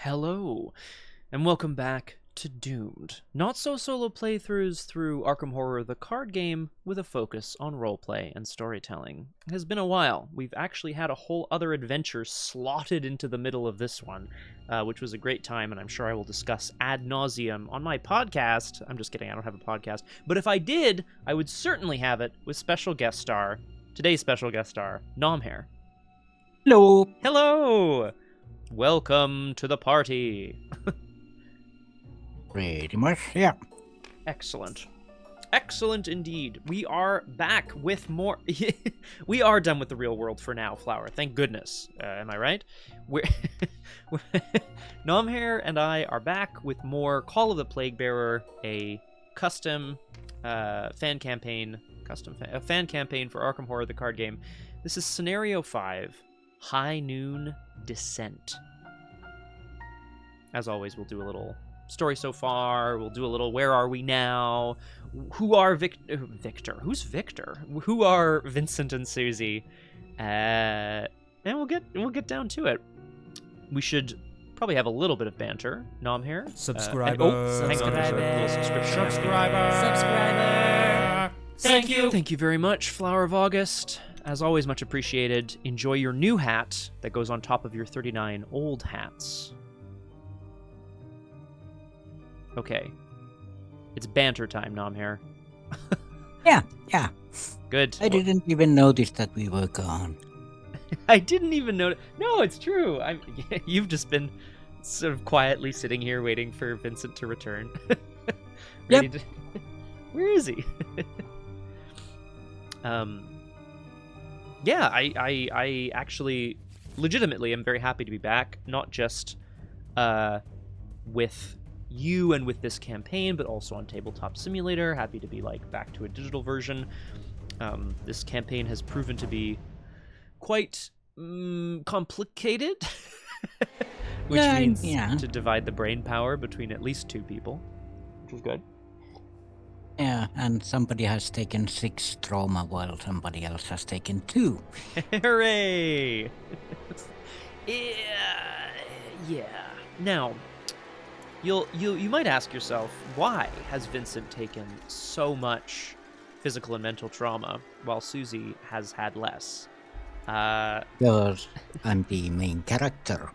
Hello, and welcome back to Doomed. Not so solo playthroughs through Arkham Horror the card game with a focus on roleplay and storytelling. It has been a while. We've actually had a whole other adventure slotted into the middle of this one, which was a great time, and I'm sure I will discuss ad nauseum on my podcast. I'm just kidding, I don't have a podcast. But if I did, I would certainly have it with today's special guest star, Nomhare. Hello. Hello! Welcome to the party. Pretty much, yeah. Excellent. Excellent indeed. We are back with more... We are done with the real world for now, Flower. Thank goodness. Am I right? Nomhare and I are back with more Call of the Plague Bearer, a custom fan campaign for Arkham Horror the card game. This is Scenario 5, High Noon Descent. As always, we'll do a little story so far. We'll do a little where are we now? Who are Victor? Who's Victor? Who are Vincent and Suzi? And we'll get down to it. We should probably have a little bit of banter. Nomhare. Subscriber. Hang on, there's a little subscription. Subscriber. Thank you. Thank you very much, Flower of August. As always, much appreciated. Enjoy your new hat that goes on top of your 39 old hats. Okay. It's banter time, Nomhare. Yeah. Good. I didn't even notice that we were gone. I didn't even know. No, it's true. You've just been sort of quietly sitting here waiting for Vincent to return. Yep. Where is he? Yeah, I actually legitimately am very happy to be back, not just with you and with this campaign, but also on Tabletop Simulator. Happy to be back to a digital version. This campaign has proven to be quite complicated, which means to divide the brain power between at least two people, which is good. Yeah, and somebody has taken 6 trauma while somebody else has taken 2. Hooray! Yeah. Now, you might ask yourself, why has Vincent taken so much physical and mental trauma while Suzi has had less? Because I'm the main character.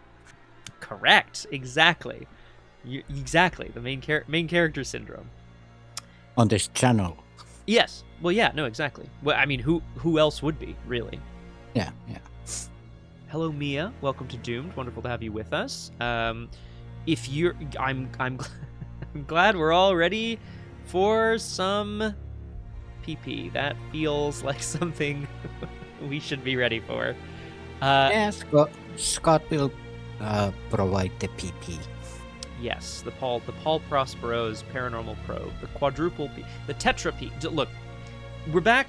Correct. Exactly. Exactly. The main character syndrome. On this channel. Yes. Well, yeah. No, exactly. Well, I mean, who else would be, really? Yeah. Hello, Mia. Welcome to Doomed. Wonderful to have you with us. I'm glad we're all ready for some PP. That feels like something we should be ready for. Yes, Scott will provide the PP. Yes, the Paul Prospero's Paranormal Probe, the quadruple P, the tetra P. Look, we're back.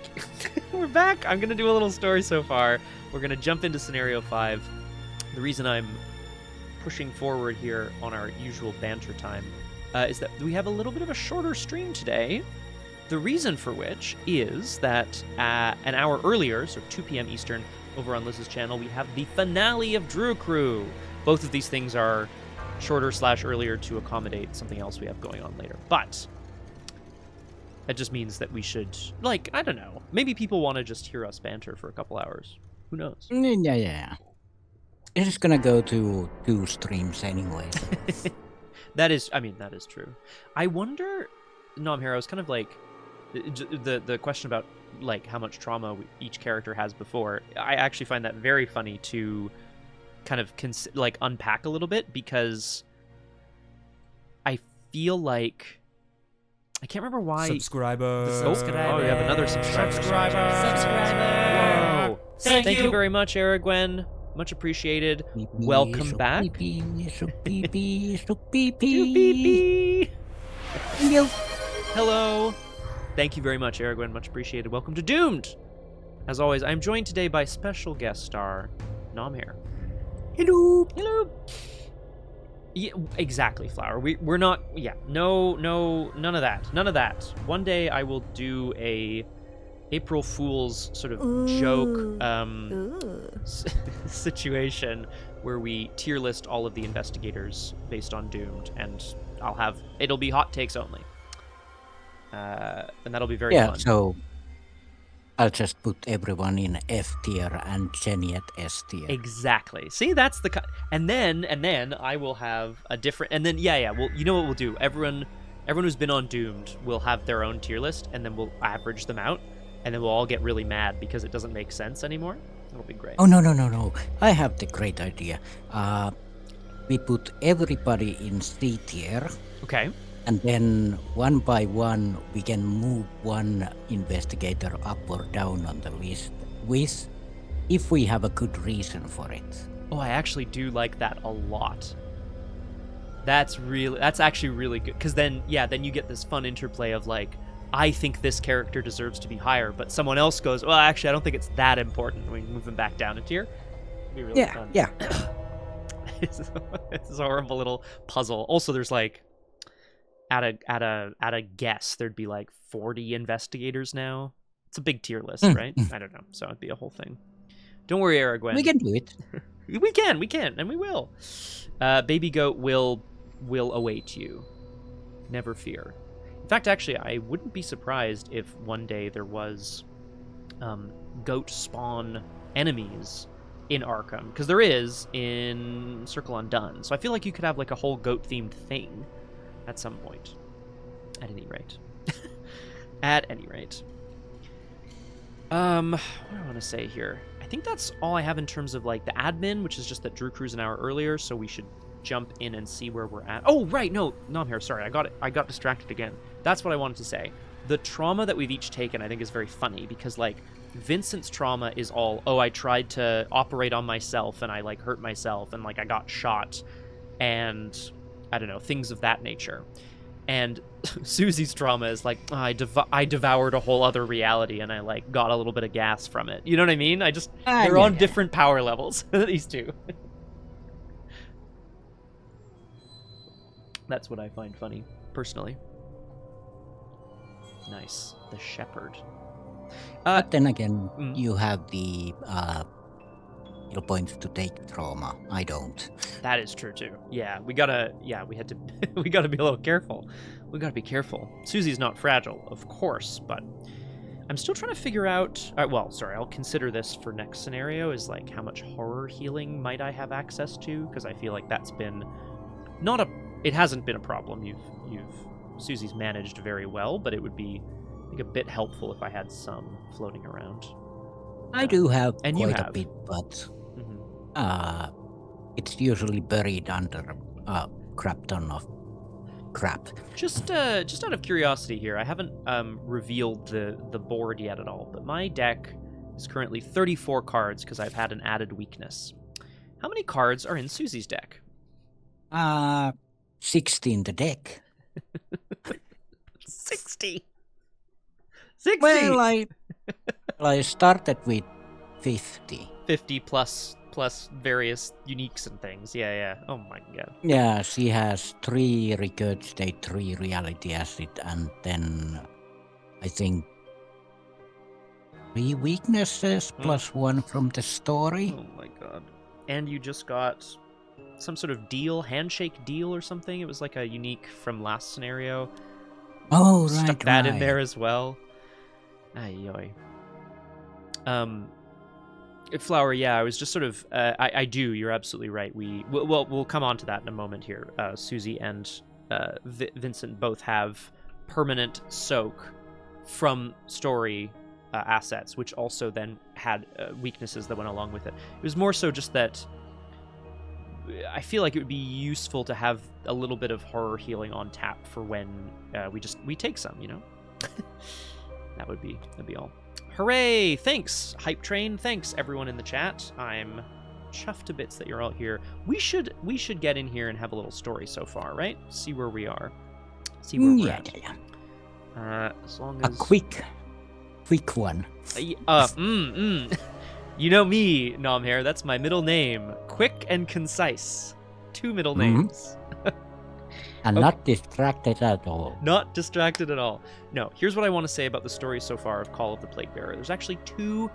We're back. I'm going to do a little story so far. We're going to jump into Scenario 5. The reason I'm pushing forward here on our usual banter time is that we have a little bit of a shorter stream today. The reason for which is that an hour earlier, so 2 p.m. Eastern, over on Liz's channel, we have the finale of Drew Crew. Both of these things are shorter/earlier to accommodate something else we have going on later. But that just means that we should, I don't know, maybe people want to just hear us banter for a couple hours. Who knows? Yeah. It's gonna go to 2 streams anyway. That is true. I wonder, Nomhare, I was kind of the question about how much trauma each character has before. I actually find that very funny to kind of unpack a little bit, because I feel like I can't remember why. Subscriber. Oh, we have another subscriber. Whoa! Thank you very much, Aragwen. Much appreciated. Welcome back. Hello. Thank you very much, Aragwen. Much appreciated. Welcome to Doomed. As always, I'm joined today by special guest star Nomhare. Hello. Yeah, exactly, Flower. We're not. Yeah, no, none of that. One day I will do a April Fool's sort of Ooh. joke Ooh. situation where we tier list all of the investigators based on Doomed, and it'll be hot takes only. And that'll be very fun. So I'll just put everyone in F tier and Jenny at S tier. Exactly. See, that's the and then I will have a different, and then well, you know what we'll do? Everyone who's been on Doomed will have their own tier list, and then we'll average them out, and then we'll all get really mad because it doesn't make sense anymore. It'll be great. Oh, no. I have the great idea. We put everybody in C tier. Okay. And then one by one, we can move one investigator up or down on the list if we have a good reason for it. Oh, I actually do like that a lot. That's actually really good, because then you get this fun interplay of like, I think this character deserves to be higher, but someone else goes, well, actually, I don't think it's that important. We move them back down a tier. It'd be really fun. Yeah. It's a horrible little puzzle. Also, there's like, at a guess, there'd be like 40 investigators now. It's a big tier list, right? I don't know. So it'd be a whole thing. Don't worry, Aragwen. We can do it. we can, and we will. Baby Goat will await you. Never fear. In fact, actually, I wouldn't be surprised if one day there was goat spawn enemies in Arkham, because there is in Circle Undone. So I feel like you could have like a whole goat-themed thing at some point. At any rate. At any rate. What do I want to say here? I think that's all I have in terms of like the admin, which is just that Drew Crew's an hour earlier, so we should jump in and see where we're at. Oh, right, no, Nomhare, sorry, I got distracted again. That's what I wanted to say. The trauma that we've each taken, I think, is very funny, because like Vincent's trauma is all, I tried to operate on myself and I like hurt myself and like I got shot and I don't know, things of that nature. And Suzi's trauma is like, I devoured a whole other reality and I like got a little bit of gas from it. You know what I mean? They're on different power levels, these two. That's what I find funny, personally. Nice. The shepherd. But then again, you have the skill points to take trauma. I don't. That is true too. Yeah, we gotta be a little careful. We gotta be careful. Suzi's not fragile, of course, but I'm still trying to figure out. I'll consider this for next scenario. Is like how much horror healing might I have access to? Because I feel like that's been it hasn't been a problem. Suzi's managed very well, but it would be I think a bit helpful if I had some floating around. I do have and quite a bit, but it's usually buried under a crap ton of crap. Just out of curiosity here, I haven't revealed the board yet at all, but my deck is currently 34 cards because I've had an added weakness. How many cards are in Suzi's deck? 60 in the deck. 60. Well, I started with 50. 50 plus various uniques and things. Yeah. Oh my god. Yeah, she has 3 regurgitate, 3 reality acid, and then I think 3 weaknesses plus 1 from the story. Oh my god. And you just got some sort of handshake deal or something. It was like a unique from last scenario. Oh, right. Stuck that in there as well. Ay. Flower, I was just sort of, I do, you're absolutely right. We'll come on to that in a moment here. Suzi and Vincent both have permanent soak from story assets, which also then had weaknesses that went along with it. It was more so just that I feel like it would be useful to have a little bit of horror healing on tap for when we take some, you know? That'd be all. Hooray! Thanks, Hype Train. Thanks, everyone in the chat. I'm chuffed to bits that you're all here. We should get in here and have a little story so far, right? See where we are. See where we're at. As long as a quick one. You know me, Nomhare. That's my middle name. Quick and concise. 2 middle names. And Okay. not distracted at all. Not distracted at all. No, here's what I want to say about the story so far of Call of the Plague Bearer. There's actually two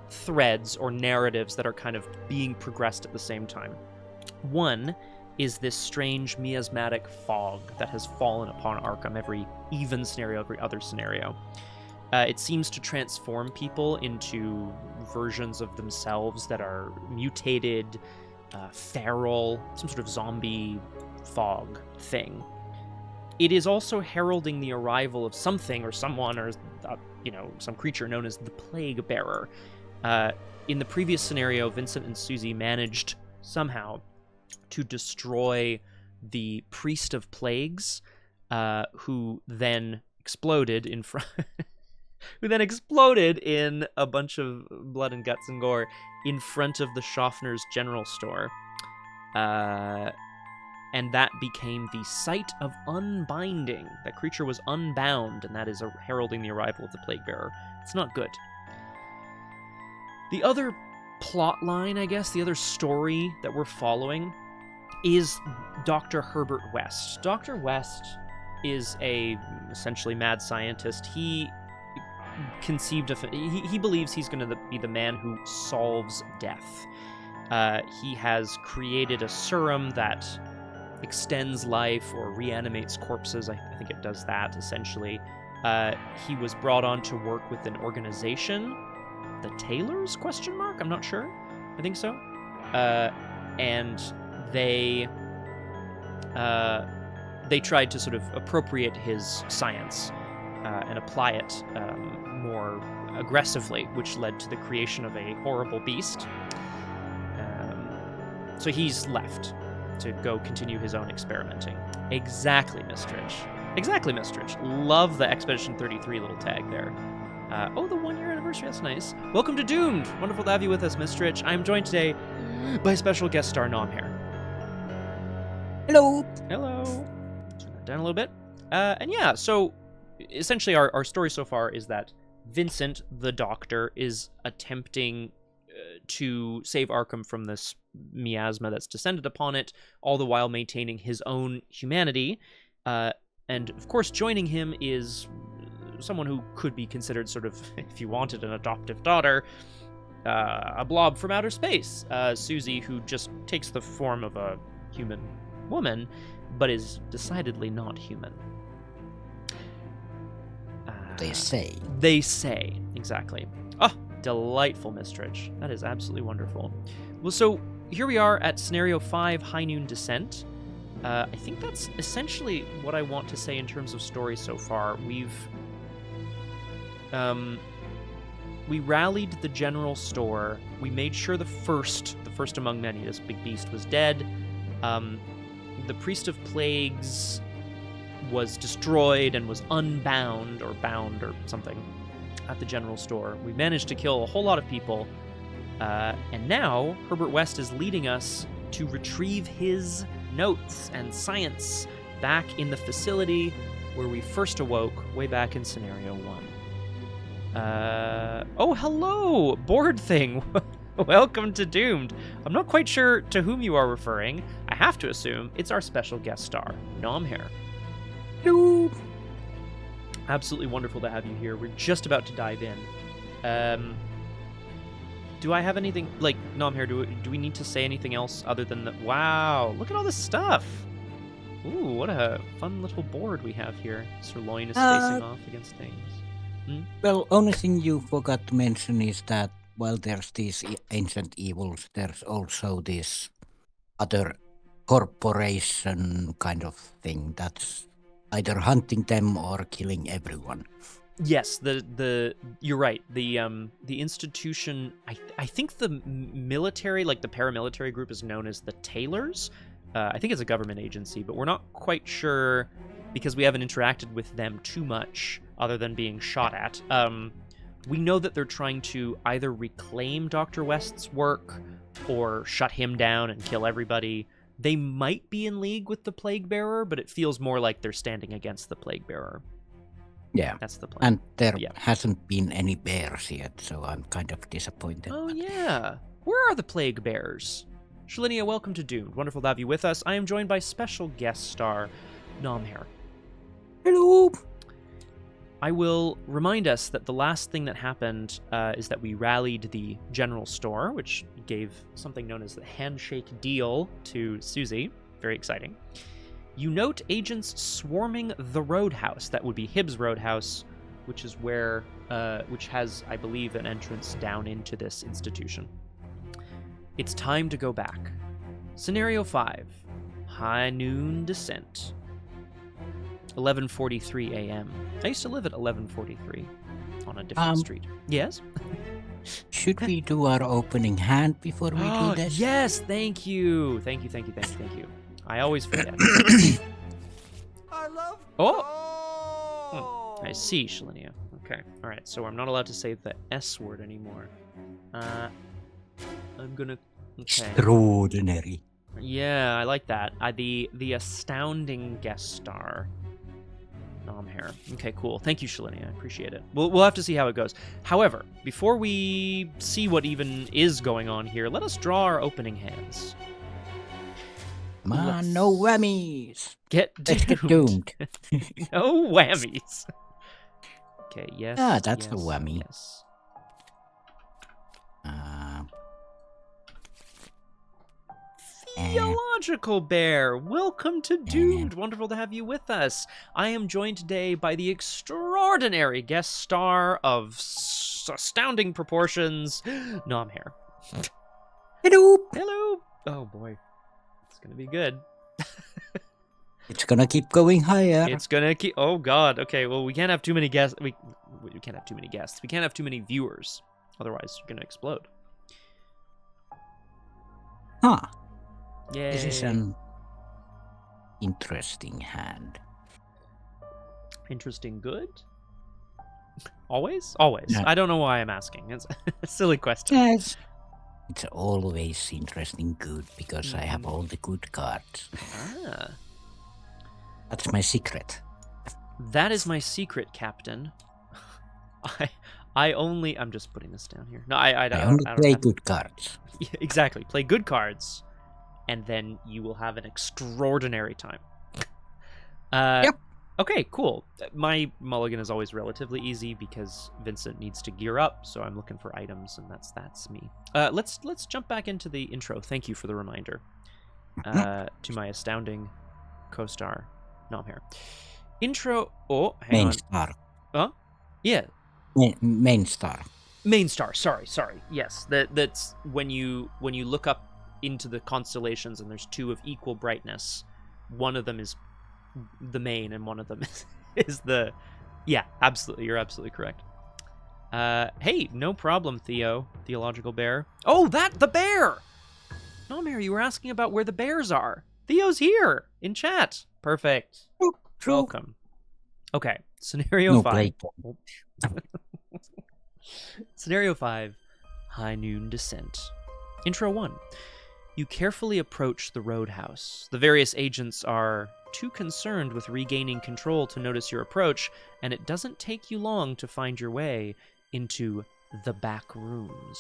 threads or narratives that are kind of being progressed at the same time. One is this strange miasmatic fog that has fallen upon Arkham, every even scenario, every other scenario. It seems to transform people into versions of themselves that are mutated, feral, some sort of zombie fog thing. It is also heralding the arrival of something or someone or, some creature known as the Plague Bearer. In the previous scenario, Vincent and Suzi managed somehow to destroy the Priest of Plagues, who then exploded in front... who then exploded in a bunch of blood and guts and gore in front of the Schaffner's general store. And that became the site of unbinding. That creature was unbound, and that is heralding the arrival of the Plague Bearer. It's not good. The other plot line, I guess, the other story that we're following is Dr. Herbert West. Dr. West is a essentially mad scientist. He conceived of... He believes he's going to be the man who solves death. He has created a serum that extends life or reanimates corpses. I think it does that, essentially. He was brought on to work with an organization, the Tailors, ? I'm not sure. I think so. And they tried to sort of appropriate his science and apply it more aggressively, which led to the creation of a horrible beast. So he's left to go continue his own experimenting. Exactly, Mistrich. Exactly, Mistrich. Love the Expedition 33 little tag there. The 1-year anniversary, that's nice. Welcome to Doomed! Wonderful to have you with us, Mistrich. I'm joined today by special guest star Nomhare. Hello! Hello! Turn that down a little bit. So essentially our story so far is that Vincent, the doctor, is attempting to save Arkham from this miasma that's descended upon it, all the while maintaining his own humanity. And of course, joining him is someone who could be considered sort of, if you wanted, an adoptive daughter, a blob from outer space, Suzi, who just takes the form of a human woman, but is decidedly not human. They say. They say, exactly. Oh, delightful, Mistrich. That is absolutely wonderful. Well, so here we are at Scenario 5, High Noon Descent. I think that's essentially what I want to say in terms of story so far. We rallied the general store. We made sure the first among many, this big beast, was dead. The Priest of Plagues was destroyed and was unbound, or bound, or something, at the general store. We managed to kill a whole lot of people, and now Herbert West is leading us to retrieve his notes and science back in the facility where we first awoke way back in Scenario 1. Oh, hello, board thing. Welcome to Doomed. I'm not quite sure to whom you are referring. I have to assume it's our special guest star, Nomhare. Hello! Absolutely wonderful to have you here. We're just about to dive in. Do I have anything, like, Nomhare, do we need to say anything else other than that? Wow, look at all this stuff. Ooh, what a fun little board we have here. Sirloin is facing off against things. Well, only thing you forgot to mention is that while there's these ancient evils, there's also this other corporation kind of thing that's either hunting them or killing everyone. Yes, you're right. The institution, I think the military, like the paramilitary group, is known as the Tailors. I think it's a government agency, but we're not quite sure because we haven't interacted with them too much other than being shot at. We know that they're trying to either reclaim Dr. West's work or shut him down and kill everybody. They might be in league with the Plague Bearer, but it feels more like they're standing against the Plague Bearer. Yeah. That's the plan. And there hasn't been any bears yet, so I'm kind of disappointed. Oh, yeah. Where are the Plague Bears? Shalinia, welcome to Doomed. Wonderful to have you with us. I am joined by special guest star Nomhare. Hello. I will remind us that the last thing that happened is that we rallied the general store, which gave something known as the handshake deal to Suzi. Very exciting. You note agents swarming the roadhouse. That would be Hibbs Roadhouse, which is where, which has, I believe, an entrance down into this institution. It's time to go back. Scenario 5, High Noon Descent. 11:43 a.m. I used to live at 11:43 on a different street. Yes? Should we do our opening hand before we do this? Yes, thank you. Thank you. I always forget. I love. Oh! I see, Shalinia. Okay. All right. So I'm not allowed to say the S word anymore. I'm gonna. Okay. Extraordinary. Yeah, I like that. The astounding guest star, Nomhare. Okay, cool. Thank you, Shalinia. I appreciate it. We'll have to see how it goes. However, before we see what even is going on here, let us draw our opening hands. Man, no whammies. Let's get doomed. No whammies. Okay. Yes. Ah, that's a yes, whammy. Yes. Theological Bear, welcome to Doomed. Wonderful to have you with us. I am joined today by the extraordinary guest star of astounding proportions, Nomhare. Hello. Hello. Oh boy, it's gonna be good. It's gonna keep going higher. It's gonna keep. Oh god. Okay. Well, we can't have too many guests. We can't have too many guests. We can't have too many viewers. Otherwise, you're gonna explode. Huh. Yay. This is an interesting hand. Interesting good? Always? Always. Yeah. I don't know why I'm asking. It's a silly question. Yes. It's always interesting good because I have all the good cards. Ah. That's my secret. That is my secret, Captain. I'm just putting this down here. No, I only don't play have- good cards. Yeah, exactly. Play good cards, and then you will have an extraordinary time. Yep. Okay, cool. My mulligan is always relatively easy because Vincent needs to gear up, so I'm looking for items, and that's me. Let's jump back into the intro. Thank you for the reminder to my astounding co-star, Nomhare. Intro. Oh, hang Main on. star. Huh? Yeah. Main star. Main star. Sorry. Yes, that's when you look up into the constellations and there's two of equal brightness. One of them is the main, and one of them is the. Yeah, absolutely. You're absolutely correct. Hey, no problem, Theological Bear. Oh, the bear. Nomhare, you were asking about where the bears are. Theo's here in chat. Perfect. True. Welcome. Okay, scenario 5. Play. Scenario 5, High Noon Descent. Intro 1. You carefully approach the roadhouse. The various agents are too concerned with regaining control to notice your approach, and it doesn't take you long to find your way into the back rooms.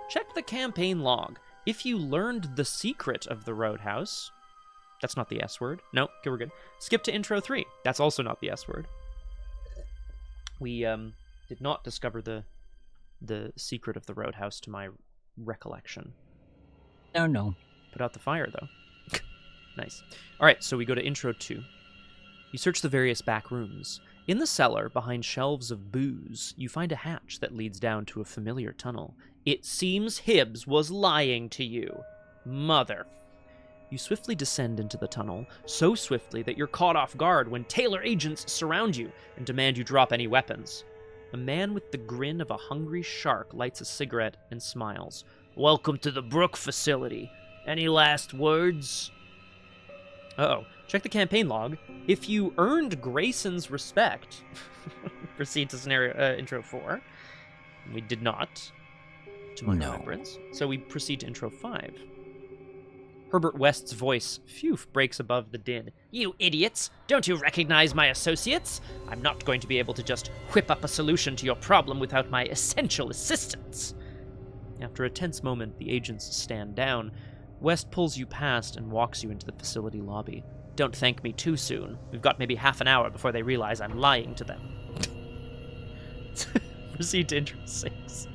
Check the campaign log. If you learned the secret of the roadhouse... That's not the S word. No, okay, we're good. Skip to intro 3. That's also not the S word. We did not discover the secret of the roadhouse to my recollection. No. Put out the fire, though. Nice. All right, so we go to intro 2. You search the various back rooms. In the cellar, behind shelves of booze, you find a hatch that leads down to a familiar tunnel. It seems Hibbs was lying to you. Mother. You swiftly descend into the tunnel, so swiftly that you're caught off guard when Tailor agents surround you and demand you drop any weapons. A man with the grin of a hungry shark lights a cigarette and smiles. Welcome to the Brook Facility. Any last words? Uh-oh. Check the campaign log. If you earned Grayson's respect, proceed to scenario intro 4. We did not, to my remembrance. So we proceed to intro 5. Herbert West's voice, breaks above the din. You idiots! Don't you recognize my associates? I'm not going to be able to just whip up a solution to your problem without my essential assistance. After a tense moment, the agents stand down. West pulls you past and walks you into the facility lobby. Don't thank me too soon. We've got maybe half an hour before they realize I'm lying to them. Proceed to intro 6.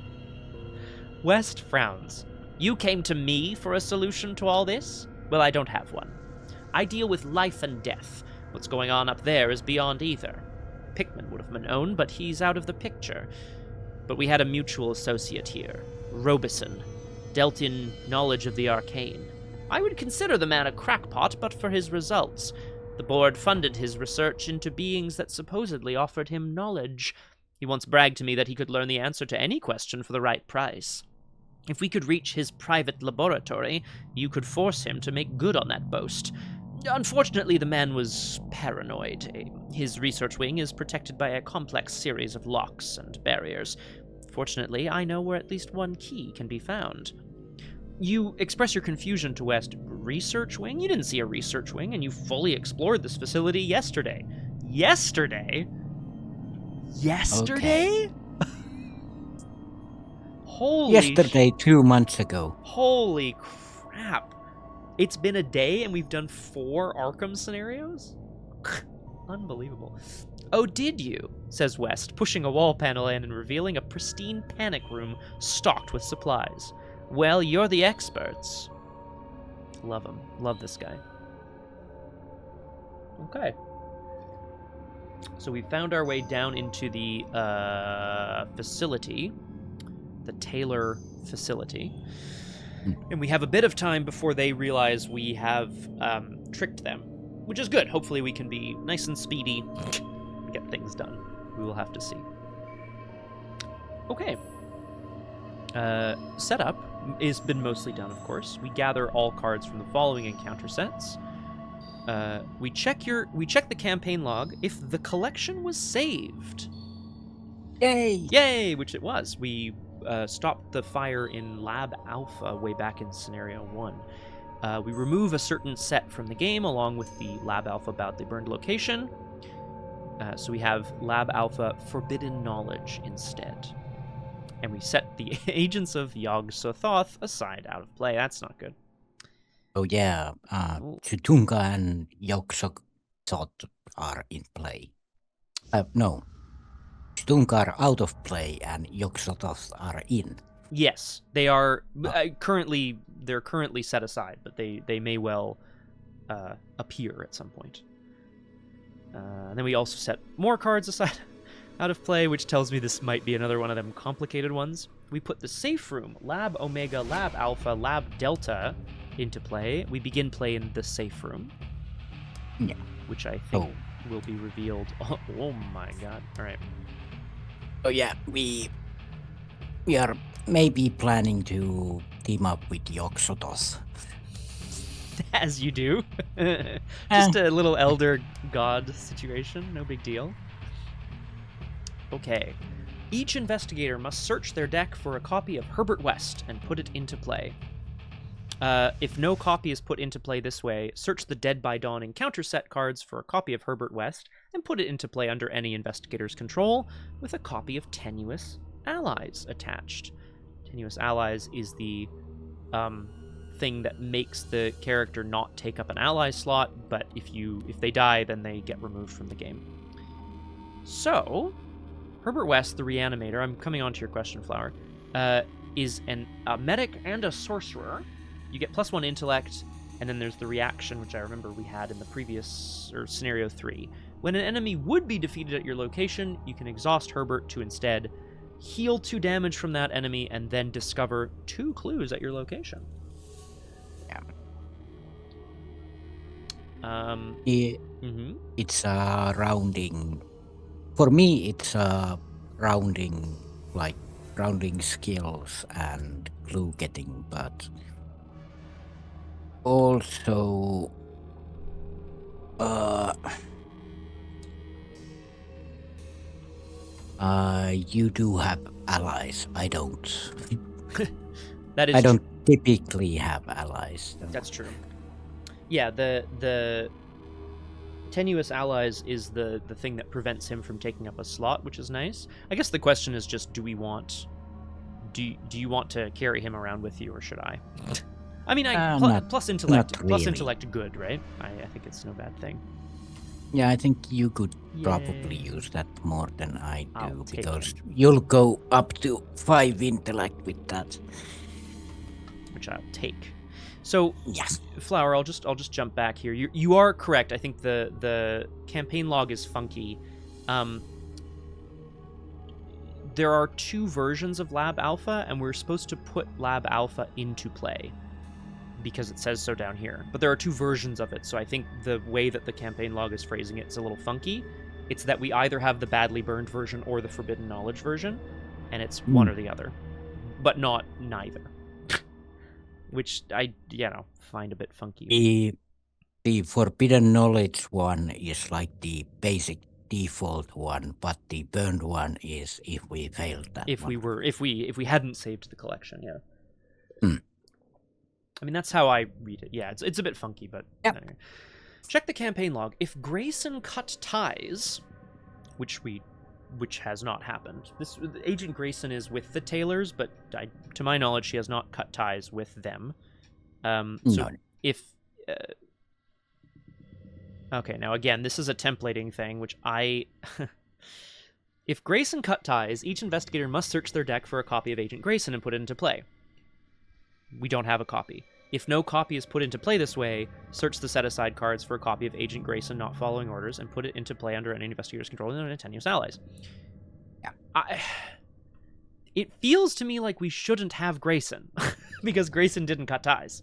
West frowns. You came to me for a solution to all this? Well, I don't have one. I deal with life and death. What's going on up there is beyond either. Pickman would have known, but he's out of the picture. But we had a mutual associate here, Robison, dealt in knowledge of the arcane. I would consider the man a crackpot, but for his results. The board funded his research into beings that supposedly offered him knowledge. He once bragged to me that he could learn the answer to any question for the right price. If we could reach his private laboratory, you could force him to make good on that boast. Unfortunately, the man was paranoid. His research wing is protected by a complex series of locks and barriers. Fortunately, I know where at least one key can be found. You express your confusion to West. Research wing? You didn't see a research wing, and you fully explored this facility yesterday. Yesterday? Yesterday? Okay. Holy Yesterday, 2 months ago. Holy crap. It's been a day and we've done 4 Arkham scenarios? Unbelievable. Oh, did you? Says West, pushing a wall panel in and revealing a pristine panic room stocked with supplies. Well, you're the experts. Love him. Love this guy. Okay. So we found our way down into the facility. The Tailor facility. And we have a bit of time before they realize we have tricked them, which is good. Hopefully we can be nice and speedy and get things done. We will have to see. Okay. Setup has been mostly done, of course. We gather all cards from the following encounter sets. We check the campaign log if the collection was saved. Yay! Yay! Which it was. We stopped the fire in Lab Alpha way back in Scenario 1. We remove a certain set from the game along with the Lab Alpha badly burned location. So we have Lab Alpha Forbidden Knowledge instead. And we set the agents of Yog-Sothoth aside out of play. That's not good. Oh yeah, Chutunga and Yog-Sothoth are in play. No. Chutunga are out of play and Yog-Sothoth are in. Yes, they are currently set aside, but they may well appear at some point. And then we also set more cards aside out of play, which tells me this might be another one of them complicated ones. We put the safe room, Lab Omega, Lab Alpha, Lab Delta into play. We begin play in the safe room, which I think will be revealed. Oh my god. All right. Oh yeah, we are maybe planning to team up with Yog-Sothoth. As you do. Just a little elder god situation, no big deal. Okay. Each investigator must search their deck for a copy of Herbert West and put it into play. If no copy is put into play this way, search the Dead by Dawn encounter set cards for a copy of Herbert West and put it into play under any investigator's control with a copy of Tenuous Allies attached. Tenuous Allies is the thing that makes the character not take up an ally slot, but if they die, then they get removed from the game. So, Herbert West, the Reanimator, I'm coming on to your question, Flower, is a medic and a sorcerer. You get +1 intellect, and then there's the reaction, which I remember we had in the previous, or Scenario 3. When an enemy would be defeated at your location, you can exhaust Herbert to instead heal 2 damage from that enemy, and then discover 2 clues at your location. It's a rounding. For me, it's a rounding skills and clue getting, but also you do have allies. I don't. That is I don't typically have allies. So. That's true. Yeah, the Tenuous Allies is the thing that prevents him from taking up a slot, which is nice. I guess the question is just, do you want to carry him around with you, or should I? I mean, plus intellect, not plus really. intellect, good, right? I think it's no bad thing. Yeah, I think you could probably Yay. use that more than I I'll do take because it. you'll go up to 5 intellect with that. Which I'll take. So, Yes. Flower, I'll just jump back here. You are correct. I think the campaign log is funky. There are 2 versions of Lab Alpha, and we're supposed to put Lab Alpha into play because it says so down here. But there are 2 versions of it, so I think the way that the campaign log is phrasing it is a little funky. It's that we either have the badly burned version or the forbidden knowledge version, and it's one or the other, but not neither. Which I, find a bit funky. The forbidden knowledge one is like the basic default one, but the burned one is if we failed that If one. if we hadn't saved the collection, yeah. Hmm. I mean, that's how I read it. Yeah, it's a bit funky, but Yep. anyway. Check the campaign log. If Grayson cut ties, which has not happened. Agent Grayson is with the Tailors, but to my knowledge, she has not cut ties with them. So No. if okay, now again, this is a templating thing, which if Grayson cut ties, each investigator must search their deck for a copy of Agent Grayson and put it into play. We don't have a copy. If no copy is put into play this way, search the set-aside cards for a copy of Agent Grayson not following orders and put it into play under any investigator's control and their tenuous allies. Yeah. It feels to me like we shouldn't have Grayson, because Grayson didn't cut ties.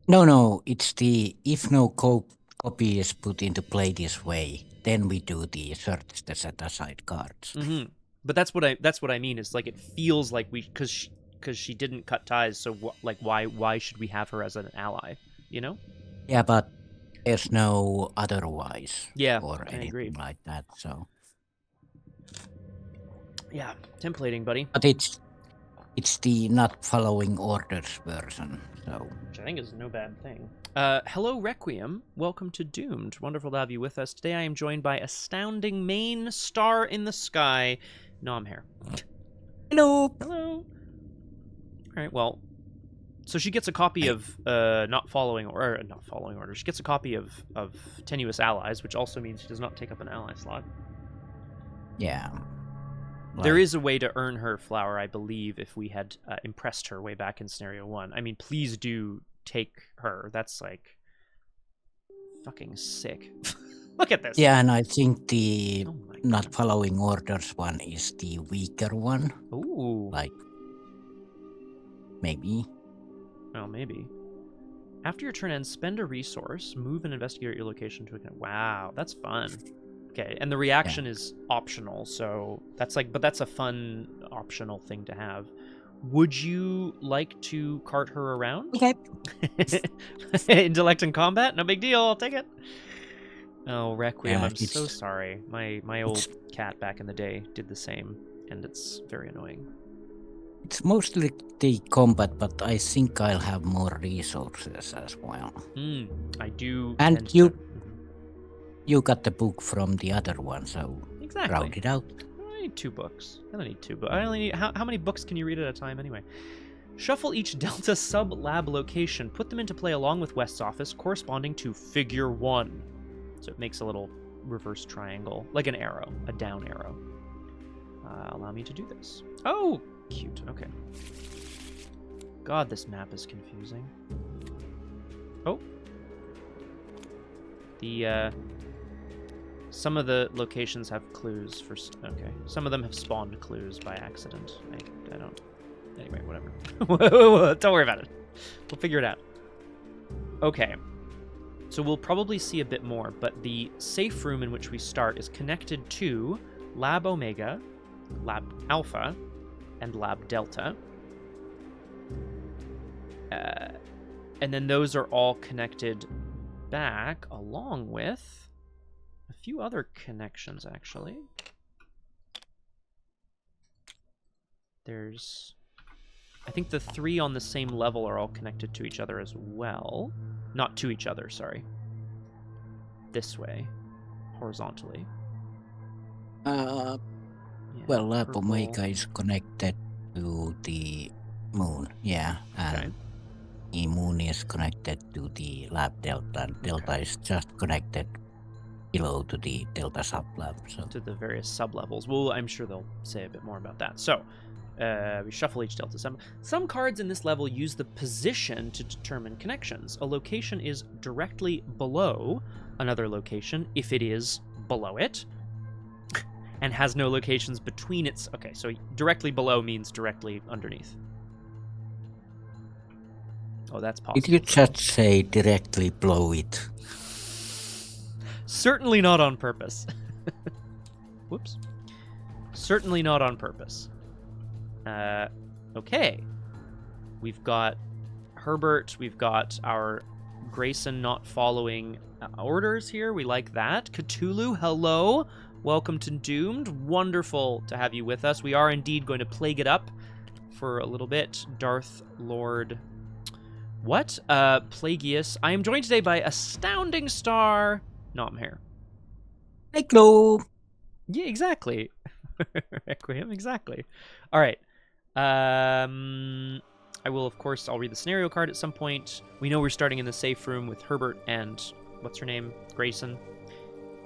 No, it's the if no copy is put into play this way, then we do the search the set-aside cards. Mm-hmm. But that's what I mean. Is like it feels like we because she didn't cut ties. So why should we have her as an ally? You know? Yeah, but there's no otherwise. Yeah, or I anything agree. like that. So. Yeah, templating, buddy. But it's the not following orders version. So. Which I think is no bad thing. Hello, Requiem. Welcome to Doomed. Wonderful to have you with us. Today I am joined by astounding main star in the sky, Nomhare. Hello. Hello. All right, well, so she gets a copy of not following orders. She gets a copy of tenuous allies, which also means she does not take up an ally slot. Yeah. There is a way to earn her Flower, I believe, if we had impressed her way back in Scenario 1. I mean, please do take her. That's, like, fucking sick. Look at this. Yeah, and I think the Oh my not God. following orders one is the weaker one. Ooh. Like, maybe. Oh, maybe. After your turn ends, spend a resource, move and investigate your location to account. Wow, that's fun. Okay, and the reaction is optional, so that's but that's a fun optional thing to have. Would you like to cart her around? Okay. Intellect and combat? No big deal, I'll take it. Oh, Requiem, Yeah, I'm so sorry. My old cat back in the day did the same, and it's very annoying. It's mostly the combat, but I think I'll have more resources as well. I do. And tend you- to- You got the book from the other one, so exactly. round it out. I need 2 books. I don't need 2 books. I only need... How many books can you read at a time anyway? Shuffle each Delta sub-lab location. Put them into play along with West's office, corresponding to Figure 1. So it makes a little reverse triangle, like an arrow, a down arrow. Allow me to do this. Oh, cute. Okay. God, this map is confusing. Oh. Some of the locations have clues for... Okay. Some of them have spawned clues by accident. I don't... Anyway, whatever. Don't worry about it. We'll figure it out. Okay. So we'll probably see a bit more, but the safe room in which we start is connected to Lab Omega, Lab Alpha, and Lab Delta. And then those are all connected back along with a few other connections, actually. There's... I think the 3 on the same level are all connected to each other as well. Not to each other, sorry. This way. Horizontally. Yeah, Well, Lab purple. Omega is connected to the moon, yeah. And Okay. the moon is connected to the lab delta, and delta is just connected below to the delta sublab. So To the various sublevels. Well, I'm sure they'll say a bit more about that. So, we shuffle each delta sub. Some cards in this level use the position to determine connections. A location is directly below another location if it is below it, and has no locations between its... Okay, so directly below means directly underneath. Oh, that's possible. did you just say directly below it? Certainly not on purpose. Whoops. Certainly not on purpose. Okay. We've got Herbert. We've got our Grayson not following orders here. We like that. Cthulhu, hello. Welcome to Doomed. Wonderful to have you with us. We are indeed going to plague it up for a little bit. Darth Lord... What? Plagius. I am joined today by Astounding Star Nomhare. Hello. Yeah, exactly. Requiem, exactly. All right. I will, of course, I'll read the scenario card at some point. We know we're starting in the safe room with Herbert and, what's her name? Grayson.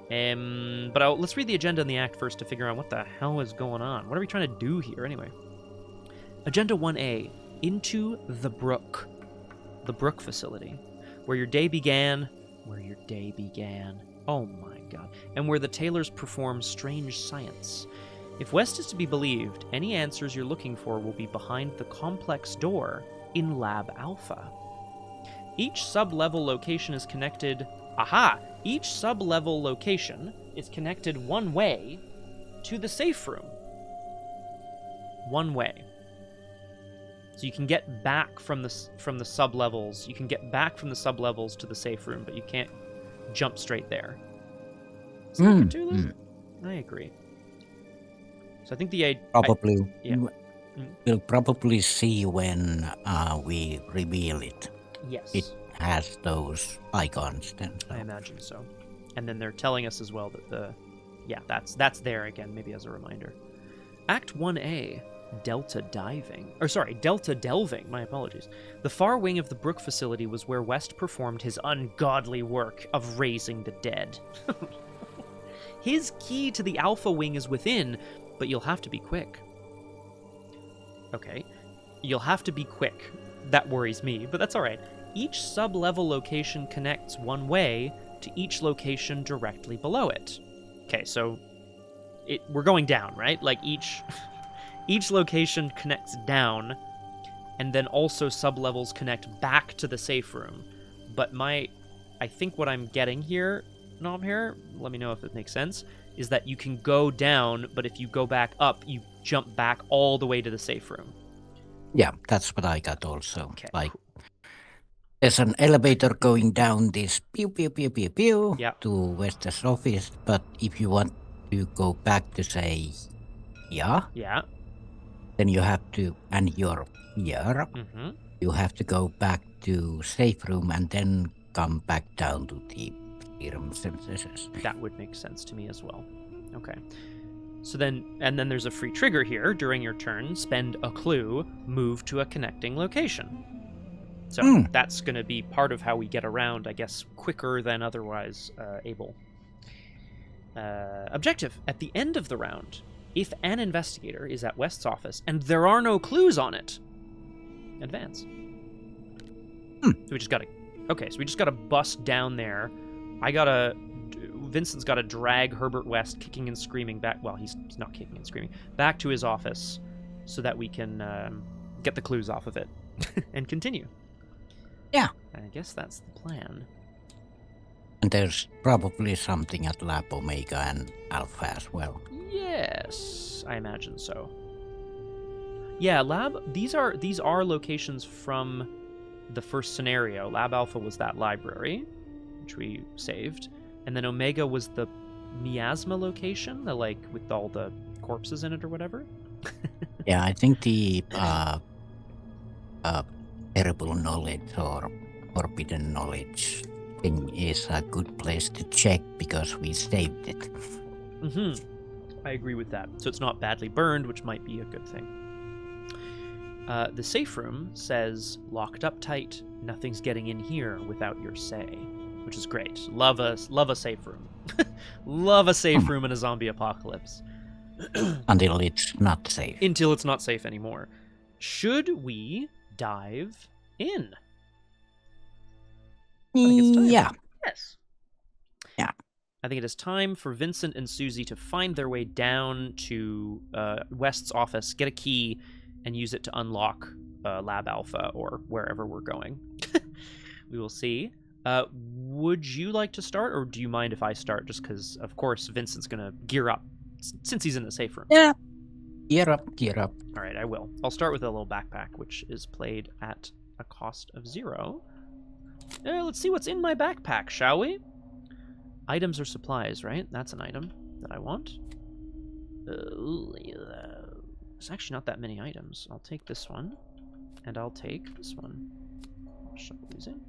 But let's read the agenda in the act first to figure out what the hell is going on. What are we trying to do here, anyway? Agenda 1A, Into the Brook. The Brook Facility. Where your day began. Oh my god. And where the Tailors perform strange science. If West is to be believed, any answers you're looking for will be behind the complex door in Lab Alpha. Each sub-level location is connected... Aha! Each sub-level location is connected one way to the safe room. One way. So you can get back from the sub-levels. You can get back from the sub-levels to the safe room, but you can't jump straight there. Is that Cthulhu? I agree. So I think Probably. Yeah. We'll probably see when we reveal it. Yes. It has those icons then. So. I imagine so. And then they're telling us as well that that's there again, maybe as a reminder. Act 1A, Delta Delving, my apologies. The far wing of the Brook Facility was where West performed his ungodly work of raising the dead. His key to the Alpha wing is within, but you'll have to be quick. Okay. You'll have to be quick. That worries me, but that's alright. Each sub-level location connects one way to each location directly below it. Okay, so we're going down, right? Like each location connects down, and then also sub-levels connect back to the safe room. But I think what I'm getting here, Nomhare, let me know if it makes sense, is that you can go down, but if you go back up, you jump back all the way to the safe room. Yeah, that's what I got also. Okay. Like, there's an elevator going down this pew, pew, pew, pew, pew to Wester's office, but if you want to go back to say, yeah, then you have to, and you're here, you have to go back to safe room and then come back down to the serum synthesis. That would make sense to me as well. Okay. So then there's a free trigger here. During your turn, spend a clue, move to a connecting location. So that's going to be part of how we get around, I guess, quicker than otherwise able. Objective. At the end of the round, if an investigator is at West's office and there are no clues on it, advance. So we just got to... Okay, so we just got to bust down there. Vincent's got to drag Herbert West kicking and screaming back. Well, he's not kicking and screaming. Back to his office so that we can get the clues off of it and continue. Yeah. I guess that's the plan. And there's probably something at Lab Omega and Alpha as well. Yes, I imagine so. Yeah, these are locations from the first scenario. Lab Alpha was that library, which we saved. And then Omega was the miasma location, with all the corpses in it or whatever. Yeah, I think the terrible knowledge or forbidden knowledge thing is a good place to check because we saved it. I agree with that. So it's not badly burned, which might be a good thing. The safe room says locked up tight. Nothing's getting in here without your say, which is great. Love a safe room. Love a safe room in a zombie apocalypse. Until it's not safe. Until it's not safe anymore. Should we dive in? I think it's time. Yeah. Yes. Yeah. I think it is time for Vincent and Suzi to find their way down to West's office, get a key, and use it to unlock Lab Alpha or wherever we're going. We will see. Would you like to start, or do you mind if I start? Just because, of course, Vincent's going to gear up since he's in the safe room. Yeah. Gear up, gear up. All right, I will. I'll start with a little backpack, which is played at a cost of 0. Let's see what's in my backpack, shall we? Items or supplies, right? That's an item that I want. There's actually not that many items. I'll take this one, and I'll take this one. I'll shuffle these in.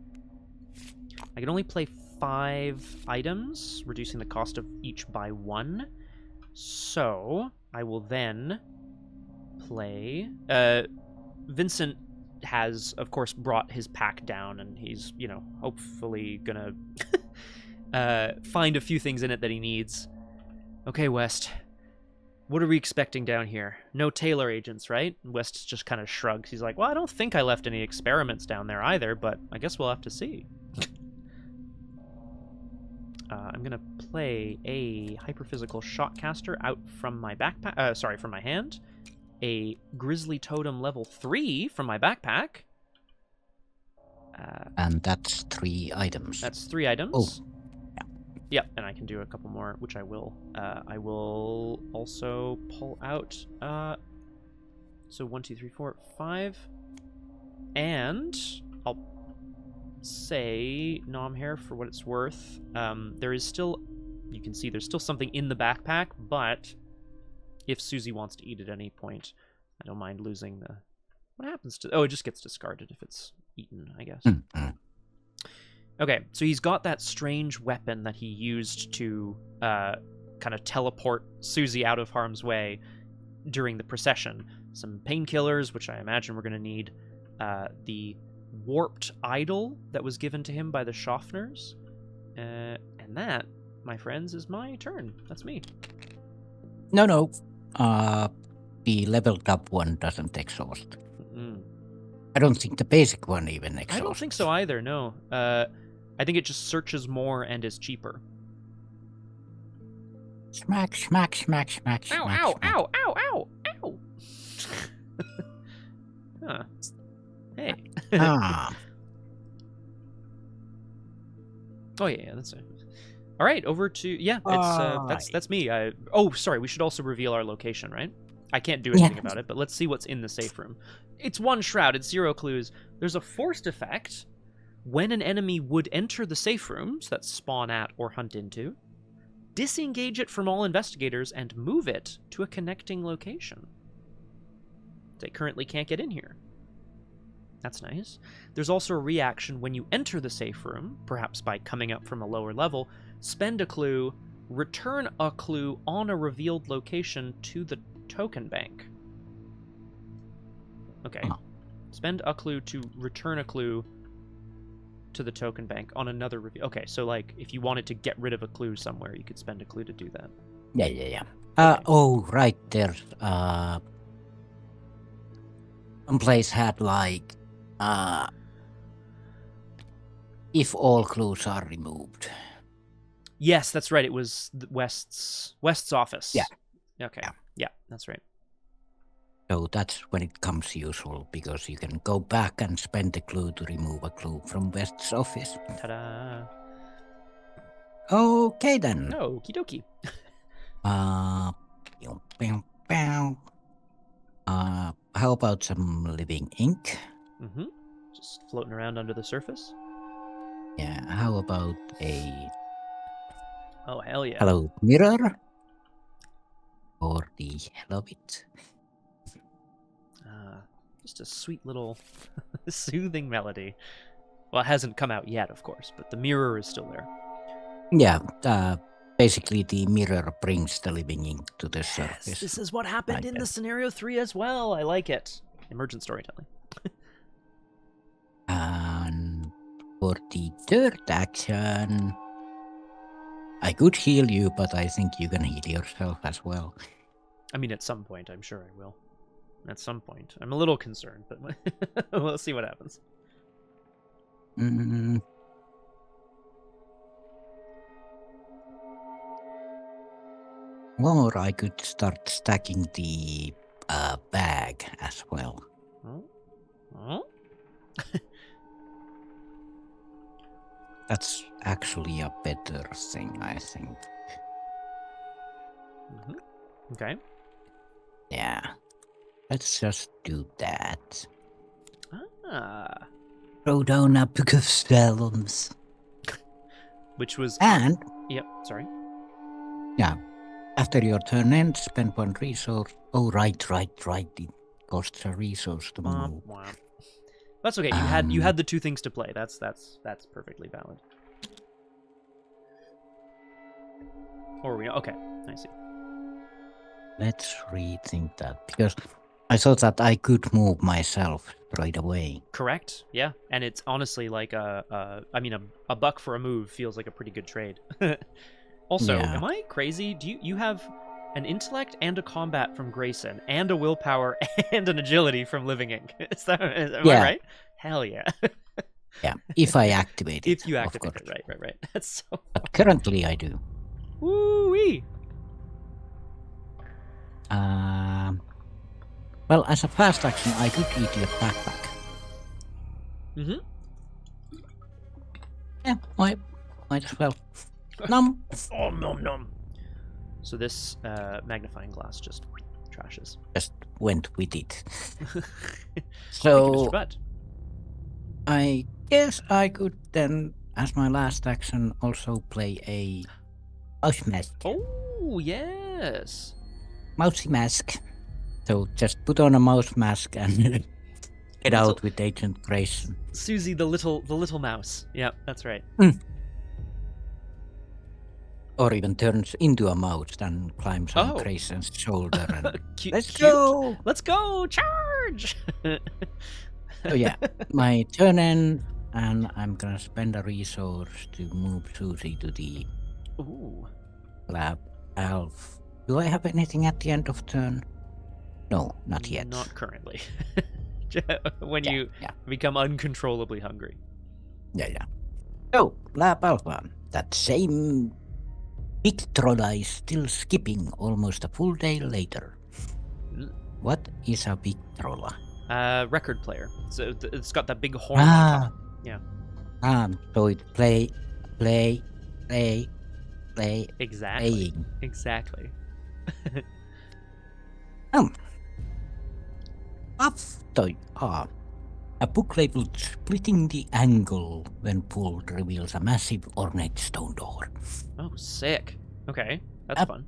I can only play 5 items, reducing the cost of each by 1. So I will then play. Vincent has, of course, brought his pack down, and he's, hopefully gonna find a few things in it that he needs. Okay, West. What are we expecting down here? No Tailor agents, right? West just kind of shrugs. He's like, well, I don't think I left any experiments down there either, but I guess we'll have to see. I'm going to play a hyperphysical shotcaster out from my backpack. From my hand. A Grizzly Totem level 3 from my backpack. And that's 3 items. That's 3 items. Oh. Yep, and I can do a couple more, which I will. I will also pull out, so 1, 2, 3, 4, 5, and I'll say Nomhare for what it's worth. There is still, you can see there's still something in the backpack, but if Suzi wants to eat at any point, I don't mind losing the, what happens to, it just gets discarded if it's eaten, I guess. Mm-hmm. Okay, so he's got that strange weapon that he used to kind of teleport Suzi out of harm's way during the procession. Some painkillers, which I imagine we're going to need. The warped idol that was given to him by the Schaffners. And that, my friends, is my turn. That's me. No. The leveled up one doesn't exhaust. Mm. I don't think the basic one even exhausts. I don't think so either, no. I think it just searches more and is cheaper. Smack, smack, smack, smack, Ow, smack, ow, smack. ow, ow, ow, ow! Huh. Hey. Ah. Oh, yeah, that's it. All right, over to... Yeah, it's that's me. Oh, sorry, we should also reveal our location, right? I can't do anything about it, but let's see what's in the safe room. It's 1 shroud, it's 0 clues. There's a forced effect. When an enemy would enter the safe rooms that spawn at or hunt into, disengage it from all investigators and move it to a connecting location. They currently can't get in here. That's nice. There's also a reaction when you enter the safe room, perhaps by coming up from a lower level, spend a clue, return a clue on a revealed location to the token bank. Okay. Spend a clue to return a clue to the token bank on another review. Okay, so like if you wanted to get rid of a clue somewhere, you could spend a clue to do that. Yeah. Okay. Oh, right. There's some place had like if all clues are removed. Yes, that's right. It was West's office. Yeah. Okay. Yeah, that's right. So that's when it comes useful, because you can go back and spend a clue to remove a clue from West's office. Ta-da. Okay then. Okie dokie. How about some living ink? Mm-hmm. Just floating around under the surface. Yeah, how about a Oh, hell yeah. hello mirror? For the hell of it. Just a sweet little soothing melody. Well, it hasn't come out yet, of course, but the mirror is still there. Yeah, basically the mirror brings the living ink to the surface. This is what happened in the scenario 3 as well. I like it. emergent storytelling. And for the third action, I could heal you, but I think you can heal yourself as well. I mean, at some point, I'm sure I will. At some point. I'm a little concerned, but we'll see what happens. Mm. Or I could start stacking the bag as well. Huh? That's actually a better thing, I think. Okay. Yeah. Let's just do that. Ah. Throw down a book of spells. Which was... And, Yep, sorry. yeah, after your turn ends, spend one resource. Oh, right. It costs a resource to move. Womp. That's okay. You had the two things to play. That's perfectly valid. Or we okay. I see. Let's rethink that, because I thought that I could move myself right away. Correct. Yeah, and it's honestly like a buck for a move feels like a pretty good trade. Also, Yeah. am I crazy? Do you have an intellect and a combat from Grayson, and a willpower and an agility from Living Ink? Am I right? Hell yeah. Yeah, if I activate it. If you of activate course. it, right. That's so. But currently I do. Woo-wee. Well, as a fast action, I could eat your backpack. Yeah, might as well. Nom. Oh, nom. So this magnifying glass just trashes. Just went with it. Thank you, So Mr. Butt. I guess I could then, as my last action, also play a mouse mask. Oh, yes. Mousy mask. So just put on a mouse mask and get out with Agent Grace. Suzi, the little mouse. Yep, that's right. Or even turns into a mouse and climbs on Oh. Grayson's shoulder and Cute. let's go! Let's go! Charge! So yeah, my turn end, and I'm gonna spend a resource to move Suzi to the Ooh. lab elf. Do I have anything at the end of turn? No, not yet. Not currently. When you Yeah. become uncontrollably hungry. Yeah. So, lab alpha. That same big trolla is still skipping almost a full day later. What is a big trolla? Record player. So it's got that big horn on top. Yeah. So it play. Exactly. Playing. Exactly. After a book labeled Splitting the Angle when pulled reveals a massive ornate stone door. Oh, sick. Okay, that's fun.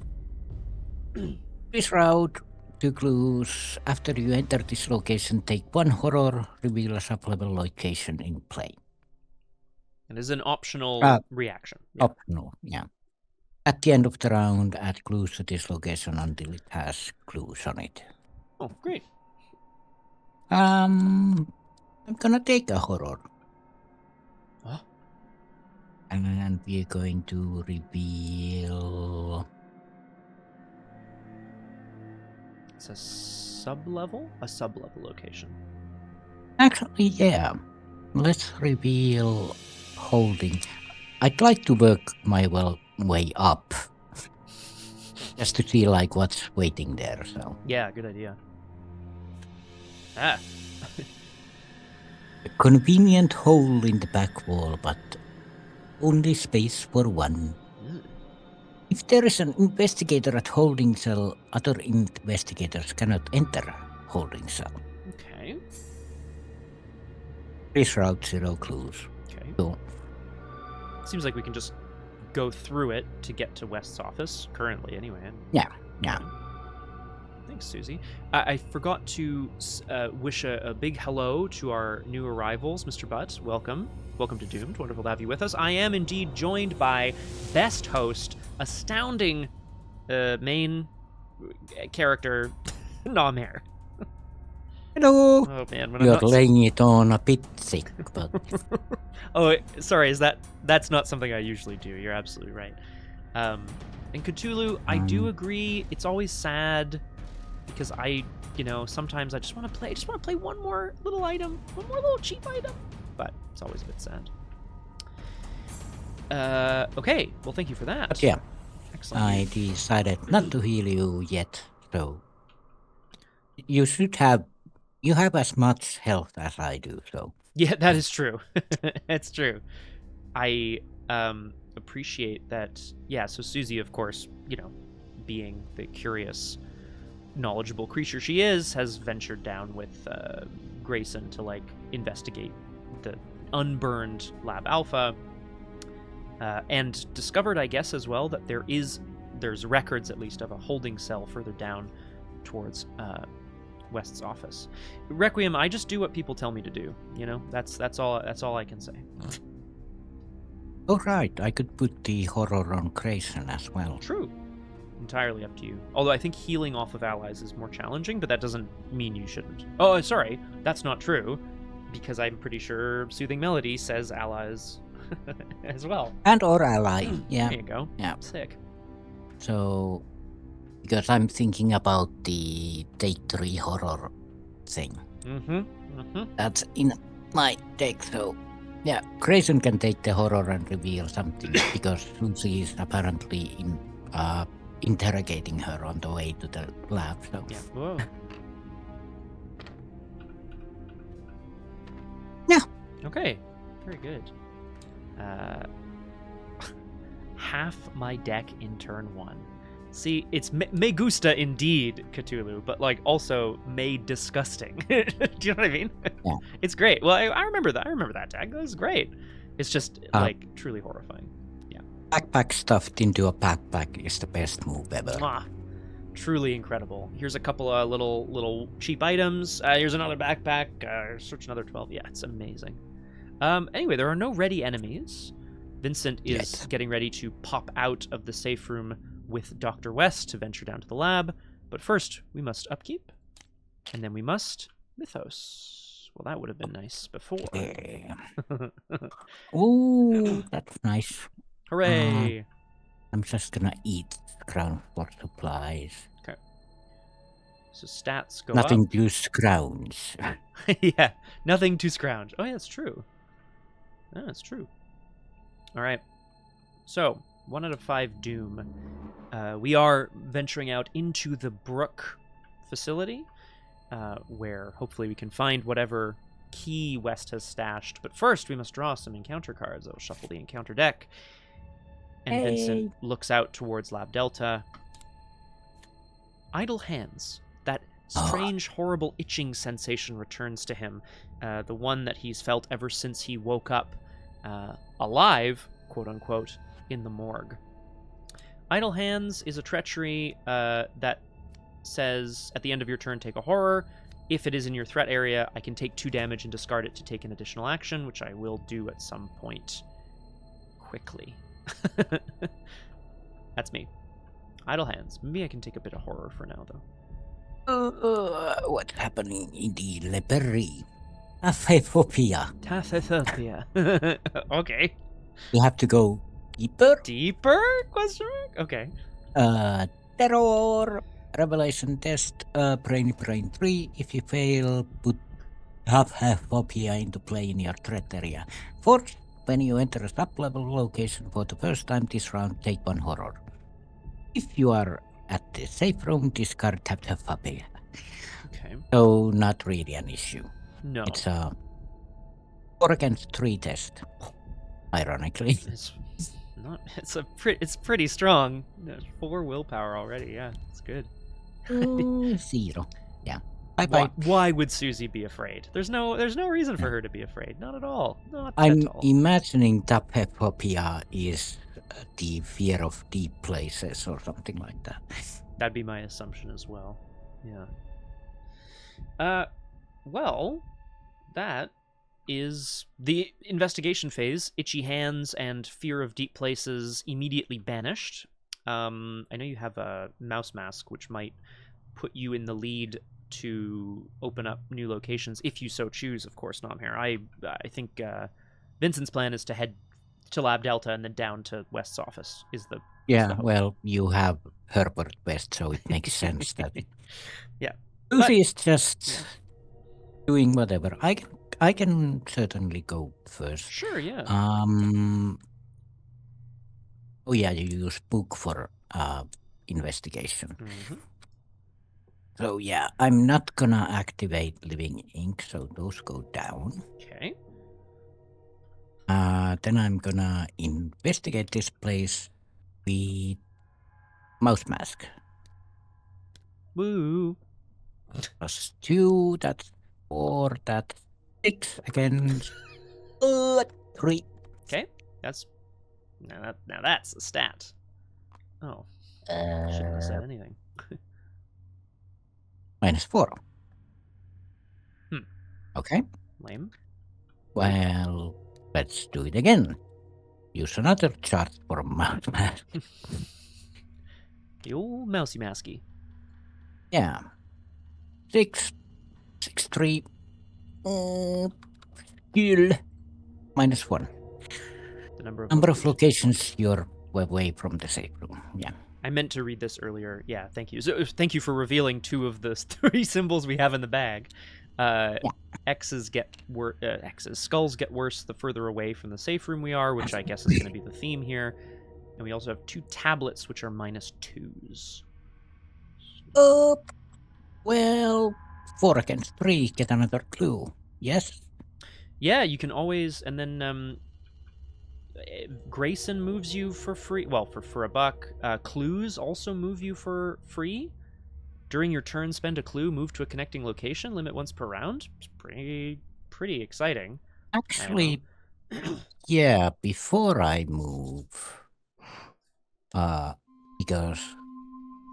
This route to clues. After you enter this location, take one horror, reveal a sub-level location in play. It is an optional reaction. Yeah. Optional, yeah. At the end of the round, add clues to this location until it has clues on it. Oh, great. I'm gonna take a horror. Oh. And we're going to reveal... It's a sub-level? A sub-level location. Actually, yeah. Let's reveal holding. I'd like to work my way up. Just to see like what's waiting there, so. Yeah, good idea. Ah. A convenient hole in the back wall, but only space for one. If there is an investigator at holding cell, other investigators cannot enter holding cell. Okay. This route, 0 clues. Okay. So, Seems like we can just go through it to get to West's office, currently, anyway. yeah. Thanks, Suzi. I forgot to wish a big hello to our new arrivals. Mr. Butt, welcome. Welcome to Doomed. Wonderful to have you with us. I am indeed joined by best host, astounding main character, Nomhare. Hello. Oh man, when I'm You're not. laying it on a bit thick, but Oh, sorry. That's not something I usually do. You're absolutely right. And Cthulhu, I do agree. It's always sad because sometimes I just want to play. I just want to play one more little item, one more little cheap item. But it's always a bit sad. Okay. Well, thank you for that. but yeah, Excellent. I decided not to heal you yet. So you should have. You have as much health as I do. So Yeah, that is true. It's true. I appreciate that. Yeah, so Suzi, of course, being the curious, knowledgeable creature she is, has ventured down with Grayson to investigate the unburned Lab Alpha, and discovered, I guess, as well that there's records at least of a holding cell further down towards West's office. Requiem, I just do what people tell me to do. That's all I can say. all right, I could put the horror on Grayson as well. True. Entirely up to you. Although I think healing off of allies is more challenging, but that doesn't mean you shouldn't. Oh, sorry, that's not true, because I'm pretty sure Soothing Melody says allies as well. And or ally, yeah. There you go. Yeah. Sick. So, because I'm thinking about the take 3 horror thing. That's in my deck, so yeah, Grayson can take the horror and reveal something because Suzi is apparently interrogating her on the way to the lab. So Yeah. Whoa. Yeah. Okay. Very good. Half my deck in turn 1. See, it's me gusta indeed, Cthulhu, but also me disgusting. Do you know what I mean? Yeah. It's great. Well, I remember that. I remember that tag. That was great. It's just truly horrifying. Yeah. Backpack stuffed into a backpack is the best move ever. Mwah. Truly incredible. Here's a couple of little cheap items. Here's another backpack. Search another 12. Yeah, it's amazing. Anyway, there are no ready enemies. Vincent is getting ready to pop out of the safe room with Dr. West to venture down to the lab. But first, we must upkeep, and then we must mythos. Well, that would have been nice before. Yeah. Oh, that's nice. Hooray! I'm just gonna eat ground for supplies. Okay. So stats go Nothing up. to scrounge. Yeah, nothing to scrounge. Oh, yeah, that's true. Yeah, that's true. All right. So, 1 out of 5 Doom. We are venturing out into the Brook Facility, where hopefully we can find whatever key West has stashed. But first, we must draw some encounter cards. I'll shuffle the encounter deck. And Vincent looks out towards Lab Delta. Idle hands. That strange, horrible itching sensation returns to him. The one that he's felt ever since he woke up alive, quote-unquote, in the morgue. Idle Hands is a treachery that says, at the end of your turn, take a horror. If it is in your threat area, I can take 2 damage and discard it to take an additional action, which I will do at some point quickly. That's me. Idle Hands. Maybe I can take a bit of horror for now, though. What's happening in the library? Taphophobia. Taphophobia. Okay. You have to go deeper. Deeper? Question mark? Okay. Terror. Revelation test. Brain 3. If you fail, put taphophobia into play in your threat area. Fourth, when you enter a sub-level location for the first time this round, take 1 horror. If you are at the safe room, discard taphophobia. Okay. So, not really an issue. No. It's a 4 against 3 test. Ironically. It's pretty strong. 4 willpower already. Yeah, it's good. 0. Yeah. Bye. Why would Suzi be afraid? There's no reason for her to be afraid. Not at all. Not I'm at all. imagining taphophobia is the fear of deep places or something like that. That'd be my assumption as well. Yeah. Well, that is the investigation phase. Itchy hands and fear of deep places immediately banished. I know you have a mouse mask, which might put you in the lead to open up new locations if you so choose, of course, Nomhare. I think Vincent's plan is to head to Lab Delta and then down to West's office. Yeah, well, you have Herbert West, so it makes sense that Yeah. Suzi is just doing whatever. I can certainly go first. Sure, yeah. Oh yeah, you use book for investigation. Mm-hmm. So yeah, I'm not gonna activate living ink, so those go down. Okay. Then I'm gonna investigate this place with mouse mask. Woo. Plus 2, that's 4, that's 6 against 3. Okay. That's now that's a stat. Oh. Shouldn't have said anything. -4. Hmm. Okay. Lame. Well, let's do it again. Use another chart for mouse mask. The old mousy masky. Yeah. 6, 6, 3. Skill. -1. The number of locations you're away from the safe room. Yeah. I meant to read this earlier. Yeah, thank you. So, thank you for revealing 2 of the 3 symbols we have in the bag. X's get skulls get worse the further away from the safe room we are, which I guess is going to be the theme here. And we also have 2 tablets, which are -2s. Well, 4 against 3. Get another clue. Yes. Yeah, you can always, and then Grayson moves you for free. Well, for a buck. Clues also move you for free. During your turn, spend a clue, move to a connecting location, limit once per round. It's pretty exciting. Actually, yeah, before I move, because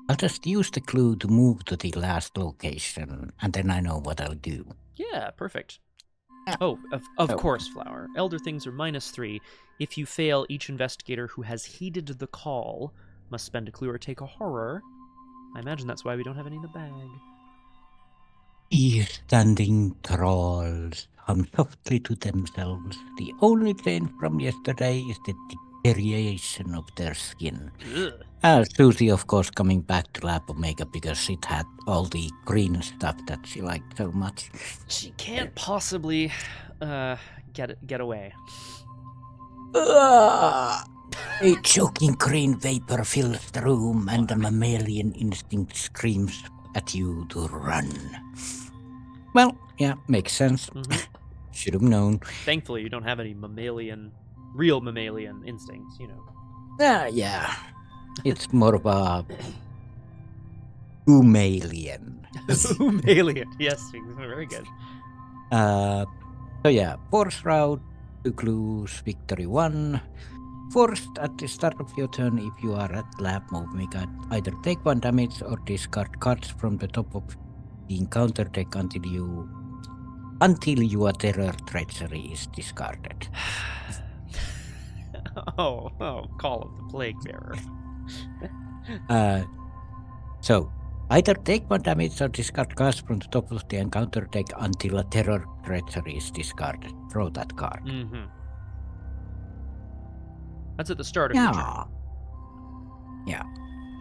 I'll just use the clue to move to the last location, and then I know what I'll do. Yeah, perfect. Yeah. Oh, of course, Flower. Elder things are -3. If you fail, each investigator who has heeded the call must spend a clue or take a horror. I imagine that's why we don't have any in the bag. These standing trolls hum softly to themselves. The only change from yesterday is the deterioration of their skin. Suzi, of course, coming back to Lab Omega because it had all the green stuff that she liked so much. She can't possibly get away. A choking green vapor fills the room, and the mammalian instinct screams at you to run. Well, yeah, makes sense. Mm-hmm. Should have known. Thankfully, you don't have any real mammalian instincts, you know. Yeah. It's more of a Oomalian. Oomalian, yes, very good. So yeah, force route, 2 clues, victory 1. First, at the start of your turn, if you are at Lab Omega, either take 1 damage or discard cards from the top of the encounter deck until your terror treachery is discarded. oh, Call of the Plague Bearer. So, either take 1 damage or discard cards from the top of the encounter deck until a terror treachery is discarded. Throw that card. Mm-hmm. That's at the start of your turn. Yeah.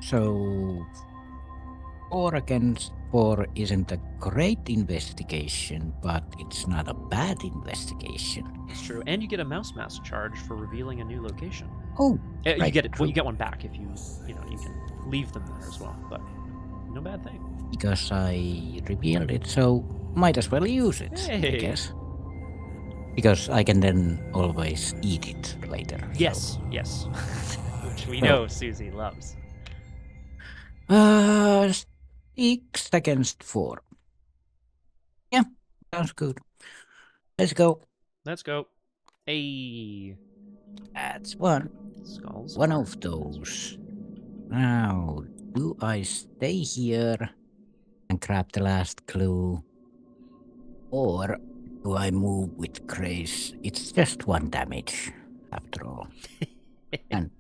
So 4 against 4 isn't a great investigation, but it's not a bad investigation. It's true, and you get a mouse mask charge for revealing a new location. Oh, you right, get it. Well, true. you get one back if you can leave them there as well. But no bad thing. Because I revealed it, so might as well use it. Hey. I guess. Because I can then always eat it later. Yes, yes. Which we know Suzi loves. 6 against 4. Yeah, sounds good. Let's go. Let's go. Hey. That's 1. Skulls. One of those. Now, do I stay here and grab the last clue? Or do I move with Grace? It's just 1 damage, after all. And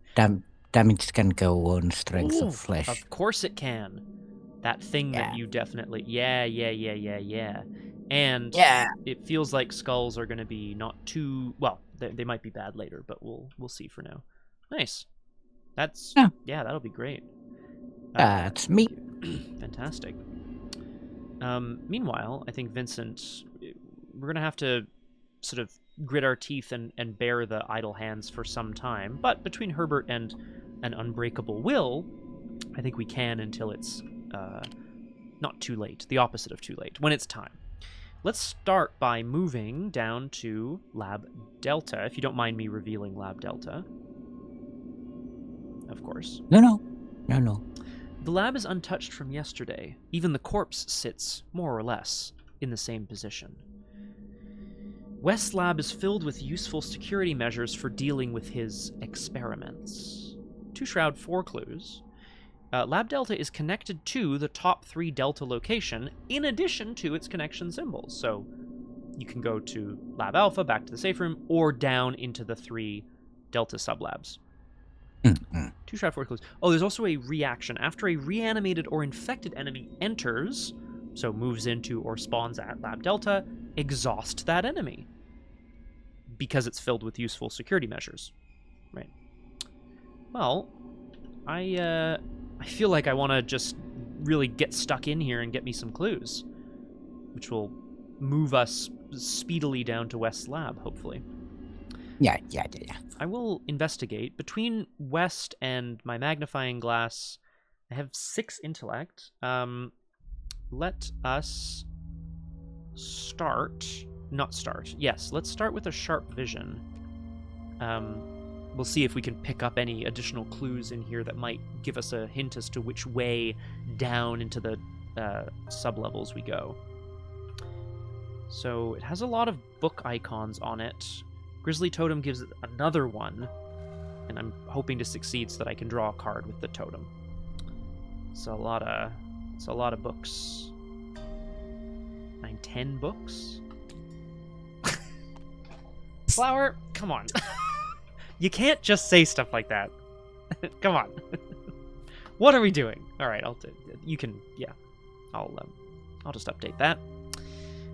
damage can go on strength of flesh. Of course it can. That thing that Yeah. you definitely... Yeah. And Yeah. it feels like skulls are going to be not too... Well, they might be bad later, but we'll see for now. Nice. That's... Yeah. Yeah, that'll be great. That's me. Fantastic. Meanwhile, I think Vincent, we're going to have to sort of grit our teeth and bear the idle hands for some time. But between Herbert and an unbreakable will, I think we can until it's not too late, the opposite of too late, when it's time. Let's start by moving down to Lab Delta, if you don't mind me revealing Lab Delta. Of course. No. The lab is untouched from yesterday. Even the corpse sits, more or less, in the same position. West's lab is filled with useful security measures for dealing with his experiments. To shroud 4 clues, Lab Delta is connected to the top 3 Delta location in addition to its connection symbols. So you can go to Lab Alpha, back to the safe room, or down into the 3 Delta sublabs. Mm-hmm. 2 shroud 4 clues. Oh, there's also a reaction. After a reanimated or infected enemy enters, so moves into or spawns at Lab Delta, exhaust that enemy. Because it's filled with useful security measures. Right. Well, I feel like I want to just really get stuck in here and get me some clues. Which will move us speedily down to West's lab, hopefully. Yeah. I will investigate. Between West and my magnifying glass, I have 6 intellect. Let us let's start with a sharp vision. We'll see if we can pick up any additional clues in here that might give us a hint as to which way down into the sublevels we go. So it has a lot of book icons on it. Grizzly Totem gives it another one, and I'm hoping to succeed so that I can draw a card with the totem. It's a lot of books. 10 books? Flower, come on. You can't just say stuff like that. Come on. What are we doing? All right, I'll just update that.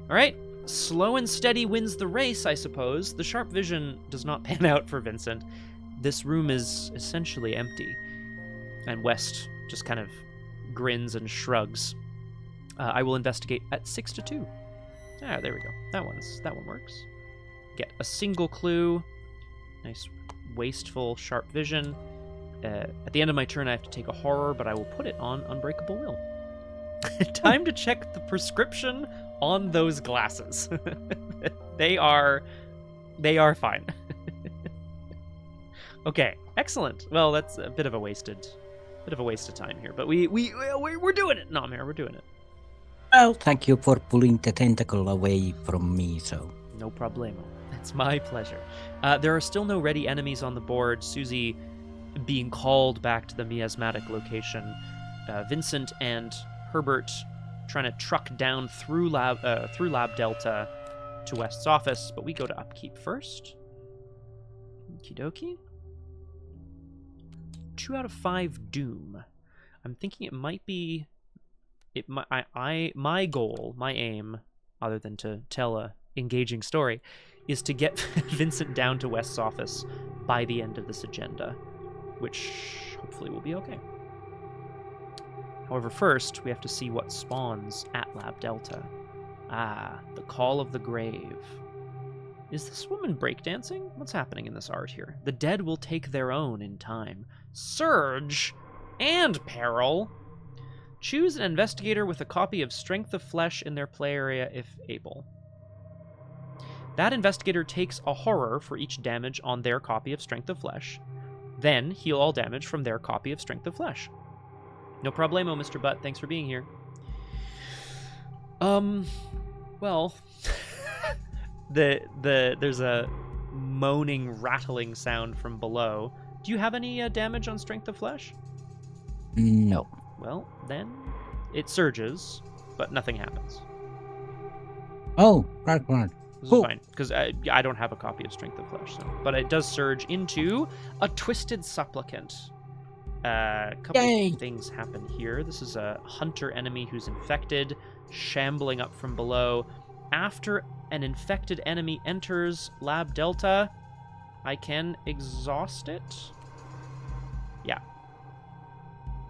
All right. Slow and steady wins the race, I suppose. The sharp vision does not pan out for Vincent. This room is essentially empty. And West just kind of grins and shrugs. I will investigate at 6-2. Ah, there we go. That one works. Get a single clue. Nice, wasteful, sharp vision. At the end of my turn, I have to take a horror, but I will put it on Unbreakable Will. Time to check the prescription on those glasses. They are fine. Okay, excellent. Well, that's a bit of a waste of time here, but we're doing it, Nomhare. We're doing it. Well, thank you for pulling the tentacle away from me, so... No problemo. It's my pleasure. There are still no ready enemies on the board. Suzi being called back to the miasmatic location. Vincent and Herbert trying to truck down through Lab Delta to West's office, but we go to upkeep first. Okie dokie. 2 out of 5 Doom. I'm thinking it might be... my goal, my aim, other than to tell a engaging story, is to get Vincent down to West's office by the end of this agenda, which hopefully will be okay. However, first, we have to see what spawns at Lab Delta. Ah, the Call of the Grave. Is this woman breakdancing? What's happening in this art here? The dead will take their own in time. Surge and peril. Choose an investigator with a copy of Strength of Flesh in their play area if able. That investigator takes a horror for each damage on their copy of Strength of Flesh. Then heal all damage from their copy of Strength of Flesh. No problemo, Mr. Butt. Thanks for being here. Well, there's a moaning, rattling sound from below. Do you have any damage on Strength of Flesh? No. Well, then it surges, but nothing happens. Oh, right. This is fine, because I don't have a copy of Strength of Flesh, so. But it does surge into a Twisted Supplicant. A couple Yay. of things happen here. This is a hunter enemy who's infected, shambling up from below. After an infected enemy enters Lab Delta, I can exhaust it. Yeah.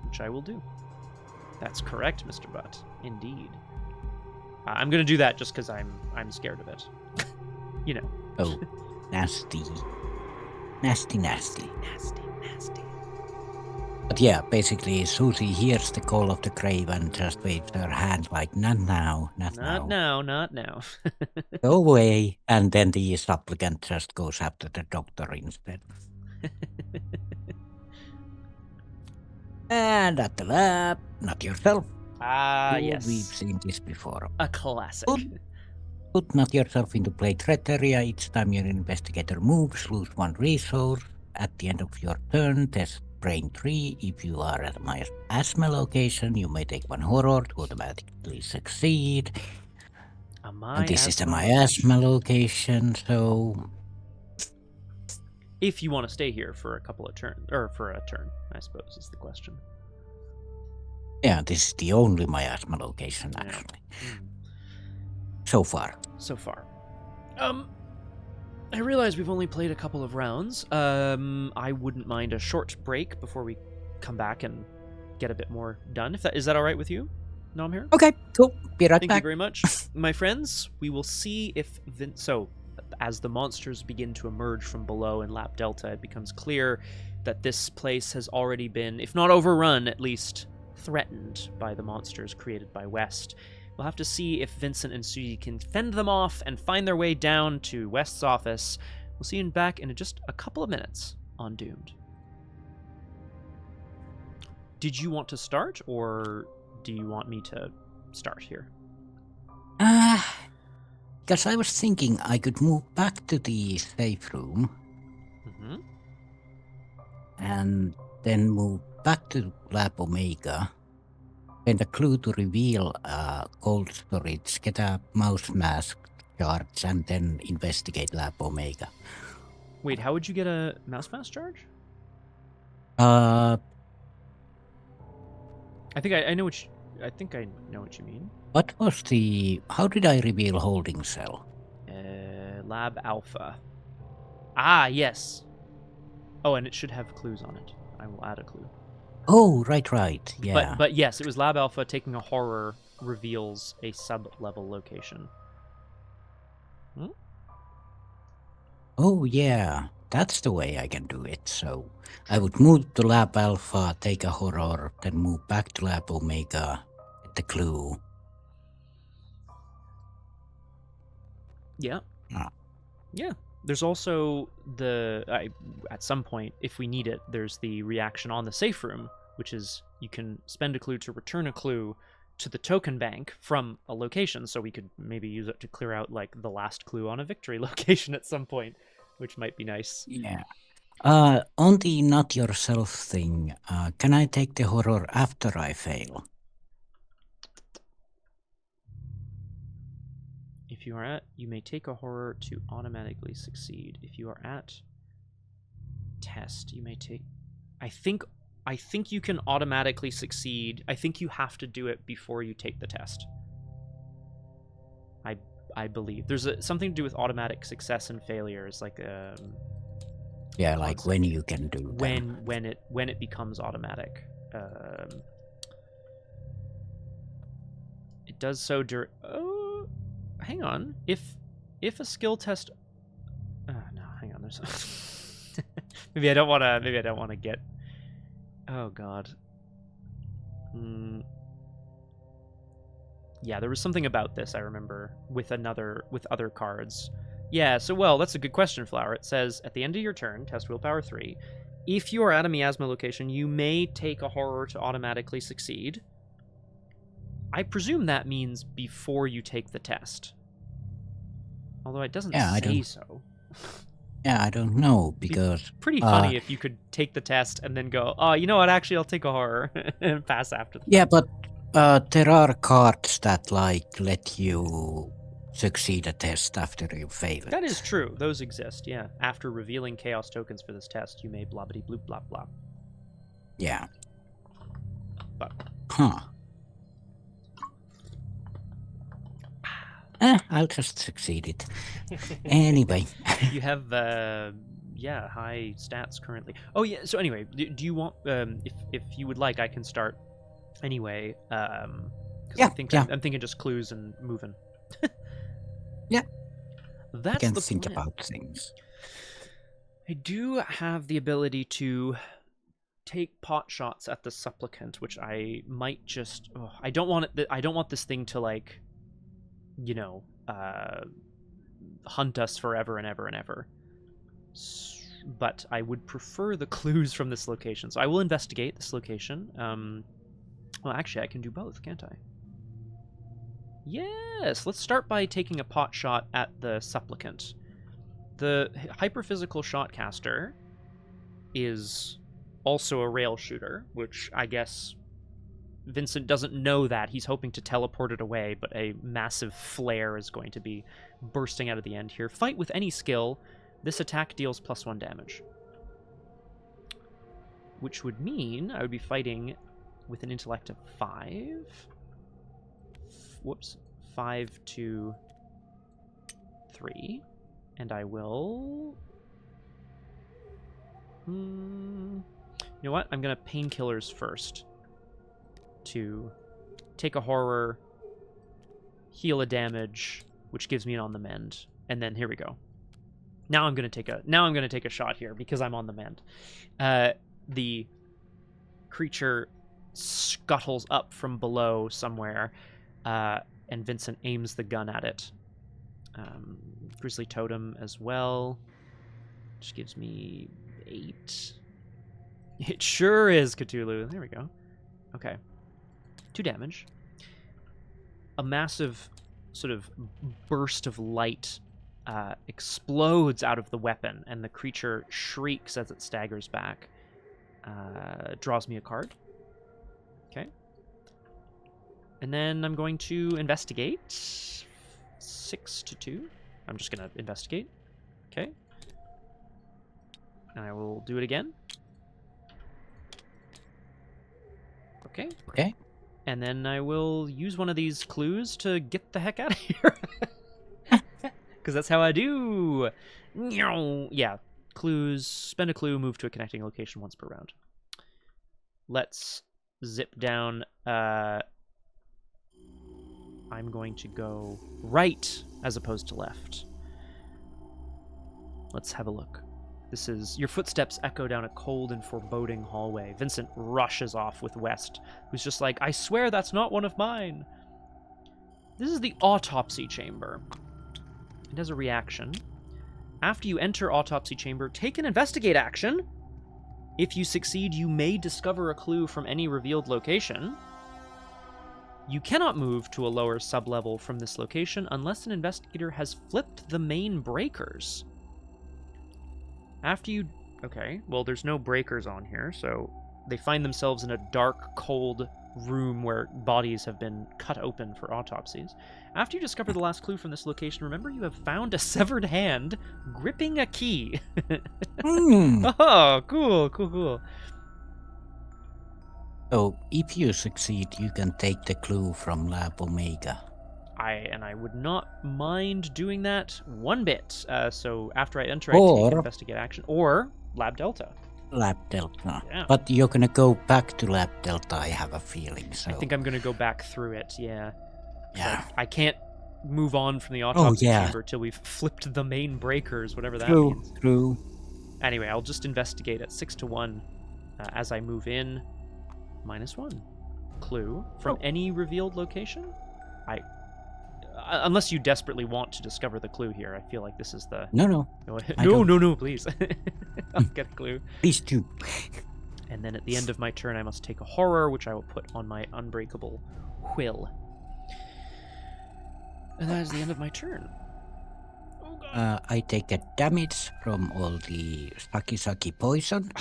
Which I will do. That's correct, Mr. Butt. Indeed. I'm going to do that just because I'm scared of it. You know. Oh, nasty. Nasty. Nasty. But yeah, basically, Susie hears the call of the grave and just waves her hand like, not now, not now. Not now. Go away. And then the supplicant just goes after the doctor instead. And at the lab, not yourself. Ah, yes. We've seen this before. A classic. Put not yourself into play threat area. Each time your investigator moves, lose 1 resource. At the end of your turn, test brain 3. If you are at my asthma location, you may take 1 horror to automatically succeed. And this is the miasma location, so... If you want to stay here for a couple of turns, or for a turn, I suppose, is the question. Yeah, this is the only miasma location, actually. Yeah. So far. I realize we've only played a couple of rounds. I wouldn't mind a short break before we come back and get a bit more done. Is that all right with you, Nomhare? Okay, cool. Be right Thank back. you very much. My friends, we will see if... So, as the monsters begin to emerge from below in Lab Delta, it becomes clear that this place has already been, if not overrun, at least threatened by the monsters created by West. We'll have to see if Vincent and Suzi can fend them off and find their way down to West's office. We'll see you back in just a couple of minutes on Doomed. Did you want to start, or do you want me to start here? Because I was thinking I could move back to the safe room Mm-hmm. and then move back to Lab Omega. And a clue to reveal cold storage, get a mouse mask charge, and then investigate Lab Omega. Wait, how would you get a mouse mask charge? Uh, I think I know what you mean. what was the... How did I reveal holding cell? Lab Alpha. Ah, yes. Oh, and it should have clues on it. I will add a clue. Oh, right, yeah. But yes, it was Lab Alpha. Taking a horror reveals a sub-level location. Oh, yeah. That's the way I can do it. So I would move to Lab Alpha, take a horror, then move back to Lab Omega, get the clue. Yeah. Ah. Yeah. There's also at some point, if we need it, there's the reaction on the safe room, which is you can spend a clue to return a clue to the token bank from a location. So we could maybe use it to clear out like the last clue on a victory location at some point, which might be nice. Yeah. On the not yourself thing, can I take the horror after I fail? If you are at, you may take a horror to automatically succeed. If you are at test, you may take... I think you can automatically succeed. I think you have to do it before you take the test. I believe. There's something to do with automatic success and failures, like yeah, like when you can do them. when it becomes automatic. It does so during... Oh, hang on. If a skill test... no, hang on. There's... maybe I don't want to get... Oh, God. Yeah, there was something about this, I remember, with other cards. Yeah, so, well, that's a good question, Flower. It says, at the end of your turn, test willpower 3, if you are at a miasma location, you may take a horror to automatically succeed. I presume that means before you take the test. Although it doesn't say so. Yeah, I don't know, because... Pretty funny if you could take the test and then go, oh, you know what, actually, I'll take a horror and pass after the Yeah, but there are cards that, like, let you succeed a test after you fail it. That is true. Those exist, yeah. After revealing chaos tokens for this test, you may blobbity bloop blop blop. Yeah. But Huh. I'll just succeed it. Anyway. you have high stats currently. Oh yeah. So anyway, do you want if you would like, I can start anyway. Because Yeah, I think yeah. I'm thinking just clues and moving. Yeah. That's I can the think plan. about things. I do have the ability to take pot shots at the supplicant, which I might just. Oh, I don't want it. I don't want this thing to like, you know, hunt us forever and ever and ever. But I would prefer the clues from this location, so I will investigate this location. Well, actually, I can do both, can't I? Yes. Let's start by taking a pot shot at the supplicant. The hyperphysical shotcaster is also a rail shooter, which I guess Vincent doesn't know that. He's hoping to teleport it away, but a massive flare is going to be bursting out of the end here. Fight with any skill. This attack deals +1 damage. Which would mean I would be fighting with an intellect of 5. Whoops. 5 to 3. And I will... You know what? I'm going to painkillers first. To take a horror, heal a damage, which gives me an on the mend. And then here we go. Now I'm going to take a shot here because I'm on the mend. The creature scuttles up from below somewhere, and Vincent aims the gun at it. Grizzly Totem as well, which gives me 8. It sure is Cthulhu. There we go. Okay. 2 damage. A massive sort of burst of light explodes out of the weapon, and the creature shrieks as it staggers back. Draws me a card. Okay. And then I'm going to investigate. 6 to 2. I'm just going to investigate. Okay. And I will do it again. Okay. Okay. And then I will use one of these clues to get the heck out of here. Because that's how I do. Yeah. Clues. Spend a clue, move to a connecting location once per round. Let's zip down. I'm going to go right as opposed to left. Let's have a look. This is... Your footsteps echo down a cold and foreboding hallway. Vincent rushes off with West, who's just like, I swear that's not one of mine. This is the autopsy chamber. It has a reaction. After you enter autopsy chamber, take an investigate action. If you succeed, you may discover a clue from any revealed location. You cannot move to a lower sublevel from this location unless an investigator has flipped the main breakers. After you... Okay, well, there's no breakers on here, so they find themselves in a dark, cold room where bodies have been cut open for autopsies. After you discover the last clue from this location, remember you have found a severed hand gripping a key. Oh, cool. So, if you succeed, you can take the clue from Lab Omega. I would not mind doing that one bit. So after I enter, I take investigate action. Or Lab Delta. Lab Delta. Yeah. But you're gonna go back to Lab Delta, I have a feeling. So I think I'm gonna go back through it, yeah. Yeah. I can't move on from the autopsy chamber till we've flipped the main breakers, whatever that means. True. Anyway, I'll just investigate at 6 to 1 as I move in. -1. Clue from any revealed location? Unless you desperately want to discover the clue here, I feel like this is the... No, No, please. I'll get a clue. Please do. And then at the end of my turn, I must take a horror, which I will put on my unbreakable will. And that is the end of my turn. Oh, God. I take a damage from all the sucky poison.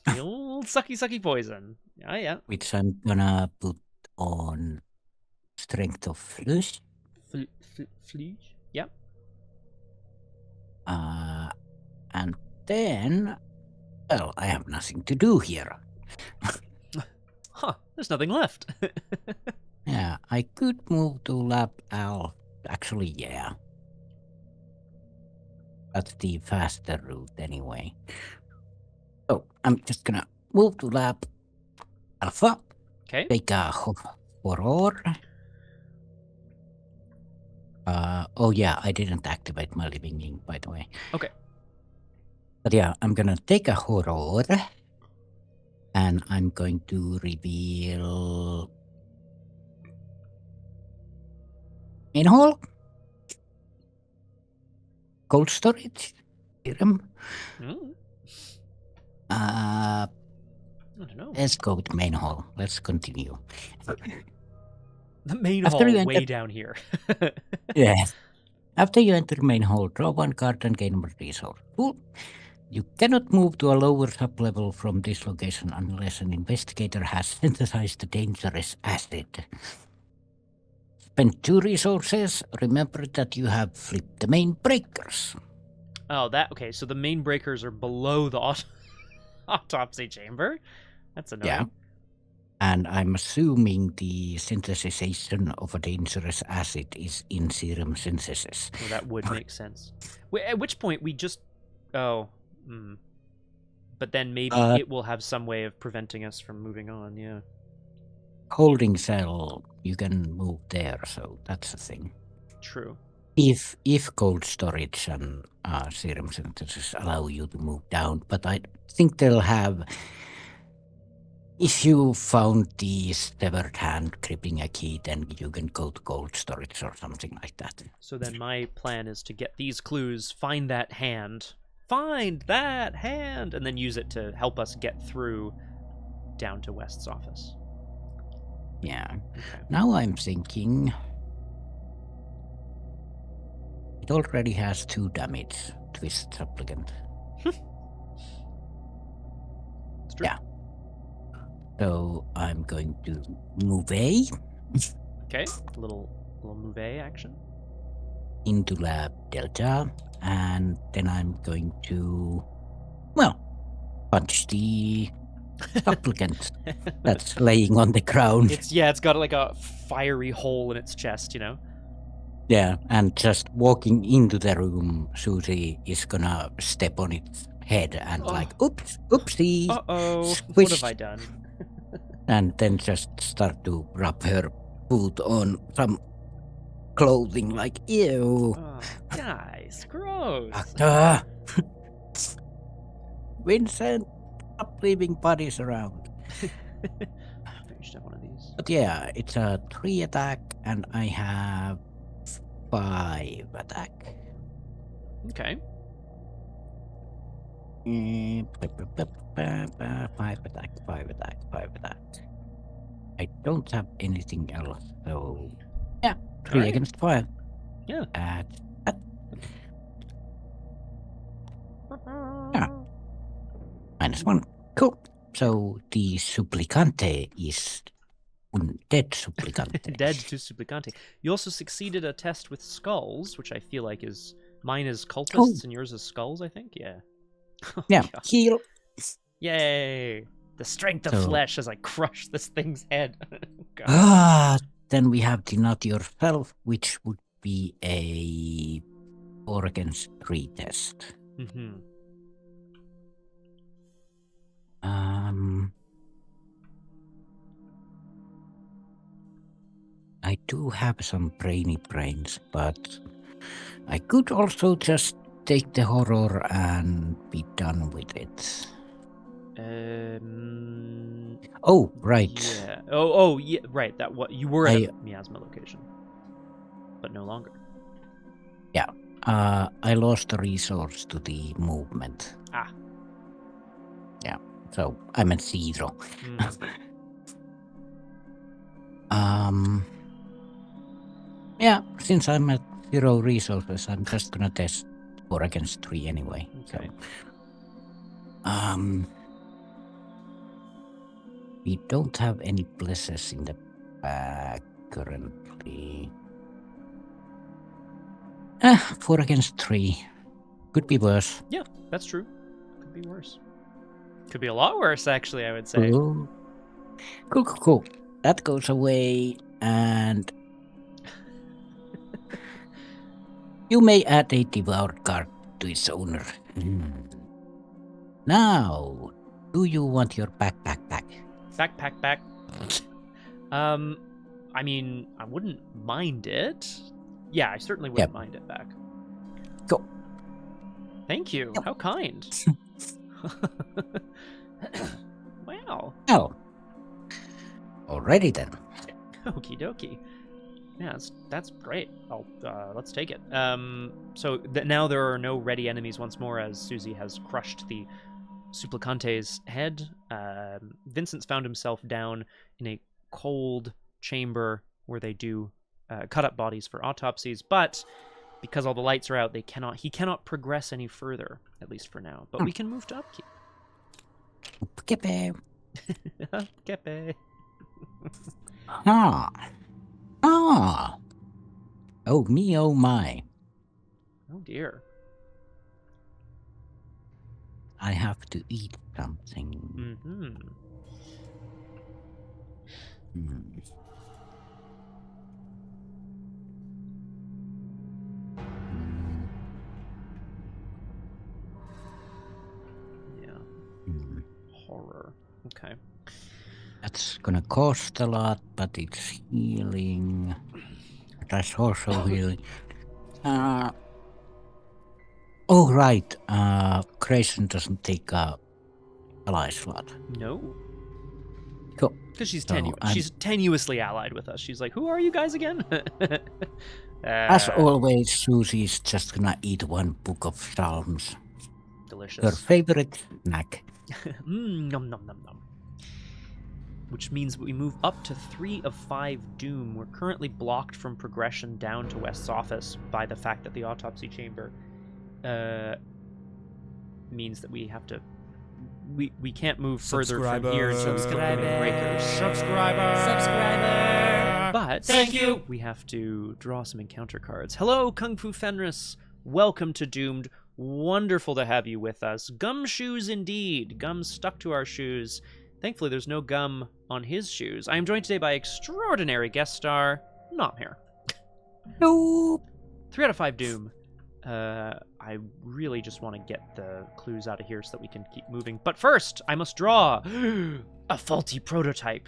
The old sucky poison. Yeah. Which I'm gonna put on Strength of Flush. Flush? Yeah. And then, well, I have nothing to do here. Huh, there's nothing left. Yeah, I could move to Lab Al. Actually, yeah. That's the faster route anyway. So I'm just gonna move to Lab Alpha. Okay. Take a horror. Oh yeah, I didn't activate my living link, by the way. Okay. But yeah, I'm gonna take a horror. And I'm going to reveal main hall, cold storage, serum. Mm, Uh, I don't know. let's go with main hall. Let's continue. The main After hall you way enter- down here. Yes. After you enter main hall, draw one card and gain one resource. Cool. You cannot move to a lower sublevel from this location unless an investigator has synthesized a dangerous acid. Spend 2 resources. Remember that you have flipped the main breakers. Oh, that okay. So the main breakers are below the autopsy chamber. That's annoying. Yeah. And I'm assuming the synthesization of a dangerous acid is in serum synthesis. Well, that would make sense. At which point we just oh. But then maybe it will have some way of preventing us from moving on, yeah. Holding cell, you can move there, so that's the thing. True. If cold storage and serum synthesis allow you to move down, but I think they'll have. If you found the severed hand gripping a key, then you can go to cold storage or something like that. So then my plan is to get these clues, find that hand, and then use it to help us get through down to West's office. Yeah. Okay. Now I'm thinking. It already has 2 damage. Twist supplicant. It's true. Yeah. So I'm going to move A Okay. Little move action. into Lab Delta, and then I'm going to, punch the supplicant that's laying on the ground. It's got like a fiery hole in its chest, you know. Yeah, and just walking into the room, Suzi is gonna step on its head and oopsie. Uh-oh. Squish. What have I done? And then just start to rub her foot on some clothing like, ew. Oh, guys, gross. Doctor! Vincent, stop leaving bodies around. You should have one of these. But yeah, it's a 3 attack, and I have 5 attack. Okay. 5 attack. I don't have anything else, so yeah, 3 Alright. against 5. Yeah. Yeah. -1. Cool. So the supplicante is undead supplicante. Dead to supplicante. You also succeeded a test with skulls, which I feel like is mine is cultists and yours is skulls, I think. Yeah. Oh, Yeah, God. heal. Yay! The strength of So- flesh as I crush this thing's head. God. Then we have the not yourself, which would be a 4 against 3 test. Mm-hmm. I do have some brainy brains, but I could also just take the horror and be done with it. Oh, right. Yeah. Oh, yeah. Right. That what you were at a miasma location, but no longer. I lost a resource to the movement. Ah. Yeah, so I'm at 0. Mm. Yeah, since I'm at 0 resources, I'm just gonna test 4 against 3 anyway. Okay. So, we don't have any blesses in the back currently. 4 against 3. Could be worse. Yeah, that's true. Could be worse. Could be a lot worse, actually, I would say. Cool. Cool. That goes away, and you may add a devoured card to its owner. Now, do you want your backpack back? Back. I mean, I wouldn't mind it. Yeah, I certainly wouldn't mind it back. Go. Thank you. Yep. How kind. Wow. Oh. Alrighty then. Okie dokie. Yeah, that's great. Let's take it. So now there are no ready enemies once more, as Suzi has crushed the Supplicante's head. Vincent's found himself down in a cold chamber where they do cut up bodies for autopsies, but because all the lights are out, he cannot progress any further, at least for now. But we can move to upkeep. Kepe. Kepe. Ah. Oh me, oh my. Oh dear. I have to eat something. Mm-hmm. Yeah. Horror. Okay. That's gonna cost a lot, but it's healing. That's also healing. Oh right. Grayson doesn't take a ally slot. No. Cool. Because she's So, she's tenuously allied with us. She's like, who are you guys again? As always, Susie's just gonna eat one book of Psalms. Delicious. Her favorite snack. Nom nom nom nom. Which means we move up to 3 of 5 doom. We're currently blocked from progression down to West's office by the fact that the autopsy chamber means that we have to we can't move further from here until we complete breakers. Subscriber. But Thank you. We have to draw some encounter cards. Hello, Kung Fu Fenris. Welcome to Doomed. Wonderful to have you with us. Gumshoes indeed. Gum stuck to our shoes. Thankfully, there's no gum on his shoes. I am joined today by extraordinary guest star, Nomhare. Nope. 3 out of 5 Doom. I really just want to get the clues out of here so that we can keep moving. But first, I must draw a faulty prototype.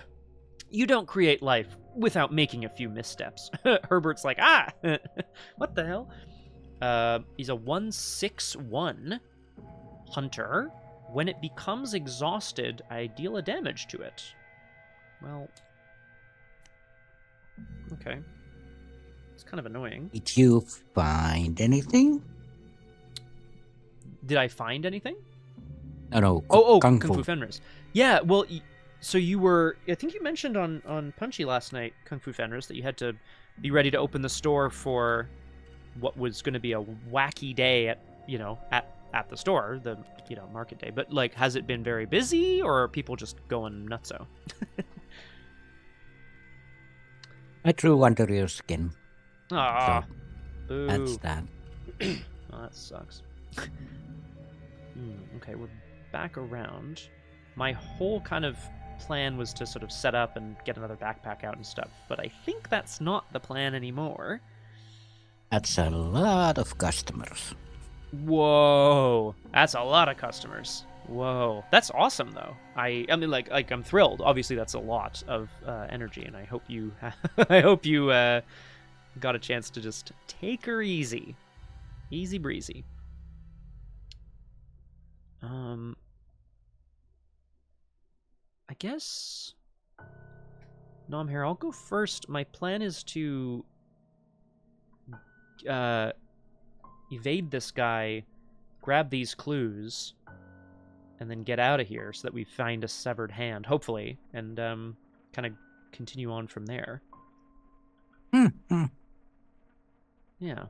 You don't create life without making a few missteps. Herbert's like, what the hell? He's a 1/6/1 hunter. When it becomes exhausted, I deal a damage to it. Well, okay. It's kind of annoying. Did you find anything? Did I find anything? No. Kung Fu Fenris. Yeah, well, so you were... I think you mentioned on Punchy last night, Kung Fu Fenris, that you had to be ready to open the store for what was going to be a wacky day at the store, the market day. But like, has it been very busy, or are people just going nutso? I drew under your skin. Ah, so that's that. Oh, that sucks. Okay, we're back around. My whole kind of plan was to sort of set up and get another backpack out and stuff, but I think that's not the plan anymore. That's a lot of customers. Whoa, that's a lot of customers. Whoa, that's awesome though. I mean, like I'm thrilled. Obviously, that's a lot of energy, and I hope you, got a chance to just take her easy breezy. I guess, Nomhare, I'll go first. My plan is to evade this guy, grab these clues, and then get out of here so that we find a severed hand, hopefully, and kind of continue on from there. Yeah.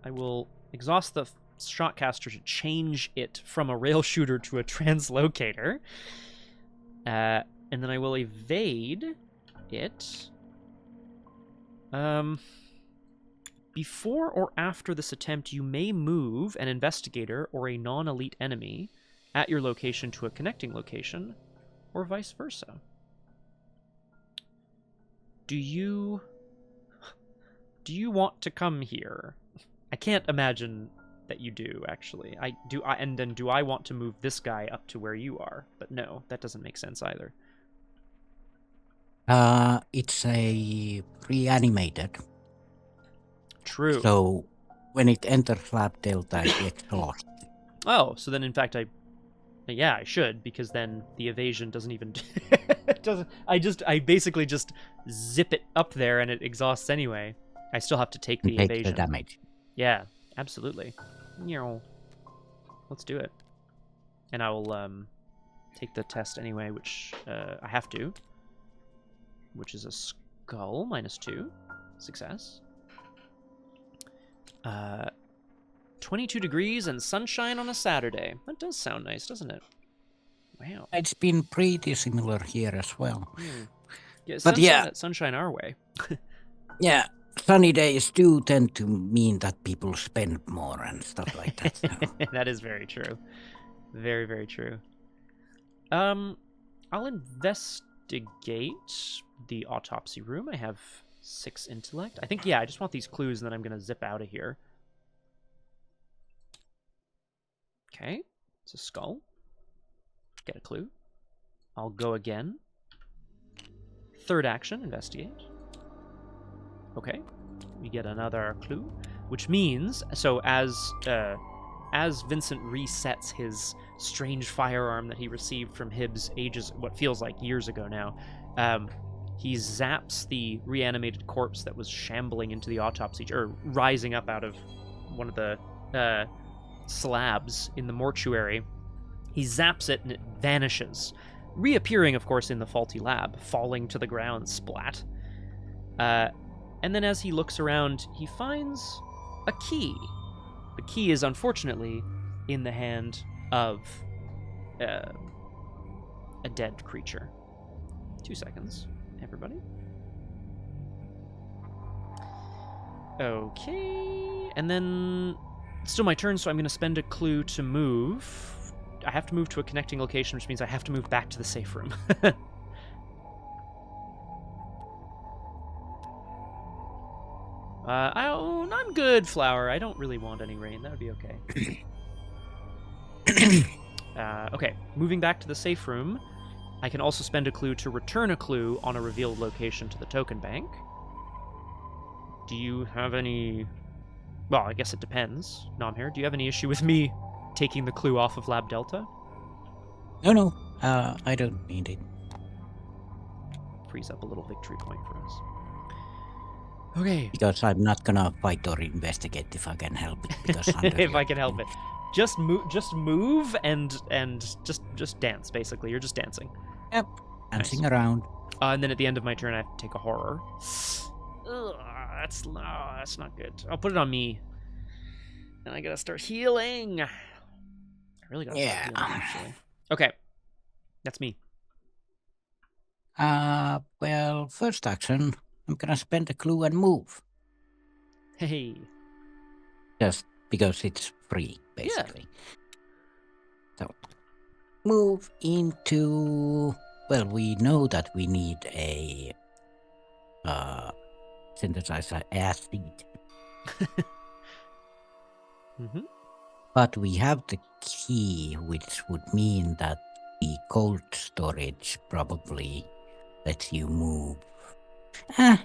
I will exhaust the shotcaster to change it from a rail shooter to a translocator. And then I will evade it. Before or after this attempt, you may move an investigator or a non-elite enemy at your location to a connecting location, or vice versa. Do you want to come here? I can't imagine that you do, actually. And then do I want to move this guy up to where you are? But no, that doesn't make sense either. It's a reanimated. True. So when it enters Lab Delta, it gets lost. Oh, so then in fact I should, because then the evasion doesn't even I basically just zip it up there and it exhausts anyway. I still have to take the Take evasion. the damage. Yeah, absolutely. Let's do it. And I will take the test anyway, which I have to. Which is a skull -2. Success. 22 degrees and sunshine on a Saturday. That does sound nice, doesn't it? Wow. It's been pretty similar here as well. Yeah, But yeah. sunshine our way. Yeah, sunny days do tend to mean that people spend more and stuff like that. So. That is very true. Very, very true. I'll investigate the autopsy room. I have 6 intellect. I think, I just want these clues and then I'm going to zip out of here. Okay, it's a skull. Get a clue. I'll go again. Third action, investigate. Okay, we get another clue, which means, so as Vincent resets his strange firearm that he received from Hibbs what feels like years ago now, he zaps the reanimated corpse that was shambling into the autopsy, or rising up out of one of the slabs in the mortuary. He zaps it and it vanishes, reappearing, of course, in the faulty lab, falling to the ground, splat. And then as he looks around, he finds a key. The key is unfortunately in the hand of a dead creature. 2 seconds, everybody. Okay, and then it's still my turn, so I'm going to spend a clue to move. I have to move to a connecting location, which means I have to move back to the safe room. I'm good, Flower. I don't really want any rain. That would be okay. Okay, moving back to the safe room. I can also spend a clue to return a clue on a revealed location to the token bank. Do you have any... Well, I guess it depends. Nomhare, do you have any issue with me taking the clue off of Lab Delta? No, I don't need it. Frees up a little victory point for us. Okay. Because I'm not gonna fight or investigate if I can help it. Because if I can help it. Just move and just dance, basically. You're just dancing. Yep. Dancing Nice. around. And then at the end of my turn, I have to take a horror. Ugh, that's not good. I'll put it on me. And I gotta start healing. I really gotta start healing, actually. Okay. That's me. Well, first action, I'm gonna spend a clue and move. Hey. Just because it's free, basically. So, move into... Well, we know that we need a synthesizer acid. Mm-hmm. But we have the key, which would mean that the cold storage probably lets you move.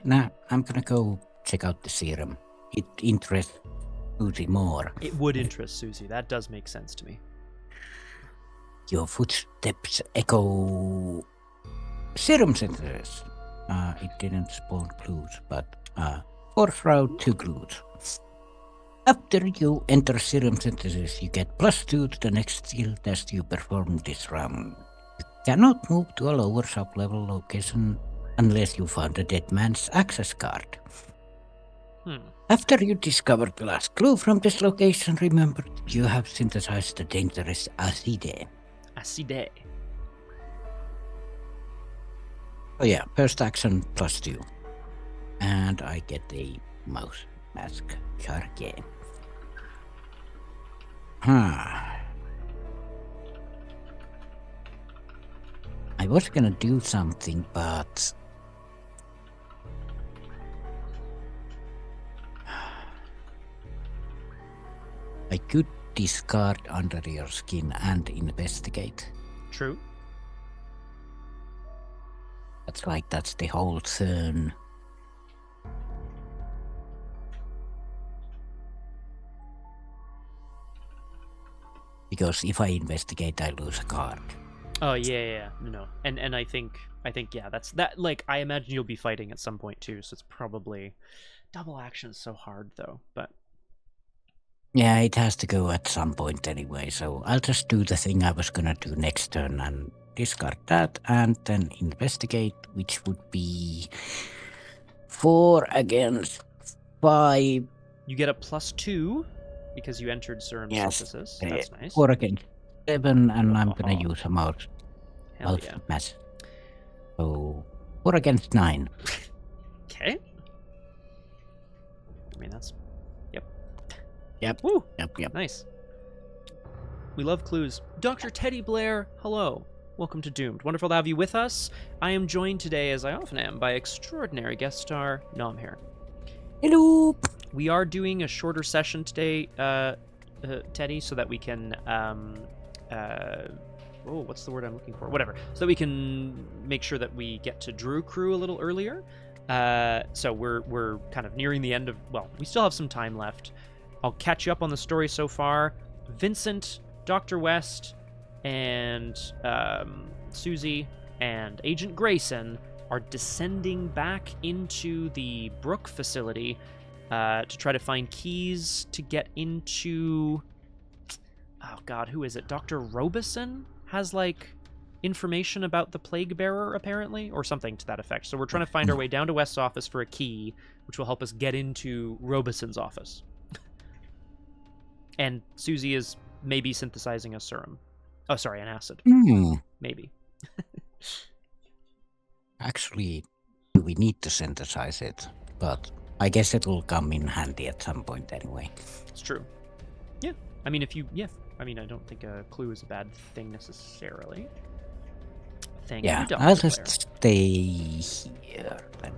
Nah, I'm gonna go check out the serum. It interests Suzi more. It would interest Suzi. That does make sense to me. Your footsteps echo serum synthesis. It didn't spawn clues, but fourth round 2 clues. After you enter serum synthesis, you get +2 to the next skill test you perform this round. You cannot move to a lower sub-level location unless you found a dead man's access card. After you discover the last clue from this location, remember you have synthesized the dangerous acid. Acide. Oh yeah, first action +2. And I get a mouse mask charge. was gonna do something, but I could discard under your skin and investigate. True. That's the whole turn. Because if I investigate, I lose a card. Oh yeah. No. And I think yeah, that's that. Like I imagine you'll be fighting at some point too, so it's probably double action is so hard though. But Yeah, it has to go at some point anyway, so I'll just do the thing I was gonna do next turn and discard that, and then investigate, which would be 4 against 5. you get a +2 because you entered Surum's Yes, offices. That's nice. 4 against 7, and I'm gonna use a mouse Hell yeah. mass. So 4 against 9. Okay. I mean that's. Yep. Woo. Yep. Nice. We love clues. Dr. Teddy Blair, hello. Welcome to Doomed. Wonderful to have you with us. I am joined today, as I often am, by extraordinary guest star Nomhare. Hello. We are doing a shorter session today, Teddy, so that we can what's the word I'm looking for? Whatever. So that we can make sure that we get to Drew Crew a little earlier. So we're kind of nearing the end of. Well, we still have some time left. I'll catch you up on the story so far. Vincent, Dr. West, and Suzi and Agent Grayson are descending back into the Brook Facility to try to find keys to get into... Oh god, who is it? Dr. Robison has, like, information about the Plague Bearer, apparently? Or something to that effect. So we're trying to find our way down to West's office for a key, which will help us get into Robison's office. And Suzi is maybe synthesizing a serum. Oh, sorry, an acid. Maybe. Actually, we need to synthesize it, but I guess it will come in handy at some point anyway. It's true. Yeah. I mean, I don't think a clue is a bad thing necessarily. Thank you, Dr. I'll Blair. just stay here then.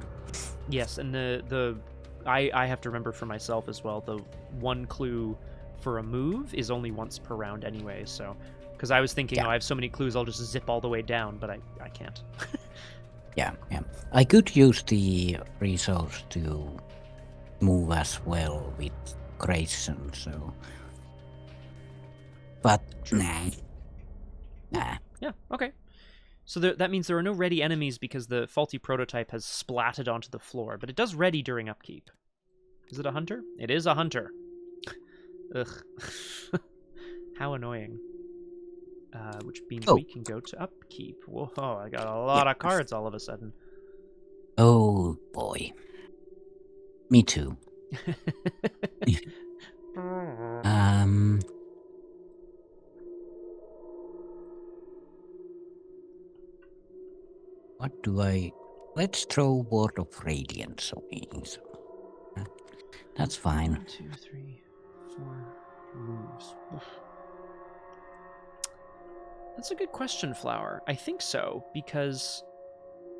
Yes, and I have to remember for myself as well, the one clue for a move is only once per round anyway, so... Because I was thinking, I have so many clues, I'll just zip all the way down, but I can't. Yeah. I could use the resource to move as well with Grayson, so... But, nah. Yeah, okay. So that means there are no ready enemies because the faulty prototype has splatted onto the floor, but it does ready during upkeep. Is it a hunter? It is a hunter. Ugh. How annoying. Which means we can go to upkeep. Whoa, I got a lot of cards all of a sudden. Oh, boy. Me too. What do I... Let's throw Ward of Radiance away. So that's fine. 1, 2, 3, 4 moves. Oof. That's a good question, Flower. I think so, because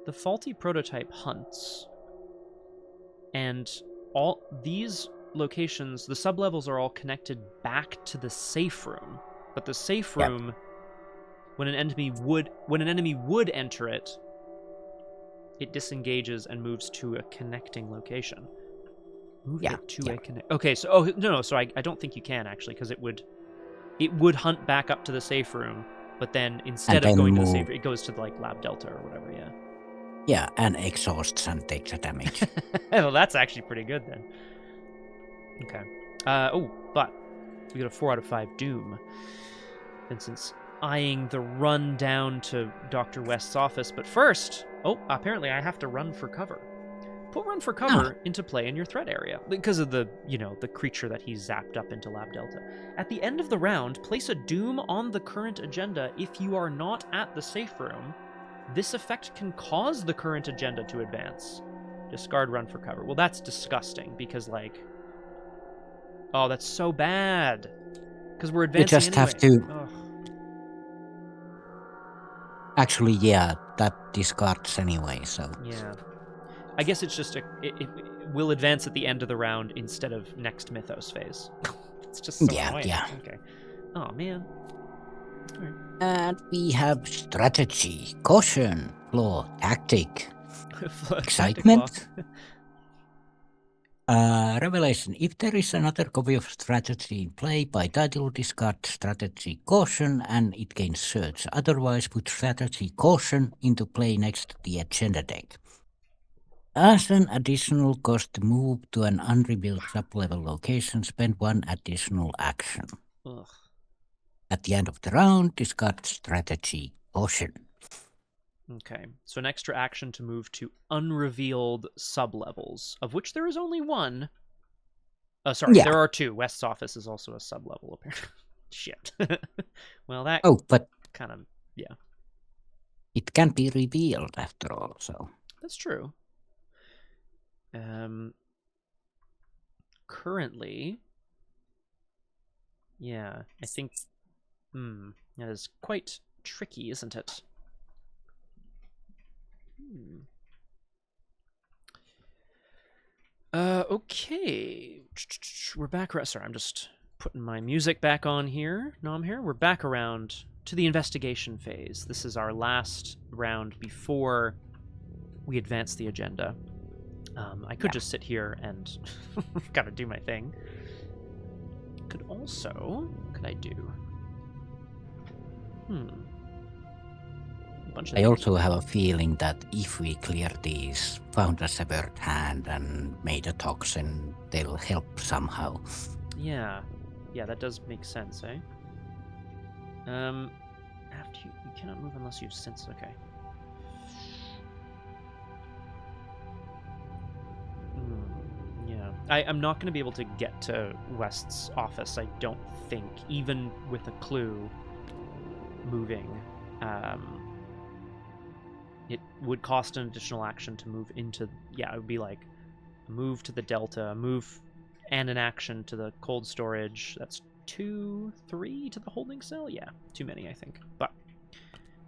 the faulty prototype hunts, and all these locations, the sublevels are all connected back to the safe room. But the safe room, when an enemy would enter it, it disengages and moves to a connecting location. Move it to a connect. Okay, so no, so I don't think you can actually, because it would hunt back up to the safe room, but then instead of going to the safe room, it goes to like Lab Delta or whatever. Yeah. Yeah, and exhausts and takes a damage. Well, that's actually pretty good then. Okay. But we got a 4 out of 5 Doom. Vincent's eyeing the run down to Dr. West's office, but first, apparently I have to run for cover. Put run for cover into play in your threat area because of the creature that he zapped up into Lab Delta. At the end of the round, place a Doom on the current agenda if you are not at the safe room. This effect can cause the current agenda to advance. Discard run for cover. Well, that's disgusting because, like... Oh, that's so bad. Because we're advancing You just anyway. have to... Ugh. Actually, yeah, that discards anyway, so... Yeah. I guess it's just it will advance at the end of the round instead of next mythos phase. It's just so annoying. Yeah. Okay. Oh, man. All right. And we have strategy, caution, flaw, tactic, excitement. Revelation. If there is another copy of strategy in play, by title discard strategy caution and it gains search. Otherwise, put strategy caution into play next to the agenda deck. As an additional cost to move to an unrevealed sub-level location, spend 1 additional action. Ugh. At the end of the round, discard strategy caution. Okay, so an extra action to move to unrevealed sub-levels, of which there is only one. Sorry, Yeah. there are 2. West's office is also a sub-level, apparently. Shit. Well, that But kind of, yeah. it can be revealed after all, so... That's true. Currently, yeah, I think, that is quite tricky, isn't it? Okay. We're back. Sorry, I'm just putting my music back on here. Nomhare. We're back around to the investigation phase. This is our last round before we advance the agenda. I could just sit here and gotta do my thing. Could also, what could I do? I also have a feeling that if we clear these, found a severed hand and made a toxin, they'll help somehow. Yeah, that does make sense, eh? After you cannot move unless you sense. Okay. Yeah, I'm not going to be able to get to West's office, I don't think, even with a clue moving. It would cost an additional action to move into... Yeah, it would be like a move to the Delta, a move and an action to the cold storage. That's 2, 3 to the holding cell? Yeah, too many, I think. But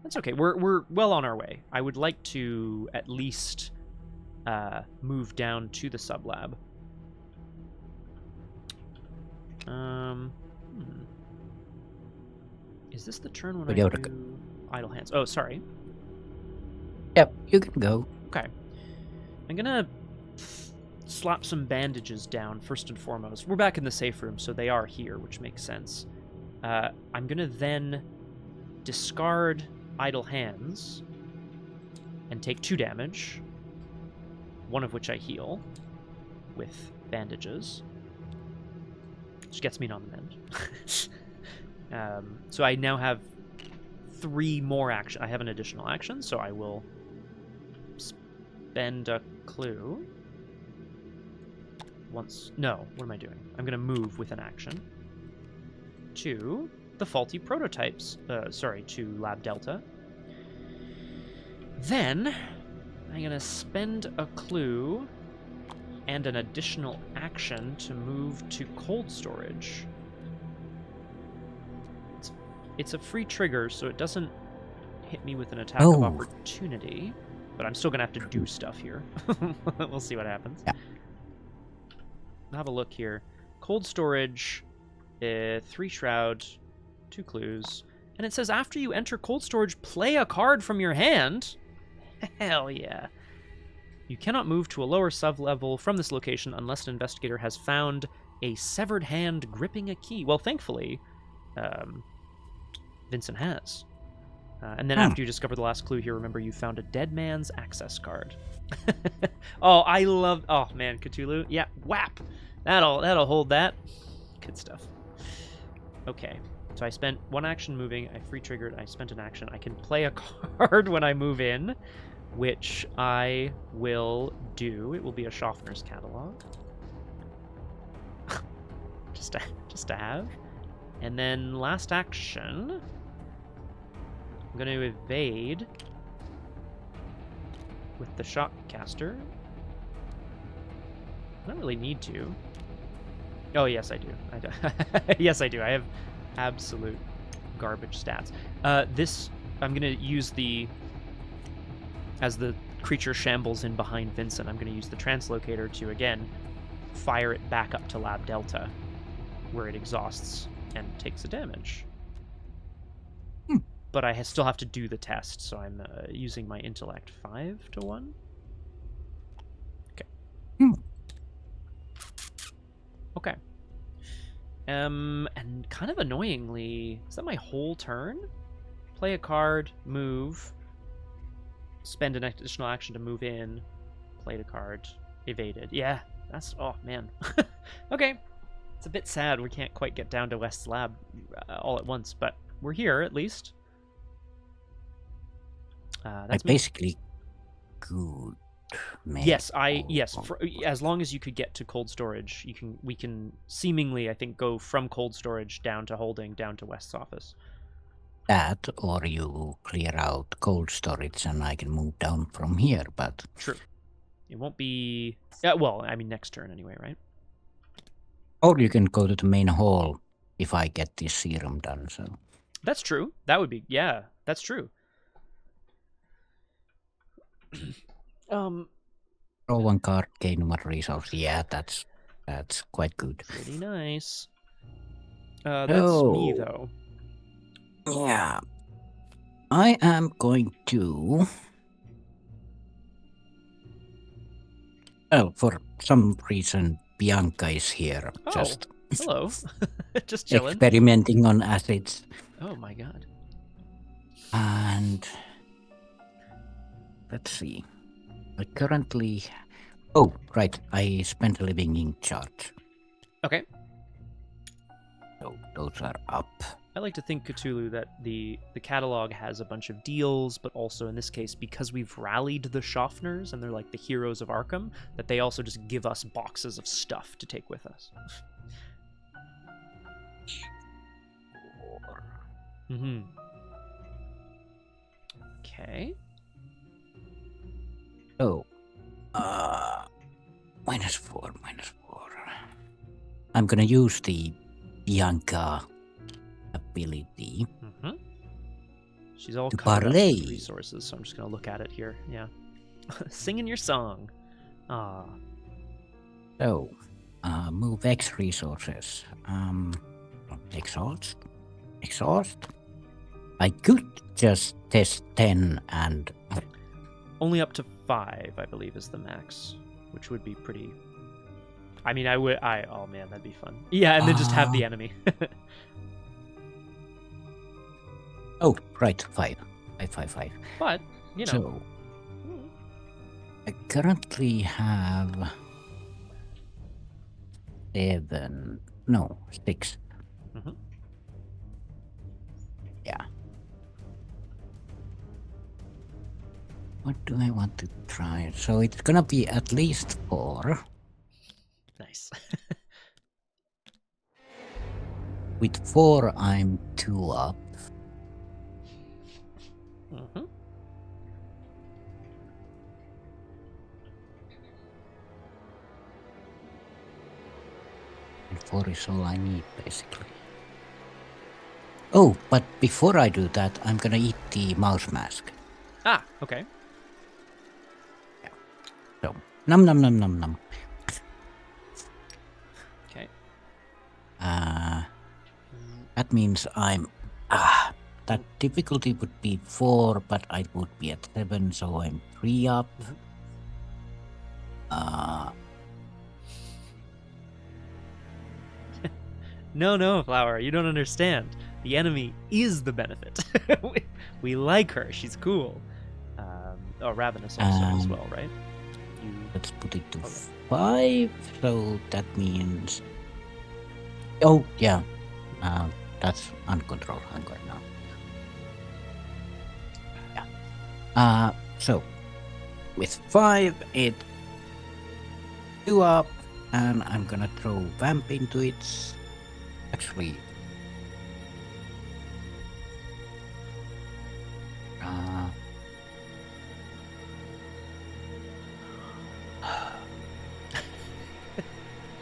that's okay. We're well on our way. I would like to at least move down to the sublab. Is this the turn when I do idle hands? Oh, sorry. Yep, you can go. Okay. I'm gonna slap some bandages down first and foremost. We're back in the safe room, so they are here, which makes sense. I'm gonna then discard idle hands and take 2 damage, one of which I heal with bandages, which gets me on the mend. So I now have 3 more action. I have an additional action, so I will spend a clue. No, what am I doing? I'm going to move with an action to the faulty prototypes. To Lab Delta. Then I'm going to spend a clue and an additional action to move to cold storage. It's a free trigger, so it doesn't hit me with an attack of opportunity, but I'm still going to have to do stuff here. We'll see what happens. Yeah. I'll have a look here. Cold storage, 3 shroud, 2 clues, and it says after you enter cold storage, play a card from your hand. Hell yeah. You cannot move to a lower sub-level from this location unless an investigator has found a severed hand gripping a key. Well, thankfully, Vincent has. And then after you discover the last clue here, remember you found a dead man's access card. Oh, I love... Oh, man, Cthulhu. Yeah, whap! That'll hold that. Good stuff. Okay, so I spent 1 action moving. I free triggered. I spent an action. I can play a card when I move in, which I will do. It will be a Schaffner's catalog. just to have. And then last action... I'm going to evade with the Shockcaster. I don't really need to. Oh, yes, I do. Yes, I do. I have absolute garbage stats. This I'm gonna use as the creature shambles in behind Vincent, I'm gonna use the translocator to again fire it back up to Lab Delta, where it exhausts and takes a damage. But I still have to do the test, so I'm using my intellect 5 to 1. Okay. Okay. And kind of annoyingly, is that my whole turn? Play a card, move, spend an additional action to move in, played a card, evaded. Yeah, that's, oh man. Okay. It's a bit sad we can't quite get down to West's lab all at once, but we're here at least. That's basically good. Man. Yes, as long as you could get to cold storage, we can seemingly, I think, go from cold storage down to holding, down to West's office. That, or you clear out cold storage and I can move down from here, but... True. It won't be... well, I mean, next turn anyway, right? Or you can go to the main hall if I get this serum done, so... That's true. That would be... Yeah, that's true. Draw one card, gain one resource. Yeah, that's quite good. Pretty nice. That's me, though. Yeah. I am going to... Well, for some reason, Bianca is here. Oh, just hello. Just chilling. Experimenting on acids. Oh my god. And... Let's see. I currently... Oh, right. I spent a living ink charge. Okay. So those are up. I like to think, Cthulhu, that the catalog has a bunch of deals, but also in this case, because we've rallied the Schaffners and they're like the heroes of Arkham, that they also just give us boxes of stuff to take with us. Mm-hmm. Okay. Oh. -4. I'm gonna use the Bianca ability. Mm-hmm. She's all To covered up parlay. with resources, so I'm just gonna look at it here. Yeah. Singing your song. Ah. So, move X resources. Exhaust. I could just test 10 and... Only up to 5, I believe, is the max, which would be pretty... I mean, oh man, that'd be fun. Yeah, and then just have the enemy. Oh, right, 5. 5. But, you know... So, I currently have... 6. Mm-hmm. Yeah. What do I want to try? So it's gonna be at least 4. Nice. With 4, I'm 2 up. Mm-hmm. And 4 is all I need, basically. Oh, but before I do that, I'm gonna eat the mouse mask. Ah, okay. So, nom. Okay. That means I'm... that difficulty would be 4, but I would be at 7, so I'm 3 up. No, Flower, you don't understand. The enemy is the benefit. we like her. She's cool. Ravenous also as well, right? Let's put it to 5, so that means... Oh, yeah. That's uncontrolled hunger now. Yeah. So, with 5, it... 2 up, and I'm gonna throw Vamp into it. Actually...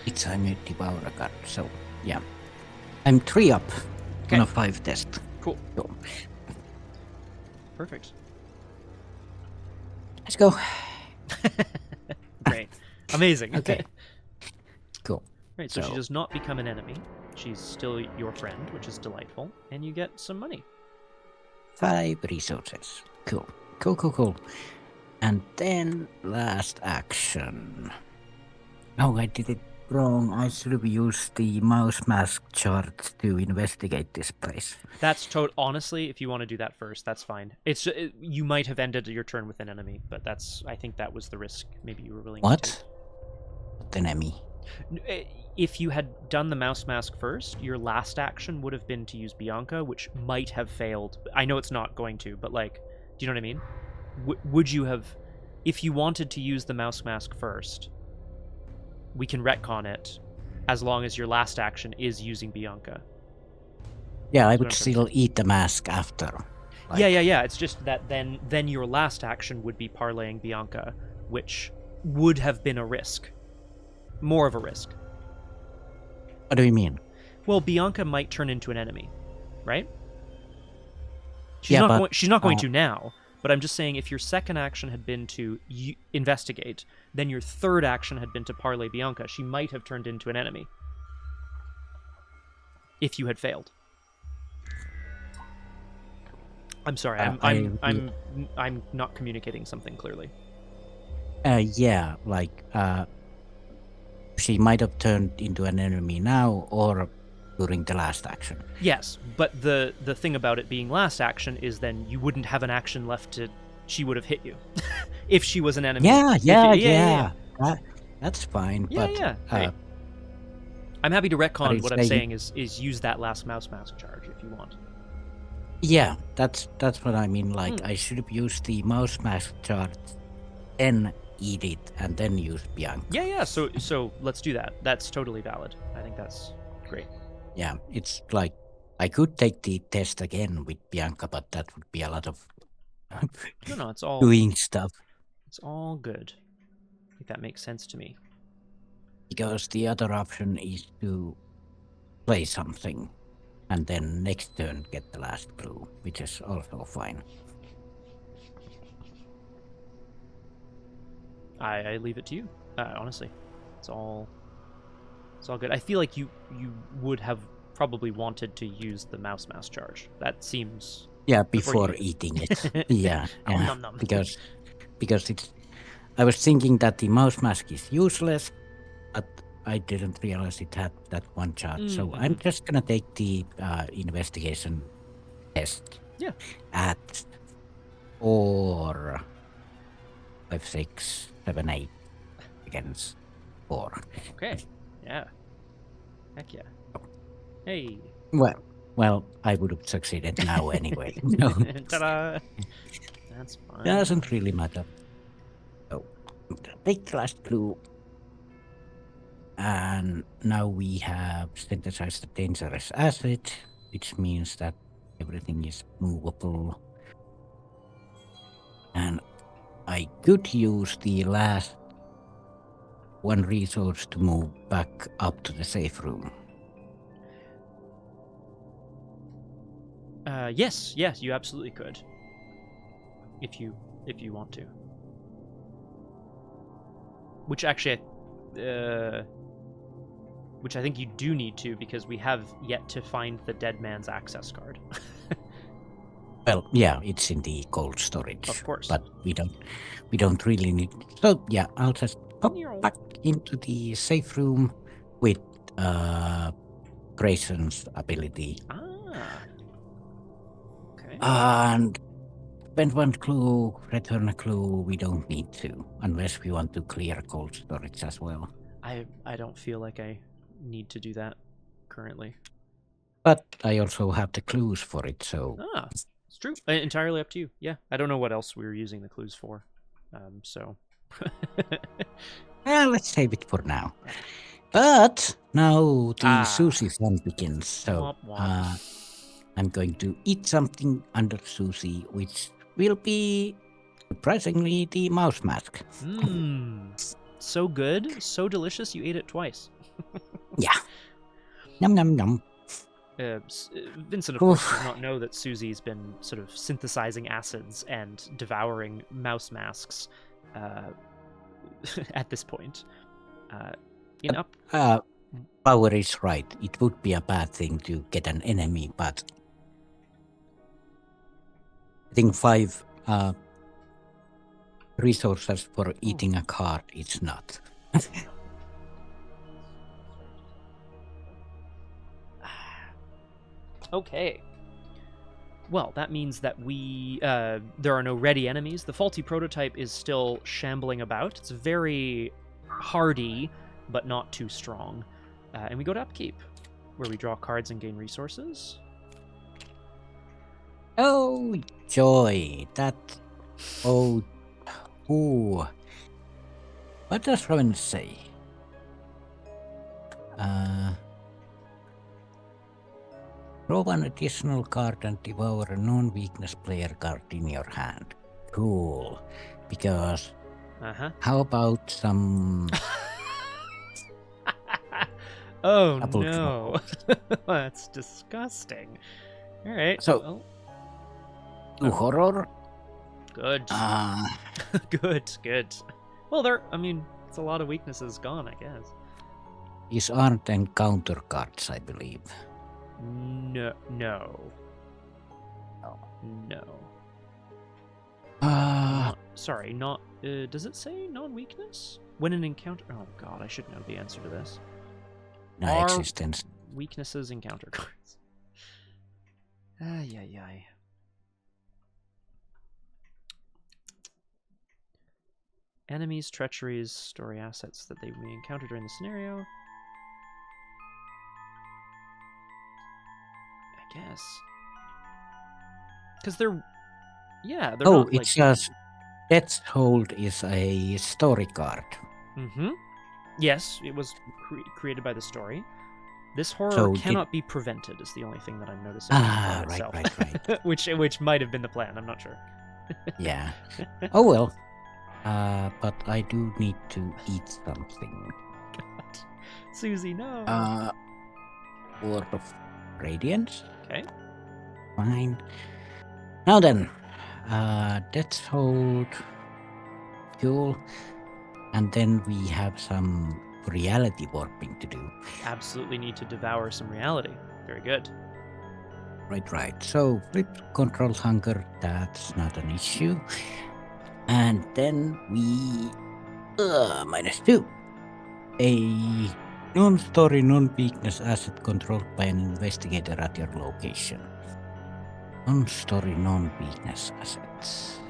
it's a new Devourer card, so yeah. I'm 3 up on a 5 test. Cool. So, perfect. Let's go. Great. Amazing. Okay. Cool. Right, so she So- does not become an enemy. She's still your friend, which is delightful, and you get some money. 5 resources. Cool. Cool. And then last action. Oh, I did it wrong. I should have used the mouse mask chart to investigate this place. That's honestly, if you want to do that first, that's fine. You might have ended your turn with an enemy, but I think that was the risk maybe you were willing to What? take. What enemy? If you had done the mouse mask first, your last action would have been to use Bianca, which might have failed. I know it's not going to, but like, do you know what I mean? Would you have, if you wanted to use the mouse mask first, we can retcon it as long as your last action is using Bianca. Yeah, I That's what would I'm still eat the mask after. Yeah. It's just that then your last action would be parlaying Bianca, which would have been a risk. More of a risk. What do you mean? Well, Bianca might turn into an enemy, right? She's Yeah, not but, going. She's not going to now. But I'm just saying, if your second action had been to investigate, then your third action had been to parlay Bianca, she might have turned into an enemy. If you had failed. I'm sorry. I'm not communicating something clearly. Yeah, like, she might have turned into an enemy now or during the last action. Yes, but the thing about it being last action is then you wouldn't have an action left to. She would have hit you if she was an enemy. Yeah. That's fine. Yeah, but yeah. Hey. I'm happy to retcon it's what I'm like- saying is use that last mouse mask charge if you want. yeah, that's what I mean. Like, I should have used the mouse mask chart, then eat it, and then use Bianca. Yeah. So let's do that. That's totally valid. I think that's great. Yeah, it's like I could take the test again with Bianca, but that would be a lot of No, it's all doing stuff. It's all good. I think that makes sense to me. Because the other option is to play something and then next turn get the last clue, which is also fine. I leave it to you. Honestly, it's all good. I feel like you would have probably wanted to use the mouse mask charge. That seems Yeah, Before before you- eating it. yeah, Nom, yeah. nom, nom. Because it's. I was thinking that the mouse mask is useless, but I didn't realize it had that one chart. So I'm just gonna take the investigation test. Yeah. At 4, 5, 6, 7, 8 against 4. okay. Yeah. Heck yeah. Hey. Well, I would have succeeded now anyway. No, Ta-da! That's fine. doesn't really matter. So, take the last clue. And now we have synthesized a dangerous asset, which means that everything is movable. And I could use the last one resource to move back up to the safe room. Yes, you absolutely could. If you want to. Which actually, which I think you do need to, because we have yet to find the dead man's access card. Well, yeah, it's in the cold storage. Of course. But we don't really need. So yeah, I'll just pop Meow. back into the safe room with Grayson's ability. Okay. And spend one clue, return a clue. We don't need to, unless we want to clear cold storage as well. I don't feel like I need to do that currently. But I also have the clues for it, so It's true. Entirely up to you. Yeah, I don't know what else we were using the clues for. So. let's save it for now. But now the Ah. Suzi fun begins. So Womp womp. I'm going to eat something under Suzi, which will be surprisingly the mouse mask. Mmm. So good, so delicious, you ate it twice. Yeah. Yum, yum, yum. Vincent, of course, Oof. does not know that Susie's been sort of synthesizing acids and devouring mouse masks at this point. Power is right. It would be a bad thing to get an enemy, but I think 5 resources for eating a card is not. Okay. Well, that means that there are no ready enemies. The faulty prototype is still shambling about. It's very hardy, but not too strong. And we go to upkeep, where we draw cards and gain resources. Oh, joy. That... Oh... Ooh. What does Robin say? Draw one additional card and devour a non-weakness player card in your hand. Cool. Because... How about some... Oh Double no. That's disgusting. Alright. So... To horror? Good. Good. Well, it's a lot of weaknesses gone, I guess. These aren't encounter cards, I believe. No. Sorry, not... does it say non-weakness? When an encounter... Oh god, I should know the answer to this. No existence. Weaknesses encounter cards. Ay. Enemies, treacheries, story assets that they may encounter during the scenario. I guess. Because they're... Yeah, they're not, It's just... Death's Hold is a story card. Mm-hmm. Yes, it was created by the story. This horror So cannot be prevented is the only thing that I'm noticing. Right. which might have been the plan, I'm not sure. Yeah. Oh well. But I do need to eat something. God. Susie, no. Word of Radiance. Okay. Fine. Now then, Death's Hold, Fuel, and then we have some reality warping to do. Absolutely need to devour some reality. Very good. Right. So, Flip controls hunger, that's not an issue. And then we... -2. A non-story, non-weakness asset controlled by an investigator at your location. Non-story, non-weakness assets.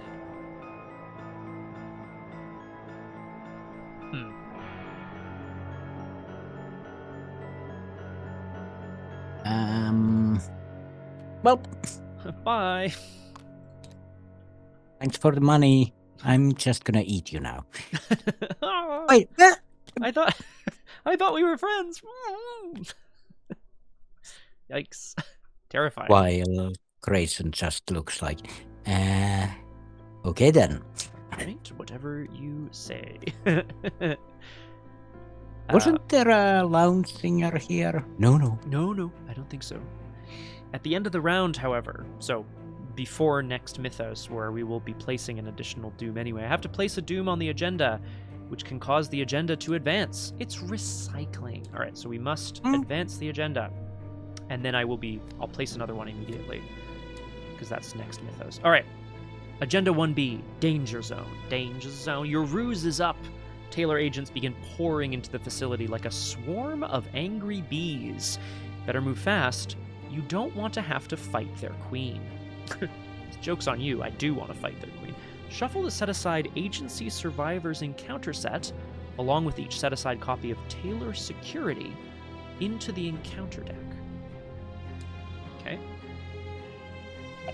Well... Bye. Thanks for the money. I'm just gonna eat you now. Oh, Wait, I thought we were friends. Yikes. Terrifying. while Grayson just looks like, okay then. Right, whatever you say. Wasn't there a lounge singer here? No. No, I don't think so. At the end of the round, however, so before next Mythos, where we will be placing an additional doom anyway, I have to place a doom on the agenda, which can cause the agenda to advance. It's recycling. All right, so we must advance the agenda. And then I'll place another one immediately, because that's next Mythos. All right, Agenda 1B, Danger Zone. Danger Zone. Your ruse is up. Tailor agents begin pouring into the facility like a swarm of angry bees. Better move fast. You don't want to have to fight their queen. Joke's on you, I do want to fight their queen. Shuffle the set-aside Agency Survivors Encounter set, along with each set-aside copy of Tailor Security, into the encounter deck. Okay.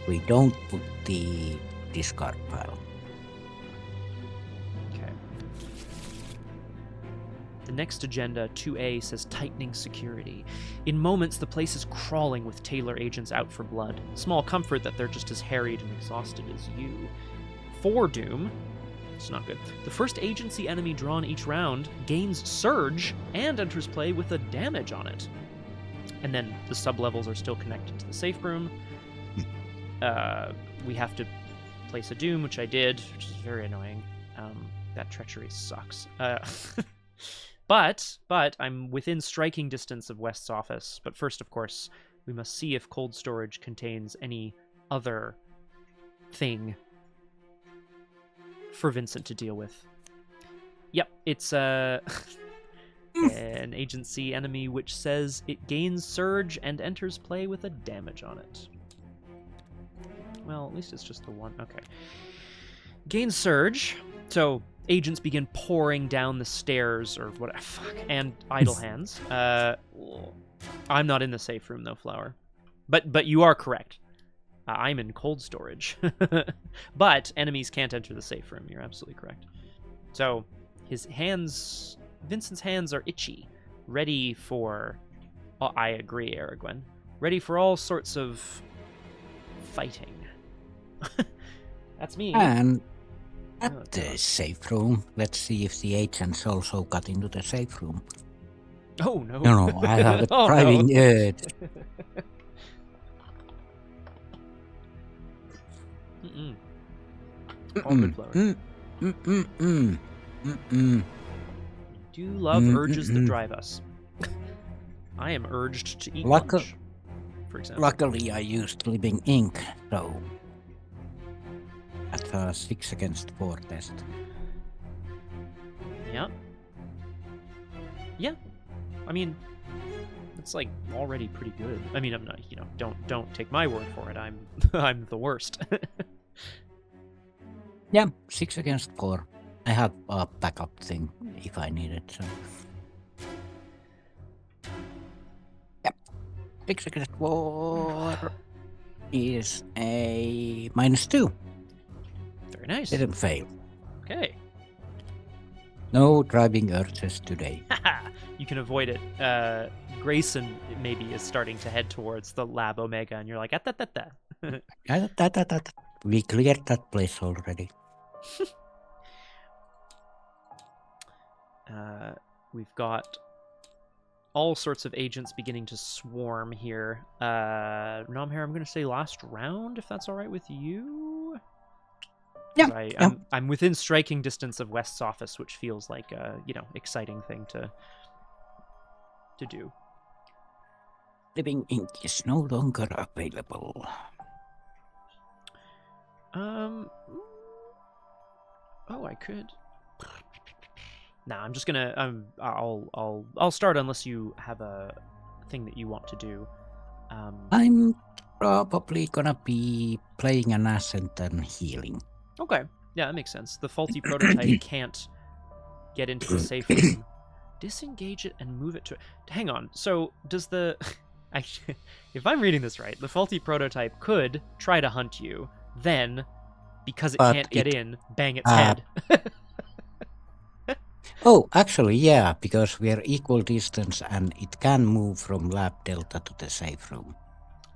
We don't put the discard pile. Okay. The next agenda, 2A, says Tightening Security. In moments, the place is crawling with Tailor agents out for blood. Small comfort that they're just as harried and exhausted as you. 4 Doom. It's not good. The first agency enemy drawn each round gains Surge and enters play with a damage on it. and then the sub-levels are still connected to the safe room. We have to place a doom, which I did, which is very annoying. That treachery sucks. But I'm within striking distance of West's office. But first, of course, we must see if cold storage contains any other thing for Vincent to deal with. Yep, it's an agency enemy which says it gains surge and enters play with a damage on it. Well, at least it's just the one. Okay. Gains surge. So agents begin pouring down the stairs or whatever. Fuck. And idle hands. I'm not in the safe room though, Flower. But you are correct. I'm in cold storage. But enemies can't enter the safe room. You're absolutely correct. So Vincent's hands are itchy, ready for... Oh, I agree, Aragwen. Ready for all sorts of fighting. That's me. And at the safe room, let's see if the agents also got into the safe room. Oh, no. No, I have a Oh, driving no. urge. All good, Flower. Do love urges that drive us. I am urged to eat lunch, for example. Luckily, I used Living Ink, so that's a 6 against 4 test. Yeah. Yeah. I mean, it's like already pretty good. I mean, I'm not, don't take my word for it. I'm the worst. Yeah, 6 against 4. I have a backup thing if I need it. So. Yeah, 6 against 4 is a -2. Very nice. Didn't fail. Okay. No driving urges today. You can avoid it. Grayson maybe is starting to head towards the Lab Omega, and you're like, ah-ta-ta-ta. We cleared that place already. We've got all sorts of agents beginning to swarm here. Nomhare, I'm going to say last round, if that's all right with you. Yeah. I'm within striking distance of West's office, which feels like a exciting thing to do. Living Ink is no longer available. Oh, I could. Nah, I'm just gonna. I'll start unless you have a thing that you want to do. I'm probably gonna be playing an ascent and healing. Okay, yeah, that makes sense. The faulty prototype can't get into the safe room. Disengage it and move it to. Hang on. So does the? Actually, if I'm reading this right, the faulty prototype could try to hunt you, then, because it can't get in, bang its head. Oh, actually, yeah, because we are equal distance and it can move from Lab Delta to the safe room.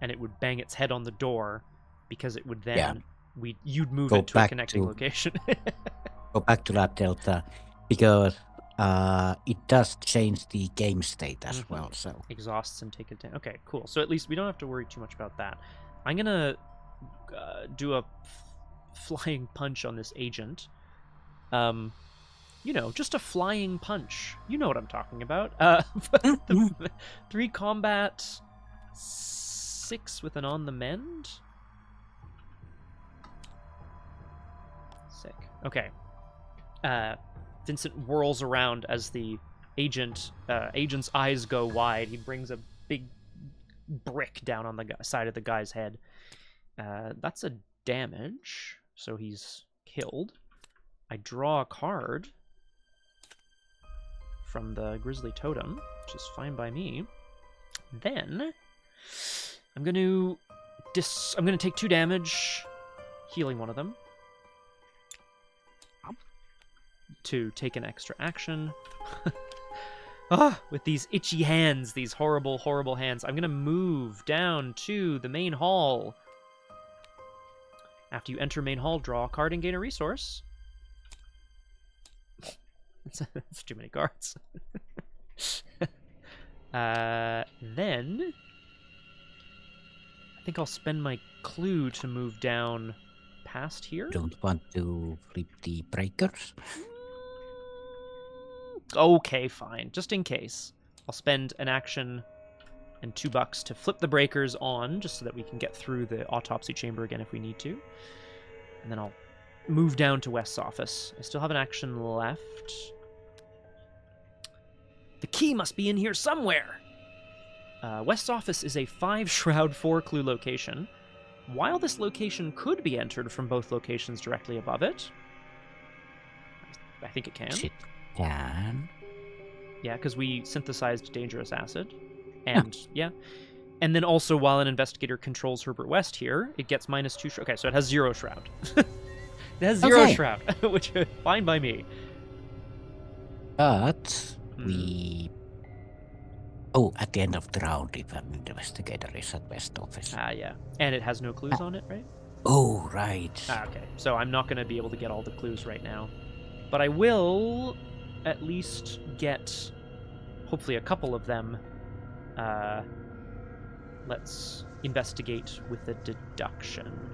And it would bang its head on the door, because it would then you'd move Go it to a back connecting to- location. Go back to Lab Delta because it does change the game state as well. So Exhausts and take it down. Okay, cool. So at least we don't have to worry too much about that. I'm gonna do a flying punch on this agent. Just a flying punch. You know what I'm talking about. 3 combat, 6 with an on the mend. Sick. Okay. Vincent whirls around as the agent's eyes go wide. He brings a big brick down on the side of the guy's head. That's a damage, so he's killed. I draw a card from the Grizzly Totem, which is fine by me. Then I'm going to take 2 damage, healing one of them, to take an extra action. With these itchy hands, these horrible, horrible hands, I'm going to move down to the main hall. After you enter main hall, draw a card and gain a resource. That's too many cards. Then I think I'll spend my clue to move down past here. Don't want to flip the breakers? Okay, fine. Just in case. I'll spend an action and $2 to flip the breakers on, just so that we can get through the autopsy chamber again if we need to. And then I'll move down to West's office. I still have an action left. The key must be in here somewhere! West's office is a 5-shroud, 4-clue location. While this location could be entered from both locations directly above it, I think it can. It can. Yeah, because we synthesized dangerous acid. And, yeah. And then also, while an investigator controls Herbert West here, it gets -2 shroud. Okay, so it has 0 shroud. It has 0 shroud, which is fine by me. But we... Oh, at the end of the round, if an investigator is at West office. Yeah. And it has no clues on it, right? Oh, right. Okay. So I'm not going to be able to get all the clues right now. But I will at least get, hopefully, a couple of them. Let's investigate with a deduction.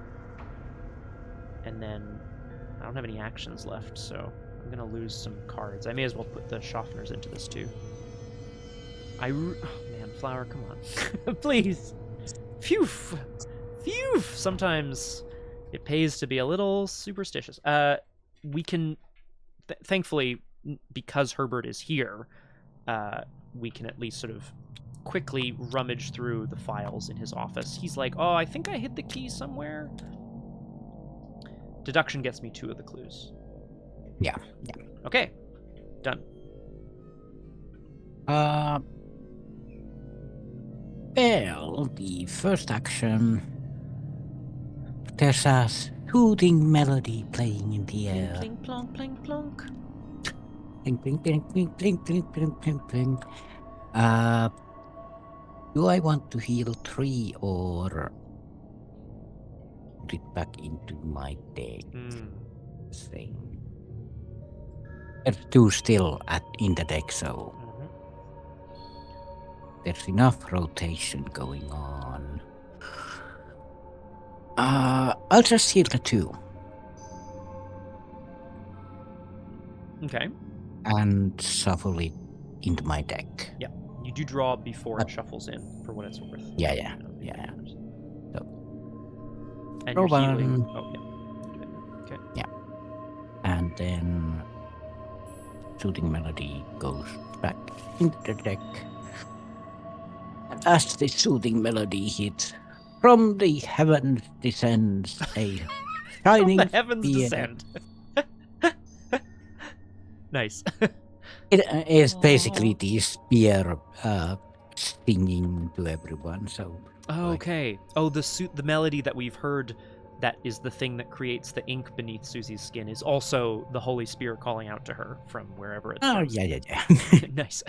And then I don't have any actions left, so I'm going to lose some cards. I may as well put the Schaffners into this too. Oh man, Flower, come on. Please. Phew. Phew. Sometimes it pays to be a little superstitious. We can, thankfully, because Herbert is here, we can at least sort of quickly rummage through the files in his office. He's like, oh, I think I hid the key somewhere. Deduction gets me 2 of the clues. Yeah. Okay. Done. Well, the first action, there's a soothing melody playing in the air. Pling, plonk, pling, plonk. Pling, pling, pling, pling, pling, pling, pling, pling, pling. Do I want to heal 3 or put it back into my deck thing? There's 2 still in the deck, so there's enough rotation going on. I'll just heal the 2. Okay. And shuffle it into my deck. Yeah. You do draw before it shuffles in, for what it's worth. Yeah. So, and you're Robin. healing. Oh, yeah. Okay. Yeah. And then Soothing Melody goes back into the deck. And as the Soothing Melody hits, from the heavens descends a shining The heavens spear. descend. Nice. It is basically the spear singing to everyone. So. Oh, okay. Oh, the melody that we've heard, that is the thing that creates the ink beneath Suzi's skin, is also the Holy Spirit calling out to her from wherever it's Oh from. yeah. Nice.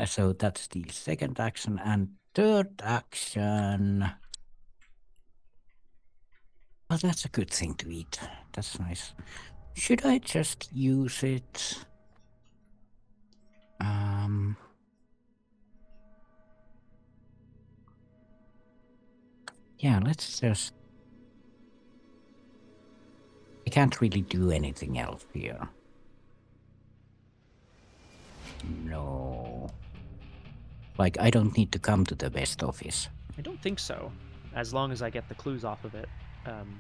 So that's the second action, and third action. Well, that's a good thing to eat. That's nice. Should I just use it? Yeah, let's just... I can't really do anything else here. No. Like, I don't need to come to the West office. I don't think so. As long as I get the clues off of it,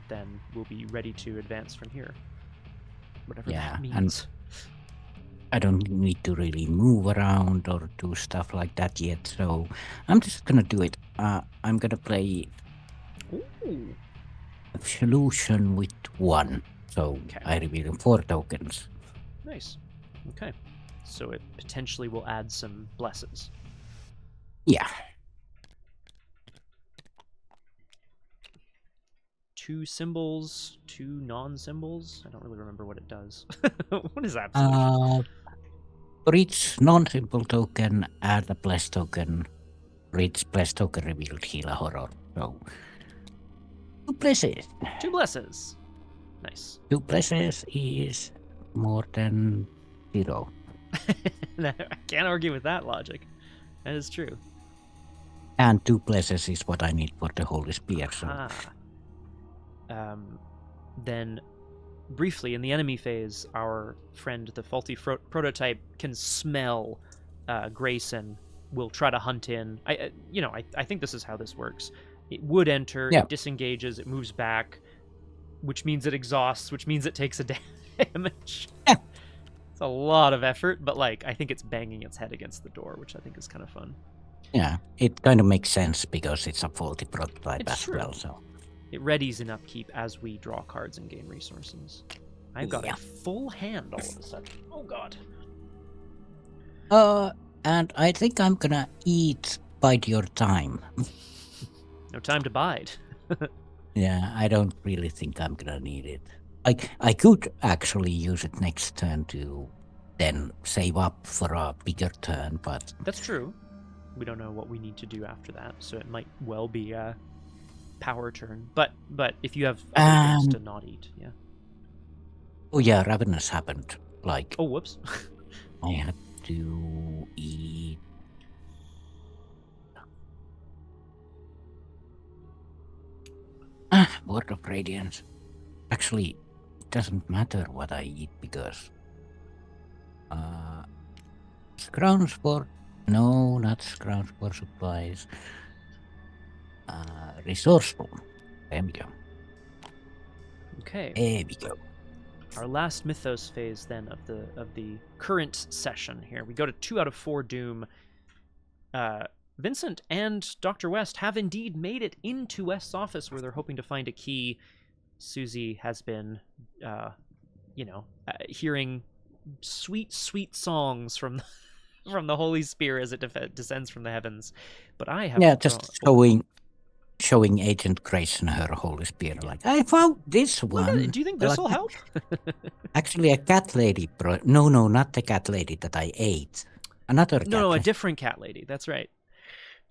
then we'll be ready to advance from here. Whatever that and means. I don't need to really move around or do stuff like that yet, so I'm just gonna do it. I'm gonna play Ooh. Solution with 1, so Okay. I reveal 4 tokens. Nice. Okay. So it potentially will add some blesses. Yeah. 2 symbols, 2 non-symbols. I don't really remember what it does. What is that? Solution? For each non-simple token, add a bless token. For each bless token revealed, heal a horror. So 2 blesses. 2 blesses. Nice. 2 blesses is more than 0. I can't argue with that logic. That is true. And 2 blesses is what I need for the Holy Spear. So. Then, briefly, in the enemy phase, our friend, the faulty prototype, can smell Grayson. Will try to hunt in. I think this is how this works. It would enter, Yeah. it disengages, it moves back, which means it exhausts, which means it takes a damage. Yeah. It's a lot of effort, but I think it's banging its head against the door, which I think is kind of fun. Yeah, it kind of makes sense because it's a faulty prototype It's as true. well. So It readies in upkeep as we draw cards and gain resources. I've got a full hand all of a sudden. Oh god. And I think I'm gonna bide your time. No time to bide. Yeah, I don't really think I'm gonna need it. I could actually use it next turn to then save up for a bigger turn, but That's true. We don't know what we need to do after that, so it might well be a power turn. But if you have other things to not eat, yeah. oh yeah, Ravenous happened. Oh, whoops. I had to eat. Word of Radiance. Actually, it doesn't matter what I eat because scrounge for no, not scrounge for supplies. Resourceful. There we go. Okay. There we go. Our last mythos phase then of the current session here. We go to 2 out of 4 Doom. Vincent and Dr. West have indeed made it into West's office where they're hoping to find a key. Suzi has been, hearing sweet, sweet songs from the Holy Spear as it descends from the heavens. But I have just showing Agent Grayson her Holy Spear. Like, I found this one. Do you think this will help? Actually, a cat lady. No, not the cat lady that I ate. Another cat. No, a different cat lady. That's right.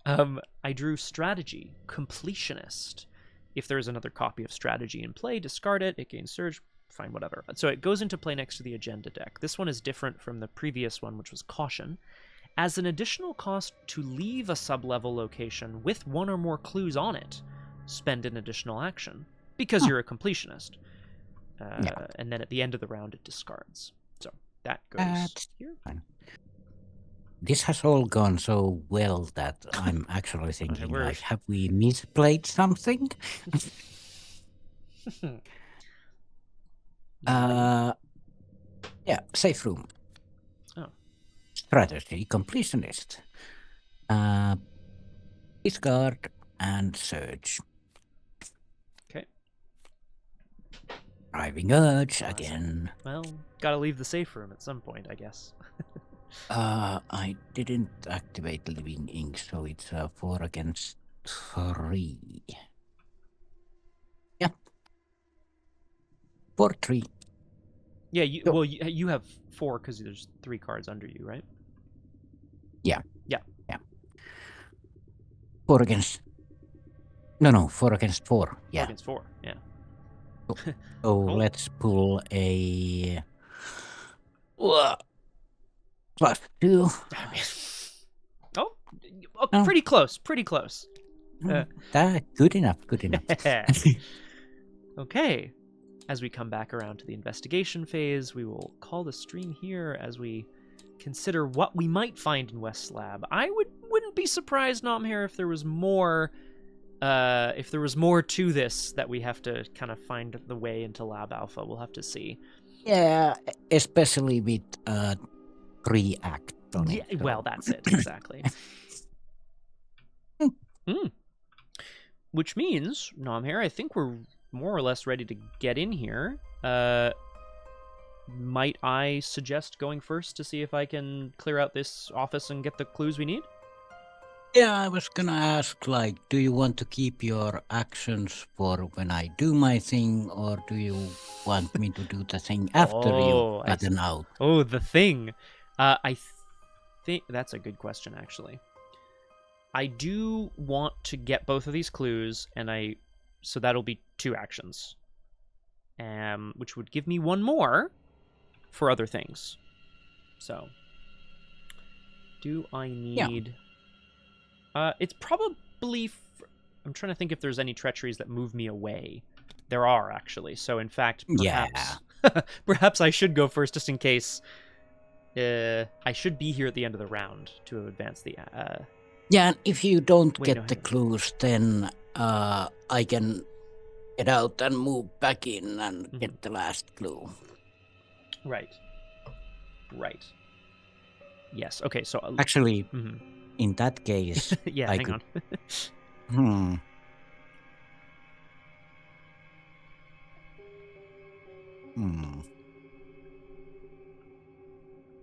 I drew Strategy, Completionist. If there's another copy of Strategy in play, discard it. It gains Surge. Fine, whatever. So it goes into play next to the Agenda deck. This one is different from the previous one, which was Caution. As an additional cost to leave a sub-level location with 1 or more clues on it, spend an additional action, because you're a completionist. And then at the end of the round, it discards. So that goes here. Fine. This has all gone so well that I'm actually thinking, have we misplayed something? Yeah, safe room. Oh. Strategy, completionist. Discard and search. Okay. Driving Urge again. Well, gotta leave the safe room at some point, I guess. I didn't activate Living Ink, so it's 4 against 3. Yeah. 4-3. Yeah, you have 4 because there's 3 cards under you, right? Yeah. Yeah. 4 against... No, 4 against 4. Yeah. 4 against 4, yeah. So Cool. let's pull a... +2. Oh, pretty close, pretty close. Good enough. Okay. As we come back around to the investigation phase, we will call the stream here as we consider what we might find in West's lab. I wouldn't be surprised, Nomhare, if there was more to this that we have to kind of find the way into Lab Alpha. We'll have to see. Yeah, especially with 3 act on it. Yeah, well, that's it, exactly. Which means, Nomhare, I think we're more or less ready to get in here. Might I suggest going first to see if I can clear out this office and get the clues we need? Yeah, I was gonna ask, do you want to keep your actions for when I do my thing, or do you want me to do the thing after you button out? Oh, the thing. I think that's a good question, actually. I do want to get both of these clues, so that'll be 2 actions, which would give me 1 more for other things. So Do I need... it's probably... I'm trying to think if there's any treacheries that move me away. There are, actually. So, in fact, perhaps... perhaps I should go first, just in case... I should be here at the end of the round to advance the... Yeah, and if you don't Wait, get no, the hang on. clues, then I can get out and move back in and get the last clue. Right. Right. Yes, okay, so... Actually, in that case, yeah, I hang could... on.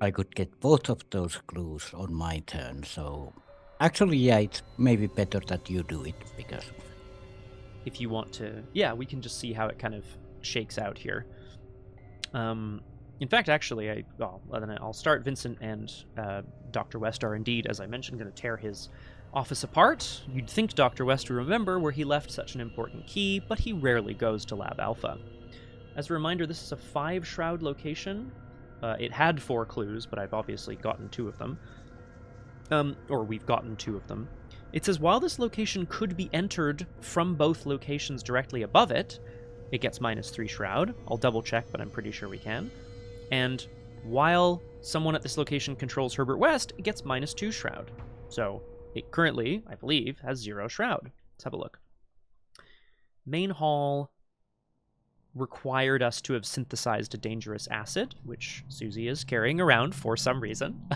I could get both of those clues on my turn, so... Actually, yeah, it's maybe better that you do it, because... If you want to... Yeah, we can just see how it kind of shakes out here. In fact, actually, then I'll start. Vincent and Dr. West are indeed, as I mentioned, going to tear his office apart. You'd think Dr. West would remember where he left such an important key, but he rarely goes to Lab Alpha. As a reminder, this is a 5-shroud location. It had 4 clues, but I've obviously gotten 2 of them. Or we've gotten 2 of them. It says, while this location could be entered from both locations directly above it, it gets -3 shroud. I'll double check, but I'm pretty sure we can. And while someone at this location controls Herbert West, it gets -2 shroud. So it currently, I believe, has 0 shroud. Let's have a look. Main hall required us to have synthesized a dangerous acid, which Suzi is carrying around for some reason.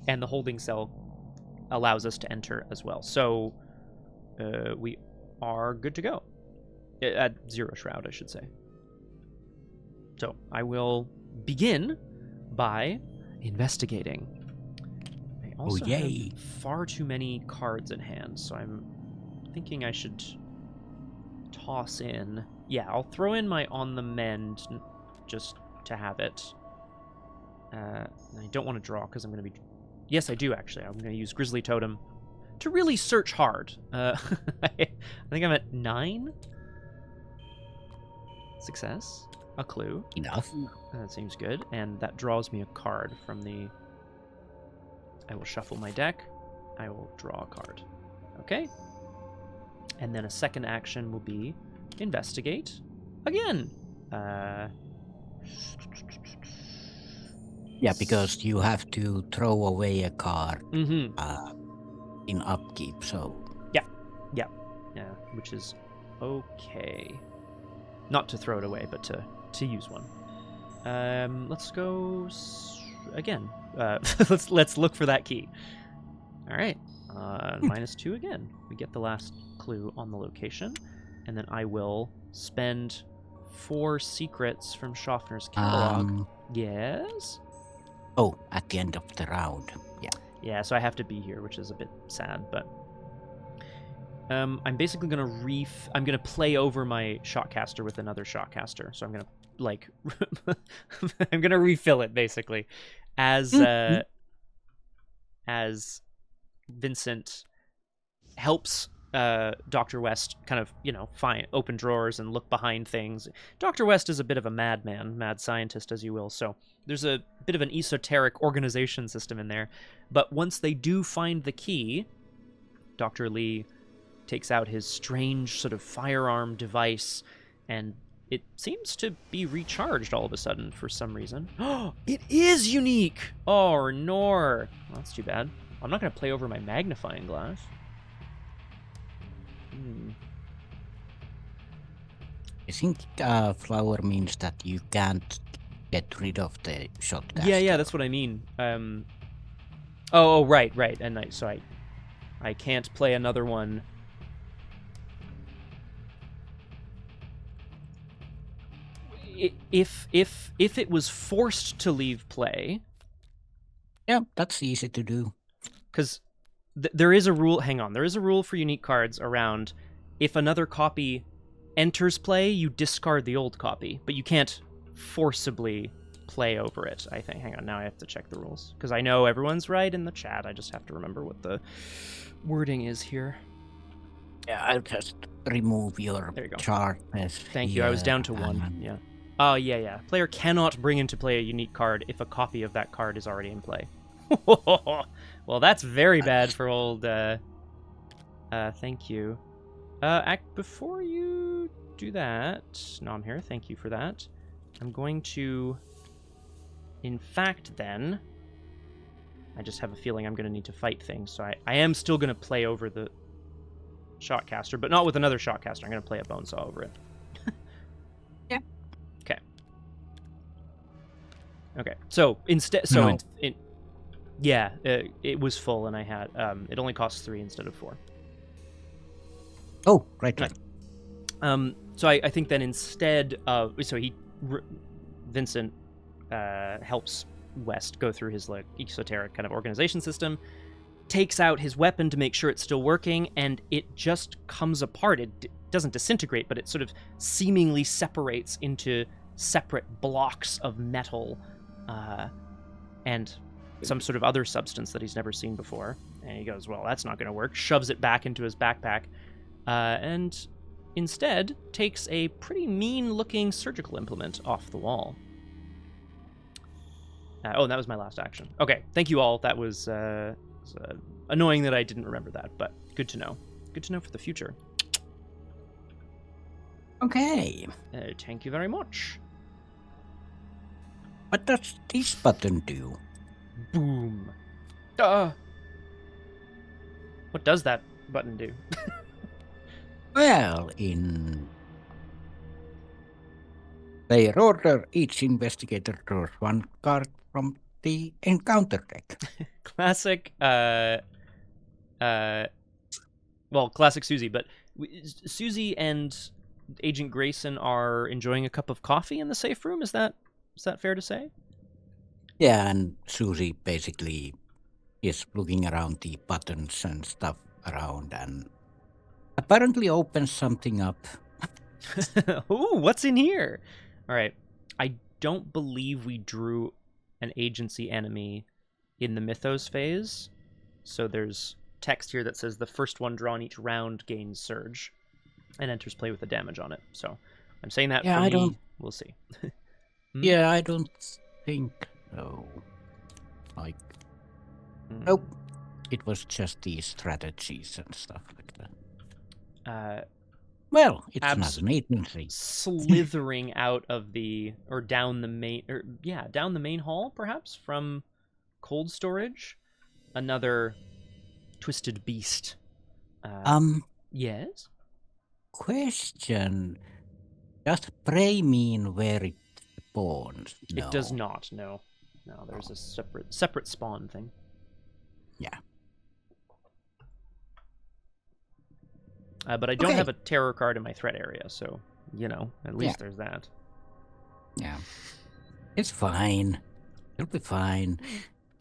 And the holding cell allows us to enter as well. So we are good to go. At 0 shroud, I should say. So I will begin by investigating. I also have far too many cards in hand, so I'm thinking I should toss in... Yeah, I'll throw in my On the Mend just to have it. I don't want to draw because I'm going to be... Yes, I do, actually. I'm going to use Grizzly Totem to really search hard. I think I'm at 9. Success. A clue. Enough. That seems good. And that draws me a card from the... I will shuffle my deck. I will draw a card. Okay. And then a second action will be investigate. Again. Yeah, because you have to throw away a card in upkeep, so... Yeah, which is okay. Not to throw it away, but to use one. Let's go again. Let's look for that key. All right, -2 again. We get the last clue on the location, and then I will spend 4 secrets from Schaffner's catalog. Yes. Oh, at the end of the round. Yeah. Yeah, so I have to be here, which is a bit sad, but I'm basically gonna I'm gonna play over my shotcaster with another shotcaster. So I'm gonna I'm gonna refill it basically, as Vincent helps Dr. West kind of, find open drawers and look behind things. Dr. West is a bit of a madman, mad scientist, as you will, so there's a bit of an esoteric organization system in there. But once they do find the key, Dr. Lee takes out his strange sort of firearm device, and it seems to be recharged all of a sudden for some reason. Oh, it is unique! Oh, nor. Well, that's too bad. I'm not going to play over my magnifying glass. I think flower means that you can't get rid of the shotgun. Yeah, that's what I mean. Oh, right. And I can't play another one. If it was forced to leave play... Yeah, that's easy to do. Because there is a rule... Hang on. There is a rule for unique cards around if another copy enters play, you discard the old copy. But you can't forcibly play over it, I think. Hang on. Now I have to check the rules. Because I know everyone's right in the chat. I just have to remember what the wording is here. Yeah, I'll just remove your There you go. chart. Thank you. I was down to 1. Yeah. Oh, yeah. Player cannot bring into play a unique card if a copy of that card is already in play. Well, that's very bad for old. Thank you. Before you do that, Nomhare, thank you for that. I'm going to, in fact, then. I just have a feeling I'm going to need to fight things, so I am still going to play over the shotcaster, but not with another shotcaster. I'm going to play a bonesaw over it. Yeah. Okay. Okay. So instead, No. it was full, and I had it only costs 3 instead of 4. Oh, right. So I think then instead of Vincent helps West go through his like esoteric kind of organization system, takes out his weapon to make sure it's still working, and it just comes apart. It doesn't disintegrate, but it sort of seemingly separates into separate blocks of metal and some sort of other substance that he's never seen before. And he goes, well, that's not going to work, shoves it back into his backpack, and instead takes a pretty mean-looking surgical implement off the wall. And that was my last action. Okay, thank you all. That was annoying that I didn't remember that, but good to know. Good to know for the future. Okay. Thank you very much. What does this button do? Boom. What does that button do? Well, in their order, each investigator draws 1 card from the encounter deck. Classic, classic Suzi, but Suzi and Agent Grayson are enjoying a cup of coffee in the safe room. Is that fair to say? Yeah, and Susie basically is looking around the buttons and stuff around and apparently opens something up. Ooh, what's in here? All right. I don't believe we drew an agency enemy in the mythos phase. So there's text here that says the first one drawn each round gains surge and enters play with the damage on it. So I'm saying that for me. We'll see. Yeah, I don't think so. Like, nope. It was just these strategies and stuff like that. Well, it's not an agency. Slithering out of down the main hall, perhaps, from cold storage. Another twisted beast. Yes? Question. Does prey mean where it spawns? No. It does not, no. No, there's a separate spawn thing. Yeah. But I don't have a terror card in my threat area, so, at least there's that. Yeah. It's fine. It'll be fine.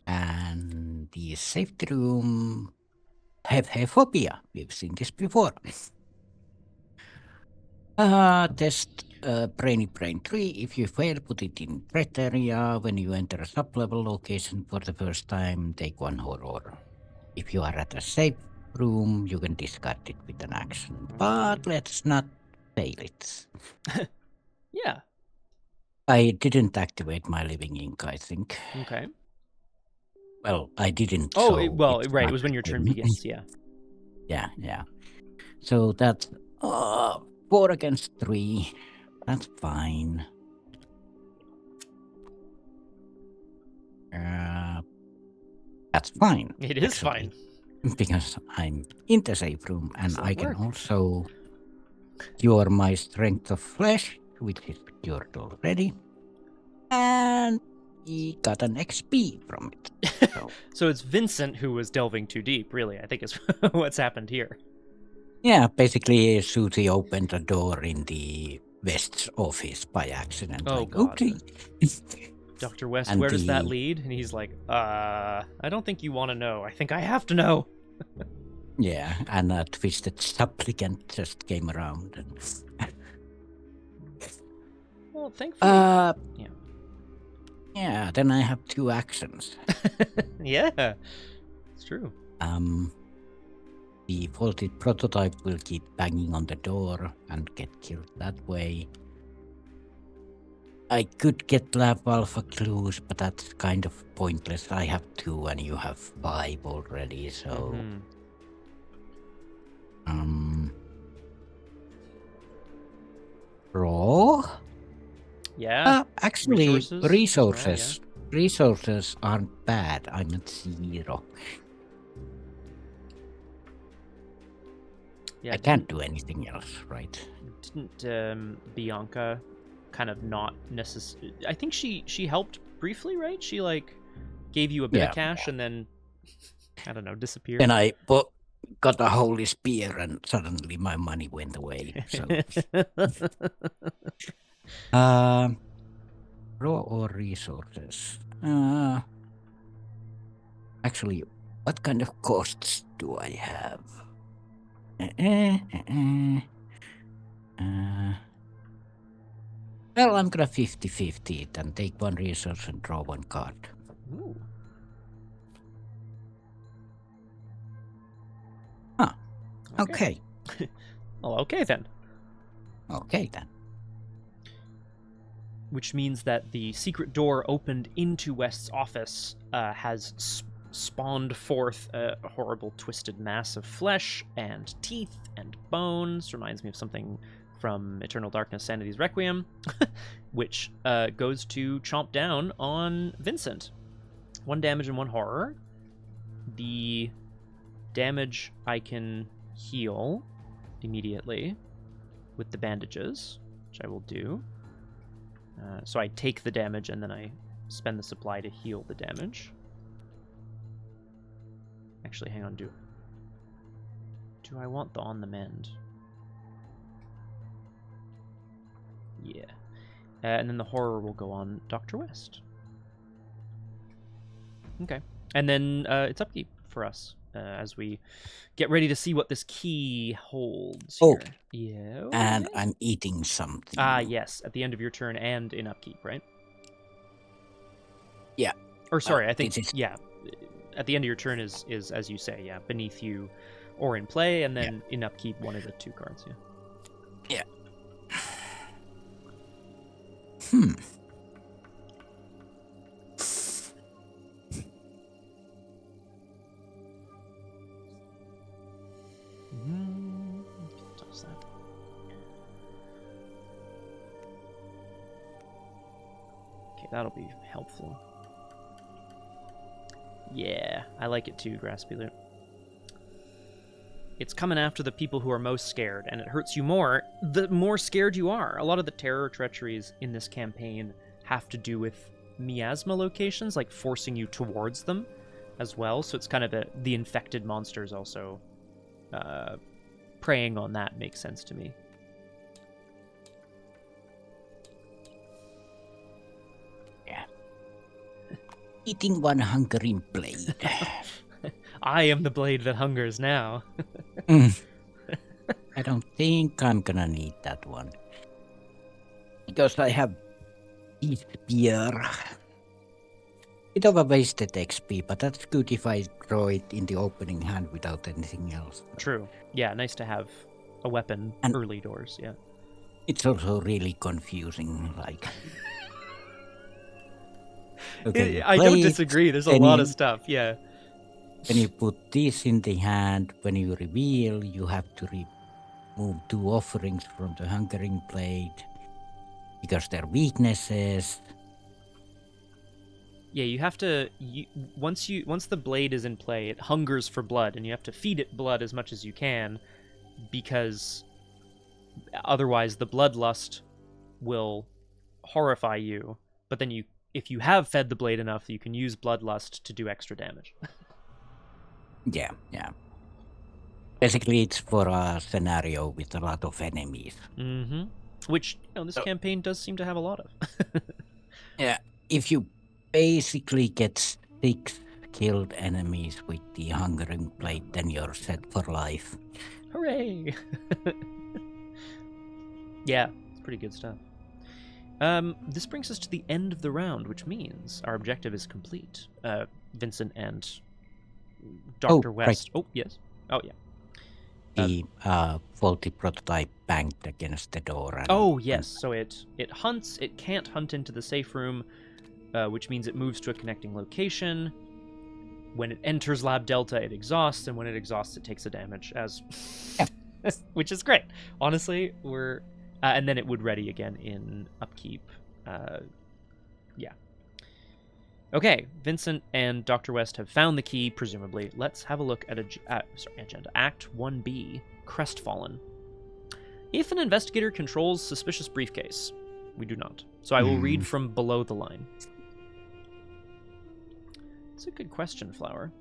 And the safety room have phobia. We've seen this before. Test Brainy Brain 3. If you fail, put it in threat area. When you enter a sub-level location for the first time, take 1 horror. If you are at a safe room, you can discard it with an action. But let's not fail it. Yeah. I didn't activate my living ink, I think. Okay. Well, I didn't. Oh, so right. It was when your turn begins, yeah. Yeah. So that's 4 against 3. That's fine. That's fine. It is fine. Because I'm in the safe room and Excellent I can work. also cure my strength of flesh, which is cured already. And he got an XP from it. So it's Vincent who was delving too deep, really, I think is what's happened here. Yeah, basically Susie opened a door in the West's office by accident. Oh, like, God. okay. Dr. West, And where does that lead? And he's like, I don't think you want to know. I think I have to know. Yeah, and a twisted supplicant just came around. And Well, thankfully... Yeah, then I have 2 actions. Yeah, it's true. The faulted prototype will keep banging on the door and get killed that way. I could get lab alpha clues, but that's kind of pointless. I have 2 and you have 5 already, so Mhm. raw. Yeah. Actually, Resources as well, yeah. resources aren't bad. I'm at 0. Yeah. I can't do anything else, right? Didn't Bianca kind of not necessarily? I think she helped briefly, right? She like gave you a bit of cash and then I don't know, disappeared. Then I got a holy spear and suddenly my money went away. So, raw or resources? Actually, what kind of costs do I have? Well, I'm gonna 50-50 it and take 1 resource and draw 1 card. Ooh. Huh. Okay. Well, okay then. Okay then. Which means that the secret door opened into West's office has spawned forth a horrible twisted mass of flesh and teeth and bones. Reminds me of something from Eternal Darkness Sanity's Requiem, which goes to chomp down on Vincent. 1 damage and 1 horror. The damage I can heal immediately with the bandages, which I will do. So I take the damage and then I spend the supply to heal the damage. Actually, hang on. Do I want the on the mend? Yeah. And then the horror will go on Dr. West. Okay. And then it's upkeep for us as we get ready to see what this key holds here. Oh. Yeah. And I'm eating something. Yes. At the end of your turn and in upkeep, right? Yeah. Or sorry, I think, is... yeah. At the end of your turn is as you say, yeah, beneath you or in play, and then in upkeep, 1 of the 2 cards, yeah. Yeah. Toss that. Okay, that'll be helpful. Yeah, I like it too, Graspy Loot. It's coming after the people who are most scared, and it hurts you more the more scared you are. A lot of the terror treacheries in this campaign have to do with miasma locations, like forcing you towards them as well. So it's kind of the infected monsters also preying on that makes sense to me. Yeah. Eating 1 hungering blade. I am the blade that hungers now. I don't think I'm gonna need that one. Because I have this spear. Bit of a wasted XP, but that's good if I draw it in the opening hand without anything else. True. Yeah, nice to have a weapon and early doors, yeah. It's also really confusing, like... Okay, I don't disagree, there's a lot of stuff, yeah. When you put this in the hand, when you reveal, you have to remove 2 offerings from the hungering blade because they're weaknesses. Yeah, you have to once the blade is in play, it hungers for blood, and you have to feed it blood as much as you can, because otherwise the bloodlust will horrify you. But then if you have fed the blade enough, you can use bloodlust to do extra damage. Yeah. Basically, it's for a scenario with a lot of enemies. Mm-hmm. Which, this campaign does seem to have a lot of. Yeah, if you basically get 6 killed enemies with the hungering blade, then you're set for life. Hooray! Yeah, it's pretty good stuff. This brings us to the end of the round, which means our objective is complete. Vincent and Dr. West. Right. Oh, yes. Oh, yeah. The faulty prototype banged against the door. And, Oh, yes. So it hunts. It can't hunt into the safe room, which means it moves to a connecting location. When it enters Lab Delta, it exhausts, and when it exhausts, it takes a damage, which is great. Honestly, we're... and then it would ready again in upkeep. Yeah. Okay, Vincent and Dr. West have found the key, presumably. Let's have a look at agenda. Act 1B, Crestfallen. If an investigator controls suspicious briefcase, we do not. So I will read from below the line. It's a good question, Flower.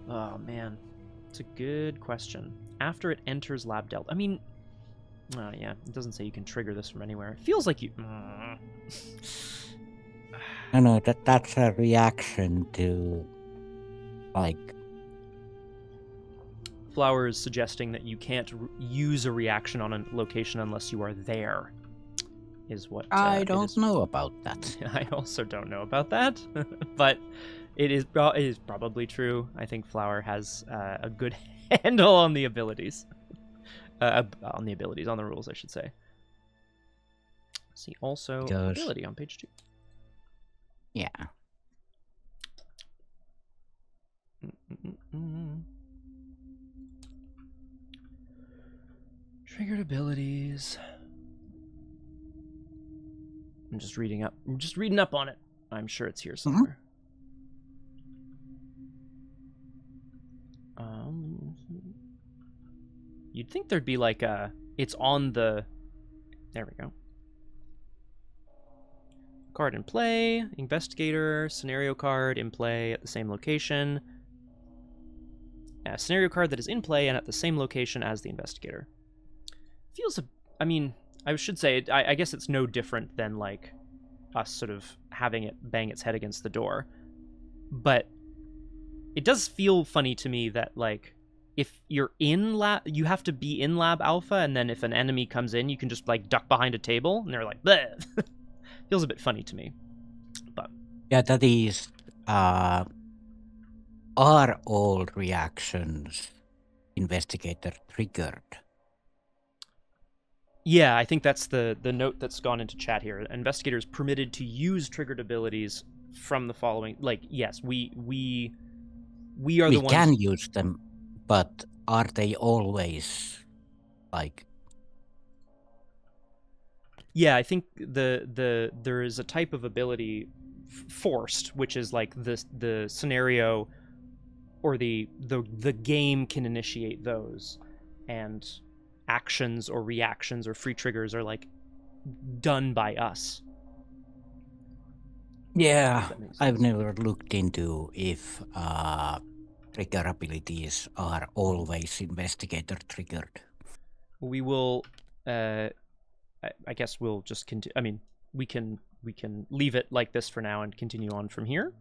Oh, man. It's a good question. After it enters Lab Delta. I mean... Oh, yeah. It doesn't say you can trigger this from anywhere. It feels like you... No, that's a reaction to, like... Flower is suggesting that you can't use a reaction on a location unless you are there. Is what I don't know about that. I also don't know about that, but it is probably true. I think Flower has a good handle on the abilities, on the rules, I should say. See also ability on page 2. Yeah. Triggered abilities. I'm just reading up on it. I'm sure it's here somewhere. You'd think there'd be like it's on the... There we go. Card in play, investigator, scenario card in play at the same location. A scenario card that is in play and at the same location as the investigator. Feels I mean, I should say, I guess it's no different than, like, us sort of having it bang its head against the door. But it does feel funny to me that, like, if you're in lab, you have to be in lab alpha, and then if an enemy comes in, you can just, like, duck behind a table, and they're like, bleh. Feels a bit funny to me. But yeah, that is, are all reactions investigator triggered? yeah, I think that's the note that's gone into chat here. Investigators permitted to use triggered abilities from the following. Like, yes, we are the ones... We can use them, but are they always, like... Yeah, I think there is a type of ability forced, which is like the scenario or the game can initiate those, and actions or reactions or free triggers are like done by us. Yeah, I've never looked into if trigger abilities are always investigator triggered. We will I guess we'll just continue. I mean, we can leave it like this for now and continue on from here,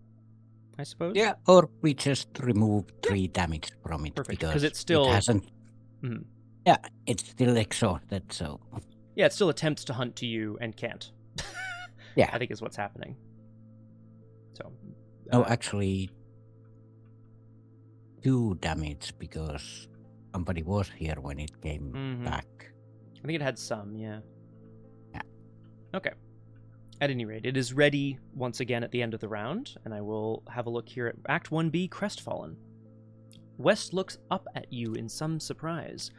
I suppose. Yeah, or we just remove 3 damage from it. Perfect, because it's still... It hasn't... Mhm. Yeah, it's still exhausted, so... Yeah, it still attempts to hunt to you and can't. Yeah. I think is what's happening. So... No, actually... 2 damage, because somebody was here when it came back. I think it had some, yeah. Yeah. Okay. At any rate, it is ready once again at the end of the round, and I will have a look here at Act 1B, Crestfallen. West looks up at you in some surprise.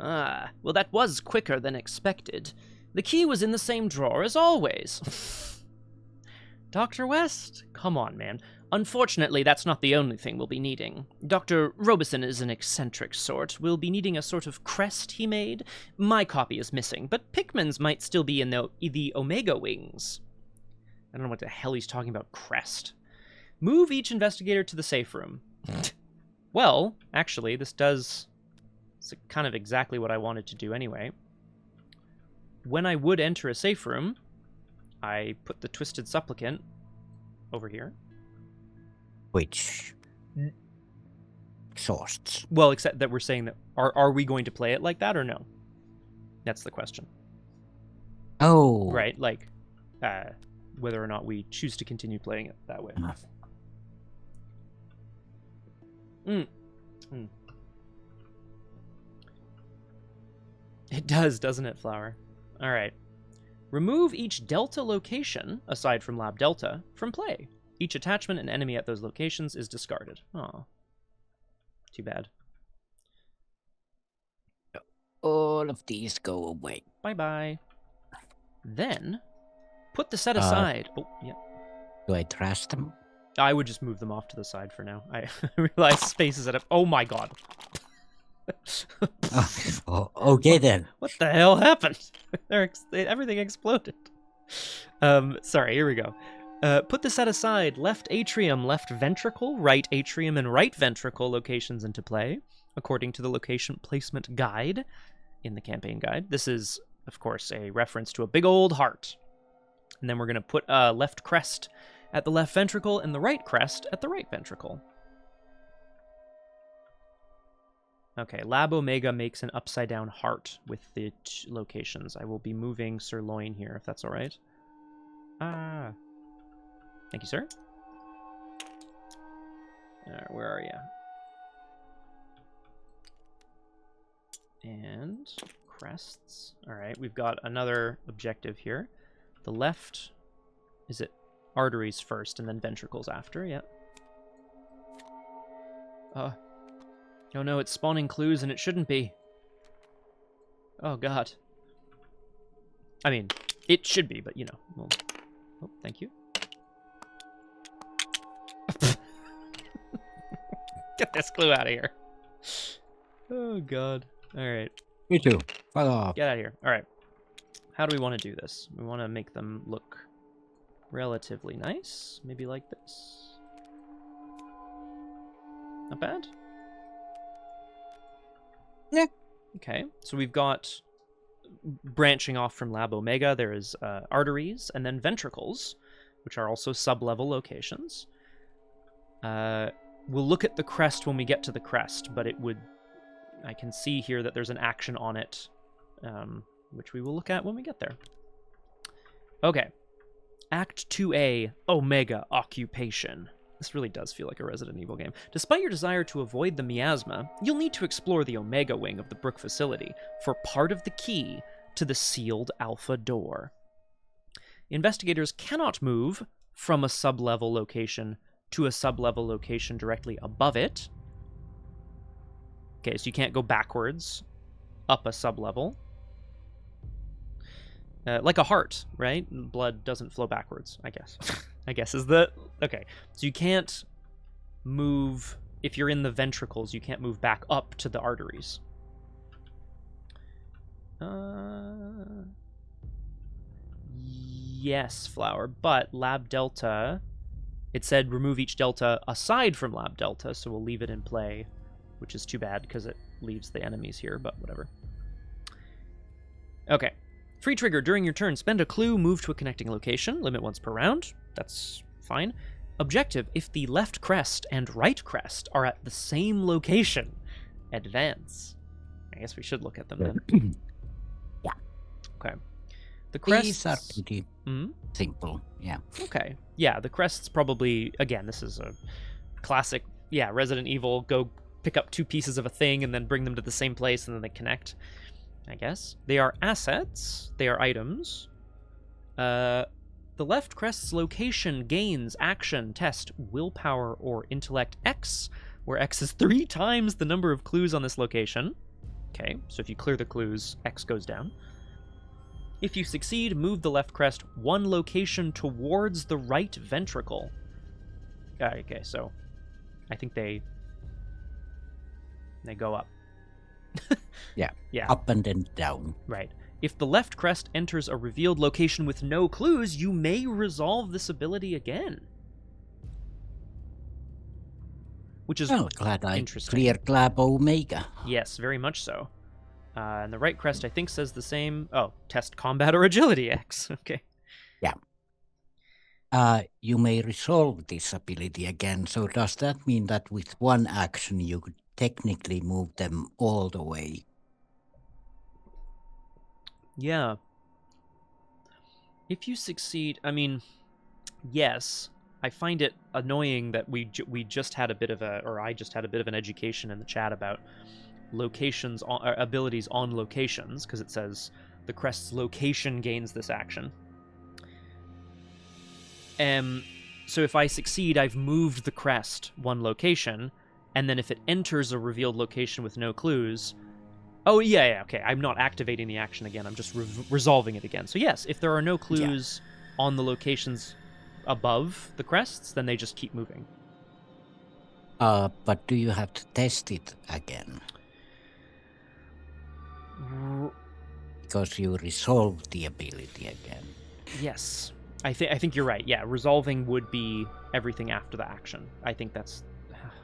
Ah, well that was quicker than expected. The key was in the same drawer as always. Dr. West? Come on, man. Unfortunately, that's not the only thing we'll be needing. Dr. Robison is an eccentric sort. We'll be needing a sort of crest he made. My copy is missing, but Pickman's might still be in the Omega Wings. I don't know what the hell he's talking about, crest. Move each investigator to the safe room. Well, actually, this does... It's kind of exactly what I wanted to do anyway. When I would enter a safe room, I put the Twisted Supplicant over here. Which exhausts. Well, except that we're saying that are we going to play it like that or no? That's the question. Oh. Right, like whether or not we choose to continue playing it that way. It does, doesn't it, Flower? All right. Remove each Delta location, aside from Lab Delta, from play. Each attachment and enemy at those locations is discarded. Aw. Too bad. All of these go away. Bye-bye. Then, put the set aside. Oh, yeah. Do I trash them? I would just move them off to the side for now. I realize space is at a... Oh my god. Oh, okay then. What the hell happened? Everything exploded. Sorry, here we go. Put the set aside. Left atrium, left ventricle, right atrium, and right ventricle locations into play, according to the location placement guide in the campaign guide. This is, of course, a reference to a big old heart. And then we're going to put left crest at the left ventricle and the right crest at the right ventricle. Okay, Lab Omega makes an upside-down heart with the locations. I will be moving Sirloin here, if that's all right. Ah. Thank you, sir. Where are you? And crests. All right, we've got another objective here. The left, is it arteries first and then ventricles after? Yeah. Oh no, it's spawning clues and it shouldn't be. Oh god. I mean, it should be, but you know. Well, oh, thank you. Get this clue out of here. Oh god. Alright. You too. Fuck off. Get out of here. Alright. How do we want to do this? We want to make them look relatively nice. Maybe like this. Not bad? Yeah. Okay, so we've got, branching off from Lab Omega, there is arteries and then ventricles, which are also sub-level locations. We'll look at the crest when we get to the crest, but it would, I can see here that there's an action on it, which we will look at when we get there. Okay, Act 2A, Omega Occupation. This really does feel like a Resident Evil game. Despite your desire to avoid the miasma, you'll need to explore the Omega wing of the Brook Facility for part of the key to the sealed Alpha door. Investigators cannot move from a sub-level location to a sub-level location directly above it. Okay, so you can't go backwards up a sub-level. Like a heart, right? Blood doesn't flow backwards, I guess. I guess is the... Okay, so you can't move... If you're in the ventricles, you can't move back up to the arteries. Yes, Flower, but Lab Delta... It said remove each Delta aside from Lab Delta, so we'll leave it in play, which is too bad because it leaves the enemies here, but whatever. Okay. Free trigger. During your turn, spend a clue, move to a connecting location, limit once per round. That's fine. Objective, if the left crest and right crest are at the same location, advance. I guess we should look at them then. Yeah. Okay. The crests... These are pretty simple, yeah. Okay. Yeah, the crests probably... Again, this is a classic, yeah, Resident Evil, go pick up two pieces of a thing and then bring them to the same place and then they connect. I guess. They are assets. They are items. The left crest's location gains action, test, willpower, or intellect X, where X is 3 times the number of clues on this location. Okay, so if you clear the clues, X goes down. If you succeed, move the left crest 1 location towards the right ventricle. Okay, so I think they go up. Yeah. Yeah. Up and then down. Right. If the left crest enters a revealed location with no clues, you may resolve this ability again. Which is glad I interesting. cleared Lab Omega. Yes, very much so. And the right crest, I think, says the same. Oh, test combat or agility X. Okay. Yeah. You may resolve this ability again. So does that mean that with one action you could technically move them all the way? Yeah. If you succeed, I mean, yes. I find it annoying that we just had a bit of a, or I just had a bit of an education in the chat about locations, abilities on locations, because it says the crest's location gains this action. So if I succeed, I've moved the crest one location, and then if it enters a revealed location with no clues... Oh, yeah, okay, I'm not activating the action again, I'm just resolving it again. So yes, if there are no clues on the locations above the crests, then they just keep moving. But do you have to test it again? Because you resolved the ability again. Yes. I think you're right. Yeah, resolving would be everything after the action. I think that's...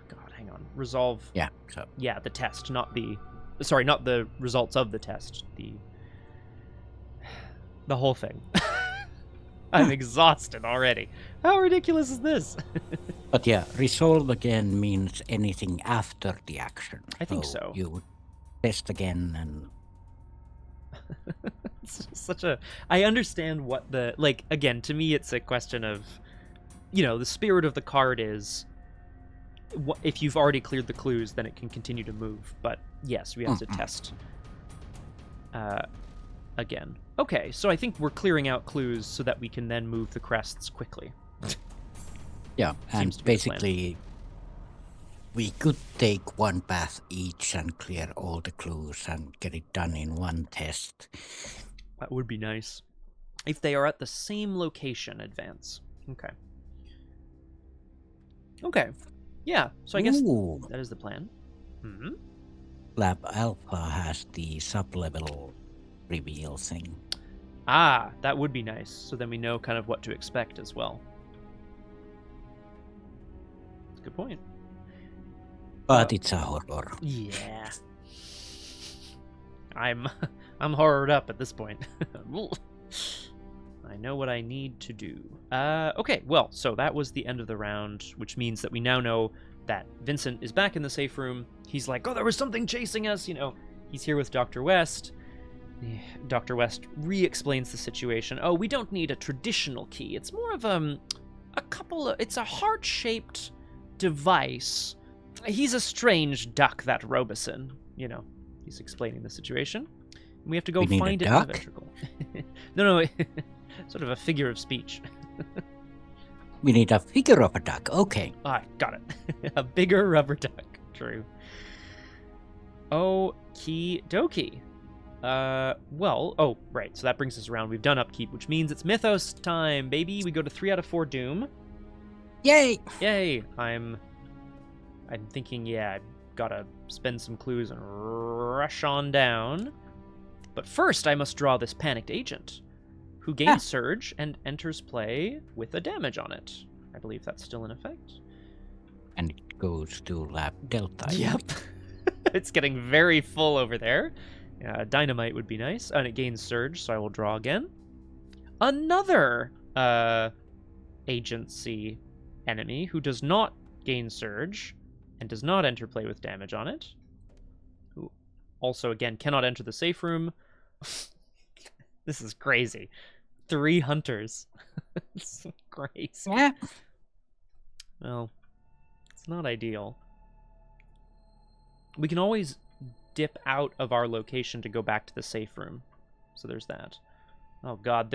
God, hang on. Resolve... Yeah, so... Yeah, the test, not the... Sorry, not the results of the test. The whole thing. I'm exhausted already. How ridiculous is this? But yeah, resolve again means anything after the action. I think so. You would test again and... It's such a... I understand what the... Like, again, to me it's a question of... the spirit of the card is... If you've already cleared the clues, then it can continue to move. But yes, we have to test again. Okay, so I think we're clearing out clues so that we can then move the crests quickly. Yeah, and basically we could take one path each and clear all the clues and get it done in one test. That would be nice. If they are at the same location, advance. Okay. Okay. Yeah, so I guess that is the plan. Mm-hmm. Lab Alpha has the sub-level reveal thing. Ah, that would be nice. So then we know kind of what to expect as well. That's a good point. But it's a horror. Yeah. I'm horrored up at this point. I know what I need to do. Okay, well, so that was the end of the round, which means that we now know that Vincent is back in the safe room. He's like, oh, there was something chasing us, He's here with Dr. West. Dr. West re-explains the situation. Oh, we don't need a traditional key. It's more of it's a heart-shaped device. He's a strange duck, that Robison. He's explaining the situation. We have to go find it in the ventricle. No, sort of a figure of speech. We need a figure of a duck. Okay. Ah, got it. A bigger rubber duck. True. Okie dokie. Right. So that brings us around. We've done upkeep, which means it's mythos time, baby. We go to 3 out of 4 doom. Yay! Yay! I'm thinking, I've gotta spend some clues and rush on down. But first, I must draw this panicked agent, who gains surge and enters play with a damage on it. I believe that's still in effect. And it goes to Lab Delta. Yep. It's getting very full over there. Dynamite would be nice. And it gains surge, so I will draw again. Another agency enemy who does not gain surge and does not enter play with damage on it. Who also, again, cannot enter the safe room. This is crazy. 3 hunters. It's so crazy. Yeah. Well, it's not ideal. We can always dip out of our location to go back to the safe room. So there's that. Oh god,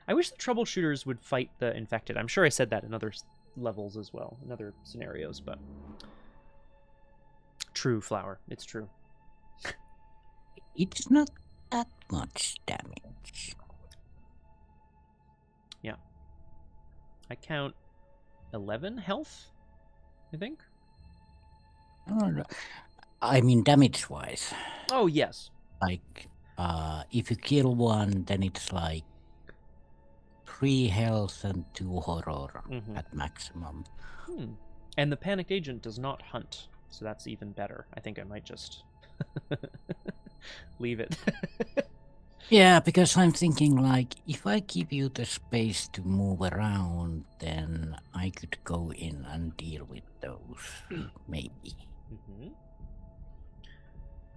I wish the troubleshooters would fight the infected. I'm sure I said that in other levels as well, in other scenarios, but... True, Flower. It's true. It's not that much damage. Yeah. I count 11 health, I think. I mean, damage-wise. Oh, yes. Like, if you kill one, then it's like 3 health and 2 horror at maximum. And the panicked agent does not hunt, so that's even better. I think I might just leave it. Yeah, because I'm thinking, like, if I give you the space to move around, then I could go in and deal with those, maybe.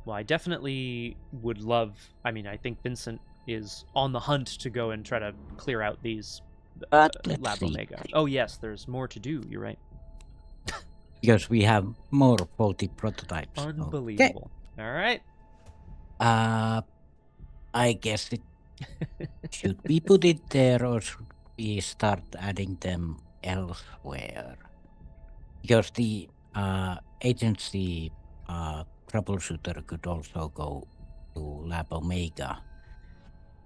Well, I definitely would love... I mean, I think Vincent is on the hunt to go and try to clear out these Lab Omega. Oh, yes, there's more to do. You're right. Because we have more faulty prototypes. Okay. Unbelievable. All right. I guess it should we put it there or should we start adding them elsewhere? Because the agency troubleshooter could also go to Lab Omega.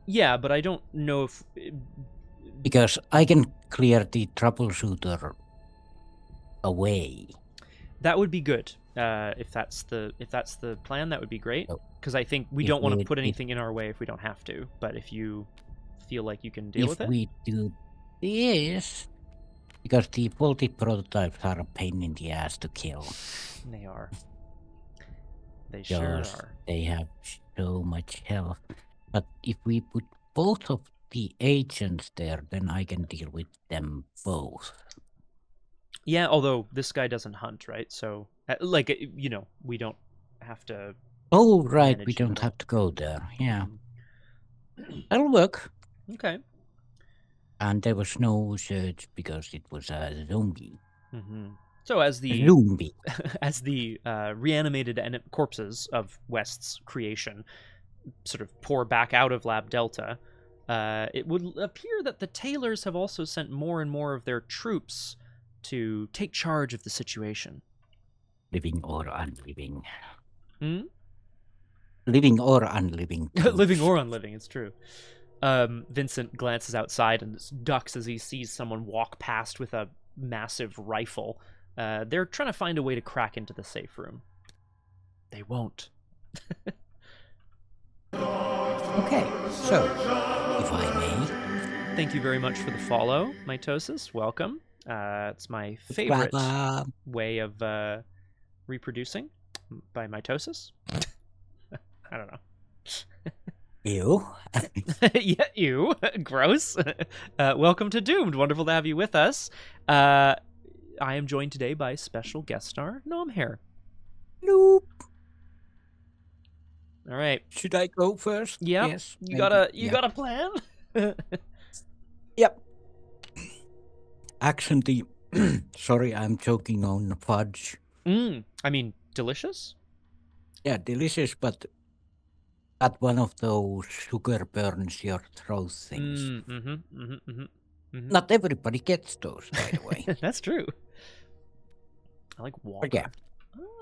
Yeah, but I don't know if Because I can clear the troubleshooter away. that would be good. If that's the plan, that would be great. So Because I think we if don't want to we- put if- anything in our way if we don't have to. But if you feel like you can deal with If it, we do this, because the faulty prototypes are a pain in the ass to kill. they are. They sure Because are. they have so much health. But if we put both of the agents there, then I can deal with them both. Yeah, although this guy doesn't hunt, right? So, we don't have to. Oh, right, we Manage them don't at all. have to go there. Yeah, Mhm. that'll work. Okay. And there was no search because it was a zombie. Hmm. So as the Zombie. reanimated corpses of West's creation sort of pour back out of Lab Delta, it would appear that the Tailors have also sent more and more of their troops to take charge of the situation. Living or unliving. Hmm? Living or unliving. Living troops. or unliving, it's true. Vincent glances outside and ducks as he sees someone walk past with a massive rifle. They're trying to find a way to crack into the safe room. They won't. Okay, so, if I may. Thank you very much for the follow, Mitosis. Welcome. It's my favorite Blah, way of reproducing by mitosis. I don't know. Ew. Yeah, ew. Gross. Welcome to Doomed. Wonderful to have you with us. I am joined today by special guest star Nomhare. Nope. All right. Should I go first? Yep. Yes. You maybe. got a plan? Yep. Actually, sorry, I'm choking on fudge. I mean, delicious? Yeah, delicious, but not one of those sugar burns your throat things. Not everybody gets those, by the way. That's true. I like water. But yeah,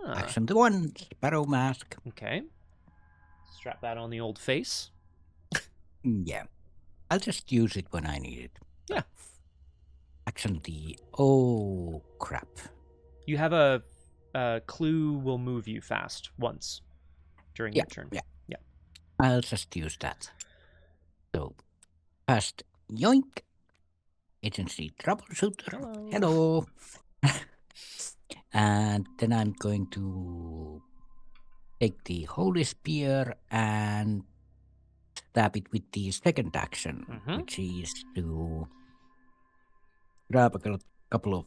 Ah, action the one, sparrow mask. okay. Strap that on the old face. Yeah, I'll just use it when I need it. Yeah. Action the, oh crap. You have a clue will move you fast once during your turn. Yeah. Yeah. I'll just use that. So, fast yoink. Agency troubleshooter. Hello. And then I'm going to take the holy spear and stab it with the second action, Mhm. which is to grab a couple of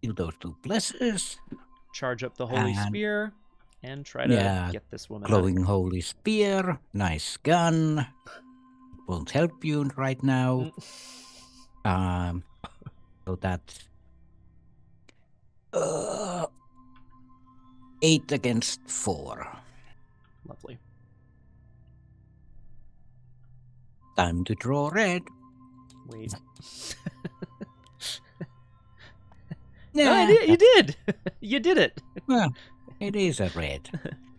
kill those two blessers. Charge up the holy And- spear and try to Yeah, get this woman out. Glowing holy spear, nice gun. Won't help you right now. So that's 8 against 4. Lovely. Time to draw red. Wait. Yeah, No, you did. You did it. well, it is a red.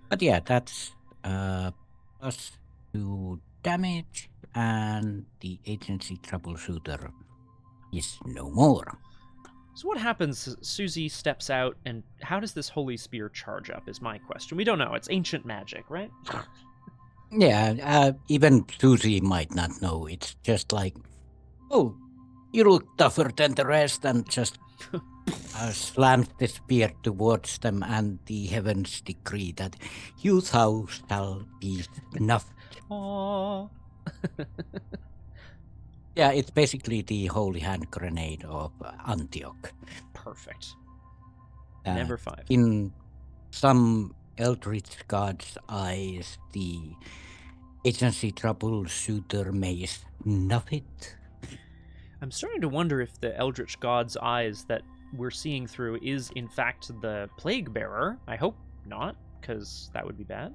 But yeah, that's plus 2 damage, and the agency troubleshooter is no more. So what happens? Suzi steps out, and how does this holy spear charge up? Is my question. We don't know. It's ancient magic, right? Yeah, even Susie might not know. It's just like, oh, you look tougher than the rest, and just slams the spear towards them, and the heavens decree that you thou shall be enough. Aww. Yeah, it's basically the holy hand grenade of Antioch. Perfect. Uh, Never 5. In some eldritch god's eyes, the agency troubleshooter may snuff it. I'm starting to wonder if the Eldritch God's eyes that we're seeing through is, in fact, the Plague Bearer. I hope not, because that would be bad.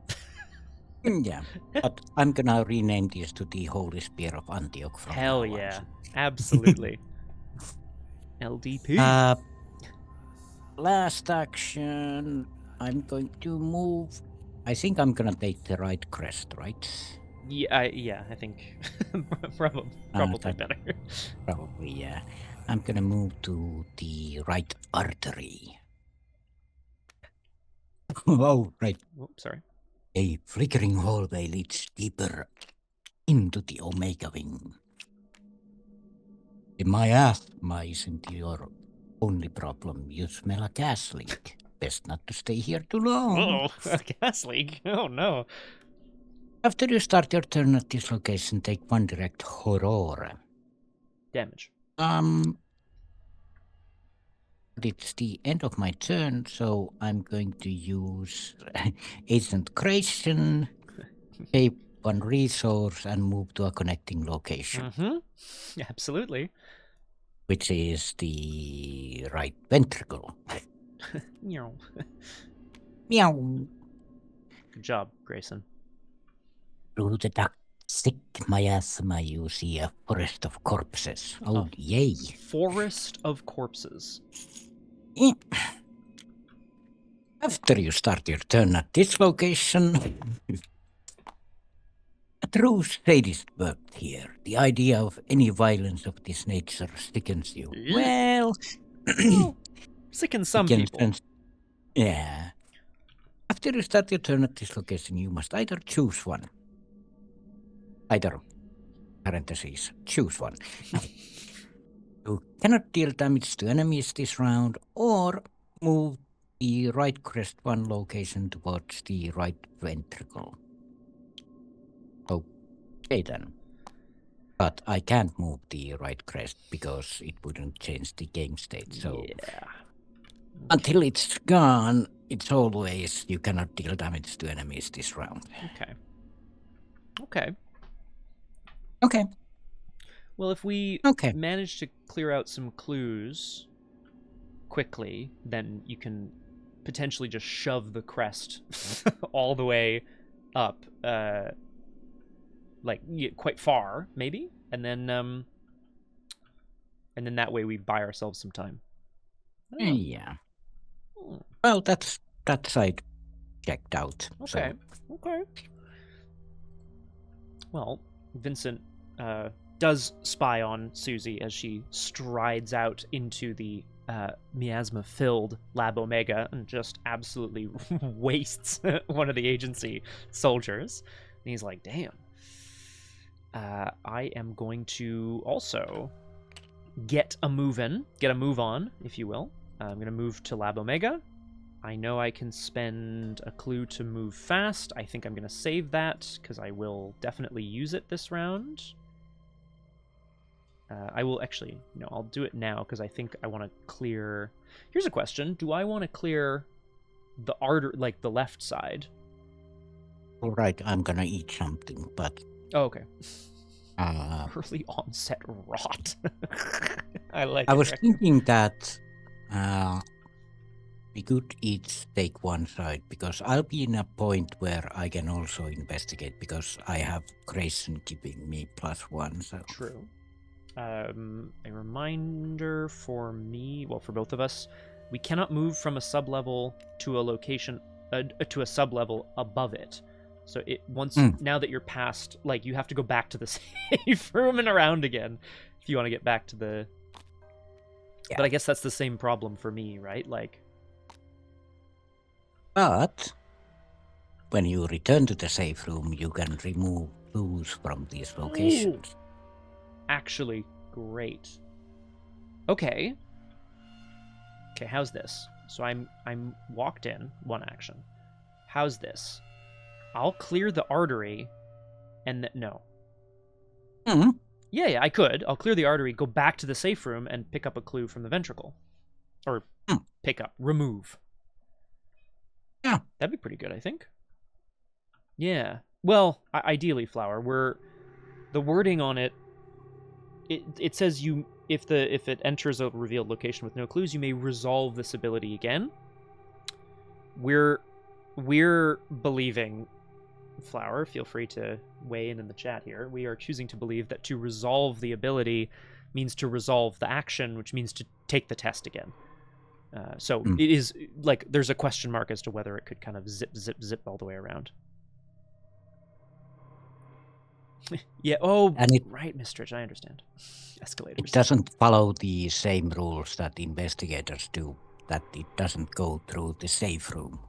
Yeah, but I'm gonna rename this to the Holy Spear of Antioch from Hell now on. yeah. Absolutely. LDP. Last action, I'm going to move. I think I'm gonna take the right crest, right? Yeah, I think probably that- better. Probably, yeah. I'm gonna move to the right artery. Oh, right. Whoops, sorry. A flickering hallway leads deeper into the Omega Wing. In my asthma isn't your only problem. You smell a gas leak. Best not to stay here too long. Whoa, a gas leak. Oh no. After you start your turn at this location, take 1 direct horror. Damage. But it's the end of my turn, so I'm going to use Agent Creation, pay 1 resource, and move to a connecting location, Mm-hmm. Absolutely. which is the right ventricle. Meow. Meow. Good job, Grayson. Through the toxic miasma, you see a forest of corpses. Oh, Oh. yay. Forest of corpses. Eh. After you start your turn at this location, a true sadist worked here. The idea of any violence of this nature sickens you. Yeah. Well, Sicken some sickens people. and- Yeah. After you start your turn at this location, you must either choose one. Either, parentheses, choose one. You cannot deal damage to enemies this round, or move the right crest 1 location towards the right ventricle. Okay then. But I can't move the right crest because it wouldn't change the game state. So Yeah. until it's gone, it's always you cannot deal damage to enemies this round. Okay. Okay. Okay. Well, if we Okay. manage to clear out some clues quickly, then you can potentially just shove the crest all the way up, quite far, maybe, and then that way we buy ourselves some time. I don't know. Yeah. Hmm. Well, that side checked out. Okay. So. Okay. Well, Vincent does spy on Suzi as she strides out into the miasma-filled Lab Omega and just absolutely wastes one of the agency soldiers. And he's like, damn. I am going to also get a move on, if you will. I'm going to move to Lab Omega. I know I can spend a clue to move fast. I think I'm going to save that because I will definitely use it this round. I will actually, no, I'll do it now because I think I want to clear... Here's a question. Do I want to clear the like the left side? All right, I'm gonna eat something, but Oh, okay. I Early onset rot. I like it. was right? thinking that we could each take one side because I'll be in a point where I can also investigate because I have Grayson giving me +1. So True. A reminder for me, well, for both of us, we cannot move from a sub-level to a location, to a sub-level above it. So now that you're past, like, you have to go back to the safe room and around again if you want to get back to the... Yeah. But I guess that's the same problem for me, right? Like... But when you return to the safe room, you can remove clues from these locations. Actually, great. Okay. Okay, how's this? So I'm walked in, 1 action. How's this? I'll clear the artery, and no. Hmm. Yeah, I could. I'll clear the artery, go back to the safe room, and pick up a clue from the ventricle. Or remove. Yeah. That'd be pretty good, I think. Yeah. Well, ideally, Flower. The wording on it it says if it enters a revealed location with no clues, you may resolve this ability again. We're believing, Flower, feel free to weigh in the chat here. We are choosing to believe that to resolve the ability means to resolve the action, which means to take the test again. So it is like there's a question mark as to whether it could kind of zip all the way around. Yeah. Oh, And right, Mistrich. I understand. Escalators. It doesn't follow the same rules that investigators do. That it doesn't go through the safe room.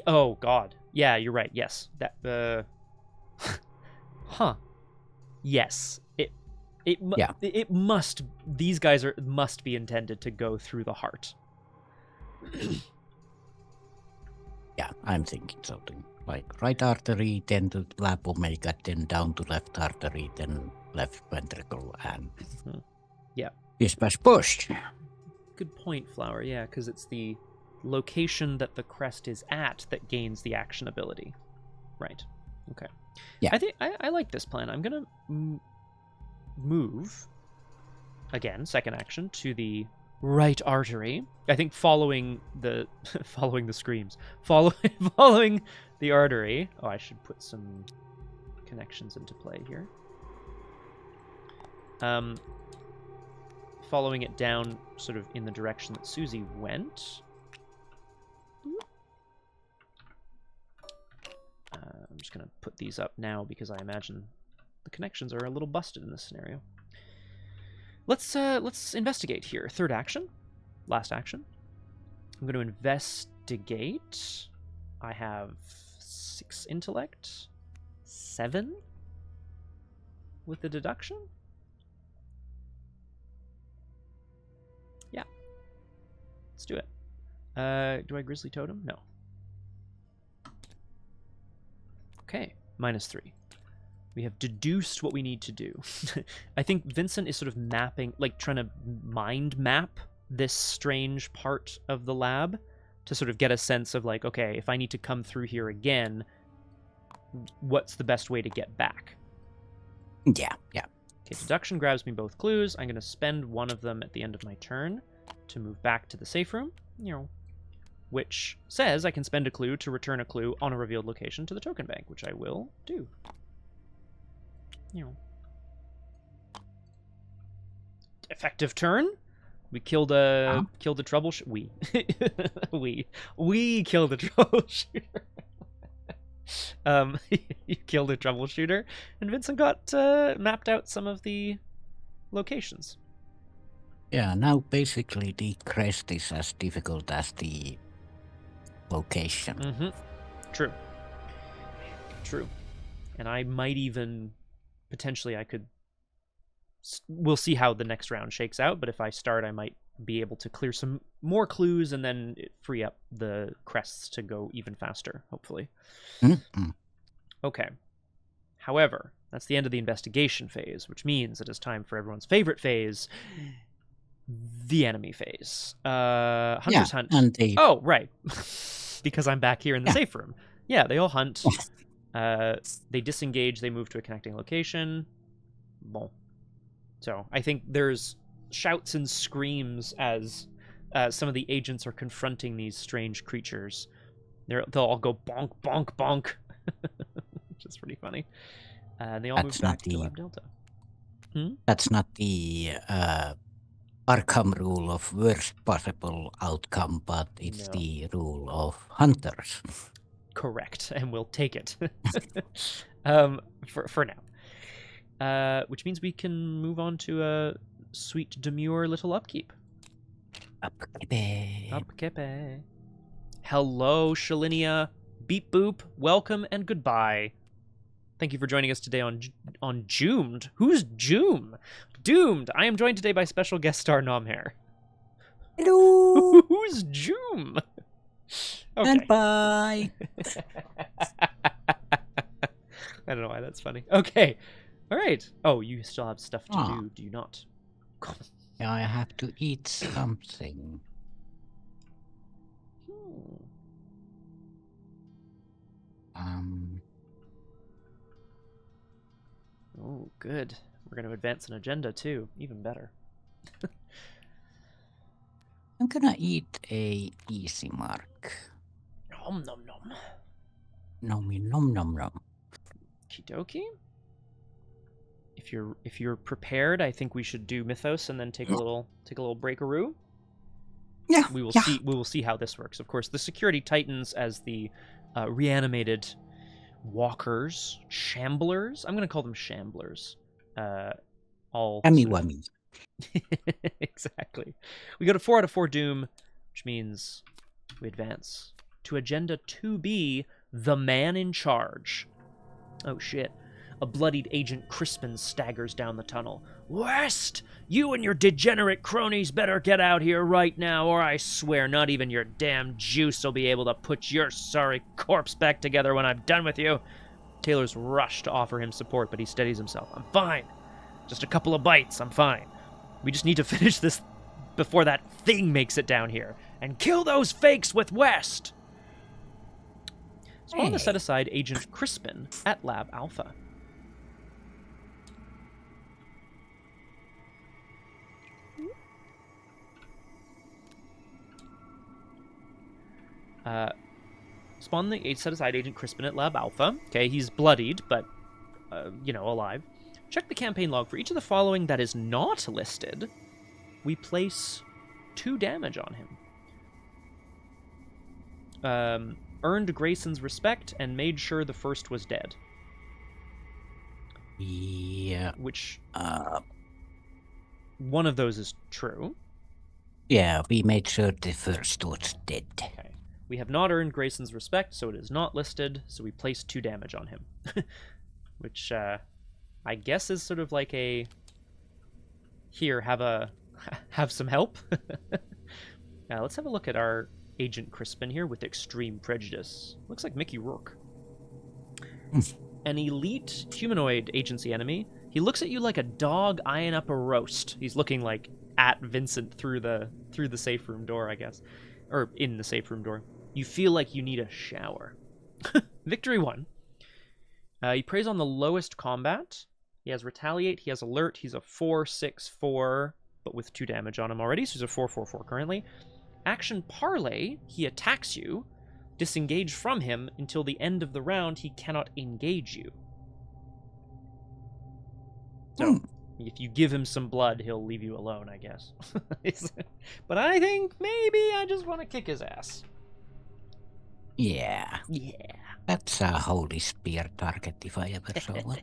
Oh God. Yeah, you're right. Yes. That. Huh. Yes. It must. These guys must be intended to go through the heart. Yeah, I'm thinking something like right artery, then to lap omega, then down to left artery, then left ventricle, and yeah, dispatch push. Good point, Flower. Yeah, because it's the location that the crest is at that gains the action ability. Right. Okay. Yeah. I think I like this plan. I'm gonna move again, second action, to the right artery. I think following the screams, following the artery. Oh, I should put some connections into play here. Following it down, sort of in the direction that Suzi went. I'm just gonna put these up now because I imagine the connections are a little busted in this scenario. Let's investigate here. Third action, last action. I'm going to investigate. I have 6 intellect, 7 with the deduction. Yeah, let's do it. Do I grizzly totem? No. Okay, -3. We have deduced what we need to do. I think Vincent is sort of mapping, like trying to mind map this strange part of the lab to sort of get a sense of like, okay, if I need to come through here again, what's the best way to get back? Yeah. Okay, deduction grabs me both clues. I'm going to spend one of them at the end of my turn to move back to the safe room, which says I can spend a clue to return a clue on a revealed location to the token bank, which I will do. Effective turn. We killed a troubleshooter. We killed a troubleshooter. You killed a troubleshooter, and Vincent got mapped out some of the locations. Yeah, now basically the crest is as difficult as the location. Mm-hmm. True. And I might even potentially we'll see how the next round shakes out, but if I start, I might be able to clear some more clues and then free up the crests to go even faster, hopefully. Mm-hmm. Okay. However, that's the end of the investigation phase, which means it is time for everyone's favorite phase, the enemy phase. Hunters hunt. And Oh, right. Because I'm back here in the safe room. Yeah, they all hunt. They disengage, they move to a connecting location. Bon. So I think there's shouts and screams as some of the agents are confronting these strange creatures. They'll all go bonk, bonk, bonk, which is pretty funny. And they all move back to Lab Delta. That's not the Arkham rule of worst possible outcome, but it's the rule of hunters. Correct, and we'll take it for now. Which means we can move on to a sweet, demure little upkeep. Upkeep. Hello, Shalinia. Beep boop. Welcome and goodbye. Thank you for joining us today on Doomed. Who's Doom? Doomed. I am joined today by special guest star Nomhare. Hello. Who's Doom? Okay. And bye. I don't know why that's funny. Okay. All right. Oh, you still have stuff to do you not? Yeah, I have to eat something. Oh, good. We're going to advance an agenda, too. Even better. I'm gonna eat a easy mark. Nom nom nom. Nom nom nom nom. Kidoki. If you're prepared, I think we should do mythos and then take a little breakaroo. Yeah. We will see how this works. Of course, the security titans as the reanimated walkers, shamblers. I'm going to call them shamblers. All Whammy. Exactly. We go to 4 out of 4 doom, which means we advance to agenda 2B, the man in charge. Oh shit. A bloodied Agent Crispin staggers down the tunnel. West! You and your degenerate cronies better get out here right now, or I swear not even your damn juice will be able to put your sorry corpse back together when I'm done with you. Tailor's rushed to offer him support, but he steadies himself. I'm fine. Just a couple of bites, I'm fine. We just need to finish this before that thing makes it down here. And kill those fakes with West! Spawn to set aside Agent Crispin at Lab Alpha. Set aside Agent Crispin at Lab Alpha. Okay, he's bloodied, but, alive. Check the campaign log. For each of the following that is not listed, we place 2 damage on him. Earned Grayson's respect and made sure the first was dead. Yeah. Which, one of those is true. Yeah, we made sure the first was dead. Okay. We have not earned Grayson's respect, so it is not listed, so we place 2 damage on him. Which, I guess is sort of like a... Here, have some help. Now, let's have a look at our Agent Crispin here with extreme prejudice. Looks like Mickey Rourke. An elite humanoid agency enemy. He looks at you like a dog eyeing up a roast. He's looking like at Vincent through the safe room door, I guess. Or in the safe room door. You feel like you need a shower. Victory 1. He preys on the lowest combat. He has Retaliate, he has Alert, he's a 4/6/4, but with 2 damage on him already, so he's a 4/4/4 currently. Action Parlay, he attacks you. Disengage from him until the end of the round, he cannot engage you. So, if you give him some blood, he'll leave you alone, I guess. But I think maybe I just want to kick his ass. Yeah. Yeah. That's a holy spear target if I ever saw one.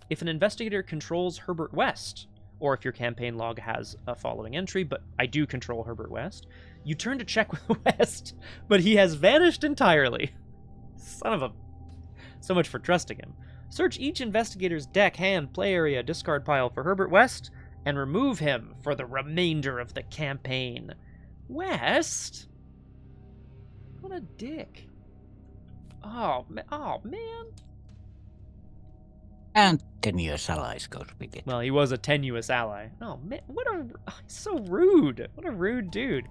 If an investigator controls Herbert West, or if your campaign log has a following entry, but I do control Herbert West, you turn to check with West, but he has vanished entirely. Son of a... So much for trusting him. Search each investigator's deck, hand, play area, discard pile for Herbert West, and remove him for the remainder of the campaign. West? What a dick. Oh, man. And tenuous allies goes with it. Well, he was a tenuous ally. Oh, man, so rude. What a rude dude.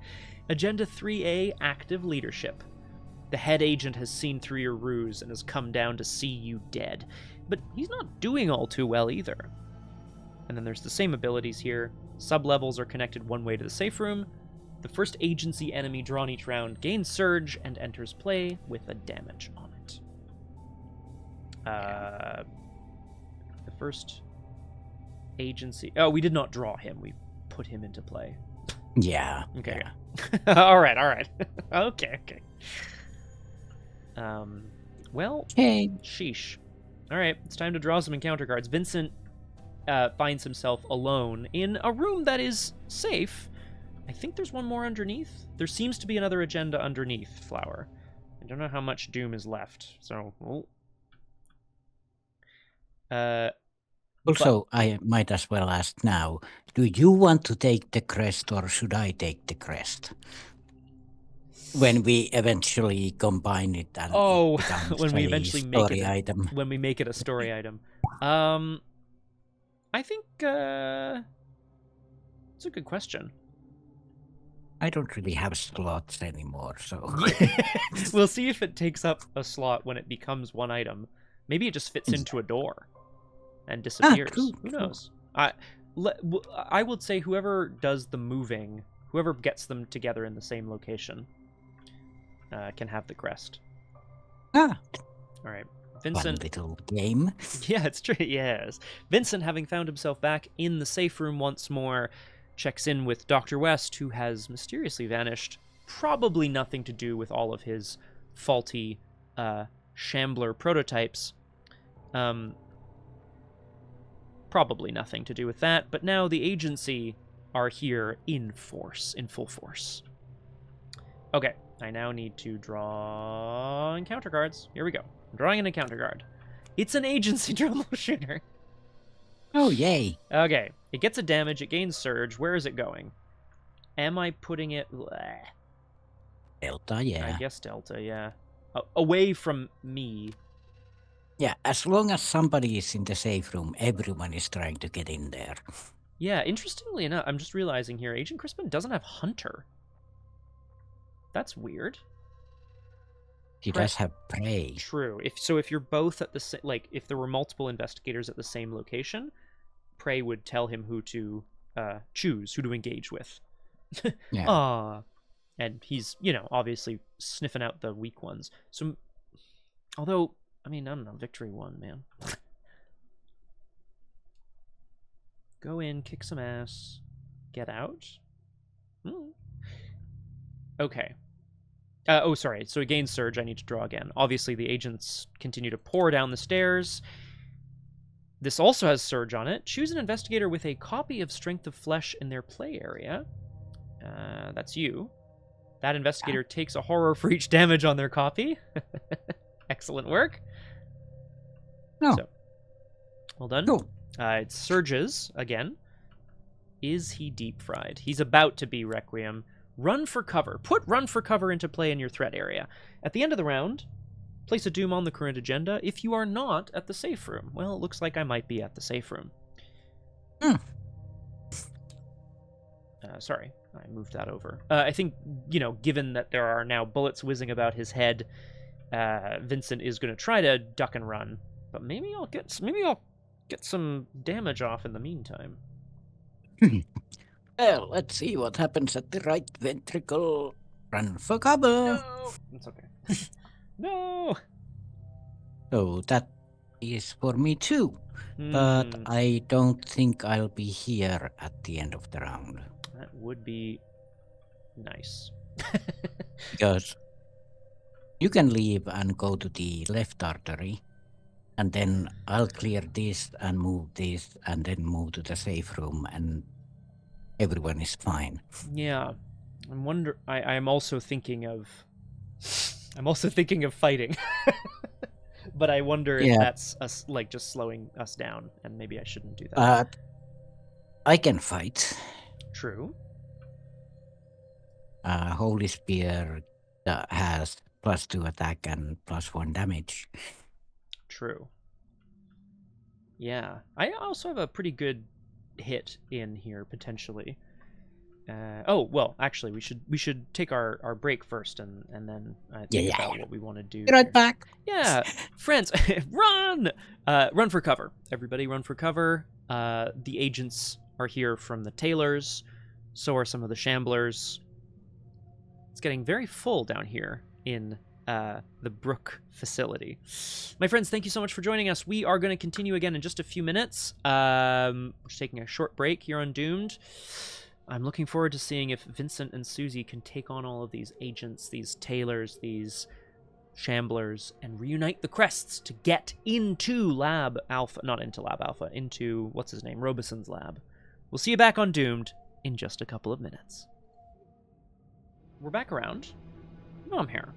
Agenda 3A, active leadership. The head agent has seen through your ruse and has come down to see you dead. But he's not doing all too well either. And then there's the same abilities here. Sub-levels are connected one way to the safe room. The first agency enemy drawn each round gains surge and enters play with a damage on it. The first agency... Oh, we did not draw him. We put him into play. Yeah. Okay. Yeah. all right. Okay. Well, Hey. sheesh. All right, it's time to draw some encounter cards. Vincent finds himself alone in a room that is safe. I think there's one more underneath. There seems to be another agenda underneath, Flower. I don't know how much doom is left, so... Also, I might as well ask now, do you want to take the crest or should I take the crest? When we eventually combine it and it becomes when we a eventually story item. When we make it a story item. I think it's a good question. I don't really have slots anymore, so... We'll see if it takes up a slot when it becomes one item. Maybe it just fits into a door. and disappears. true, Who true. knows? I would say whoever does the moving, whoever gets them together in the same location, can have the crest. Ah, All right, fun Vincent. little game. Yeah, it's true. Yes, Vincent, having found himself back in the safe room once more, checks in with Dr. West, who has mysteriously vanished. Probably nothing to do with all of his faulty shambler prototypes. Probably nothing to do with that, but now the agency are here in force, in full force. Okay, I now need to draw encounter cards. Here we go. I'm drawing an encounter card. It's an agency troubleshooter. Oh, yay. Okay, it gets a damage, it gains surge. Where is it going? Am I putting it... Bleh. Delta, yeah. I guess Delta, yeah. Away from me. Yeah, as long as somebody is in the safe room, everyone is trying to get in there. Yeah, interestingly enough, I'm just realizing here, Agent Crispin doesn't have Hunter. That's weird. He does have prey. True. If you're both at the same... Like, if there were multiple investigators at the same location, Prey would tell him who to choose, who to engage with. Yeah. Ah. And he's, obviously sniffing out the weak ones. So, although, I don't know, victory won, man. Go in, kick some ass, get out. Okay. Sorry. So it gains surge. I need to draw again. Obviously, the agents continue to pour down the stairs. This also has surge on it. Choose an investigator with a copy of Strength of Flesh in their play area. That's you. That investigator takes a horror for each damage on their copy. Excellent work. No. So, well done. Cool. It surges again. Is he deep fried? He's about to be Requiem. Run for cover. Put run for cover into play in your threat area. At the end of the round, place a doom on the current agenda if you are not at the safe room. Well, it looks like I might be at the safe room. Sorry, I moved that over. I think, given that there are now bullets whizzing about his head, Vincent is going to try to duck and run. But maybe I'll get some damage off in the meantime. Well, let's see what happens at the right ventricle. Run for cover. No, it's okay. No. So that is for me too. But I don't think I'll be here at the end of the round. That would be nice. Because you can leave and go to the left artery, and then I'll clear this and move this, and then move to the safe room, and everyone is fine. Yeah, I'm also thinking of fighting, but I wonder if that's us, like, just slowing us down, and maybe I shouldn't do that. I can fight. True. Holy Spear has +2 attack and +1 damage. True. Yeah, I also have a pretty good hit in here potentially. Well, actually, we should take our break first, and then think about what we want to do. Be right back. Yeah, friends, run! Run for cover. Everybody, run for cover. The agents are here from the Tailors. So are some of the shamblers. It's getting very full down here in the Brook Facility. My friends, thank you so much for joining us. We are going to continue again in just a few minutes. We're just taking a short break here on Doomed. I'm looking forward to seeing if Vincent and Suzi can take on all of these agents, these Tailors, these shamblers, and reunite the crests to get into Lab Alpha. Not into Lab Alpha, into, what's his name, Robison's lab. We'll see you back on Doomed in just a couple of minutes. We're back around. Nomhare.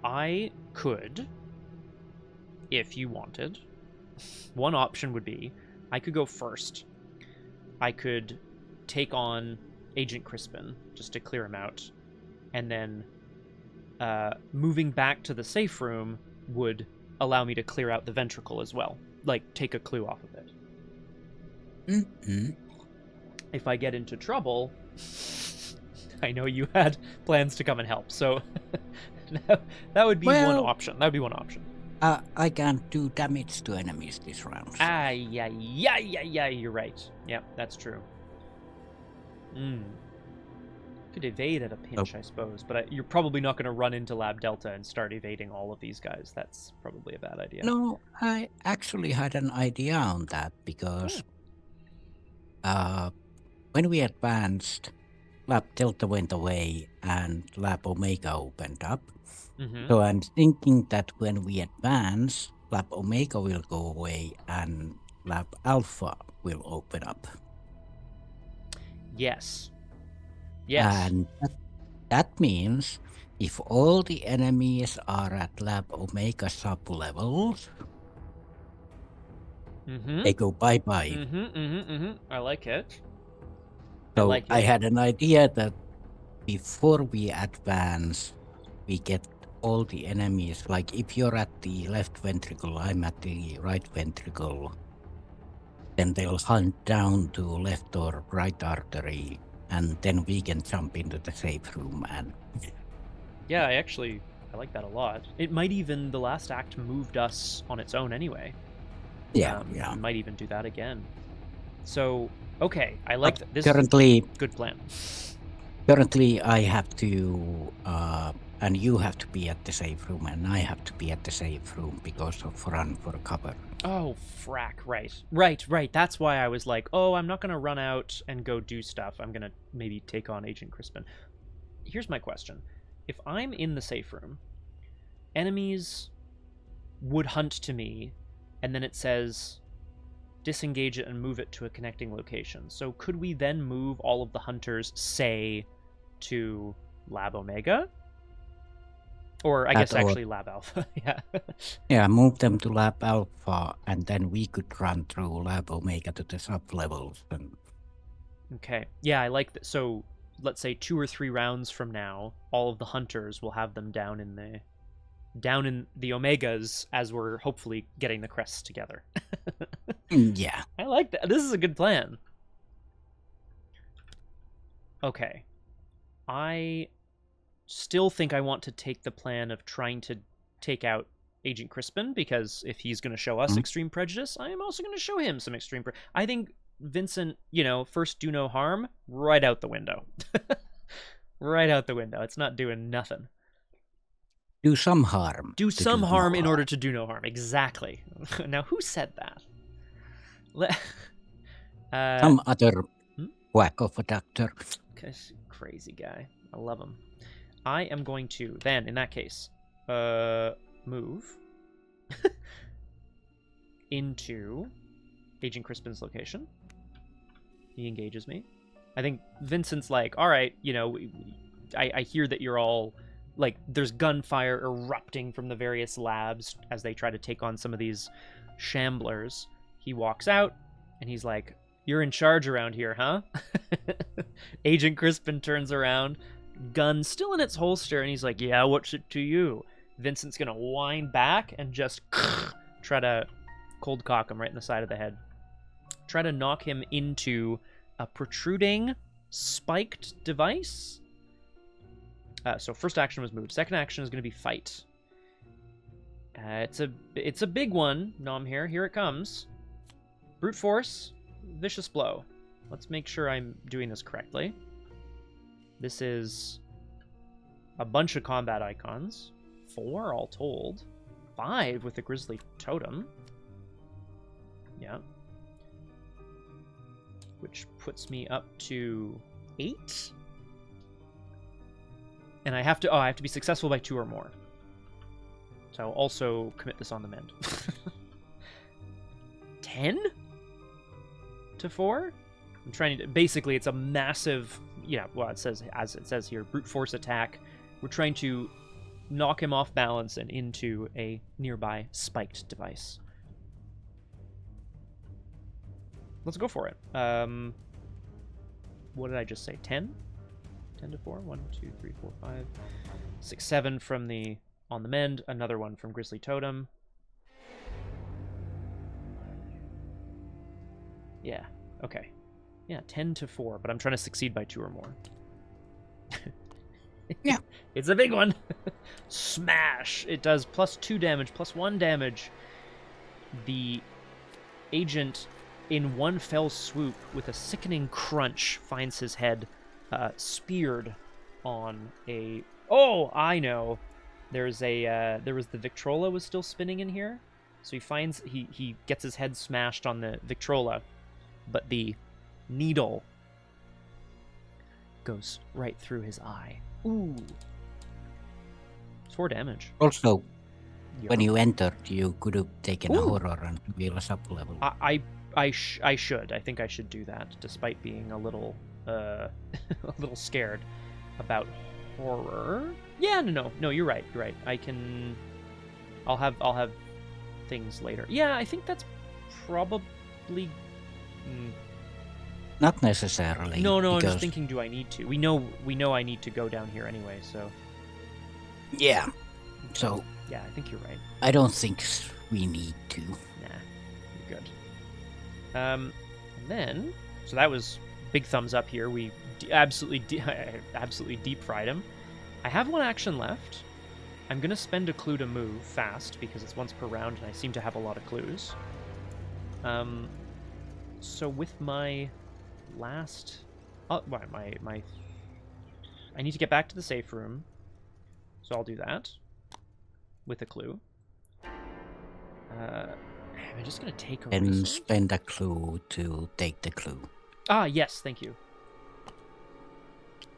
I could, if you wanted, one option would be I could go first. I could take on Agent Crispin just to clear him out, and then moving back to the safe room would allow me to clear out the ventricle as well, like take a clue off of it. Mm-hmm. If I get into trouble, I know you had plans to come and help, so that would be one option. That would be one option. I can't do damage to enemies this round. So. Yeah, you're right. Yeah, that's true. Could evade at a pinch, I suppose, but you're probably not going to run into Lab Delta and start evading all of these guys. That's probably a bad idea. No, I actually had an idea on that because when we advanced, Lab Delta went away and Lab Omega opened up. Mm-hmm. So I'm thinking that when we advance, Lab Omega will go away and Lab Alpha will open up. Yes. And that means if all the enemies are at Lab Omega sub-levels, they go bye-bye. I like it. So I had an idea that before we advance, we get all the enemies. Like if you're at the left ventricle, I'm at the right ventricle. Then they'll hunt down to left or right artery, and then we can jump into the safe room. And yeah, I like that a lot. It might even, the last act moved us on its own anyway. Yeah. It might even do that again. So, okay, I like that. This currently, is a good plan. Currently, I have to, and you have to be at the safe room, and I have to be at the safe room because of run for cover. Oh, frack, right. That's why I was like, oh, I'm not going to run out and go do stuff. I'm going to maybe take on Agent Crispin. Here's my question. If I'm in the safe room, enemies would hunt to me, and then it says disengage it and move it to a connecting location. So could we then move all of the hunters, say, to Lab Omega? Or I guess actually Lab Alpha. Yeah. Yeah, move them to Lab Alpha, and then we could run through Lab Omega to the sub-levels. Okay. Yeah, I like that. So let's say 2 or 3 rounds from now, all of the hunters will have them down in the Omegas as we're hopefully getting the crests together. Yeah. I like that. This is a good plan. Okay. I still think I want to take the plan of trying to take out Agent Crispin, because if he's going to show us extreme prejudice, I am also going to show him some extreme I think Vincent, first do no harm, right out the window. Right out the window. It's not doing nothing. Do some harm. Do some harm in order to do no harm. Exactly. Now, who said that? Some other whack of a doctor. Crazy guy. I love him. I am going to, then, in that case, move into Agent Crispin's location. He engages me. I think Vincent's like, all right, I hear that you're all, like, there's gunfire erupting from the various labs as they try to take on some of these shamblers. He walks out, and he's like, you're in charge around here, huh? Agent Crispin turns around, gun still in its holster, and he's like, yeah, what's it to you? Vincent's gonna wind back and just try to cold cock him right in the side of the head. Try to knock him into a protruding, spiked device. So first action was move. Second action is going to be fight. It's a big one, Nomhare. Here it comes. Brute force, vicious blow. Let's make sure I'm doing this correctly. This is a bunch of combat icons. 4 all told. 5 with the Grizzly Totem. Yeah. Which puts me up to 8. And I have to be successful by 2 or more. So I'll also commit this on the mend. 10 to 4? I'm trying to, basically it's a massive, it says, as it says here, brute force attack. We're trying to knock him off balance and into a nearby spiked device. Let's go for it. What did I just say? 10? 10 to 4? 1, 2, 3, 4, 5, 6, 7 from the on the mend. Another one from Grizzly Totem. Yeah. Okay. Yeah, 10 to 4, but I'm trying to succeed by 2 or more. Yeah. It's a big one. Smash! It does +2 damage, +1 damage. The agent, in one fell swoop, with a sickening crunch, finds his head speared on a... Oh, I know. There was the Victrola was still spinning in here. So he gets his head smashed on the Victrola, but the needle goes right through his eye. Ooh. It's 4 damage. Also, Yeah. when you entered, you could have taken a Ooh. horror and reveal a sub-level. I should. I think I should do that, despite being a little a little scared about horror. Yeah, no. You're right. You're right. I'll have things later. Yeah, I think that's probably. Not necessarily. No. I'm because... just thinking. Do I need to? We know I need to go down here anyway. So. Yeah. So. Yeah, I think you're right. I don't think we need to. Nah, you're good. And then, so that was big thumbs up here. We absolutely deep fried him. I have one action left. I'm gonna spend a clue to move fast because it's once per round, and I seem to have a lot of clues. So with my last, my, I need to get back to the safe room, so I'll do that with a clue. I'm just gonna take a And resource. spend a clue to take the clue. Ah, yes, thank you.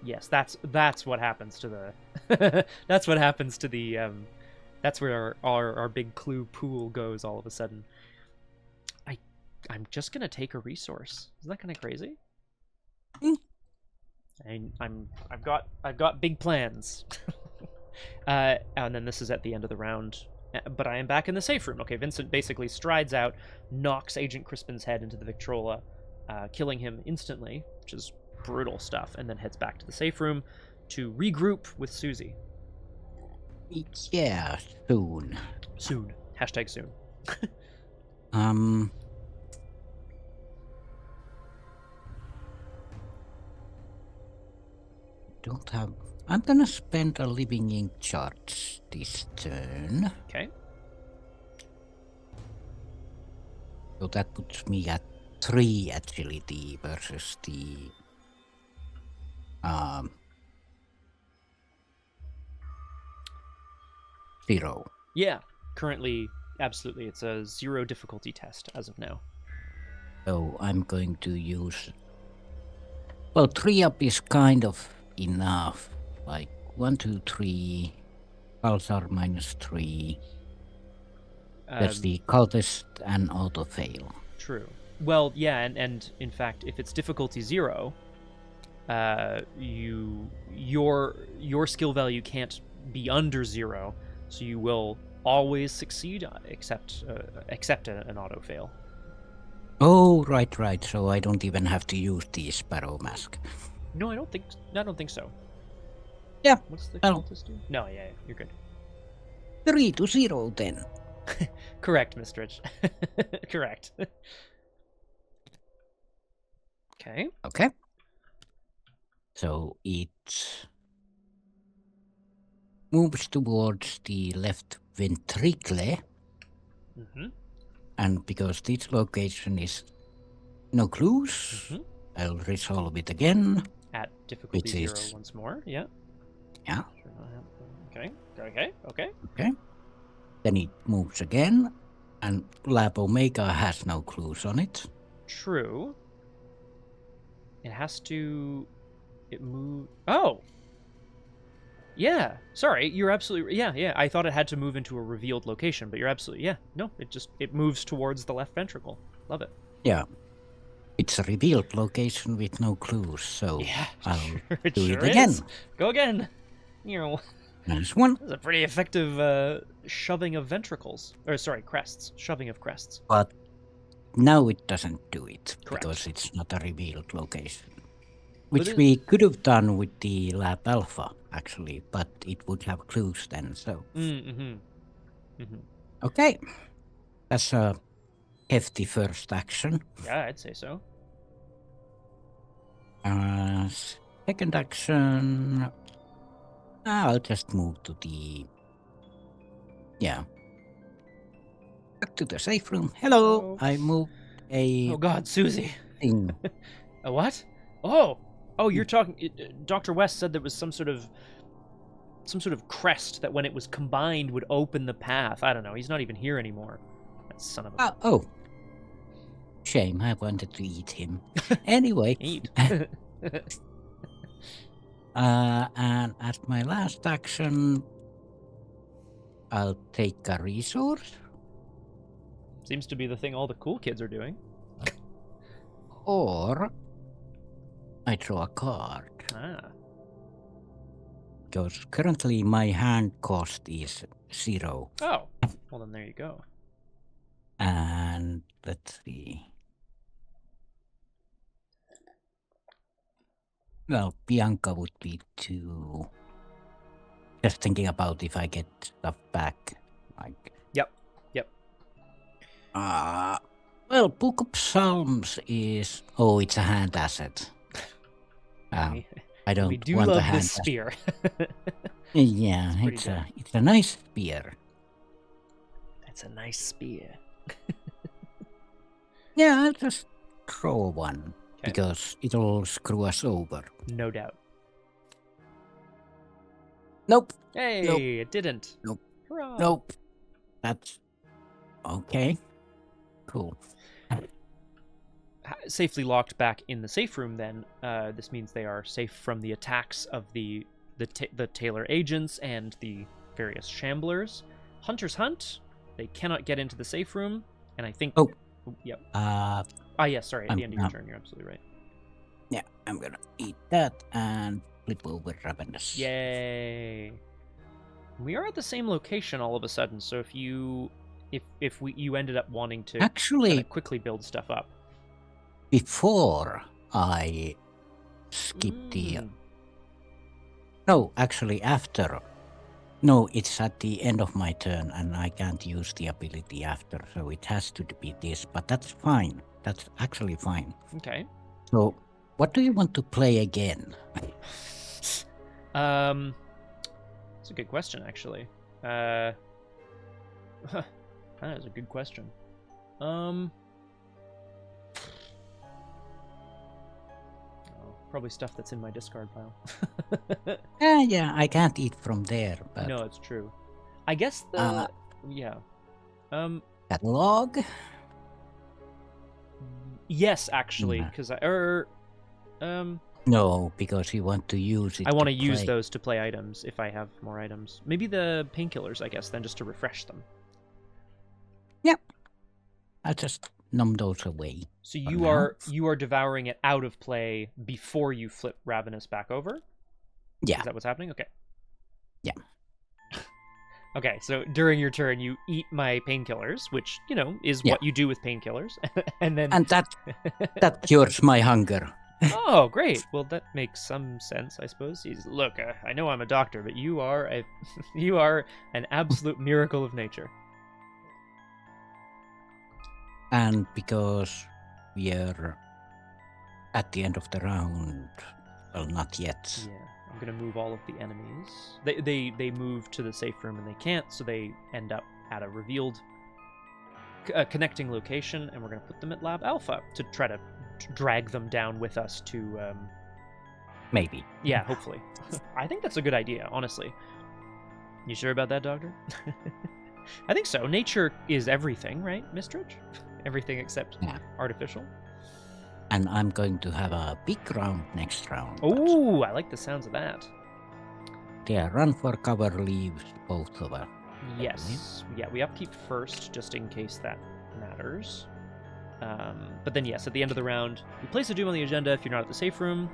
Yes, that's what happens to the that's what happens to the that's where our big clue pool goes all of a sudden. I'm just gonna take a resource. Isn't that kind of crazy? I've got big plans. And then this is at the end of the round. But I am back in the safe room. Okay, Vincent basically strides out, knocks Agent Crispin's head into the Victrola, killing him instantly, which is brutal stuff, and then heads back to the safe room to regroup with Suzi. Yeah, soon. Soon. Hashtag soon. Don't have... I'm gonna spend a living ink charge this turn. Okay. So that puts me at 3 agility versus the... 0. Yeah. Currently, absolutely. It's a 0 difficulty test as of now. So I'm going to use... Well, 3 up is kind of enough. Like 1, 2, 3. Pulse are -3. That's the cultist and auto fail. True. Well, yeah, and in fact, if it's difficulty 0, your skill value can't be under 0, so you will always succeed except an auto fail. Oh, right. So I don't even have to use the Sparrow Mask. No, I don't think so. Yeah. What's the well. cultist do? No, yeah, you're good. 3 to 0 then. Correct, Mistrich. Correct. Okay. Okay. So it moves towards the left ventricle. Mm-hmm. And because this location is no clues, Mm-hmm. I'll resolve it again. At difficulty Which 0 is- once more. Yeah. Yeah. Okay. Okay. Then it moves again, and Lab Omega has no clues on it. True. It has to. It move. Oh. Yeah. Sorry, you're absolutely. Yeah. I thought it had to move into a revealed location, but you're absolutely. Yeah. No, it moves towards the left ventricle. Love it. Yeah. It's a revealed location with no clues, so Yeah. I'll it do sure it again. is. Go again. You know, There's one. that's a pretty effective shoving of ventricles. Or sorry, crests. Shoving of crests. But now it doesn't do it, Correct. because it's not a revealed location. But Which it- we could have done with the Lab Alpha, actually, but it would have clues then, so... Okay. That's a hefty first action. Yeah, I'd say so. Second action... I'll just move to the... Yeah. Back to the safe room. Hello! Oh. I moved a Oh God, Susie. thing. A what? Oh, you're talking. Dr. West said there was some sort of crest that, when it was combined, would open the path. I don't know. He's not even here anymore. That son of a. Oh. Shame, I wanted to eat him. Anyway. Eat. And as my last action, I'll take a resource. Seems to be the thing all the cool kids are doing. Or I draw a card. Ah. Because currently my hand cost is 0. Oh. Well, then there you go. And let's see. Well, Bianca would be 2. Just thinking about if I get stuff back. Like. Yep. Well, Book of Psalms is... Oh, it's a hand asset. I don't We do want a love hand this spear. Yeah, pretty it's a nice spear. It's a nice spear. Yeah, I'll just throw one. 'Kay. Because it'll screw us over. No doubt. Nope. Hey, it didn't. Nope. Hurrah. Nope. That's... Okay. Cool. Safely locked back in the safe room, then, this means they are safe from the attacks of the Tailor agents and the various shamblers. Hunters hunt. They cannot get into the safe room, and I think... Oh. Yep. Yes, sorry, at the end of your turn, you're absolutely right. Yeah, I'm gonna eat that and flip over Ravenous. Yay! We are at the same location all of a sudden, so if you ended up wanting to Actually, kinda quickly build stuff up. before I skip the... No, actually after. No, it's at the end of my turn and I can't use the ability after, so it has to be this, but that's fine. That's actually fine. Okay. So, what do you want to play again? That's a good question, actually. That is a good question. Probably stuff that's in my discard pile. Yeah, I can't eat from there, but... No, it's true. I guess the... yeah. Catalog? Yes, actually, Yeah. because No, because you want to use it I want to to use play. those to play items if I have more items. Maybe the painkillers, I guess, then, just to refresh them. Yep. I'll just numb those away. So for you now. are devouring it out of play before you flip Ravenous back over? Yeah. Is that what's happening? Okay. Yeah. Okay, so during your turn, you eat my painkillers, which, is Yeah. what you do with painkillers. And then... And that cures my hunger. Oh, great. Well, that makes some sense, I suppose. Look, I know I'm a doctor, but you are you are an absolute miracle of nature. And because we are at the end of the round, well, not yet. Yeah, I'm gonna move all of the enemies. They move to the safe room and they can't, so they end up at a revealed connecting location, and we're gonna put them at Lab Alpha to try to drag them down with us to. Maybe. Yeah, hopefully. I think that's a good idea, honestly. You sure about that, Doctor? I think so. Nature is everything, right, Mistridge? Everything except artificial. And I'm going to have a big round next round. Oh, I like the sounds of that. Yeah, run for cover leaves both of us. Yes. Yeah, we upkeep first, just in case that matters. But then, yes, at the end of the round, you place a doom on the agenda if you're not at the safe room,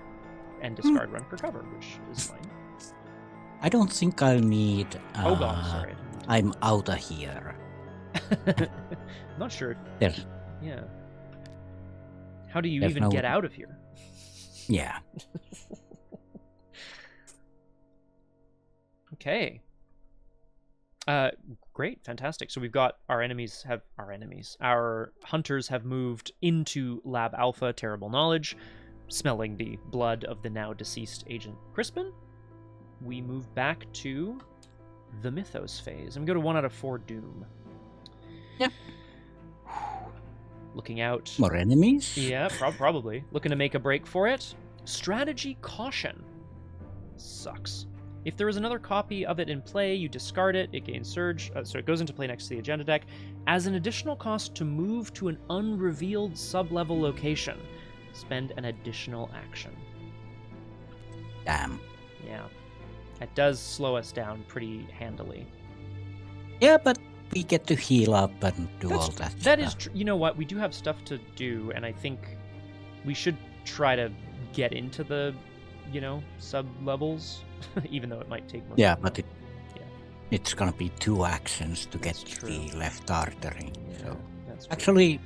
and discard run for cover, which is fine. I don't think I'll need... Oh, God, sorry. I'm out of here. I'm not sure. There's... Yeah. How do you There's even no- get out of here? Yeah. Okay. Great, fantastic. So we've got our hunters have moved into Lab Alpha, Terrible Knowledge, smelling the blood of the now deceased Agent Crispin. we move back to the mythos phase. I'm going to go to 1 out of 4 doom. Yeah. Looking out. More enemies? Yeah, probably. Looking to make a break for it. Strategy caution. Sucks. If there is another copy of it in play, you discard it. It gains surge, so it goes into play next to the agenda deck. As an additional cost to move to an unrevealed sub-level location, spend an additional action. Damn. Yeah. That does slow us down pretty handily. Yeah, but we get to heal up and do all that That stuff. is true. You know what? We do have stuff to do, and I think we should try to get into the, sub-levels, even though it might take more Yeah, time. but it's gonna be 2 actions to That's get true. the left artery. Yeah, So that's true. actually,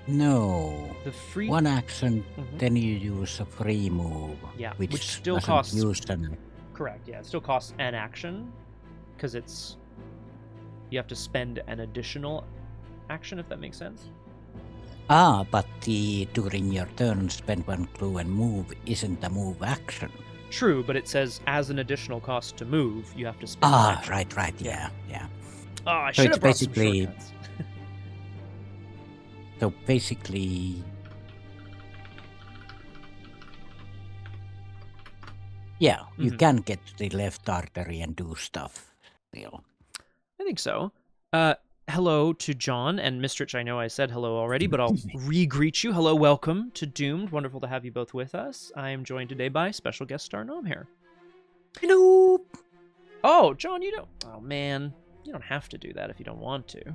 no. The free 1 action, Mhm. then you use a free move. Yeah, which still doesn't costs use an. correct. Yeah, it still costs an action because you have to spend an additional action, if that makes sense. But during your turn, spend 1 clue and move isn't a move action. True, but it says as an additional cost to move, you have to spend. an action. Right. Yeah. Yeah. Oh, I So should it's have brought some basically- shortcuts. So basically, yeah, you Mhm. can get to the left artery and do stuff still. I think so. Hello to John and Mistrich. I know I said hello already, but I'll re-greet you. Hello, welcome to Doomed. Wonderful to have you both with us. I am joined today by special guest star Nomhare. Hello. Oh, John, you don't. Oh man, you don't have to do that if you don't want to.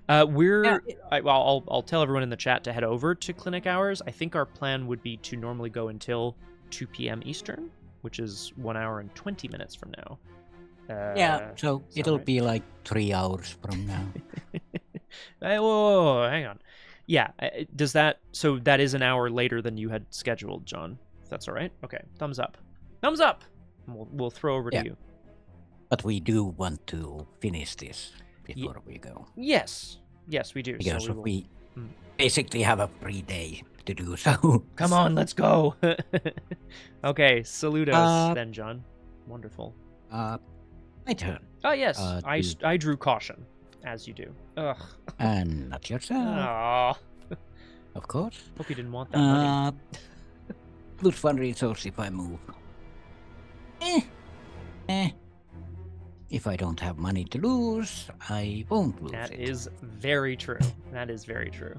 I'll tell everyone in the chat to head over to clinic hours. I think our plan would be to normally go until 2 p.m. Eastern, which is 1 hour and 20 minutes from now. So it'll right? be like 3 hours from now. Hey, whoa, hang on. Yeah, does that? So that is an hour later than you had scheduled, John. If that's all right. Okay, thumbs up. Thumbs up. And we'll throw over Yeah. to you. But we do want to finish this before we go. Yes, we do. Because so we Mm. basically have a free day to do so. Come on, let's go. Okay, salute us then, John. Wonderful. My turn. Oh yes, I do- drew caution, as you do. Ugh. And not yourself, Aw. of course. Hope you didn't want that money. Lose 1 resource if I move. If I don't have money to lose, I won't lose That it. is very true. That is very true.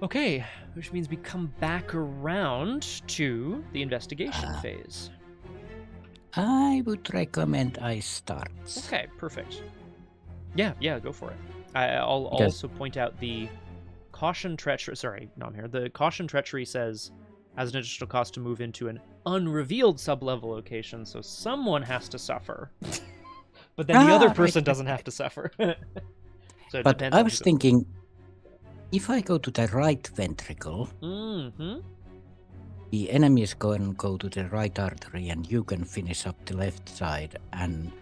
Okay, which means we come back around to the investigation phase. I would recommend I start. Okay, perfect. Yeah, go for it. I'll Because- also point out the caution treachery. Sorry, no, I'm here. The caution treachery says, as an additional cost to move into an unrevealed sub-level location, so someone has to suffer. But then the other Right, person right, doesn't have right. to suffer. So it But depends I on was who thinking, if I go to the right ventricle, Mm-hmm. the enemies go to the right artery and you can finish up the left side, and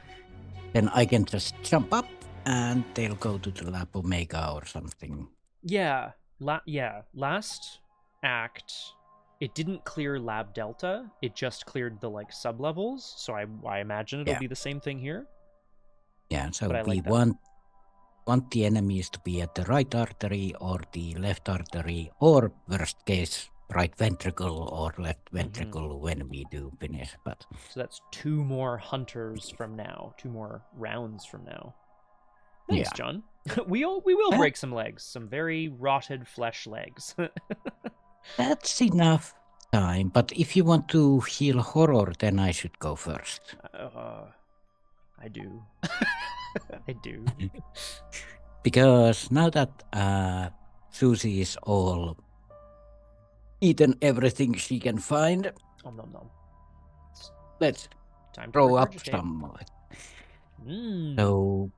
then I can just jump up and they'll go to the Lab Omega or something. Yeah, last act, it didn't clear Lab Delta. It just cleared the sub-levels, so I imagine it'll Yeah. be the same thing here. Yeah, so But I we like that. want the enemies to be at the right artery or the left artery, or worst case, right ventricle or left ventricle when we do finish. But So that's 2 more hunters from now, 2 more rounds from now. Thanks, Yeah. John. we will Yeah. break some legs, some very rotted flesh legs. that's enough time. But if you want to heal horror, then I should go first. I do. I do. Because now that Susie is all eaten everything she can find, Nom nom nom. It's let's time to throw up regurgitate. some more. Mm. So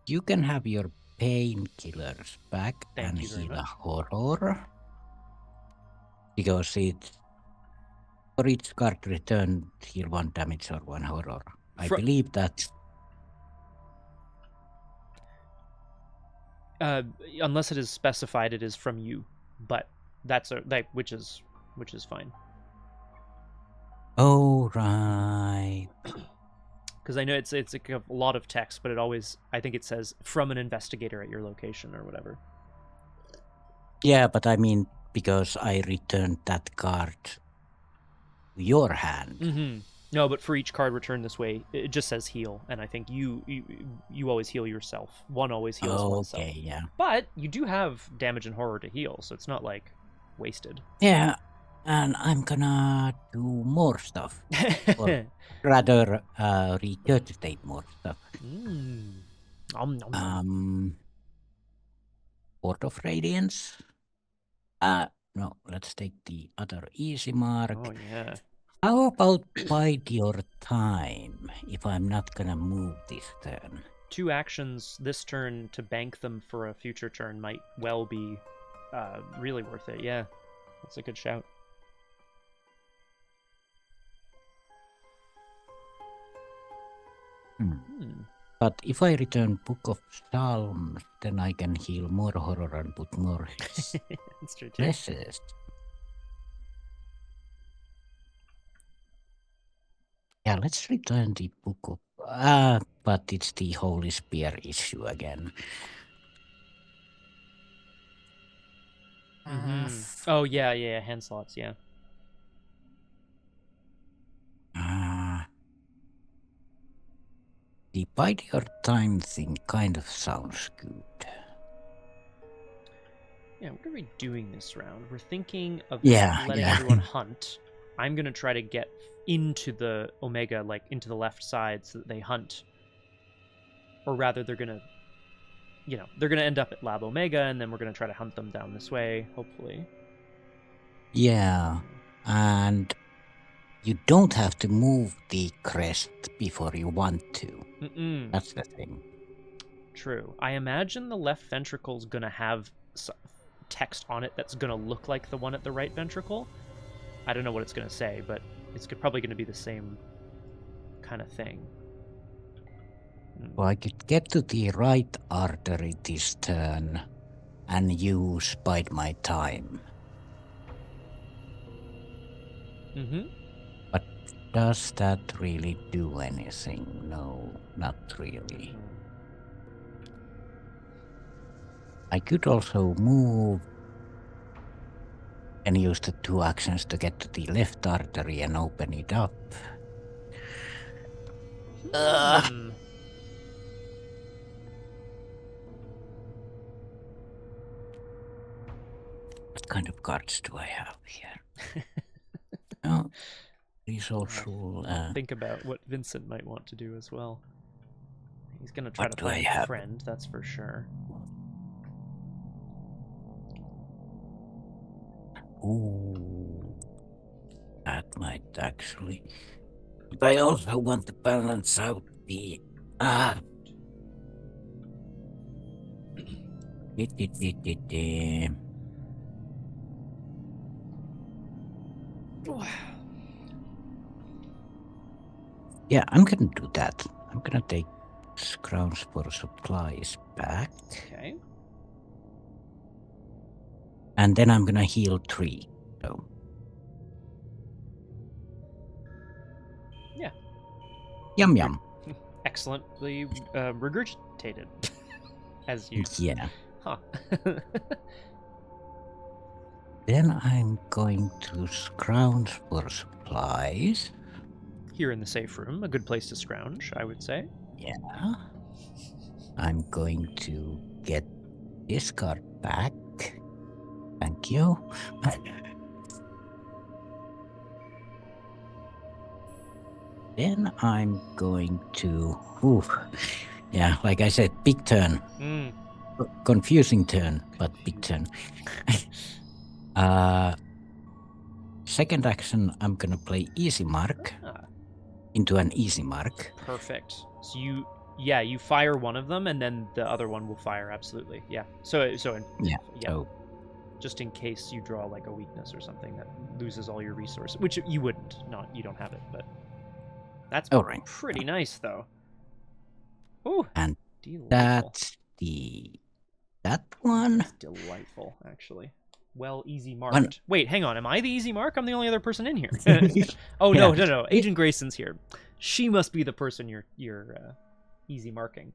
you can have your painkillers back Thank and you very heal a much. horror. Because it's for each card returned, heal 1 damage or 1 horror. I Fro- believe that's Unless it is specified, it is from you, but that's which is fine. Oh, right. Because I know it's like a lot of text, but I think it says from an investigator at your location or whatever. Yeah, but I mean, because I returned that card to your hand. Mm-hmm. No, but for each card returned this way, it just says heal, and I think you always heal yourself. One always heals oneself. Okay, yeah. But you do have damage and horror to heal, so it's not like wasted. Yeah, and I'm gonna do more stuff. Or rather, regurgitate more stuff. Nom, nom, nom. Port of Radiance. No, let's take the other easy mark. Oh yeah. How about bide your time if I'm not gonna move this turn? 2 actions this turn to bank them for a future turn might well be really worth it. Yeah, that's a good shout. But if I return Book of Psalms, then I can heal more horror and put more That's true too. stresses. Yeah, let's return the Book of... but it's the Holy Spear issue again. Oh yeah, hand slots, yeah. The bide your time thing kind of sounds good. Yeah, what are we doing this round? We're thinking of letting Yeah. everyone hunt. I'm gonna try to get into the Omega, like into the left side, so that they hunt. Or rather, they're gonna end up at Lab Omega, and then we're gonna try to hunt them down this way, hopefully. Yeah, and you don't have to move the crest before you want to. That's the thing. True. I imagine the left ventricle's gonna have text on it that's gonna look like the one at the right ventricle. I don't know what it's gonna say, but it's probably gonna be the same kind of thing. Well, I could get to the right artery this turn and use bide my time. But does that really do anything? No, not really. I could also move and use the 2 actions to get to the left artery and open it up. What kind of cards do I have here? No, resourceful. Think about what Vincent might want to do as well. He's gonna try What to do I find a have? friend, that's for sure. Ooh, that might actually. But I also want to balance out the Yeah, I'm gonna do that. I'm gonna take scrounge for supplies back. Okay. And then I'm gonna heal 3. So. Yeah. Yum yum. Excellently regurgitated. As you. Yeah. Huh. Then I'm going to scrounge for supplies. Here in the safe room, a good place to scrounge, I would say. Yeah. I'm going to get this card back. Thank you. Then I'm going to... Yeah, like I said, big turn. Confusing turn, but big turn. Second action, I'm gonna play easy mark into an easy mark. Perfect. So you fire one of them, and then the other one will fire. Absolutely, yeah. So So just in case you draw like a weakness or something that loses all your resources, which you wouldn't. You don't have it, but that's all right. Pretty nice though. Ooh, and delightful. That's that one. Delightful, actually. Well, easy marked. One- Wait, hang on. Am I the easy mark? I'm the only other person in here. Oh Yeah. no. Agent Grayson's here. She must be the person you're easy marking.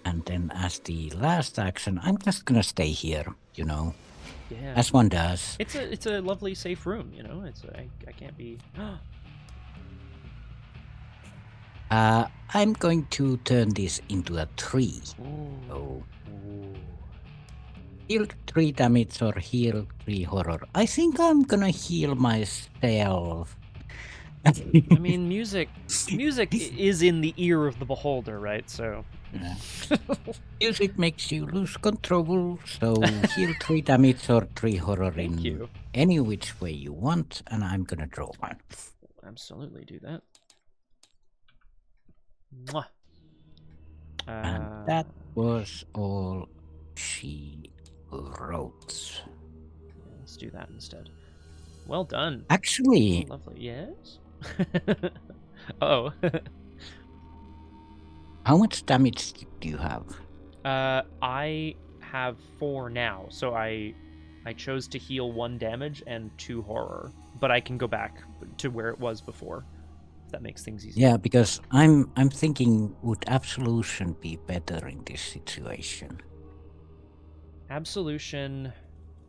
And then as the last action, I'm just gonna stay here, you know, Yeah. as one does. It's a lovely safe room, you know. I can't be. I'm going to turn this into a tree. So heal 3 damage or heal 3 horror. I think I'm gonna heal myself. I mean, music is in the ear of the beholder, right? So. Yeah. Music makes you lose control, so heal 3 damage or 3 horror Thank in you. any which way you want, and I'm gonna draw one. Absolutely do that. Mwah. And that was all she wrote. Let's do that instead. Well done. Actually, Lovely. Yes. Oh. how much damage do you have? I have 4 now, so I chose to heal 1 damage and 2 horror, but I can go back to where it was before. If that makes things easier. Yeah, because I'm thinking, would absolution be better in this situation? Absolution.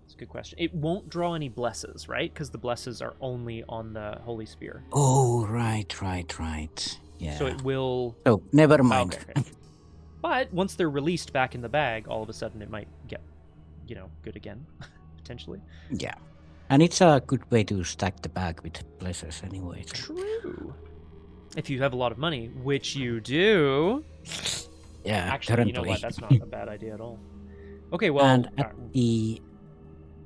That's a good question. It won't draw any blesses, right? Because the blesses are only on the Holy Spear. Oh, right. Yeah. So it will. So never mind. Okay. But once they're released back in the bag, all of a sudden it might get, good again, potentially. Yeah. And it's a good way to stack the bag with blessers anyway. So. True. If you have a lot of money, which you do. Yeah, Actually, currently. you know what? That's not a bad idea at all. Okay, well. And at the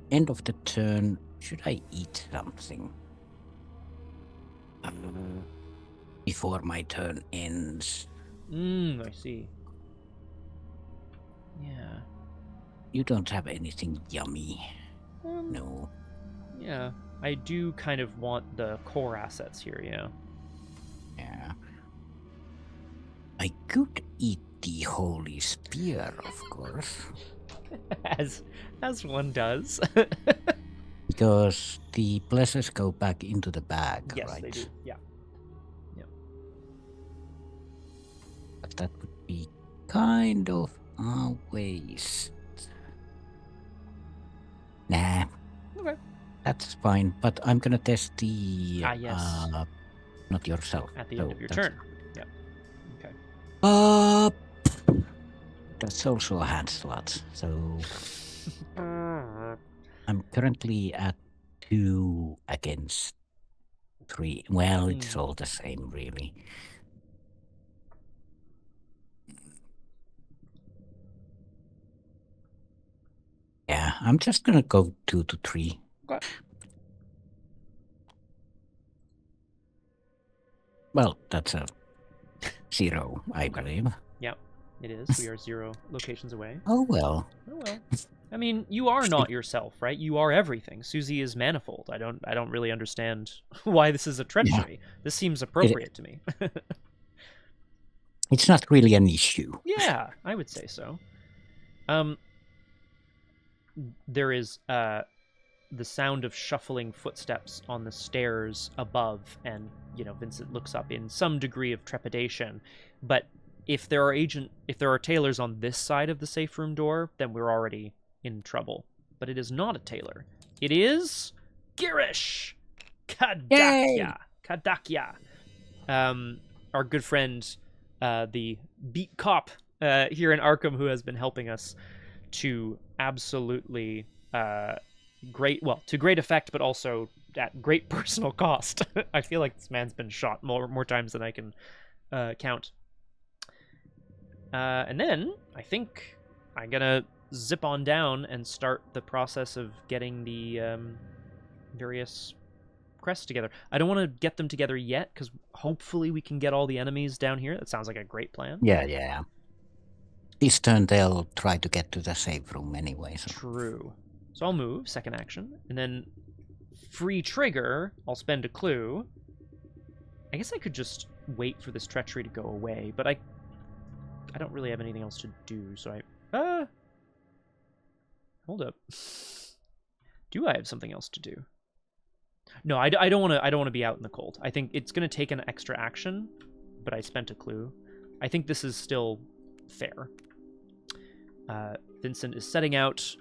end of the turn, should I eat something? Before my turn ends. I see. Yeah. You don't have anything yummy. Um, No. Yeah. I do kind of want the core assets here, yeah. Yeah. I could eat the Holy Spear, of course. As one does. Because the blessers go back into the bag, Yes, right? they do. Yeah. But that would be kind of a waste. Nah. Okay. That's fine, but I'm gonna test the... Yes. Not yourself. At the so end of your that's- turn. Yeah. That's also a hand slot, so... I'm currently at 2 against 3. Well, it's all the same, really. Yeah, I'm just gonna go 2 to 3. Okay. Well, that's a 0, I believe. Yeah, it is. We are 0 locations away. Oh well. Oh well. I mean, you are not yourself, right? You are everything. Suzi is manifold. I don't really understand why this is a treachery. This seems appropriate to me. It's not really an issue. Yeah, I would say so. There is the sound of shuffling footsteps on the stairs above, and Vincent looks up in some degree of trepidation. But if there are tailors on this side of the safe room door, then we're already in trouble. But it is not a tailor. It is Girish Kadakya. Our good friend, the beat cop here in Arkham, who has been helping us to absolutely to great effect, but also at great personal cost. I feel like this man's been shot more times than I can count. And then I think I'm gonna zip on down and start the process of getting the various crests together. I don't want to get them together yet, because hopefully we can get all the enemies down here. That sounds like a great plan. Yeah. This turn they'll try to get to the safe room anyway. So. True. So I'll move, second action, and then free trigger, I'll spend a clue. I guess I could just wait for this treachery to go away, but I don't really have anything else to do, so hold up. Do I have something else to do? No, I don't want to be out in the cold. I think it's going to take an extra action, but I spent a clue. I think this is still fair. Vincent is setting out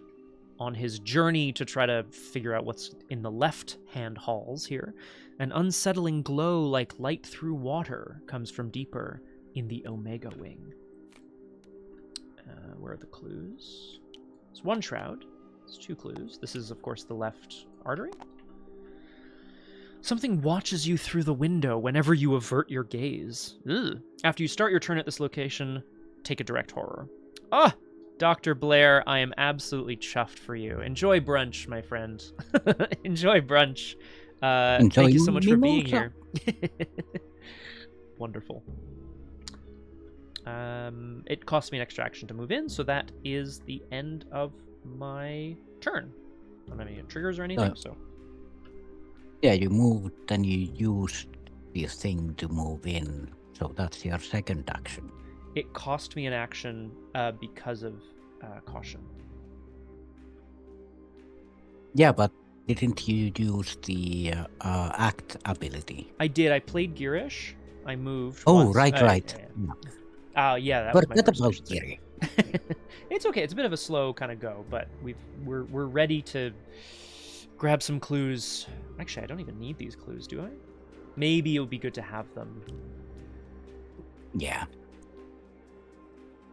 on his journey to try to figure out what's in the left-hand halls here. An unsettling glow like light through water comes from deeper in the Omega Wing. Where are the clues? It's one shroud. It's 2 clues. This is, of course, the left artery. Something watches you through the window whenever you avert your gaze. Ugh. After you start your turn at this location, take a direct horror. Ah! Dr. Blair, I am absolutely chuffed for you. Enjoy brunch, my friend. Enjoy brunch. Thank you so much for being here. Wonderful. It cost me an extra action to move in, so that is the end of my turn. I don't have any triggers or anything, so... Yeah, you moved, then you used the thing to move in, so that's your second action. It cost me an action because of caution. Yeah, but didn't you use the act ability? I did. I played Gearish. I moved. Oh, once. right. Yeah, that was my Forget first, about I should say. Giri. It's okay. It's a bit of a slow kind of go, but we're ready to grab some clues. Actually, I don't even need these clues, do I? Maybe it would be good to have them. Yeah.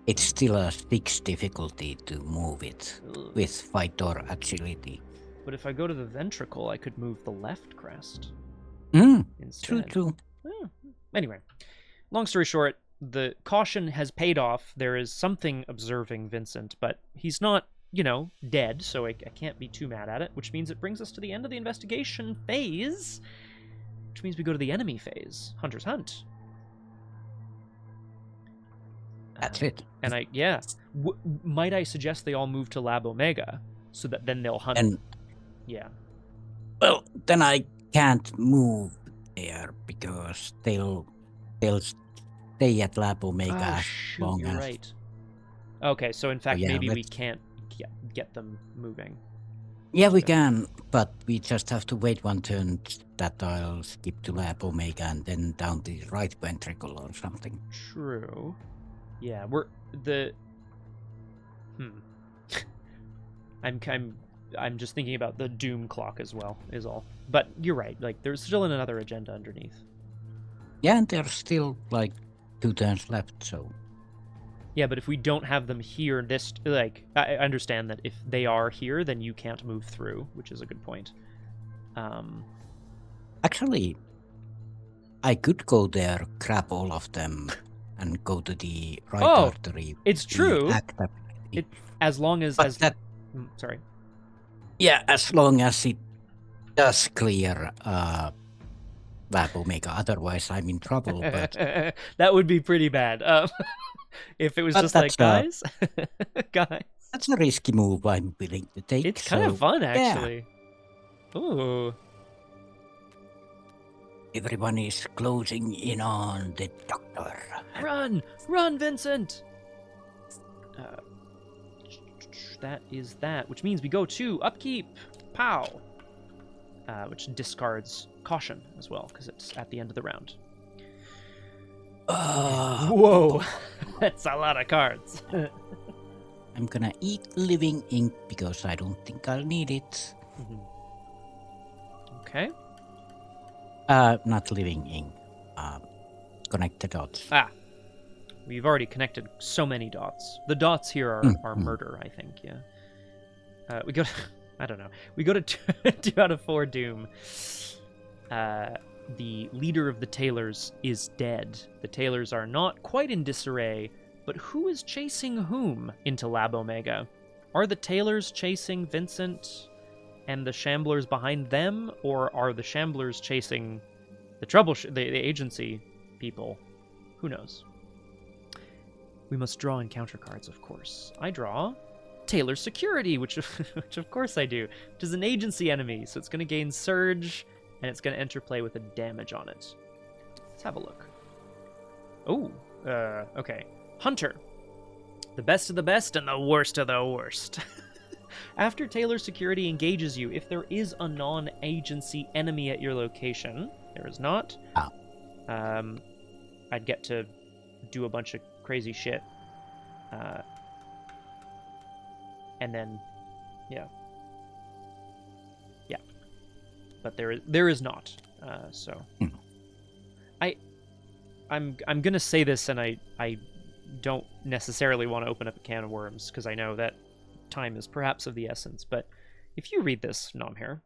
It's still a 6 difficulty to move it with fight or agility. But if I go to the ventricle, I could move the left crest True, instead. true. Anyway, long story short, the caution has paid off. There is something observing Vincent, but he's not, dead, so I can't be too mad at it, which means it brings us to the end of the investigation phase, which means we go to the enemy phase, Hunter's Hunt. That's it. And might I suggest they all move to Lab Omega, so that then they'll hunt? And yeah. well, then I can't move there because they'll stay at Lab Omega as long you're as. Right. Okay, so in fact, yeah, maybe we can't get them moving. Yeah, we can, but we just have to wait one turn that I'll skip to Lab Omega and then down the right ventricle or something. True. Yeah, I'm just thinking about the doom clock as well, is all. But you're right, like there's still another agenda underneath. Yeah, and there's still like 2 turns left, so. Yeah, but if we don't have them here, I understand that if they are here, then you can't move through, which is a good point. Actually, I could go there, grab all of them, and go to the right artery. It's true. As long as sorry. Yeah, as long as it does clear Lab Omega. Otherwise, I'm in trouble. But that would be pretty bad. If it was just like, guys. That's a risky move I'm willing to take. It's kind of fun, actually. Yeah. Ooh. Everyone is closing in on the doctor. Run, Vincent! That is that, which means we go to upkeep. Pow! Which discards caution as well, because it's at the end of the round. Whoa! That's a lot of cards. I'm gonna eat living ink because I don't think I'll need it. Okay. Not living ink. Connect the dots. We've already connected so many dots. The dots here are murder, I think, yeah. We go to... I don't know. We go to 2 out of 4 doom. The leader of the Tailors is dead. The Tailors are not quite in disarray, but who is chasing whom into Lab Omega? Are the Tailors chasing Vincent and the shamblers behind them, or are the shamblers chasing the agency people? Who knows? We must draw encounter cards, of course. I draw Tailor Security, which of course I do, which is an agency enemy, so it's going to gain Surge, and it's going to enter play with a damage on it. Let's have a look. Oh, okay. Hunter. The best of the best and the worst of the worst. After Tailor Security engages you, if there is a non-agency enemy at your location, there is not, I'd get to do a bunch of crazy shit. And then, yeah. But there is not. So, I'm gonna say this, and I don't necessarily want to open up a can of worms because I know that time is perhaps of the essence. But if you read this, Nomhare,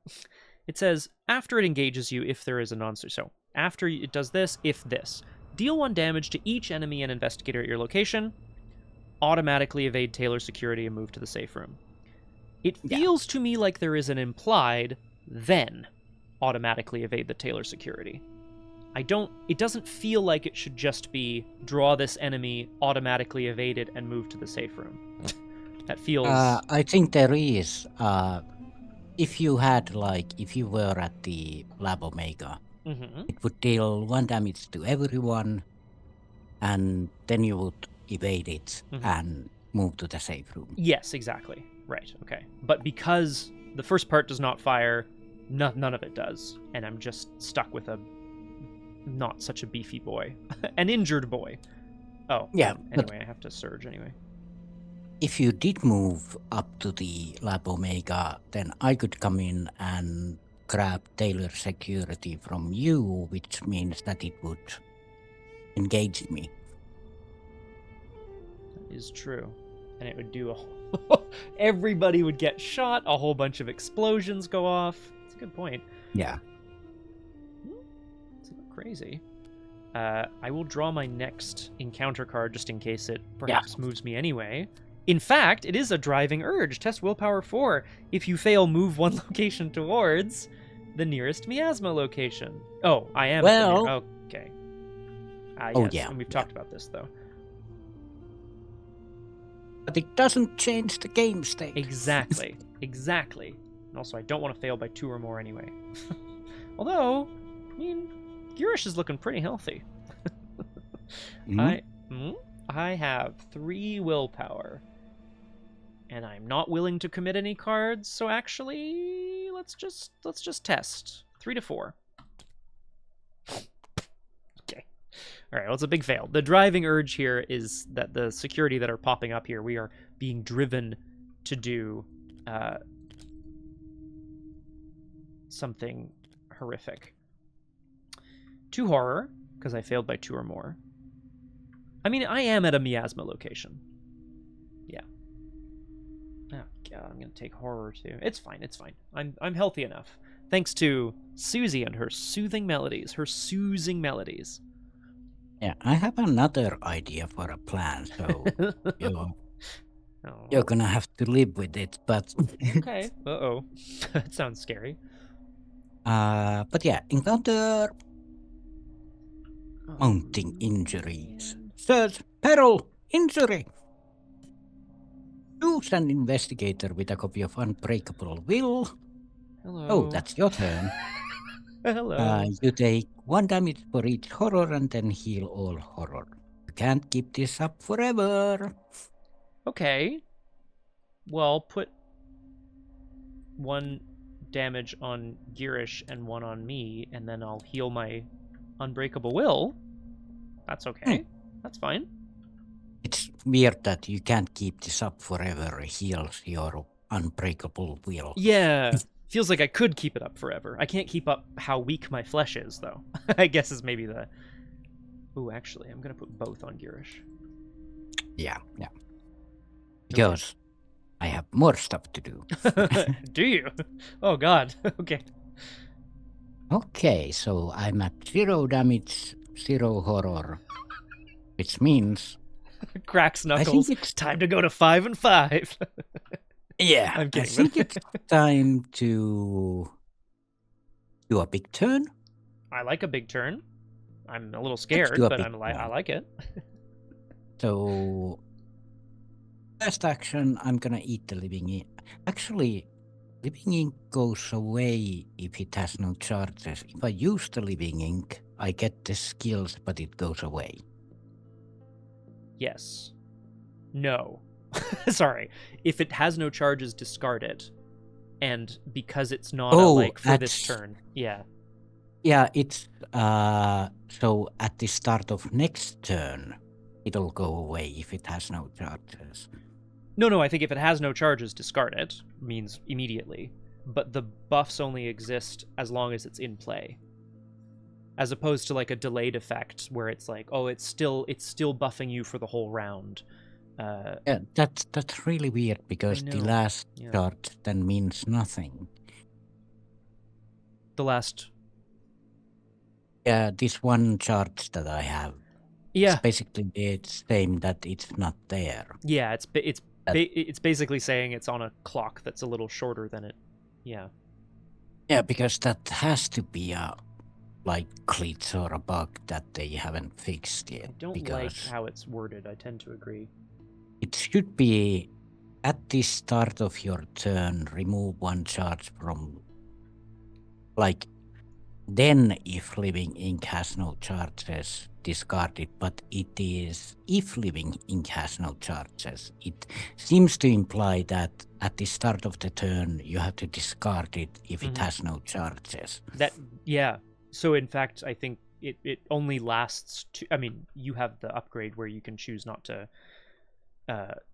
it says after it engages you, if there is a so after it does this, if this, deal 1 damage to each enemy and investigator at your location. Automatically evade Tailor Security and move to the safe room. It feels to me like there is an implied then automatically evade the Tailor Security. It doesn't feel like it should just be draw this enemy, automatically evade it, and move to the safe room. That feels... I think there is. If you were at the Lab Omega, it would deal 1 damage to everyone, and then you would evade it and move to the safe room. Yes, exactly. Right, okay. But because the first part does not fire, none of it does, and I'm just stuck with a not such a beefy boy. An injured boy. Oh, yeah. Anyway, I have to surge anyway. If you did move up to the Lab Omega, then I could come in and grab Tailor Security from you, which means that it would engage me. That is true. And it would do everybody would get shot, a whole bunch of explosions go off. That's a good point. Yeah. It's a bit crazy. I will draw my next encounter card just in case it perhaps moves me anyway. In fact, it is a driving urge. Test willpower 4. If you fail, move 1 location towards the nearest miasma location. Oh, I am. Well. Okay. Yes, and we've talked about this though. But it doesn't change the game state. Exactly. Exactly. And also, I don't want to fail by 2 or more anyway. Although, I mean, Girish is looking pretty healthy. I have 3 willpower. And I'm not willing to commit any cards, so actually, let's just test. 3 to 4. Okay. All right, well, it's a big fail. The driving urge here is that the security that are popping up here, we are being driven to do something horrific. 2 horror, because I failed by 2 or more. I mean, I am at a miasma location. Yeah. Oh god, I'm gonna take horror too. It's fine. It's fine. I'm healthy enough, thanks to Suzi and her soothing melodies. Yeah, I have another idea for a plan, so you're gonna have to live with it. But okay. That sounds scary. But yeah, encounter mounting injuries. Search peril injury. Choose an investigator with a copy of Unbreakable Will. Hello. Oh, that's your turn. Hello. You take 1 damage for each horror and then heal all horror. You can't keep this up forever. Okay. Well, put 1 damage on Girish and 1 on me, and then I'll heal my Unbreakable Will. That's okay. That's fine. It's weird that you can't keep this up forever. Heals your Unbreakable Will. Yeah. Feels like I could keep it up forever. I can't keep up how weak my flesh is, though. I guess is maybe the... Ooh, actually, I'm going to put both on Girish. Yeah. Because I have more stuff to do. Do you? Oh, God. Okay. Okay, so I'm at 0 damage, 0 horror. Which means... Cracks knuckles. It's time to go to 5 and 5. Yeah, I'm kidding. I think it's time to do a big turn. I like a big turn. I'm a little scared, but I like it. So, first action, I'm gonna eat the living ink. Actually, living ink goes away if it has no charges. If I use the living ink, I get the skills, but it goes away. Yes. No. Sorry. If it has no charges, discard it. And because it's not for this turn. Yeah. Yeah, it's so at the start of next turn, it'll go away if it has no charges. No, I think if it has no charges, discard it. Means immediately. But the buffs only exist as long as it's in play. As opposed to like a delayed effect where it's like, oh, it's still buffing you for the whole round. Yeah, that's really weird because the last charge then means nothing. The last. Yeah, this one charge that I have. Yeah. It's basically the same that it's not there. Yeah, it's basically saying it's on a clock that's a little shorter than it. Yeah. Yeah, because that has to be a glitch or a bug that they haven't fixed yet. I don't like how it's worded. I tend to agree. It should be at the start of your turn, remove one charge from then if living ink has no charges, discard it, but it is if living ink has no charges. It seems to imply that at the start of the turn you have to discard it if it has no charges. So in fact I think it only lasts you have the upgrade where you can choose not to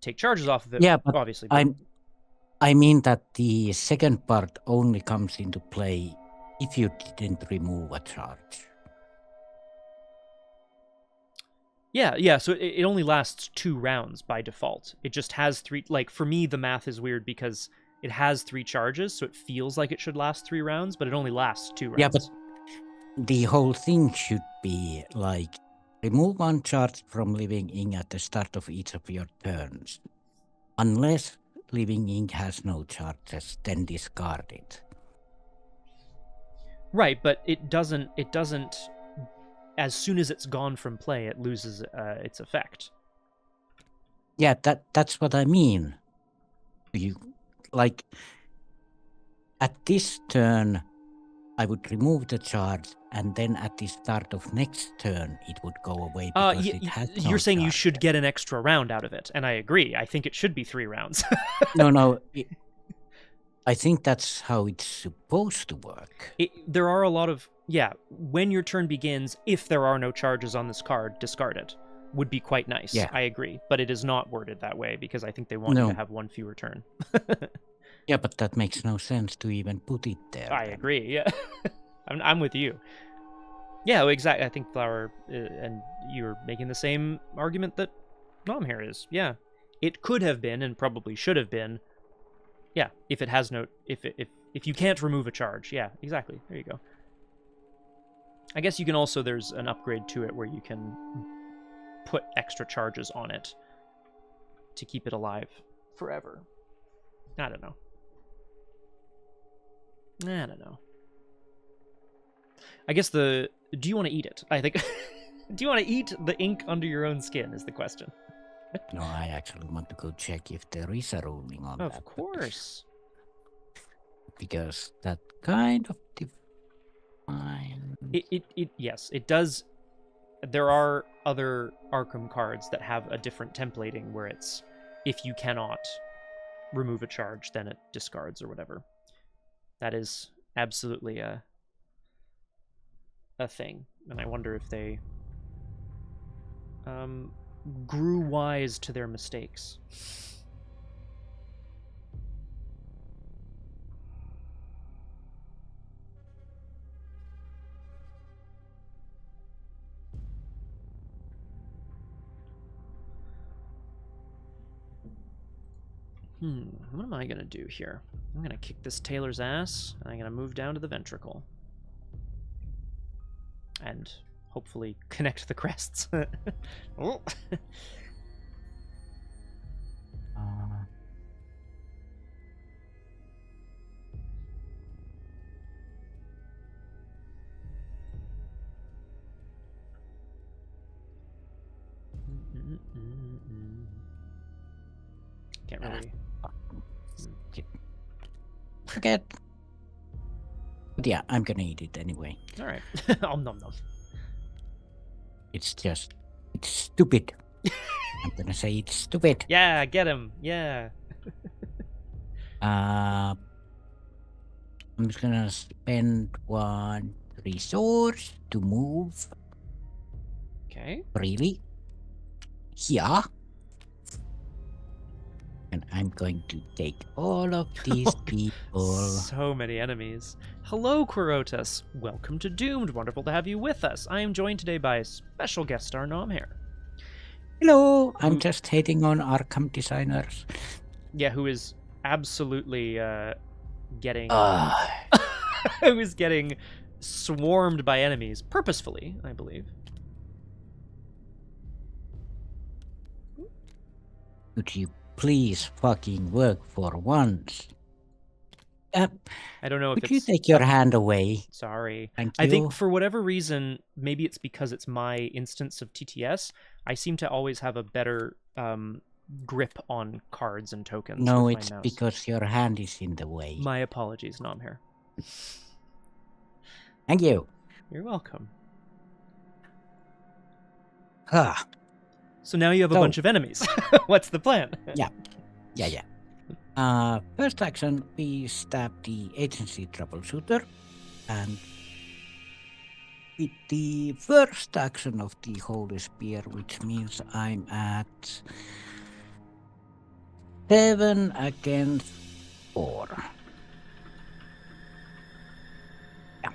take charges off of it. Yeah, but obviously. I mean that the second part only comes into play if you didn't remove a charge. Yeah, so it only lasts 2 rounds by default. It just has 3, for me the math is weird because it has 3 charges, so it feels like it should last 3 rounds, but it only lasts 2 rounds. Yeah, but the whole thing should be remove one charge from living ink at the start of each of your turns. Unless living ink has no charges, then discard it. Right, but it doesn't. As soon as it's gone from play, it loses its effect. Yeah, that's what I mean. You at this turn, I would remove the charge, and then at the start of next turn, it would go away because it has no You're saying charge. You should get an extra round out of it, and I agree. I think it should be 3 rounds. No. I think that's how it's supposed to work. There are a lot of... Yeah, when your turn begins, if there are no charges on this card, discard it. Would be quite nice. Yeah. I agree. But it is not worded that way, because I think they want you to have 1 fewer turn. Yeah, but that makes no sense to even put it there. I agree, yeah. I'm with you. Yeah, exactly. I think Flower, and you're making the same argument that Nomhare is. Yeah. It could have been, and probably should have been, yeah, if it has no... If you can't remove a charge. Yeah, exactly. There you go. I guess you can also... There's an upgrade to it where you can put extra charges on it to keep it alive forever. I don't know. I guess do you want to eat it? I think... Do you want to eat the ink under your own skin is the question. No, I actually want to go check if there is a ruling on that. Of course. Because that kind of defines... Yes, it does. There are other Arkham cards that have a different templating where it's if you cannot remove a charge, then it discards or whatever. That is absolutely a thing. And I wonder if they grew wise to their mistakes. What am I gonna do here? I'm gonna kick this Tailor's ass, and I'm gonna move down to the ventricle. And hopefully connect the crests. Oh. Can't really... Forget. But yeah, I'm gonna eat it anyway. Alright. Nom nom nom. It's stupid. I'm gonna say it's stupid. Yeah, get him. Yeah. I'm just gonna spend one resource to move Okay. freely here. And I'm going to take all of these people. So many enemies. Hello, Querotus. Welcome to Doomed. Wonderful to have you with us. I am joined today by special guest star Nomhare. Hello, I'm Who- just hating on Arkham designers. Yeah, who is absolutely getting Ah, who is getting swarmed by enemies purposefully, I believe. could you please fucking work for once? I don't know if Could you it's take your hand away? sorry. Thank you. I think for whatever reason, maybe it's because it's my instance of TTS, I seem to always have a better grip on cards and tokens No, with it's my mouse. because your hand is in the way. My apologies, Nomhare. Thank you. You're welcome. Ah, So now you have a So- bunch of enemies. What's the plan? yeah. First action, we stab the agency troubleshooter, and with the first action of the Holy Spear, which means I'm at 7 against 4. Yeah.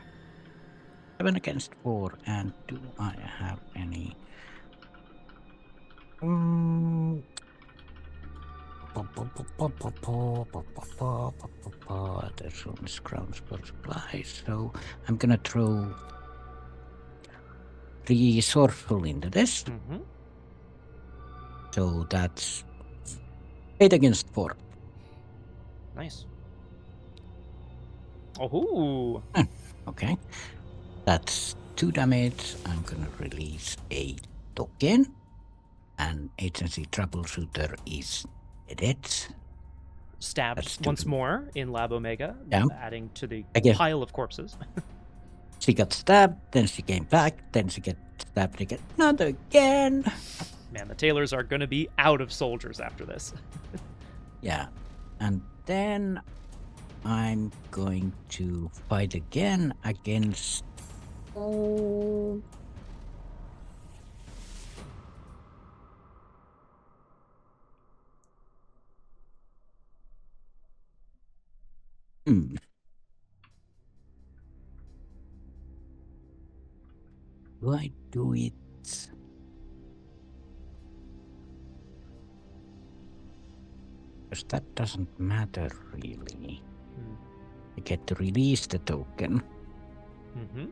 7 against 4, and do I have any... There's only scrounge for supplies, so I'm gonna throw resourceful into this. Mm-hmm. So that's 8 against 4. Nice. Oh, Okay. That's 2 damage. I'm gonna release a token. And agency troubleshooter is dead. stabbed That's once stupid. more in Lab Omega, Yeah. adding to the Again. pile of corpses. She got stabbed, then she came back, then she got stabbed again. Not again. Man, the Tailors are going to be out of soldiers after this. Yeah. And then I'm going to fight again against... Oh. Hmm. Do I do it? Because that doesn't matter really. Hmm. I get to release the token. Mm-hmm.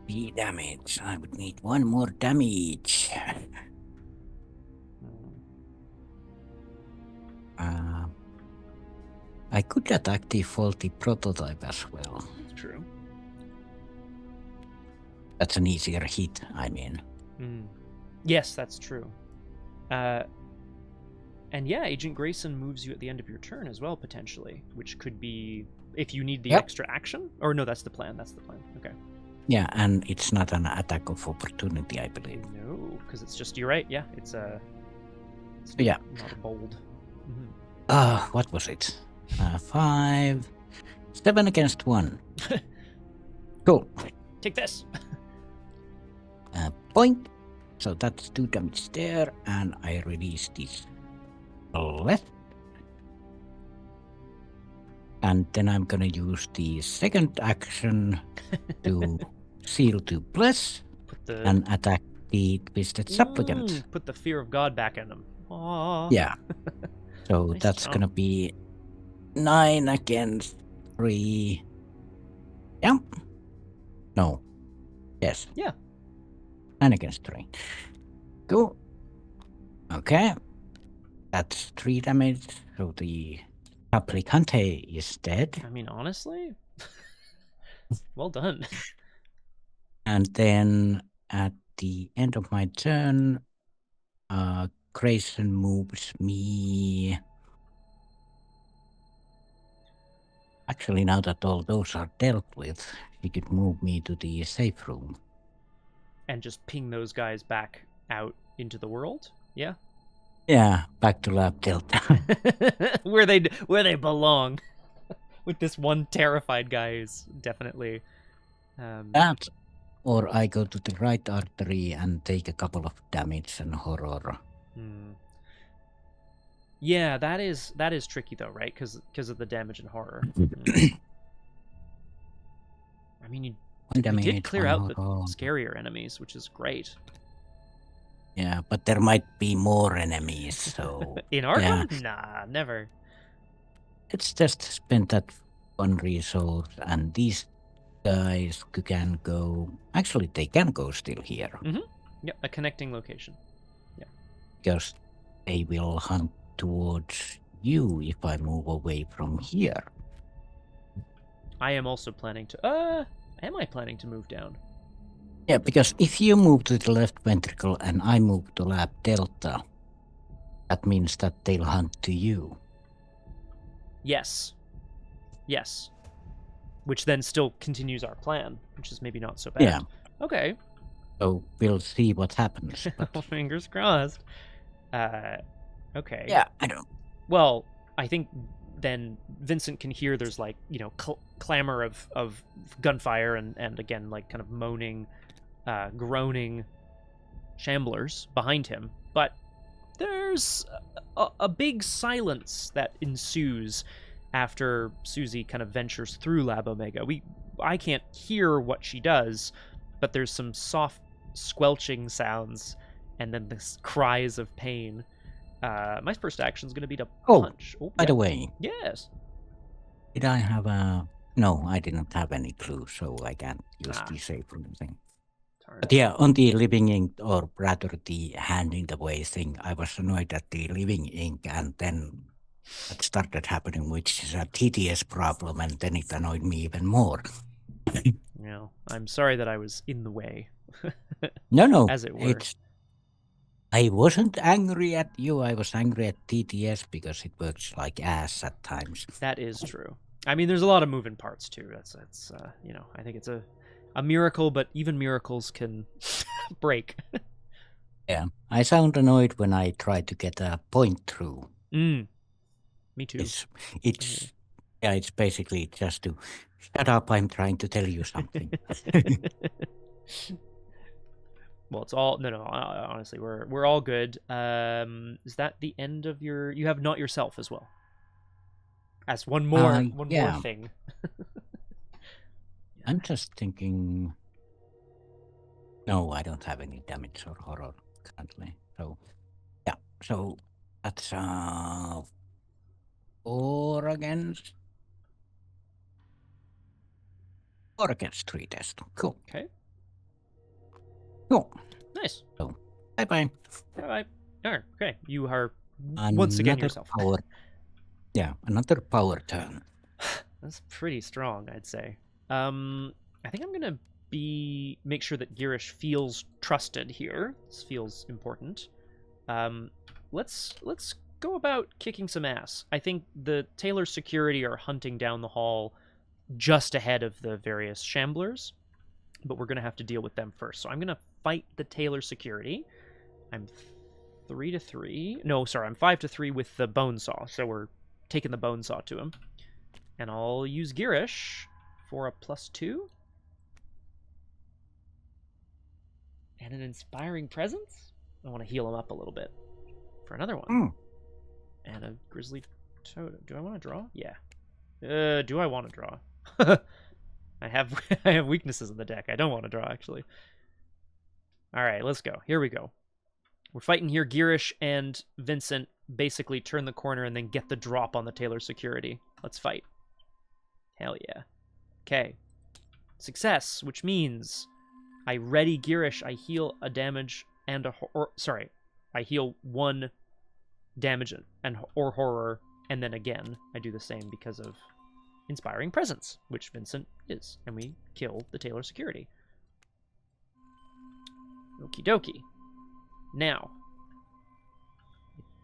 B damage. I would need 1 more damage. I could attack the faulty prototype as well. That's true. That's an easier hit, I mean. Mm. Yes, that's true. And yeah, Agent Grayson moves you at the end of your turn as well, potentially, which could be if you need the Yep. extra action. Or no, that's the plan. That's the plan. Okay. Yeah, and it's not an attack of opportunity, I believe. No, because it's just, you're right. Yeah, it's a. It's Yeah. Not a bold. Mhm. What was it? 5, 7 against 1. Cool. Take this. Point. So that's 2 damage there, and I release this left. And then I'm gonna use the second action to seal to bless Put the and attack the twisted supplicant. Put the fear of God back in them. Aww. Yeah. So Nice that's job. gonna be 9 against 3. Yeah. No. Yes. Yeah. 9 against 3. Cool. Okay. That's 3 damage. So the supplicante is dead. I mean, honestly, well done. And then at the end of my turn, Grayson moves me Actually, now that all those are dealt with, he could move me to the safe room. And just ping those guys back out into the world? Yeah? Yeah, back to Lab Delta. where they belong. With this one terrified guy who's definitely... That, or I go to the right artery and take a couple of damage and horror. Yeah, that is tricky though, right? Because of the damage and horror. I mean, we did clear out the scarier enemies, which is great. Yeah, but there might be more enemies, so... In Arkham? Yeah. Nah, never. Let's just spend that one resource, and these guys can go... Actually, they can go still here. Yep, a connecting location. Yeah. Because they will hunt towards you if I move away from here. I am also planning to... am I planning to move down? Yeah, because if you move to the left ventricle and I move to Lab Delta, that means that they'll hunt to you. Yes. Yes. Which then still continues our plan, which is maybe not so bad. Yeah. Okay. So we'll see what happens. But... Fingers crossed. Okay. Yeah, I don't... Well, I think then Vincent can hear there's like, clamor of gunfire and again, like kind of moaning, groaning shamblers behind him. But there's a big silence that ensues after Suzi kind of ventures through Lab Omega. I can't hear what she does, but there's some soft squelching sounds and then this cries of pain. My first action is going to be to punch. Oh, by the way. Yes. Did I have a... No, I didn't have any clue, so I can't use the safe room thing. But yeah, on the living ink, or rather the handing the way thing, I was annoyed at the living ink, and then it started happening, which is a TTS problem, and then it annoyed me even more. Yeah, I'm sorry that I was in the way. No, as it were. I wasn't angry at you, I was angry at TTS because it works like ass at times. That is true. I mean, there's a lot of moving parts too. That's I think it's a miracle, but even miracles can break. Yeah, I sound annoyed when I try to get a point through. Me too. It's basically just to shut up, I'm trying to tell you something. Well, it's all no. Honestly, we're all good. Is that the end of your? You have not yourself as well. As one more thing. I'm just thinking. No, I don't have any damage or horror currently. So yeah, so that's 4 against 3 test. Cool. Okay. Cool. Nice. So bye. Bye. Okay. You are once again yourself. Another power turn. That's pretty strong, I'd say. I think I'm gonna make sure that Girish feels trusted here. This feels important. Let's go about kicking some ass. I think the Tailor security are hunting down the hall just ahead of the various shamblers, but we're gonna have to deal with them first. So I'm gonna fight the Tailor security. I'm 3-3. No, sorry, I'm 5-3 with the bone saw. So we're taking the bone saw to him. And I'll use Girish for a +2. And an inspiring presence? I want to heal him up a little bit for another one. And a grizzly totem. Do I want to draw? Yeah. Do I want to draw? I have weaknesses in the deck. I don't want to draw, actually. All right, let's go. Here we go. We're fighting here. Girish and Vincent basically turn the corner and then get the drop on the Tailor security. Let's fight. Hell yeah. Okay. Success, which means I ready Girish. I heal a damage and I heal 1 damage or horror, and then again I do the same because of inspiring presence, which Vincent is, and we kill the Tailor security. Okie dokie. Now.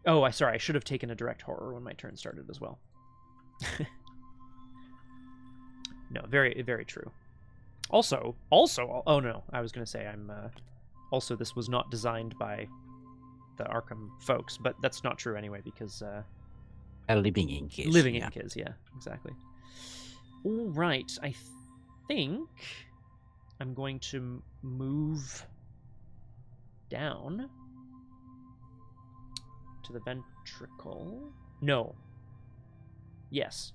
Oh, I should have taken a direct horror when my turn started as well. No, very, very true. Also, oh no, I was gonna say also this was not designed by the Arkham folks, but that's not true anyway because Living Ink is. Living yeah. Ink is, yeah, exactly. All right, I think I'm going to move down to the ventricle. No. Yes.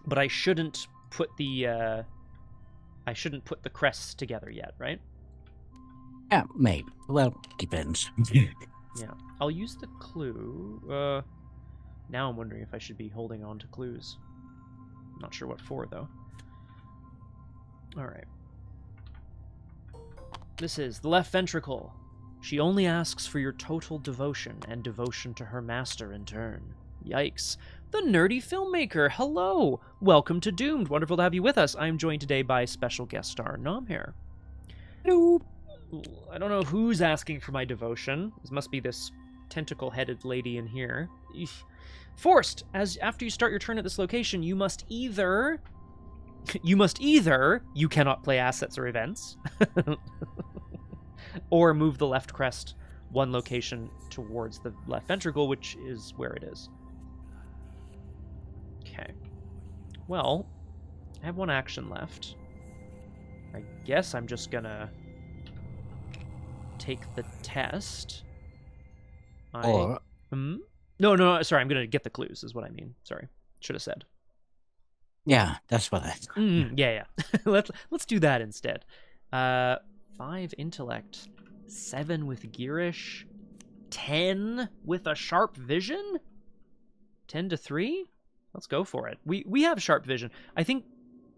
But I shouldn't put the crests together yet, right? Yeah, maybe. Well, depends. Yeah. I'll use the clue. Now I'm wondering if I should be holding on to clues. Not sure what for, though. Alright. This is the left ventricle. She only asks for your total devotion and devotion to her master in turn. Yikes. The nerdy filmmaker, hello! Welcome to Doomed. Wonderful to have you with us. I'm joined today by special guest star Nomhare. Hello. I don't know who's asking for my devotion. This must be this tentacle-headed lady in here. Eesh. Forced, as after you start your turn at this location, you cannot play assets or events, or move the left crest one location towards the left ventricle, which is where it is. Okay. Well, I have one action left. I guess I'm just gonna take the test. Or No, sorry, I'm gonna get the clues, is what I mean. Sorry. Should have said. yeah, that's what I thought. Yeah. Let's do that instead. 5 intellect, 7 with gearish, 10 with a sharp vision. 10 to 3. Let's go for it. We have sharp vision. I think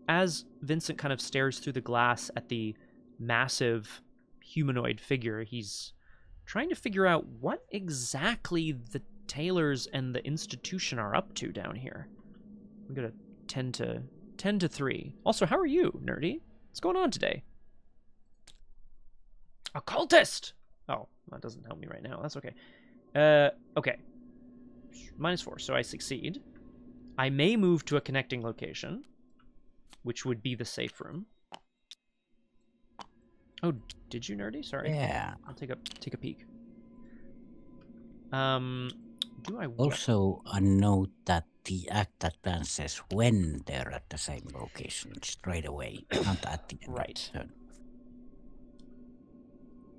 as Vincent kind of stares through the glass at the massive humanoid figure, he's trying to figure out what exactly the Tailors and the institution are up to down here. I'm gonna 10 to 3. Also, how are you, nerdy? What's going on today? Occultist! Oh, that doesn't help me right now. That's okay. Okay. -4, so I succeed. I may move to a connecting location, which would be the safe room. Oh, did you, nerdy? Sorry. Yeah. I'll take a peek. Do I Also, a note that the act advances when they're at the same location straight away, not at the end. Right. Of the turn.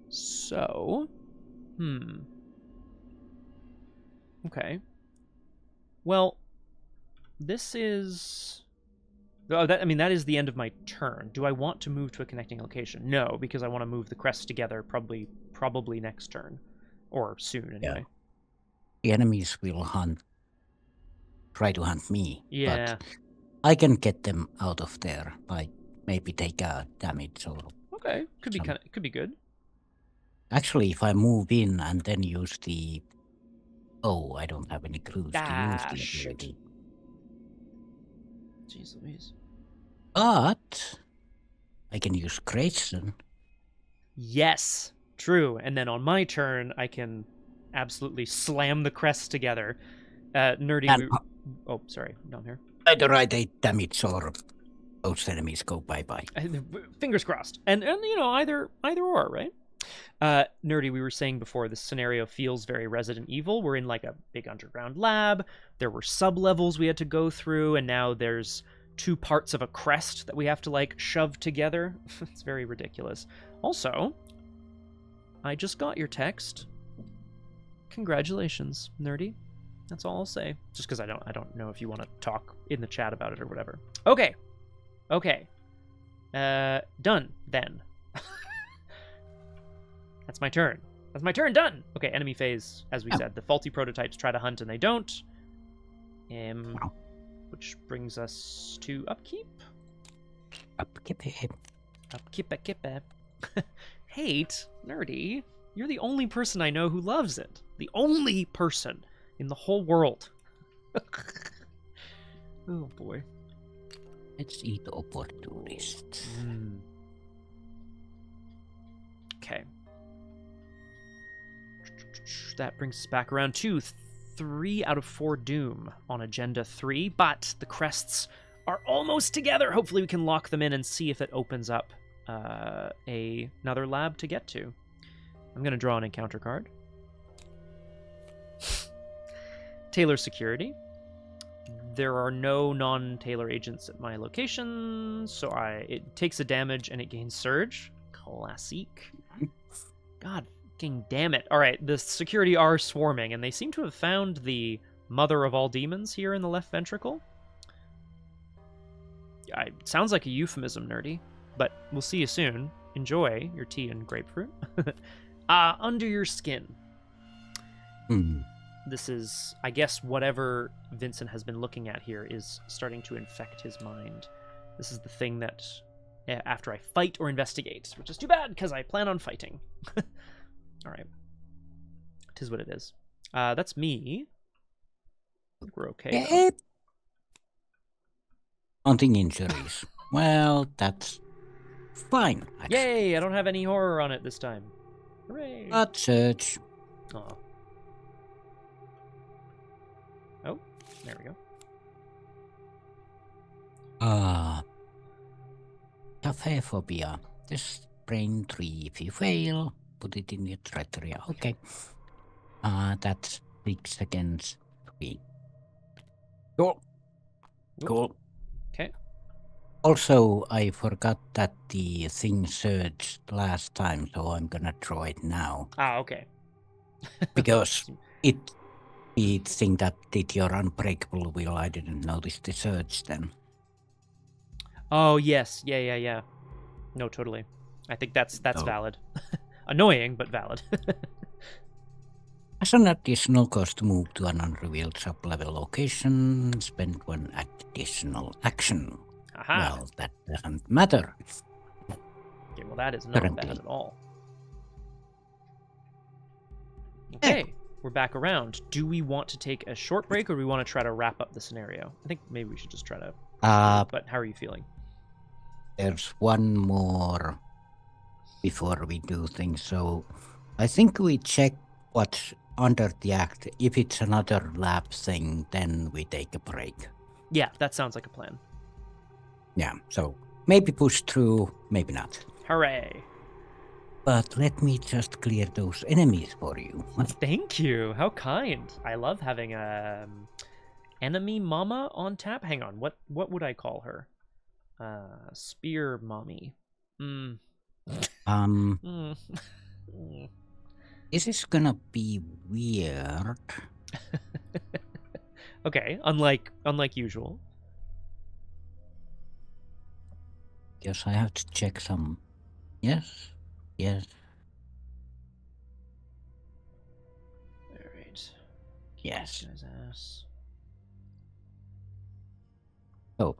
So, okay. Well, this is. Oh, that is the end of my turn. Do I want to move to a connecting location? No, because I want to move the crests together probably next turn, or soon anyway. Yeah. The enemies will try to hunt me. Yeah. But I can get them out of there by maybe take a damage or. Okay, could be good. Actually, if I move in and then use the. Oh, I don't have any clues to use the Shit. ability. Jeez Louise. But I can use Grayson. Yes, true. And then on my turn, I can absolutely slam the crests together. Nerdy. And- Oh, sorry. No, I'm here. Either I take damage or those enemies go bye-bye. Fingers crossed. And either or, right? Nerdy, we were saying before, this scenario feels very Resident Evil. We're in like a big underground lab. There were sub-levels we had to go through, and now there's 2 parts of a crest that we have to like shove together. It's very ridiculous. Also, I just got your text. Congratulations, Nerdy. That's all I'll say. Just because I don't know if you want to talk in the chat about it or whatever. Okay. Done then. That's my turn. Done. Okay, enemy phase, as we said. The faulty prototypes try to hunt and they don't. Which brings us to upkeep. Upkeep. Hate, nerdy. You're the only person I know who loves it. The only person in the whole world. Oh boy. Let's eat opportunist. Okay. That brings us back around to 3 out of 4 doom on agenda 3, but the crests are almost together. Hopefully we can lock them in and see if it opens up another lab to get to. I'm going to draw an encounter card. Tailor security. There are no non-Tailor agents at my location, so it takes a damage and it gains surge. Classic. God fucking damn it. All right, the security are swarming, and they seem to have found the mother of all demons here in the left ventricle. Sounds like a euphemism, nerdy, but we'll see you soon. Enjoy your tea and grapefruit. Under your skin. This is, I guess, whatever Vincent has been looking at here is starting to infect his mind. This is the thing that, after I fight or investigate, which is too bad because I plan on fighting. All right. Tis what it is. That's me. We're okay. Yep. Counting injuries. Well, that's fine. Actually. Yay! I don't have any horror on it this time. Hooray! But search. Oh. Oh, there we go. Cafe phobia. This brain 3. If you fail, put it in your threat area. Okay. That's 6 seconds. 3. Cool. Cool. Okay. Also, I forgot that the thing surged last time, so I'm gonna draw it now. Okay. Because it the thing that did your unbreakable will, I didn't notice the surge then. Oh, yes. Yeah. No, totally. I think that's Oh. valid. Annoying, but valid. As an additional cost to move to an unrevealed sub-level location, spend 1 additional action. Aha. Well, that doesn't matter. Okay, well, that is not Currently. bad at all. Okay, we're back around. Do we want to take a short break, or do we want to try to wrap up the scenario? I think maybe we should just try to... but how are you feeling? There's one more before we do things, so I think we check what's under the act. If it's another lab thing, then we take a break. Yeah, that sounds like a plan. Yeah, so maybe push through, maybe not. Hooray. But let me just clear those enemies for you. Thank you. How kind. I love having a enemy mama on tap. Hang on. What would I call her? Spear mommy. This is gonna be weird. Okay, unlike usual. Guess I have to check some. Yes. All right. Yes. Guy's ass. So,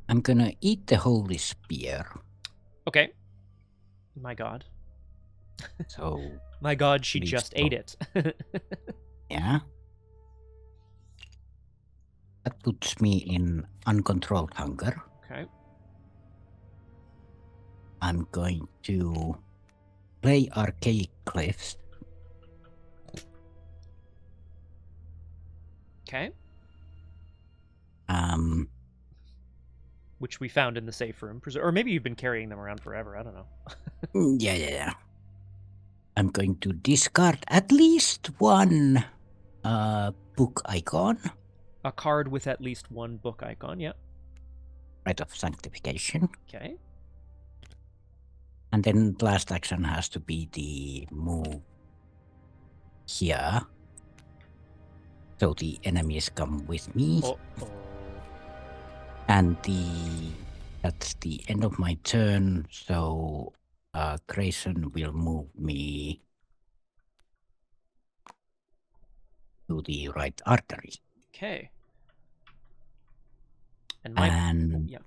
I'm gonna eat the holy spear. Okay. My God. So, My God, she Please just don't. ate it. yeah. That puts me in uncontrolled hunger. Okay. I'm going to play Archaic Cliffs. Okay. Which we found in the safe room, or maybe you've been carrying them around forever. I don't know. Yeah. I'm going to discard at least one book icon. A card with at least one book icon. Yep. Rite of Sanctification. Okay. And then last action has to be the move here. So the enemies come with me. Oh. And that's the end of my turn. So Grayson will move me to the right artery. Okay. And yeah.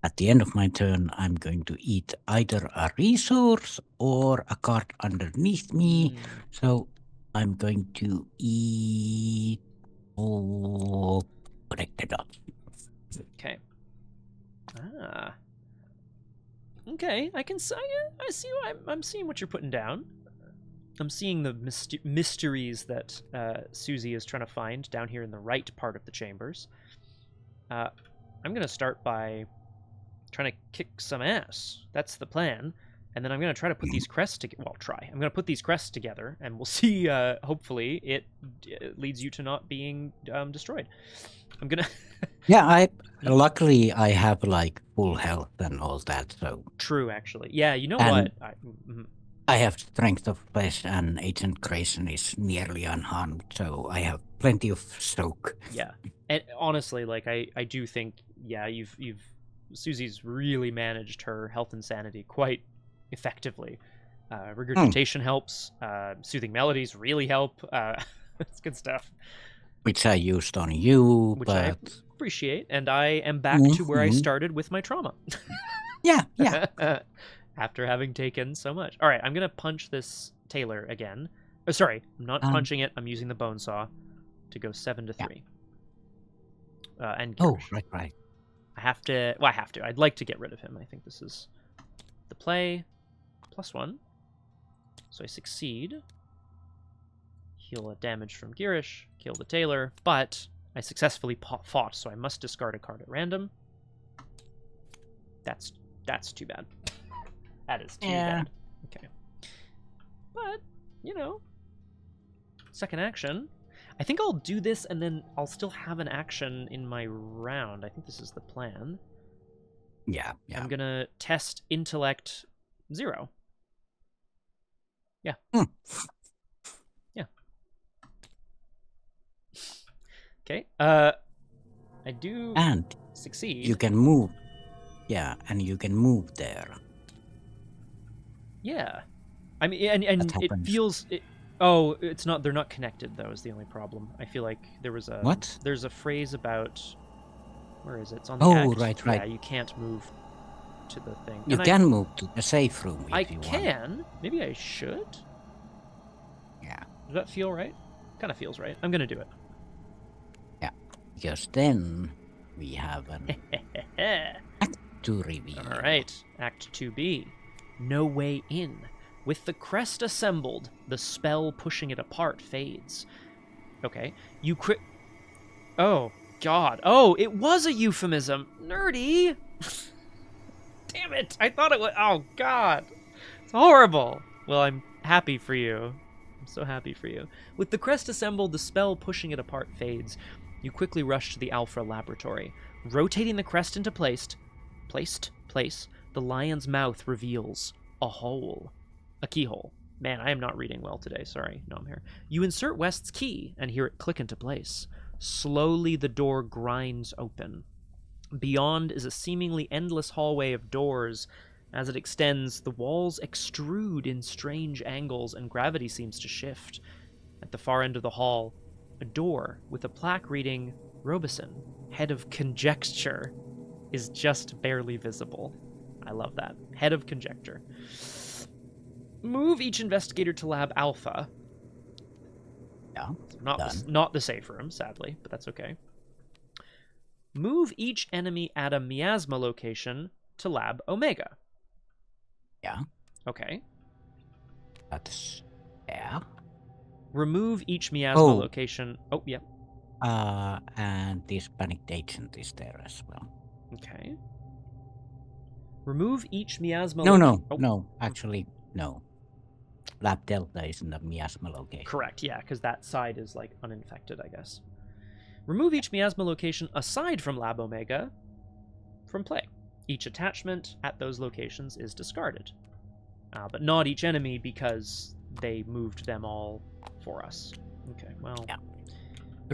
At the end of my turn, I'm going to eat either a resource or a card underneath me. So I'm going to eat connected dots. Okay. Okay, I see. I'm seeing what you're putting down. I'm seeing the mysteries that Suzi is trying to find down here in the right part of the chambers. I'm going to start by trying to kick some ass. That's the plan. And then I'm going to try to put these crests together. Well, try. I'm going to put these crests together, and we'll see, hopefully, it leads you to not being destroyed. I'm going to... Yeah, luckily I have, like, full health and all that, so... True, actually. Yeah, you know And what? I have strength of flesh, and Agent Grayson is nearly unharmed, so I have plenty of soak. Yeah. And honestly, like, I do think, yeah, Suzi's really managed her health and sanity quite effectively. Regurgitation helps. Soothing melodies really help. It's good stuff. Which I used on you, Which but... I appreciate, and I am back to where I started with my trauma. Yeah. After having taken so much. All right, I'm going to punch this Tailor again. Oh, sorry, I'm not punching it. I'm using the bone saw to go 7 to 3. And Girish. Right. I have to. Well, I have to. I'd like to get rid of him. I think this is the play. +1. So I succeed. Heal a damage from Girish. Kill the Tailor. But I successfully fought, so I must discard a card at random. That's too bad. That is too bad. Okay. But, you know, second action. I think I'll do this, and then I'll still have an action in my round. I think this is the plan. Yeah. I'm going to test Intellect 0. Yeah. Yeah. Okay. I do And succeed. you can move. Yeah, and you can move there. Yeah. I mean, and it feels... it's not... They're not connected, though, is the only problem. I feel like there was a... What? There's a phrase about... Where is it? It's on the act. Right. Yeah, you can't move to the thing. You can move to the safe room if you want. I can. Maybe I should. Yeah. Does that feel right? Kind of feels right. I'm going to do it. Yeah. Because then we have an Act 2 reveal. All right. Act 2B. No way in. With the crest assembled, the spell pushing it apart fades. Okay. You Oh, God. Oh, it was a euphemism. Nerdy. Damn it. I thought it was... Oh, God. It's horrible. Well, I'm happy for you. I'm so happy for you. With the crest assembled, the spell pushing it apart fades. You quickly rush to the Alpha laboratory. Rotating the crest into place, the lion's mouth reveals a hole. A keyhole. Man, I am not reading well today. Sorry, Nomhare. You insert West's key and hear it click into place. Slowly, the door grinds open. Beyond is a seemingly endless hallway of doors. As it extends, the walls extrude in strange angles and gravity seems to shift. At the far end of the hall, a door with a plaque reading, Robison, head of conjecture, is just barely visible. I love that. Head of conjecture. Move each investigator to Lab Alpha. Yeah. Not the safe room, sadly, but that's okay. Move each enemy at a miasma location to Lab Omega. Yeah. Okay. That's... Yeah. Remove each miasma location... Oh, yeah. And this panicked agent is there as well. Okay. Remove each miasma... No, actually, no. Lab Delta is in the miasma location. Correct, yeah, because that side is, like, uninfected, I guess. Remove each miasma location aside from Lab Omega from play. Each attachment at those locations is discarded. But not each enemy because they moved them all for us. Okay, well... Yeah.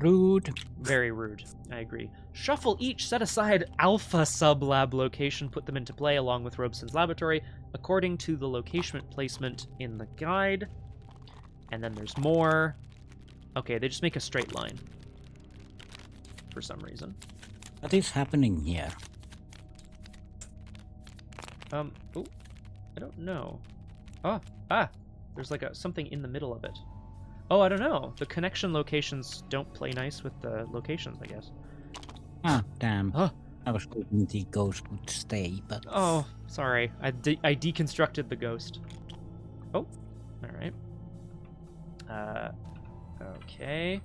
Rude. Very rude, I agree. Shuffle each set aside Alpha sub-lab location, put them into play along with Robison's laboratory, according to the location placement in the guide. And then there's more. Okay, they just make a straight line. For some reason. What is happening here? Oh, I don't know. There's like something in the middle of it. Oh, I don't know. The connection locations don't play nice with the locations, I guess. Ah, damn. I was hoping the ghost would stay, but... Oh, sorry. I deconstructed the ghost. Oh, alright. Okay.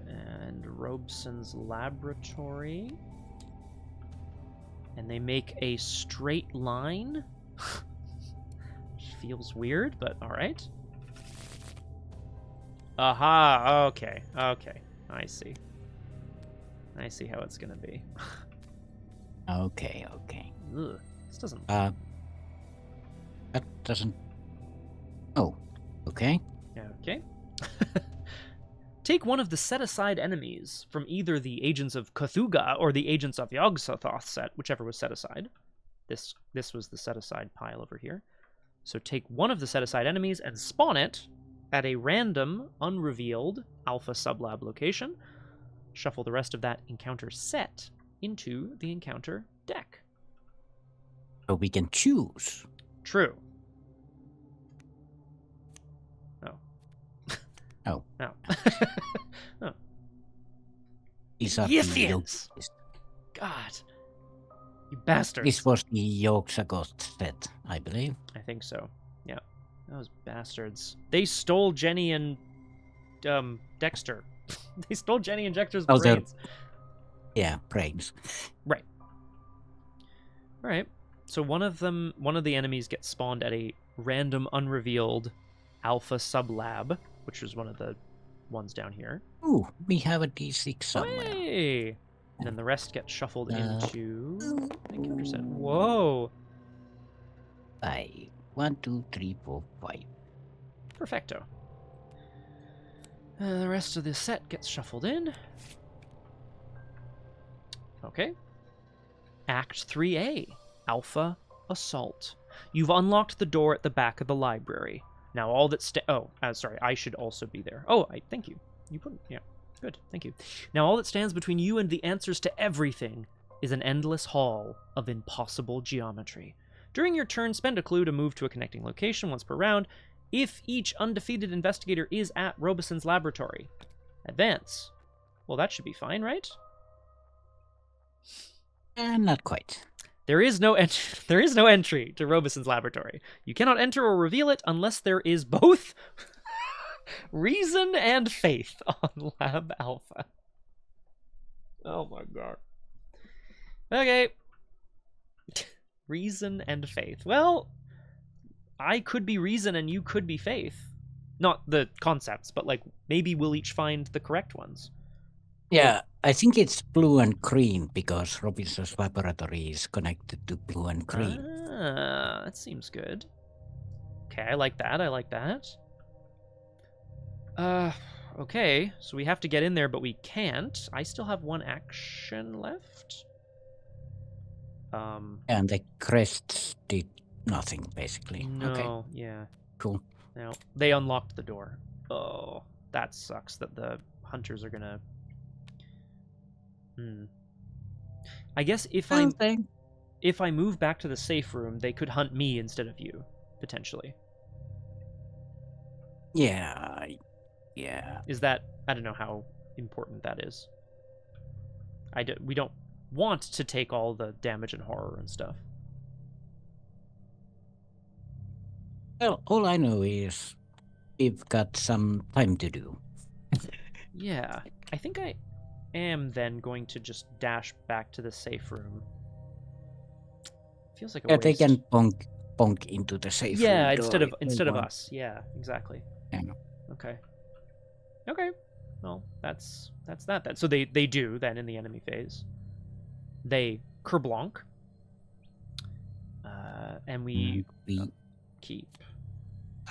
And Robeson's laboratory. And they make a straight line. Which feels weird, but alright. Aha, okay, okay. I see. I see how it's gonna be. Okay, okay. Ugh, this doesn't... That doesn't... Oh, okay. Okay. Take one of the set-aside enemies from either the Agents of Cthulhu or the Agents of Yog-Sothoth set, whichever was set aside. This was the set-aside pile over here. So take one of the set-aside enemies and spawn it at a random, unrevealed Alpha Sublab location. Shuffle the rest of that encounter set into the encounter deck. So we can choose. True. Oh. No. Oh. These are Yes, the yes. God. You bastards. This was the Yog-Sothoth set, I believe. I think so. Yeah. Those bastards. They stole Jenny and Dexter. They stole Jenny and Dexter's brains. Yeah, brains. Right. All right. So one of the enemies gets spawned at a random unrevealed Alpha Sublab, which was one of the ones down here. Ooh, we have a D6 somewhere. Hey! And then the rest get shuffled into encounter set. Whoa! 5. 1, 2, 3, 4, 5. Perfecto. The rest of the set gets shuffled in. Okay. Act 3A, Alpha Assault. You've unlocked the door at the back of the library. Now all that sorry, I should also be there. Oh, thank you. You put, yeah, good, thank you. Now all that stands between you and the answers to everything is an endless hall of impossible geometry. During your turn, spend a clue to move to a connecting location once per round if each undefeated investigator is at Robison's laboratory. Advance. Well, that should be fine, right? Not quite. There is no entry to Robison's laboratory. You cannot enter or reveal it unless there is both reason and faith on Lab Alpha. Oh my god. Okay. Reason and faith. Well, I could be reason and you could be faith. Not the concepts, but like maybe we'll each find the correct ones. Yeah, I think it's blue and green because Robinson's laboratory is connected to blue and green. Ah, that seems good. Okay, I like that. I like that. Okay, so we have to get in there, but we can't. I still have one action left. And the crests did nothing, basically. No, Okay, yeah. cool. Now, they unlocked the door. Oh, that sucks that the hunters are gonna... I guess if I move back to the safe room, they could hunt me instead of you, potentially. Yeah. Is that... I don't know how important that is. We don't want to take all the damage and horror and stuff. Well, all I know is we've got some time to do. Yeah, I think I am then going to just dash back to the safe room. Feels like a waste. They can bonk into the safe room. Yeah, door instead of want. us. Yeah, exactly. Yeah. Okay. Well, that's that then. So they do then in the enemy phase. They Kerblonk. And we keep.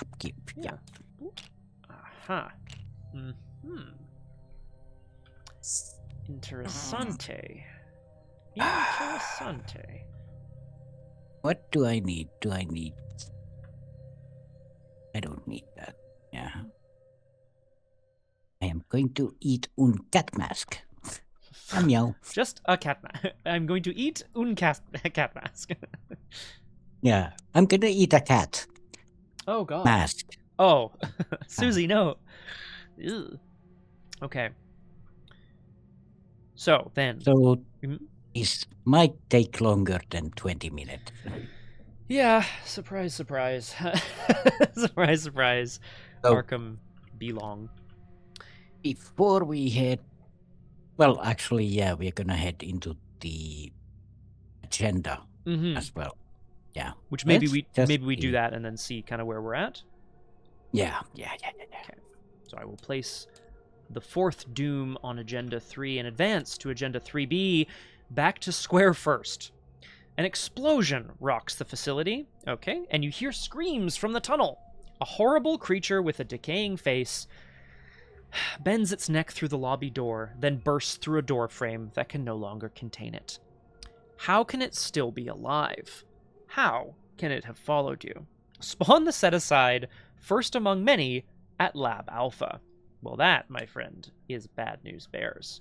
Upkeep. Yeah. Aha. Interessante. Interessante. What do I need? I don't need that. Yeah. I am going to eat un cat mask. Meow. Just a cat mask. I'm going to eat un cat mask. Yeah, I'm gonna eat a cat Oh god. mask. Oh, Suzi, no. Ew. Okay. So then. So Mhm. this might take longer than 20 minutes. Yeah, surprise, surprise. Surprise, surprise. So Arkham belong. before we head, well, actually, yeah, we're gonna head into the agenda Mm-hmm. as well. Yeah. Which maybe Let's we do see. that and then see kind of where we're at. Yeah. Okay. So I will place the fourth Doom on Agenda 3 and advance to Agenda 3B, back to square first. An explosion rocks the facility, okay, and you hear screams from the tunnel. A horrible creature with a decaying face bends its neck through the lobby door, then bursts through a door frame that can no longer contain it. How can it still be alive? How can it have followed you? Spawn the set aside, first among many, at Lab Alpha. Well, that, my friend, is bad news bears.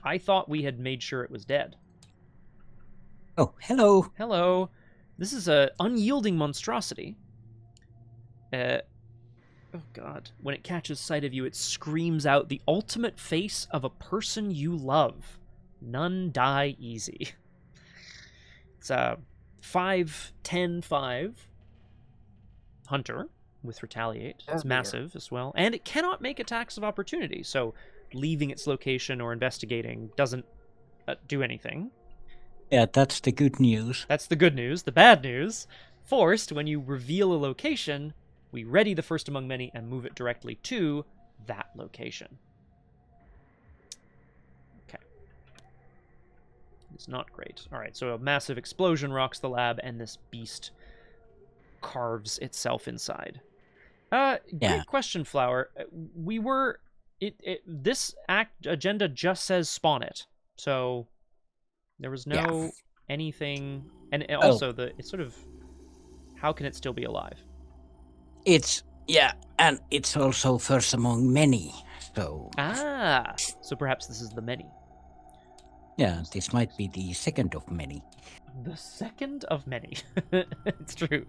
I thought we had made sure it was dead. Oh, hello. Hello. This is a unyielding monstrosity. Oh god. When it catches sight of you, it screams out the ultimate face of a person you love. None die easy. It's a 5/10/5 hunter with retaliate. It's massive as well. And it cannot make attacks of opportunity, so leaving its location or investigating doesn't do anything. Yeah, that's the good news. That's the good news. The bad news, forced, when you reveal a location, we ready the first among many and move it directly to that location. Okay. It's not great. All right, so a massive explosion rocks the lab, and this beast carves itself inside. Great question, Flower. This agenda just says spawn it, so there was no anything, and also it's sort of, how can it still be alive? And it's also first among many, so... So perhaps this is the many. Yeah, this might be the second of many. The second of many. It's true.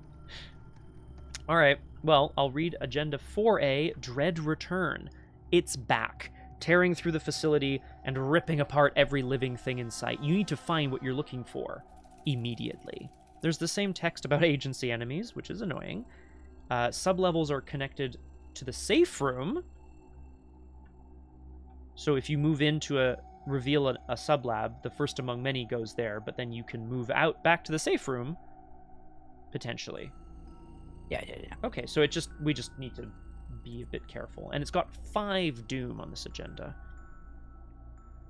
All right, well, I'll read Agenda 4A, Dread Return. It's back, tearing through the facility and ripping apart every living thing in sight. You need to find what you're looking for immediately. There's the same text about agency enemies, which is annoying. Sublevels are connected to the safe room. So if you move into reveal a sublab, the first among many goes there, but then you can move out back to the safe room, potentially. Yeah. Okay, so we just need to be a bit careful. And it's got 5 Doom on this agenda.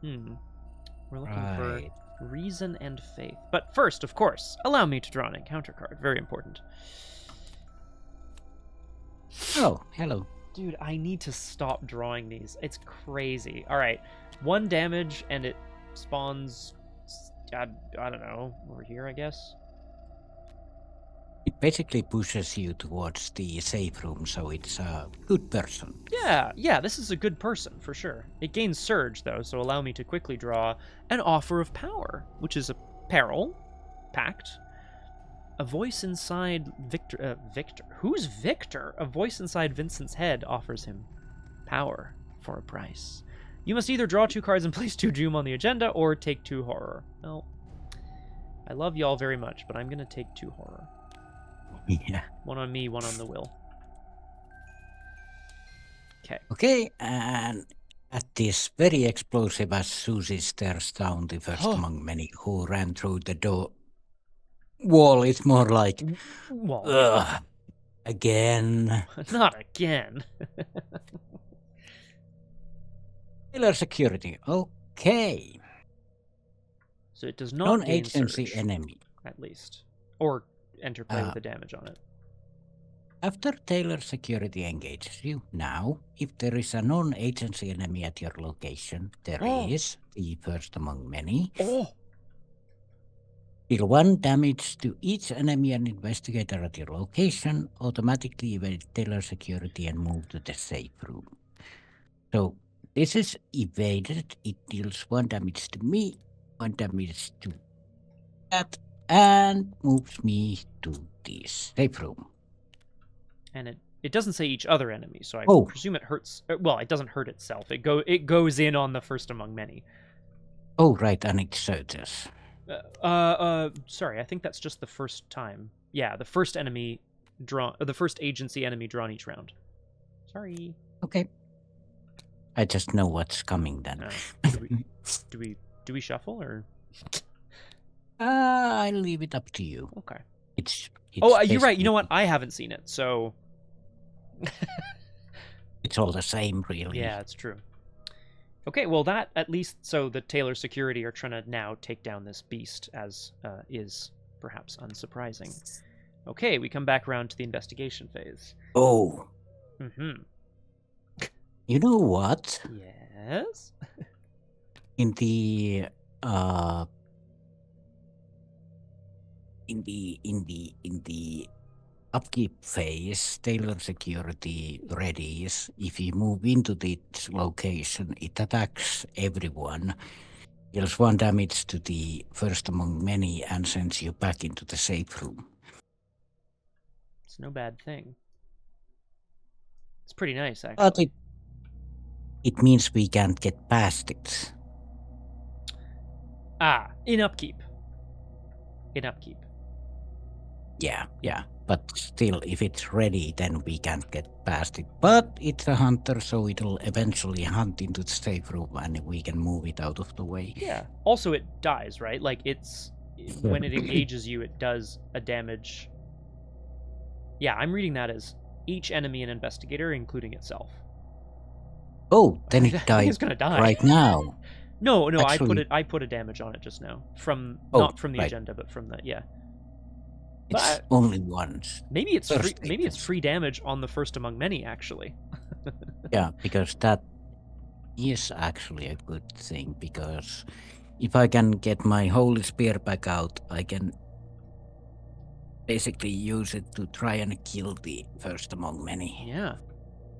We're looking for reason and faith. But first, of course, allow me to draw an encounter card. Very important. Oh, hello. Dude, I need to stop drawing these. It's crazy. All right, 1 damage, and it spawns, I don't know, over here, I guess. It basically pushes you towards the safe room, so it's a good person. Yeah, this is a good person, for sure. It gains Surge, though, so allow me to quickly draw an Offer of Power, which is a peril, pact. A voice inside Victor... Who's Victor? A voice inside Vincent's head offers him power for a price. You must either draw 2 cards and place 2 Doom on the agenda, or take 2 Horror. Well, I love y'all very much, but I'm going to take 2 Horror. Yeah. 1 on me, 1 on the will. Okay. Okay, and at this very explosive as Suzi stares down the first among many who ran through the door wall, it's more like, Wall. ugh, again. Not again. Tailor security, okay. So it does not gain Non-agency Surge, enemy. at least. Or enter play with the damage on it. After Tailor security engages you, now, if there is a non-agency enemy at your location, there is, the first among many. Deal 1 damage to each enemy and investigator at your location, automatically evade Tailor security and move to the safe room. So, this is evaded. It deals 1 damage to me, 1 damage to that, and moves me to the safe room. And it doesn't say each other enemy, so I presume it hurts. Well, it doesn't hurt itself. It goes in on the first among many. Oh, right, and it surges. Sorry, I think that's just the first time. Yeah, the first enemy drawn, the first agency enemy drawn each round. Sorry. Okay. I just know what's coming then. Do we shuffle or? I'll leave it up to you. Okay. It's Oh, you're right. You basically- know what? I haven't seen it, so It's all the same, really. yeah, it's true. Okay, well that at least so the Tailor security are trying to now take down this beast, as is perhaps unsurprising. Okay, we come back around to the investigation phase. Oh, Mm-hmm. you know what? Yes. In the in the upkeep phase, Tailor security readies. If you move into this location, it attacks everyone, deals 1 damage to the first among many, and sends you back into the safe room. It's no bad thing. It's pretty nice, actually. But it means we can't get past it. In upkeep. In upkeep. Yeah. But still, if it's ready, then we can't get past it. But it's a hunter, so it'll eventually hunt into the safe room and we can move it out of the way. Yeah. Also, it dies, right? Like, when it engages you, it does a damage. Yeah, I'm reading that as each enemy and investigator, including itself. Oh, then I it think died it's gonna die. right now. No, Actually- I put a damage on it just now. From Oh, not from the right. agenda, but from the yeah. It's But only once. maybe it's free, First maybe it's agents. free damage on the first among many, actually. Yeah, because that is actually a good thing, because if I can get my holy spear back out, I can basically use it to try and kill the first among many. Yeah.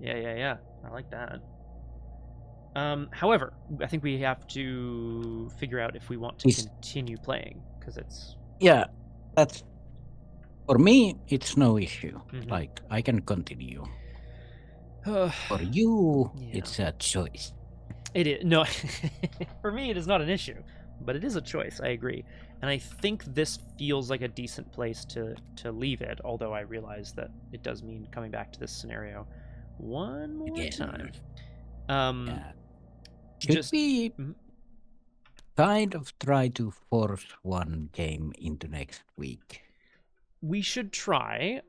I like that. However, I think we have to figure out if we want to Is- continue playing, because it's Yeah, that's for me. It's no issue. Mhm. Like, I can continue. For you, Yeah. it's a choice. It is no. For me, it is not an issue, but it is a choice. I agree, and I think this feels like a decent place to leave it. Although I realize that it does mean coming back to this scenario one more Again. time. Yeah. Should Just we Mhm. kind of try to force one game into next week? we should try,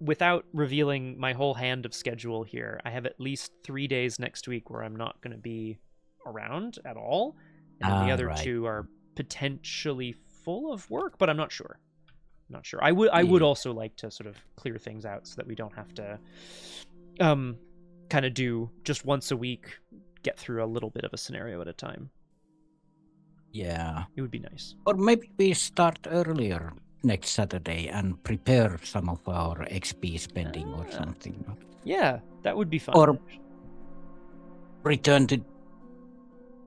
without revealing my whole hand of schedule here. I have at least 3 days next week where I'm not going to be around at all, and then the other right. 2 are potentially full of work, but I'm not sure. Not sure. I would Yeah. also like to sort of clear things out so that we don't have to kind of do just once a week, get through a little bit of a scenario at a time. Yeah. It would be nice. Or maybe we start earlier next Saturday and prepare some of our XP spending or Ah. something. Yeah, that would be fun. Or return to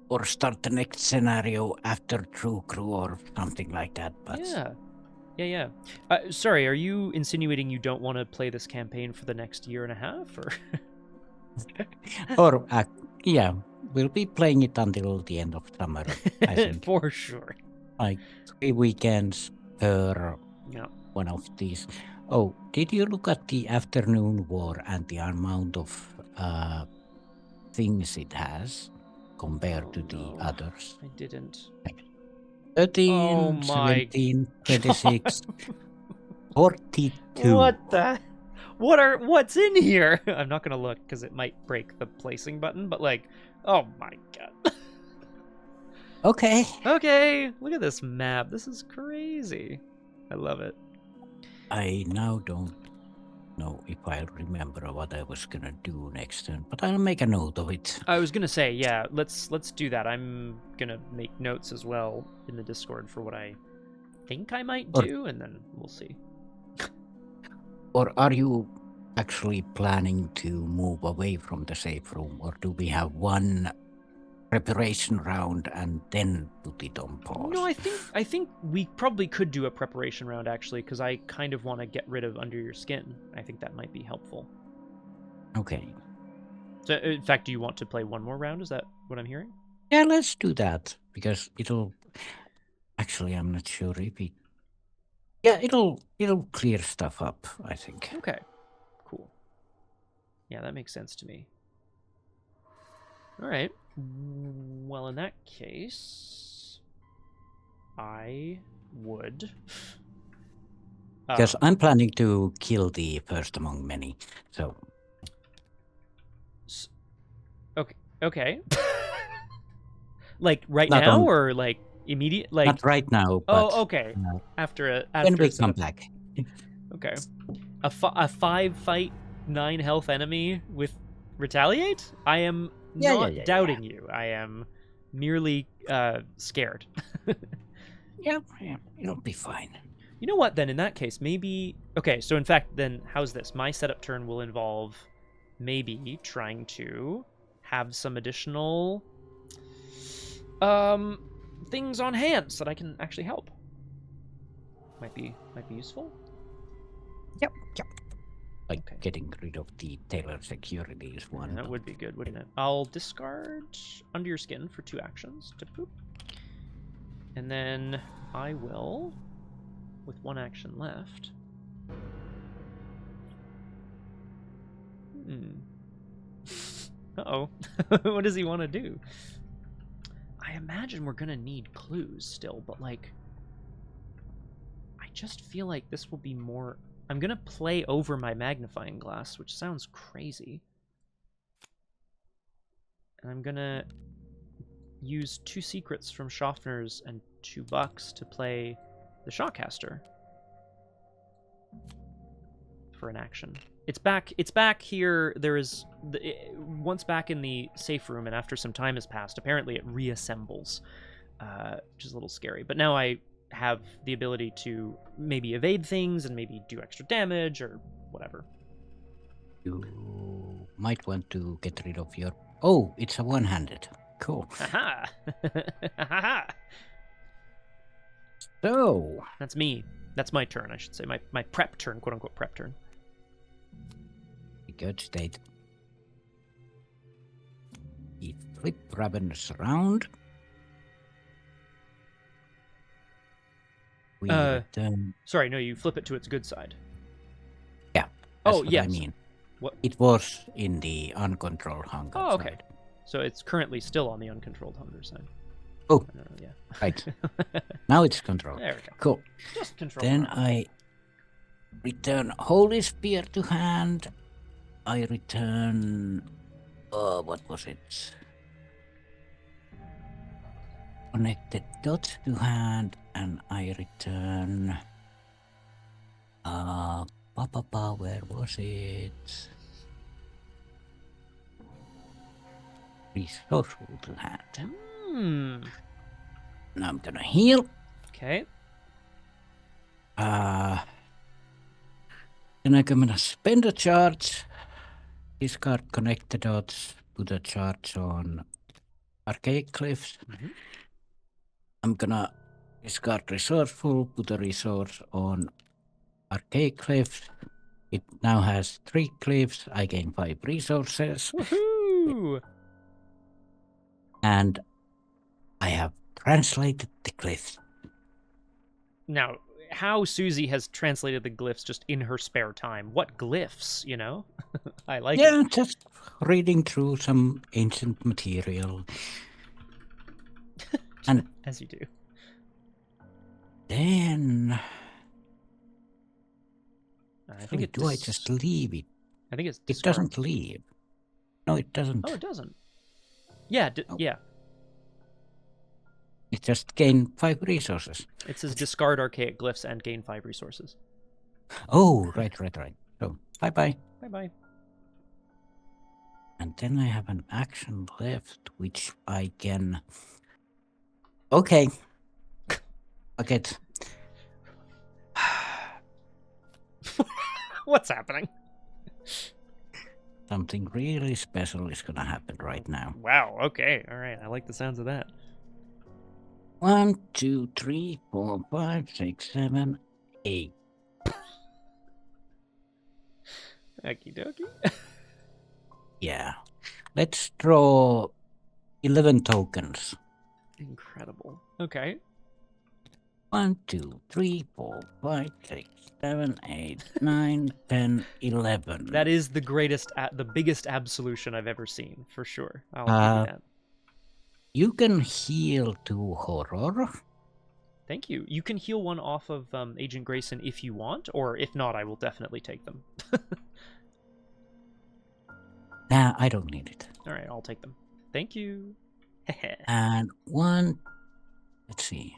or start the next scenario after True Crew or something like that. But Yeah. Sorry, are you insinuating you don't want to play this campaign for the next year and a half, or? or yeah, we'll be playing it until the end of summer, I think. For sure. Like 3 weekends per Yeah. one of these. Oh, did you look at the Afternoon War and the amount of things it has compared to the no. others? I didn't. 13, Oh my 17, 26, 42. What the? What's in here? I'm not gonna look because it might break the placing button. But like, oh my god. Okay. Okay, look at this map. This is crazy. I love it. I now don't know if I'll remember what I was gonna do next turn, but I'll make a note of it. I was gonna say, yeah, let's do that. I'm gonna make notes as well in the Discord for what I think I might Or- do, and then we'll see. Or are you actually planning to move away from the safe room, or do we have one preparation round and then put it on pause? No, I think we probably could do a preparation round actually, because I kind of want to get rid of Under Your Skin. I think that might be helpful. Okay. So, in fact, do you want to play one more round? Is that what I'm hearing? Yeah, let's do that, because Actually, I'm not sure if it. Yeah, it'll clear stuff up, I think. Okay, cool. Yeah, that makes sense to me. All right. Well, in that case, I would. Because I'm planning to kill the first among many. So. Okay. Like right Not now, on- or like immediate? Like Not right now, but oh, okay. After when we a come setup. back. Okay. A 5-fight, 9 health enemy with retaliate? I am not doubting you. I am merely scared. Yeah, it'll be fine. You know what, then, in that case, maybe... Okay, so in fact, then, how's this? My setup turn will involve maybe trying to have some additional things on hand so that I can actually help. Might be useful. Yep. Like getting rid of the Tailor security is one. That would be good, wouldn't it? I'll discard Under Your Skin for 2 actions to poop. And then I will, with 1 action left... Uh-oh. What does he want to do? I imagine we're going to need clues still, but, like... I just feel like this will be more... I'm going to play over my magnifying glass, which sounds crazy. And I'm going to use 2 secrets from Schaffner's and 2 bucks to play the Shotcaster for an action. It's back here. There is once back in the safe room, and after some time has passed, apparently it reassembles, which is a little scary. But now I have the ability to maybe evade things and maybe do extra damage or whatever. You might want to get rid of your... Oh, it's a one-handed. Cool. Aha! Haha! So... That's me. That's my turn, I should say. My prep turn, quote-unquote prep turn. Good state. We flip Ravenous around. We return... Sorry, no, you flip it to its good side. Yeah. That's Oh, what yes. I mean. What? It was in the uncontrolled hunger Oh, okay. side. So it's currently still on the uncontrolled hunger side. Oh, yeah. right. Now it's controlled. There we go. Cool. Just control. Then I return Holy Spear to hand. I return... what was it? Connected Dot to hand, and I return... where was it? Resourceful to hand. Now I'm gonna heal. Okay. Then I'm gonna spend a charge. Discard Connected Dots. Put a charge on Archaic Cliffs. Mm-hmm. I'm gonna discard Resourceful. Put a resource on Archaic Cliffs. It now has 3 cliffs. I gain 5 resources. Woohoo! And I have translated the cliffs. Now, how Suzi has translated the glyphs just in her spare time. What glyphs, you know? I like it. Yeah, just reading through some ancient material. And as you do. then... I think it do I just leave it? I think it's It discard. doesn't leave. No, it doesn't. Oh, it doesn't. Yeah, yeah. It just gained 5 resources. It says discard archaic glyphs and gain 5 resources. Oh, right. So, bye-bye. Bye-bye. And then I have an action left, which I can... Okay. Okay. What's happening? Something really special is gonna happen right now. Wow, okay. All right. I like the sounds of that. 1, 2, 3, 4, 5, 6, 7, 8. Okie dokie. Yeah. Let's draw 11 tokens. Incredible. Okay. 1, 2, 3, 4, 5, 6, 7, 8, 9, 10, 11. That is the greatest, the biggest absolution I've ever seen, for sure. I'll give you that. You can heal 2 horror. Thank you. You can heal one off of Agent Grayson if you want, or if not, I will definitely take them. Nah, I don't need it. All right, I'll take them. Thank you. And 1, let's see,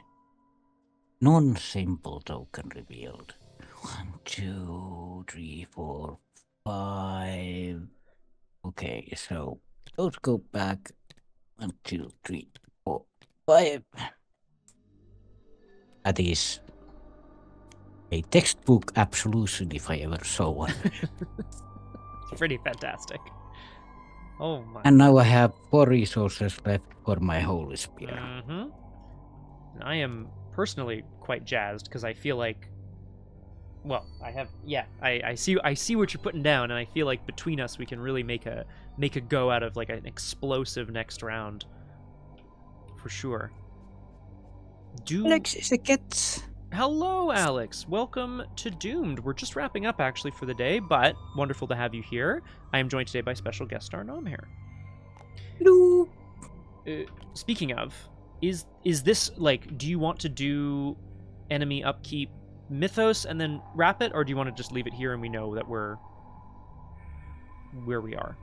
non-simple token revealed. 1, 2, 3, 4, 5. Okay, so those go back. 1, 2, 3, 4, 5. That is a textbook absolution if I ever saw one. It's pretty fantastic. Oh my. And now I have 4 resources left for my Holy Spear. Mm-hmm. I am personally quite jazzed because I feel like, well, I see what you're putting down, and I feel like between us we can really make a go out of like an explosive next round, for sure. Alex is a cat. Hello, Alex. Welcome to Doomed. We're just wrapping up actually for the day, but wonderful to have you here. I am joined today by special guest star Nomhare. Hello. Speaking of, is this like? Do you want to do enemy upkeep mythos and then wrap it, or do you want to just leave it here and we know that we're where we are?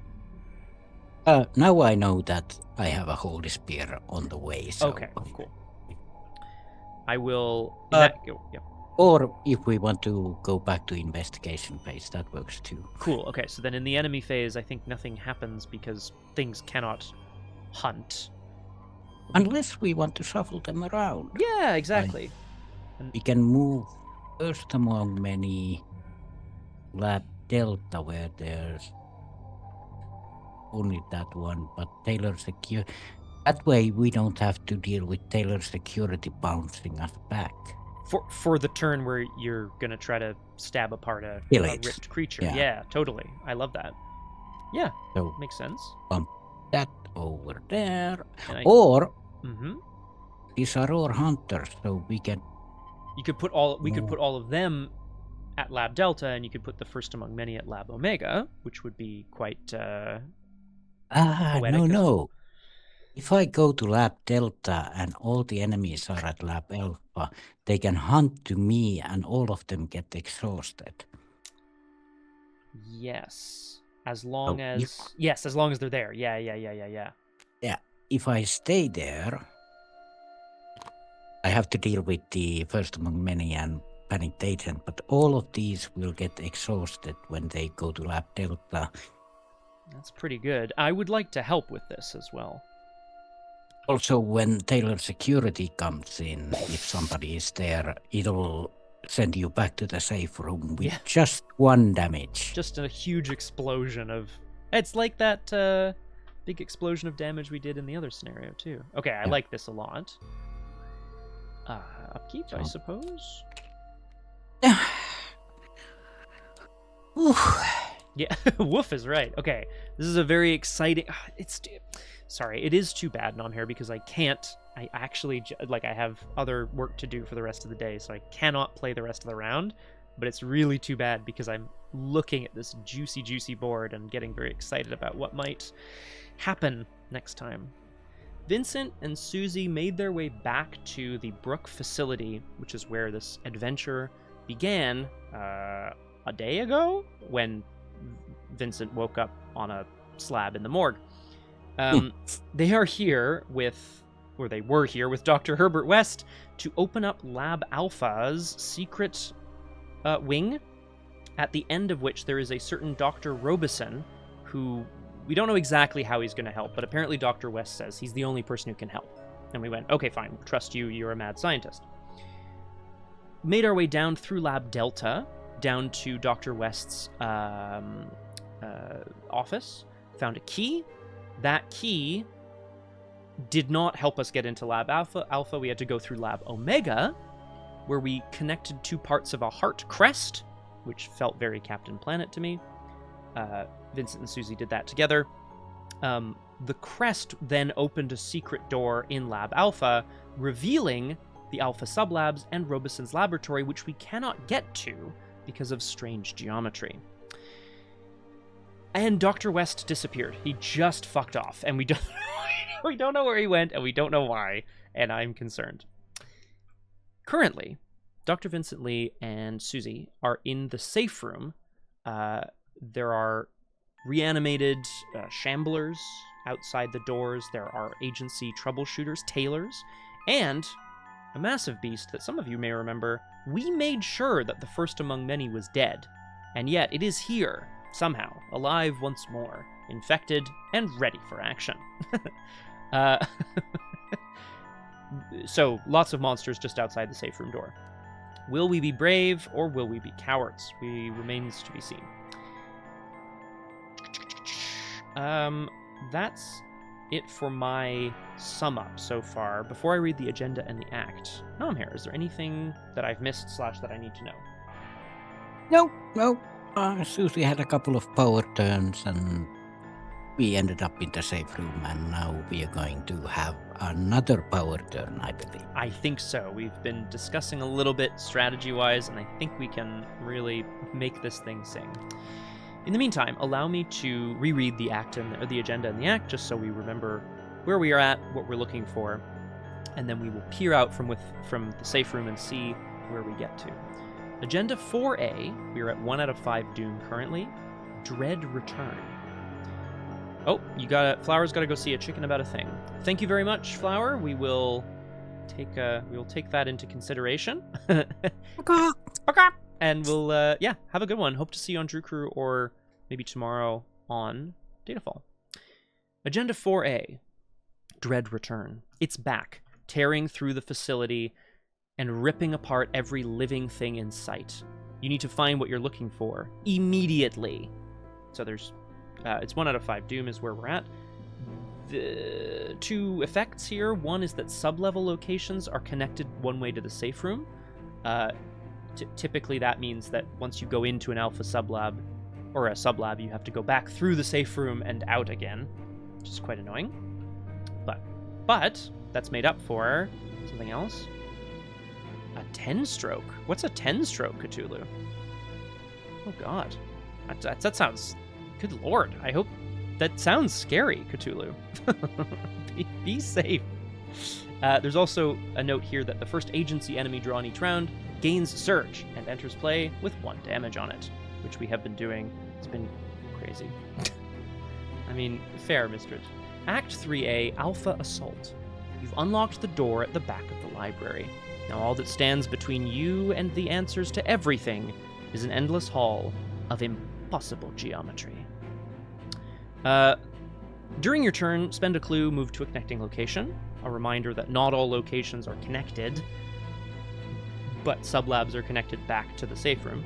Now I know that I have a Holy Spear on the way. So. Okay, cool. I will. Yeah. Or if we want to go back to investigation phase, that works too. Cool. Okay, so then in the enemy phase, I think nothing happens because things cannot hunt. Unless we want to shuffle them around. Yeah, exactly. We can move first among many Lab Delta where there's only that one, but Tailor secure. That way we don't have to deal with Tailor security bouncing us back. For the turn where you're gonna try to stab apart a ripped creature. Yeah, totally. I love that. Yeah, so makes sense. Bump that over there. Or mm-hmm. These are all hunters, so we can. You could put all. We could put all of them at Lab Delta, and you could put the first among many at Lab Omega, which would be quite. No. If I go to Lab Delta and all the enemies are at Lab Alpha, they can hunt to me and all of them get exhausted. Yes. As long as... Yes, as long as they're there. Yeah. Yeah, if I stay there, I have to deal with the first among many and panicked agent, but all of these will get exhausted when they go to Lab Delta. That's pretty good. I would like to help with this as well. Also, when Tailor security comes in, if somebody is there, it'll send you back to the safe room with just 1 damage. Just a huge explosion of... It's like that big explosion of damage we did in the other scenario, too. Okay, I like this a lot. Upkeep, I suppose? Yeah, woof is right. Okay, this is a very exciting... Sorry, it is too bad, Nomhare, because I actually, I have other work to do for the rest of the day, so I cannot play the rest of the round, but it's really too bad because I'm looking at this juicy board and getting very excited about what might happen next time. Vincent and Suzi made their way back to the Brook Facility, which is where this adventure began a day ago, when Vincent woke up on a slab in the morgue. They are here with, or they were here with Dr. Herbert West to open up Lab Alpha's secret wing, at the end of which there is a certain Dr. Robison, who we don't know exactly how he's going to help, but apparently Dr. West says he's the only person who can help. And we went, okay, fine, trust you, you're a mad scientist. Made our way down through Lab Delta, down to Dr. West's office, found a key. That key did not help us get into Lab Alpha. We had to go through Lab Omega, where we connected 2 parts of a heart crest, which felt very Captain Planet to me. Vincent and Suzi did that together. The crest then opened a secret door in Lab Alpha, revealing the Alpha Sublabs, and Robison's laboratory, which we cannot get to because of strange geometry. And Dr. West disappeared. He just fucked off, and we don't know where he went, and we don't know why, and I'm concerned. Currently, Dr. Vincent Lee and Suzi are in the safe room. There are reanimated shamblers outside the doors. There are agency troubleshooters, Tailors, and a massive beast that some of you may remember. We made sure that the first among many was dead, and yet it is here, somehow, alive once more, infected, and ready for action. So, lots of monsters just outside the safe room door. Will we be brave, or will we be cowards? Remains to be seen. That's it for my sum up so far. Before I read the agenda and the act, Nomhare, is there anything that I've missed / that I need to know? No. Suzi had a couple of power turns, and we ended up in the safe room, and now we are going to have another power turn, I believe. I think so. We've been discussing a little bit strategy-wise, and I think we can really make this thing sing. In the meantime, allow me to reread the act and the agenda and the act, just so we remember where we are at, what we're looking for, and then we will peer out from the safe room and see where we get to. Agenda 4A, we are at 1 out of 5 Doom currently. Dread Return. Oh, Flower's got to go see a chicken about a thing. Thank you very much, Flower. We will take that into consideration. Okay. And we'll have a good one. Hope to see you on Drew Crew or maybe tomorrow on Datafall. Agenda 4A, Dread Return. It's back, tearing through the facility and ripping apart every living thing in sight. You need to find what you're looking for immediately. So there's it's 1 out of 5 Doom is where we're at. The 2 effects here. One is that sub-level locations are connected one way to the safe room. Typically that means that once you go into an alpha sublab, or a sublab, you have to go back through the safe room and out again, which is quite annoying. But that's made up for something else. A 10-stroke. What's a 10-stroke, Cthulhu? Oh god. That sounds... Good lord. I hope... That sounds scary, Cthulhu. Be safe. There's also a note here that the first agency enemy drawn each round gains Surge and enters play with 1 damage on it, which we have been doing. It's been crazy. I mean, fair, Mistred. Act 3A, Alpha Assault. You've unlocked the door at the back of the library. Now all that stands between you and the answers to everything is an endless hall of impossible geometry. During your turn, spend a clue, move to a connecting location. A reminder that not all locations are connected, but sublabs are connected back to the safe room.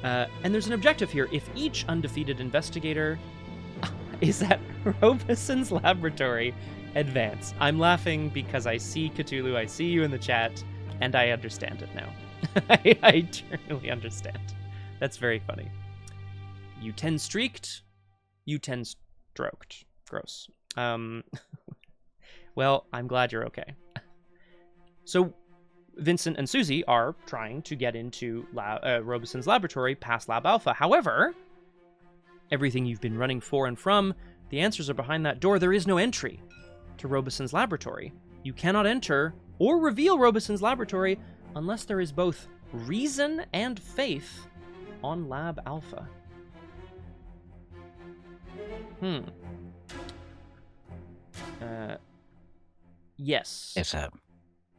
And there's an objective here. If each undefeated investigator is at Robison's laboratory, advance. I'm laughing because I see Cthulhu, I see you in the chat, and I understand it now. I truly understand. That's very funny. You 10 streaked, you 10 stroked. Gross. Well, I'm glad you're okay. So, Vincent and Suzi are trying to get into Robison's laboratory past Lab Alpha. However, everything you've been running for and from, the answers are behind that door. There is no entry to Robison's laboratory. You cannot enter or reveal Robison's laboratory unless there is both reason and faith on Lab Alpha. Yes. There's a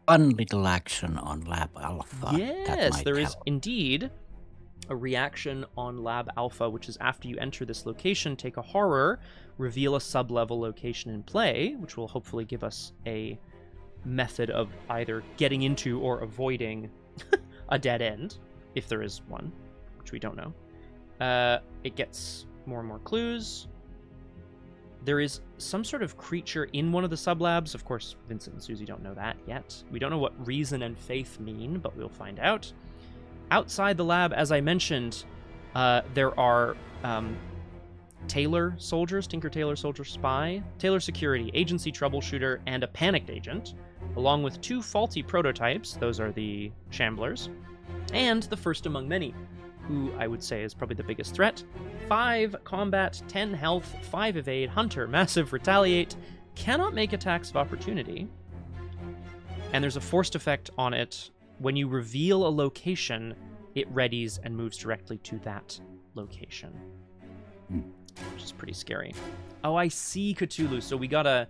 fun little action on Lab Alpha. Yes, there is indeed a reaction on Lab Alpha, which is after you enter this location, take a horror, reveal a sub-level location in play, which will hopefully give us a method of either getting into or avoiding a dead end, if there is one, which we don't know. It gets more and more clues. There is some sort of creature in one of the sublabs. Of course, Vincent and Suzi don't know that yet. We don't know what reason and faith mean, but we'll find out. Outside the lab, as I mentioned, there are Tailor soldiers, Tinker Tailor soldier spy, Tailor security, agency troubleshooter, and a panicked agent. along with 2 faulty prototypes, those are the shamblers, and the first among many, who I would say is probably the biggest threat. 5 combat, 10 health, 5 evade, hunter, massive, retaliate, cannot make attacks of opportunity, and there's a forced effect on it. When you reveal a location, it readies and moves directly to that location, which is pretty scary. Oh, I see, Cthulhu. So we gotta...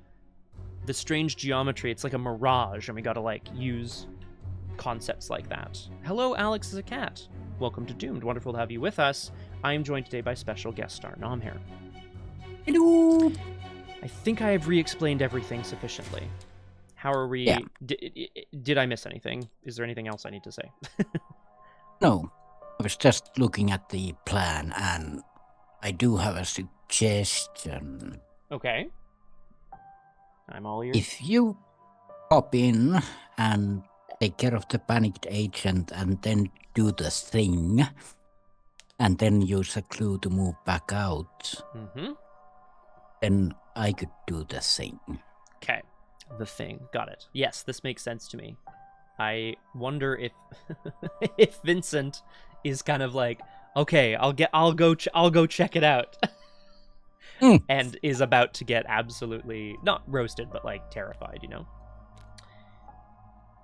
The strange geometry, it's like a mirage, and we gotta, like, use concepts like that. Hello, Alex is a cat. Welcome to Doomed. Wonderful to have you with us. I am joined today by special guest star Nomhare. Hello. I think I have re-explained everything sufficiently. How are we... Yeah. Did I miss anything? Is there anything else I need to say? No, I was just looking at the plan, and I do have a suggestion. Okay. I'm all ears. If you pop in and take care of the panicked agent and then do the thing, and then use a clue to move back out, then I could do the thing. Okay. The thing. Got it. Yes, this makes sense to me. I wonder if if Vincent is kind of like, okay, I'll go check it out. And is about to get absolutely not roasted, but like terrified, you know?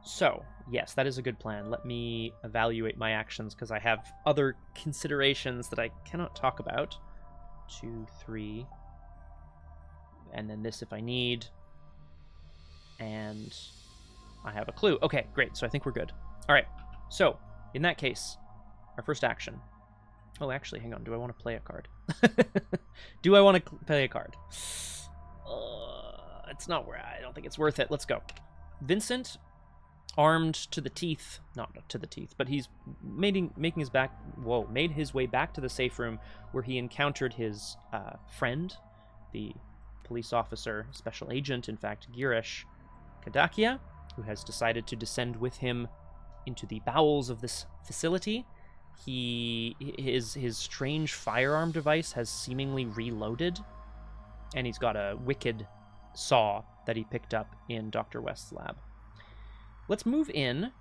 So, yes, that is a good plan. Let me evaluate my actions because I have other considerations that I cannot talk about. 2, 3. And then this if I need. And I have a clue. Okay, great. So I think we're good. All right. So, in that case, our first action. Oh, actually, hang on. Do I want to play a card? Do I want to play a card? It's not where I don't think it's worth it. Let's go. Vincent, armed to the teeth. Not to the teeth, but he's made his way back to the safe room where he encountered his friend, the police officer, special agent, in fact, Girish Kadakia, who has decided to descend with him into the bowels of this facility. His strange firearm device has seemingly reloaded, and he's got a wicked saw that he picked up in Dr. West's lab. Let's move in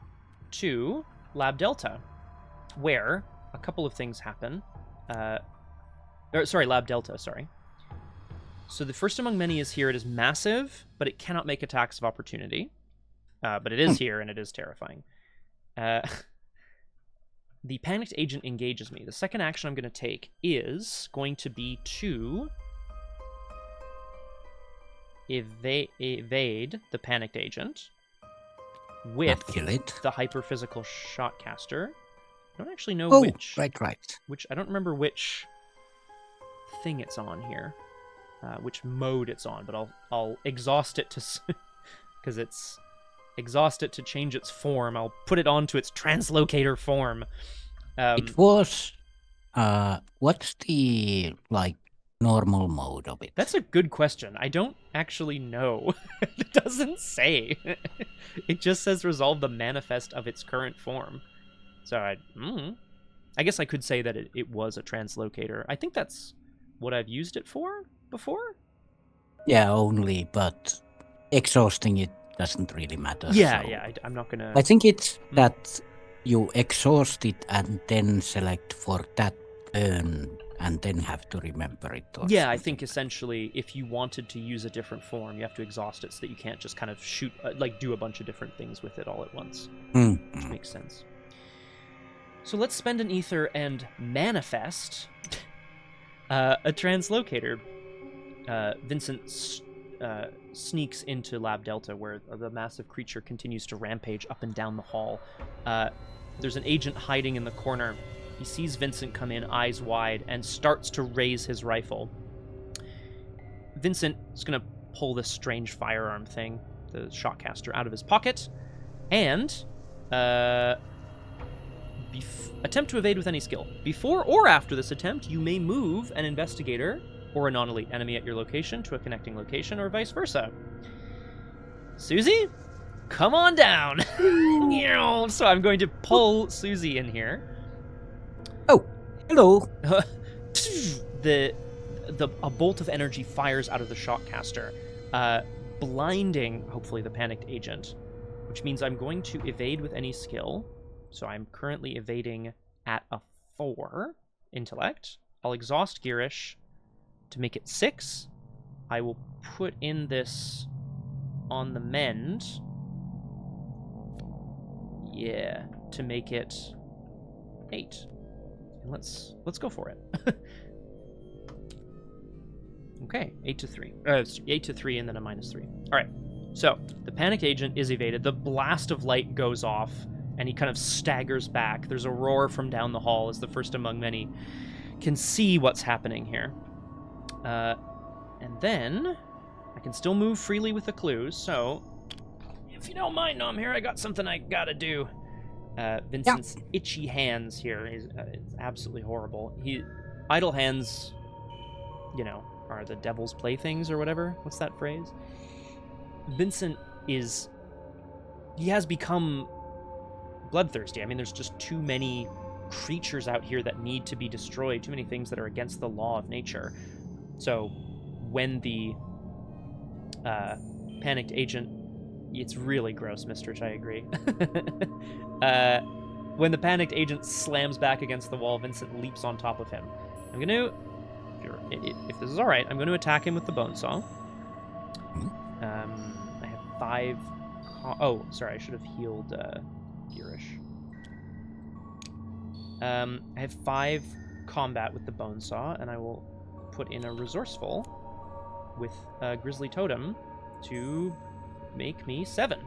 to Lab Delta, where a couple of things happen. Lab Delta, sorry. So the first among many is here. It is massive, but it cannot make attacks of opportunity. But it is here, and it is terrifying. The panicked agent engages me. The second action I'm going to take is going to be to evade the panicked agent with the hyperphysical shotcaster. I don't actually know which. Right. Which I don't remember which thing it's on here, which mode it's on. But I'll exhaust it to because it's. Exhaust it to change its form. I'll put it onto its translocator form. It was... what's the, normal mode of it? That's a good question. I don't actually know. It doesn't say. It just says resolve the manifest of its current form. So I guess I could say that it was a translocator. I think that's what I've used it for before? Yeah, only, but exhausting it doesn't really matter. Yeah, so. I'm not gonna... I think it's that you exhaust it and then select for that turn and then have to remember it. Yeah, I think essentially if you wanted to use a different form, you have to exhaust it so that you can't just kind of shoot, do a bunch of different things with it all at once. Which makes sense. So let's spend an ether and manifest a translocator. Vincent sneaks into Lab Delta, where the massive creature continues to rampage up and down the hall. There's an agent hiding in the corner. He sees Vincent come in, eyes wide, and starts to raise his rifle. Vincent is going to pull this strange firearm thing, the shotcaster, out of his pocket, and attempt to evade with any skill. Before or after this attempt, you may move an investigator or a non-elite enemy at your location to a connecting location, or vice versa. Suzi, come on down. So I'm going to pull Suzi in here. Oh, hello. A bolt of energy fires out of the shotcaster, blinding, hopefully, the panicked agent. which means I'm going to evade with any skill. So I'm currently evading at a 4 intellect. I'll exhaust Girish to make it 6. I will put in this on the mend. Yeah, to make it 8. And let's go for it. Okay, 8 to 3. 8 to 3 and then a -3. All right. So the panicked agent is evaded. The blast of light goes off, and he kind of staggers back. There's a roar from down the hall as the first among many can see what's happening here. And then I can still move freely with the clues. So if you don't mind, Nomhare, I got something I gotta do. Vincent's itchy hands here is it's absolutely horrible. Idle hands, you know, are the devil's playthings or whatever. What's that phrase? Vincent he has become bloodthirsty. I mean, there's just too many creatures out here that need to be destroyed, too many things that are against the law of nature. So when the panicked agent, it's really gross, Mistrich, I agree. When the panicked agent slams back against the wall, Vincent leaps on top of him. I'm going to, if this is all right, I'm going to attack him with the bone saw. I have 5. Oh, sorry, I should have healed Girish. I have 5 combat with the bone saw, and I will put in a resourceful with a grizzly totem to make me 7.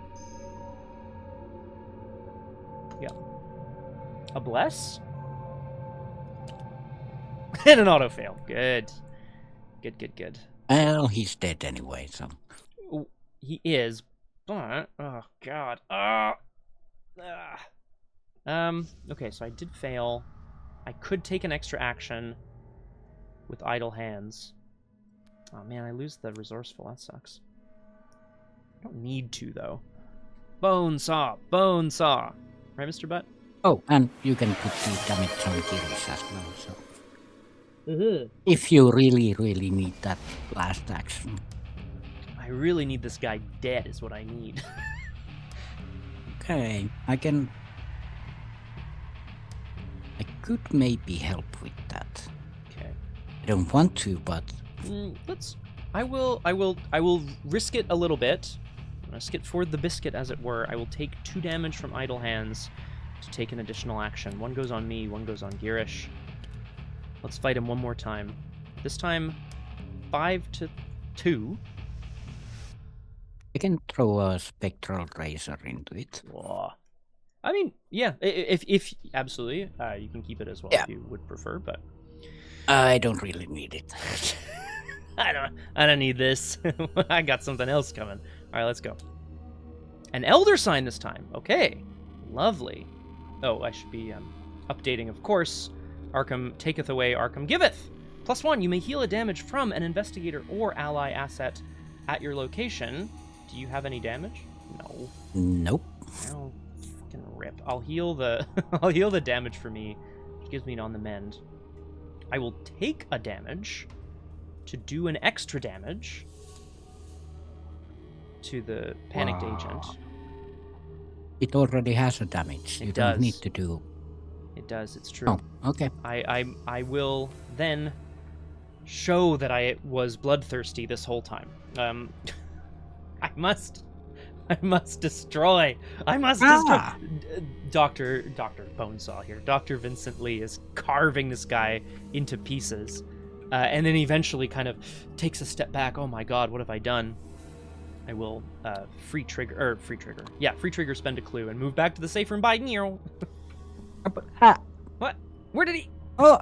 Yeah. A bless? And an auto fail. Good. Good. Well, he's dead anyway, so. Oh, he is, but oh god. Okay, so I did fail. I could take an extra action with idle hands. Oh man, I lose the resourceful. That sucks. I don't need to though. Bone saw. Right, Mr. Butt? Oh, and you can put the damage on Girish as well, so. If you really, really need that last action. I really need this guy dead is what I need. Okay, I could maybe help with that. Okay. I don't want to, but I will risk it a little bit. Risk it for the biscuit, as it were. I will take 2 damage from idle hands to take an additional action. 1 goes on me, 1 goes on Girish. Let's fight him one more time. This time, 5 to 2. I can throw a spectral razor into it. Whoa. I mean, yeah, if absolutely, you can keep it as well if you would prefer, but I don't really need it. I don't need this. I got something else coming. All right, let's go. An elder sign this time. Okay, lovely. Oh, I should be updating, of course. Arkham taketh away, Arkham giveth. +1, you may heal a damage from an investigator or ally asset at your location. Do you have any damage? No. Nope. Oh, fucking rip. I'll heal the damage for me, which gives me an on the mend. I will take a damage to do an extra damage to the panicked agent. It already has a damage. You don't need to do. It does, it's true. Oh, okay. I will then show that I was bloodthirsty this whole time. I must destroy. Dr. Bonesaw here. Dr. Vincent Lee is carving this guy into pieces. And then eventually kind of takes a step back. Oh my god, what have I done? I will free trigger, spend a clue, and move back to the safe room by Nero. What? Where did he? Oh!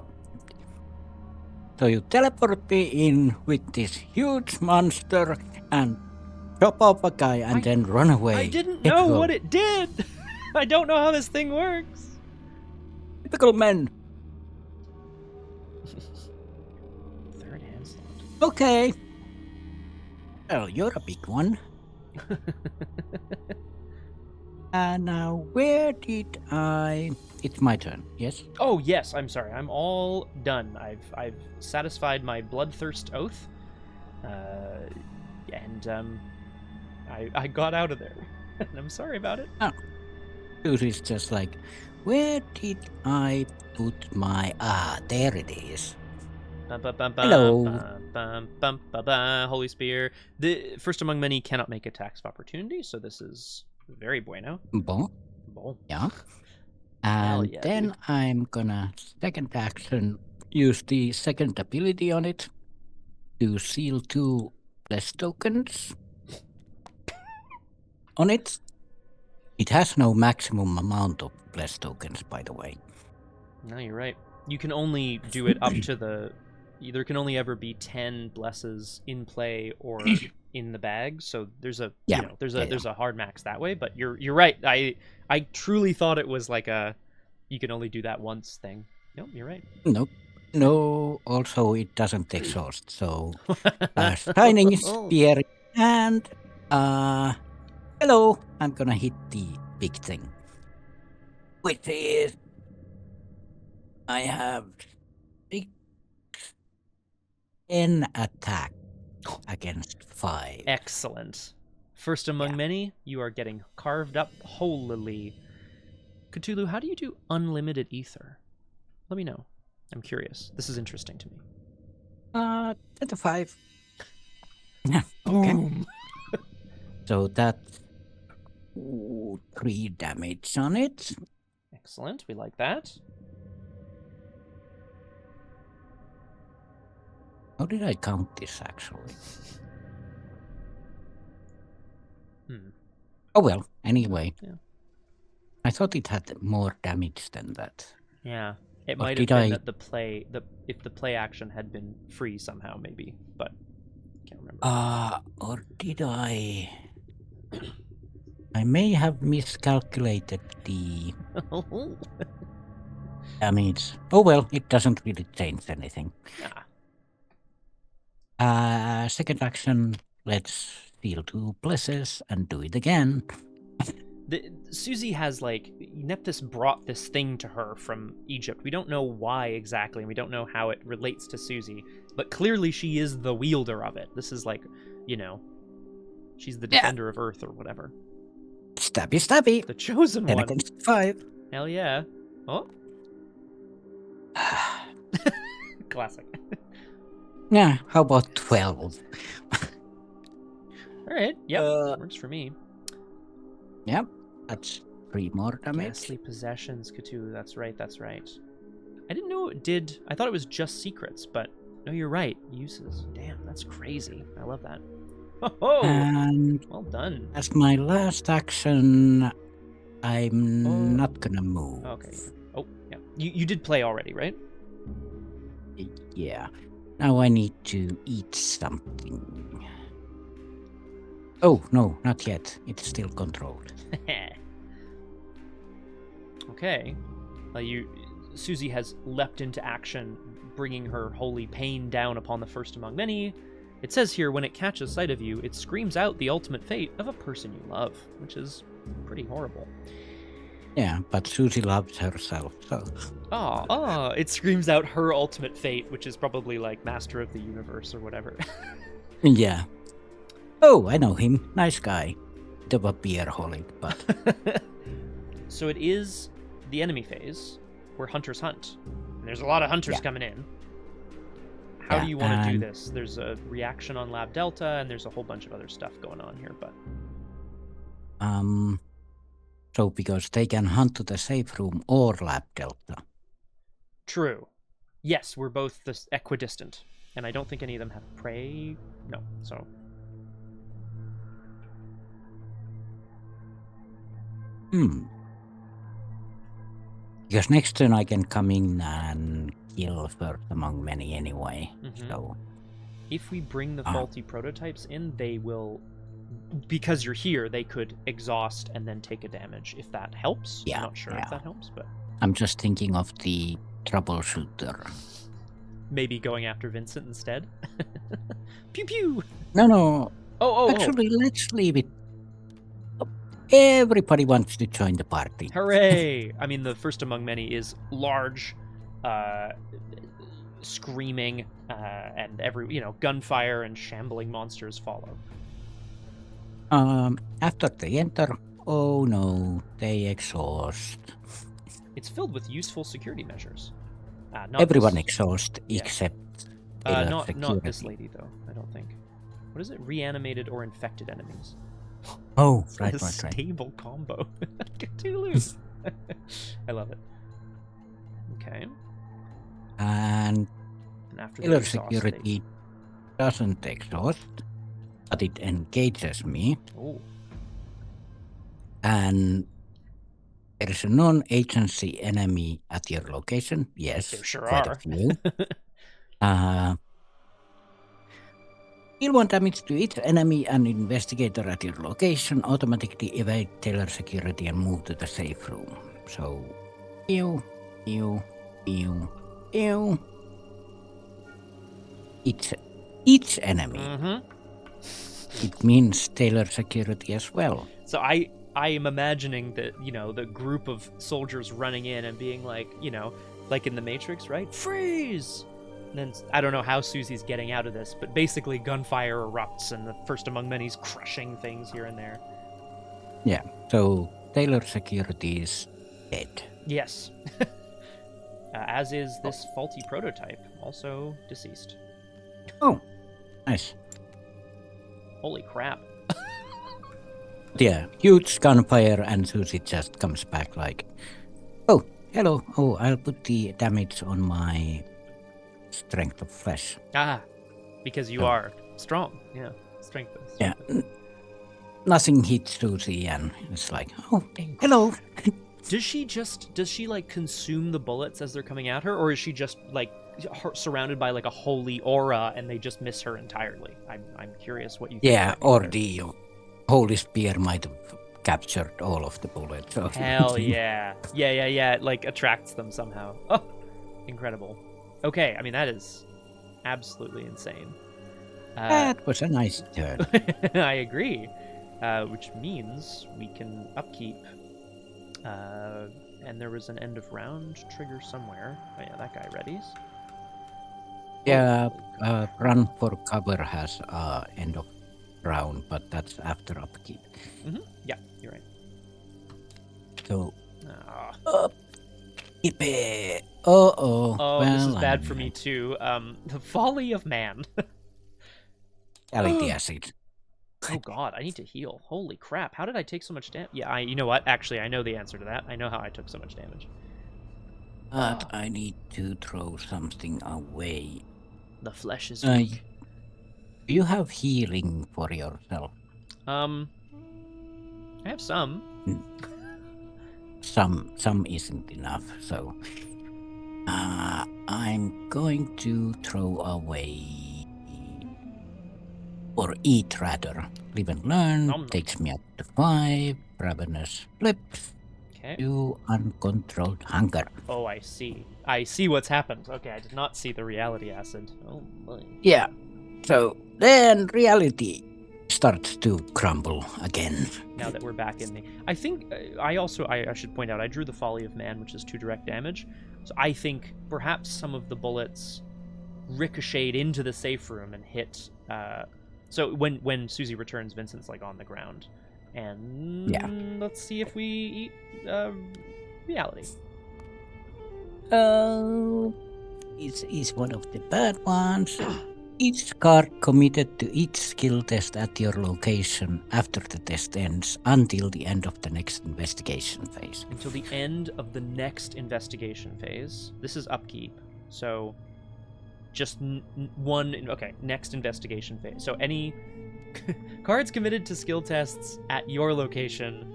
So you teleport me in with this huge monster and chop off a guy and then run away. I didn't know what it did. I don't know how this thing works. Typical men. Third hand slot. Okay. Well, you're a big one. Now, where did I... It's my turn, yes? Oh, yes, I'm sorry. I'm all done. I've satisfied my bloodthirst oath. And I got out of there. And I'm sorry about it. Susie's just like, where did I put my... Ah, there it is. Bum, bum, bum, Hello. bum, bum, bum, bum, bum. Holy Spear. The first among many cannot make attacks of opportunity, so this is very bueno. Bon. Bon. Yeah. Hell And yeah, then dude. I'm gonna second action use the second ability on it to seal 2 bless tokens on it. It has no maximum amount of bless tokens, by the way. No, you're right. You can only do it up to the. There can only ever be 10 blesses in play or in the bag. So there's a Yeah, there's yeah. a hard max that way. But you're right. I truly thought it was like a you can only do that once thing. Nope, you're right. Nope. No, also it doesn't exhaust, so shining spear and hello, I'm gonna hit the big thing. Which is I have 10 attack against 5. Excellent. First among many, you are getting carved up holily. Cthulhu, how do you do unlimited ether? Let me know. I'm curious. This is interesting to me. 10 to 5. Yeah, okay. Boom. So that's 3 damage on it. Excellent. We like that. How did I count this actually? Oh well, anyway. Yeah. I thought it had more damage than that. Yeah. It Or might have did been I- that if the play action had been free somehow, maybe, but can't remember. Or did I may have miscalculated the damage. Oh well, it doesn't really change anything. Nah. Second action, let's deal 2 blesses and do it again. Suzi has Nephthys brought this thing to her from Egypt. We don't know why exactly, and we don't know how it relates to Suzi, but clearly she is the wielder of it. This is she's the defender of Earth or whatever. Stabby, stabby. The chosen 10 one. against 5. Hell yeah. Oh. Classic. Yeah, how about 12? All right. Yep. Works for me. Yep, that's 3 more damage. Ghastly possessions, Cthulhu. That's right. I didn't know it did. I thought it was just secrets, but no, you're right. Uses. Damn, that's crazy. I love that. Oh, And well done. as my last action, I'm not gonna move. Okay. Oh, yeah. You did play already, right? Yeah. Now I need to eat something. Oh, no, not yet. It's still controlled. Okay. Suzi has leapt into action, bringing her holy pain down upon the first among many. It says here, when it catches sight of you, it screams out the ultimate fate of a person you love, which is pretty horrible. Yeah, but Suzi loves herself, so... It screams out her ultimate fate, which is probably like Master of the Universe or whatever. Yeah. Oh, I know him. Nice guy. Bit of a beerholic, but... So it is the enemy phase, where hunters hunt. And there's a lot of hunters coming in. How do you want to do this? There's a reaction on Lab Delta, and there's a whole bunch of other stuff going on here, but... So because they can hunt to the safe room or Lab Delta. True. Yes, we're both equidistant. And I don't think any of them have prey. No, so... Because next turn I can come in and kill first among many anyway, so... If we bring the faulty prototypes in, they will... Because you're here, they could exhaust and then take a damage, if that helps. Yeah, I'm not sure if that helps, but... I'm just thinking of the troubleshooter. Maybe going after Vincent instead? Pew pew! No. Oh. Actually, let's leave it. Everybody wants to join the party. Hooray! I mean, the first among many is large, screaming, and gunfire and shambling monsters follow. After they enter, oh no, they exhaust. It's filled with useful security measures. Not Everyone this, exhausts yeah. except Tailor not security. this lady though. I don't think. What is it? Reanimated or infected enemies. Oh, It's right, a right, right. stable combo. Cthulhu. I love it. Okay. And And after the Tailor exhaust, security doesn't exhaust, but it engages me. Oh. And there is a non-agency enemy at your location. Yes, There sure quite are. a few. Deal 1 damage to each enemy and investigator at your location. Automatically evade Tailor security and move to the safe room. So, pew, pew, pew, pew. Each enemy. Mm-hmm. It means Tailor security as well. So I am imagining that, the group of soldiers running in and being like, like in the Matrix, right? Freeze! And then I don't know how Susie's getting out of this, but basically gunfire erupts and the first among many's crushing things here and there. Yeah, so Tailor security is dead. Yes. As is this faulty prototype, also deceased. Oh, nice. Holy crap. Yeah, huge gunfire and Susie just comes back like, oh, hello. Oh, I'll put the damage on my strength of flesh. Ah, because you Oh. are strong. Yeah, strength. Yeah, nothing hits Susie and it's like, oh, hello. Does she like consume the bullets as they're coming at her, or is she just like surrounded by like a holy aura and they just miss her entirely? I'm curious what you think. Yeah, might be or better. the holy spear might have captured all of the bullets. Or Hell something. yeah. Yeah. It like attracts them somehow. Oh, incredible. Okay, I mean that is absolutely insane. That was a nice turn. I agree. Which means we can upkeep. And there was an end of round trigger somewhere. Oh yeah, that guy readies. Yeah, run for cover has end of round, but that's after upkeep. Yeah, you're right. So, Ah. keep it. Oh, Oh, this is well, bad for me too. The folly of man. Reality acid. Oh god, I need to heal. Holy crap, how did I take so much damage? Yeah, you know what? Actually, I know the answer to that. I know how I took so much damage. But I need to throw something away. The flesh is weak. Do you have healing for yourself? I have some. Some isn't enough, so I'm going to throw away or eat rather. Live and learn Nom nom. takes me up to 5. Ravenous flips Okay. to uncontrolled hunger. Oh, I see. I see what's happened. Okay, I did not see the reality acid. Oh my. Yeah. So then reality starts to crumble again. Now that we're back in the... I think I should point out, I drew the Folly of Man, which is 2 direct damage. So I think perhaps some of the bullets ricocheted into the safe room and hit... So when Susie returns, Vincent's like on the ground. And Yeah. let's see if we eat reality. Oh, is one of the bad ones. Each card committed to each skill test at your location after the test ends until the end of the next investigation phase. Until the end of the next investigation phase. This is upkeep. So just one... Okay, next investigation phase. So any cards committed to skill tests at your location,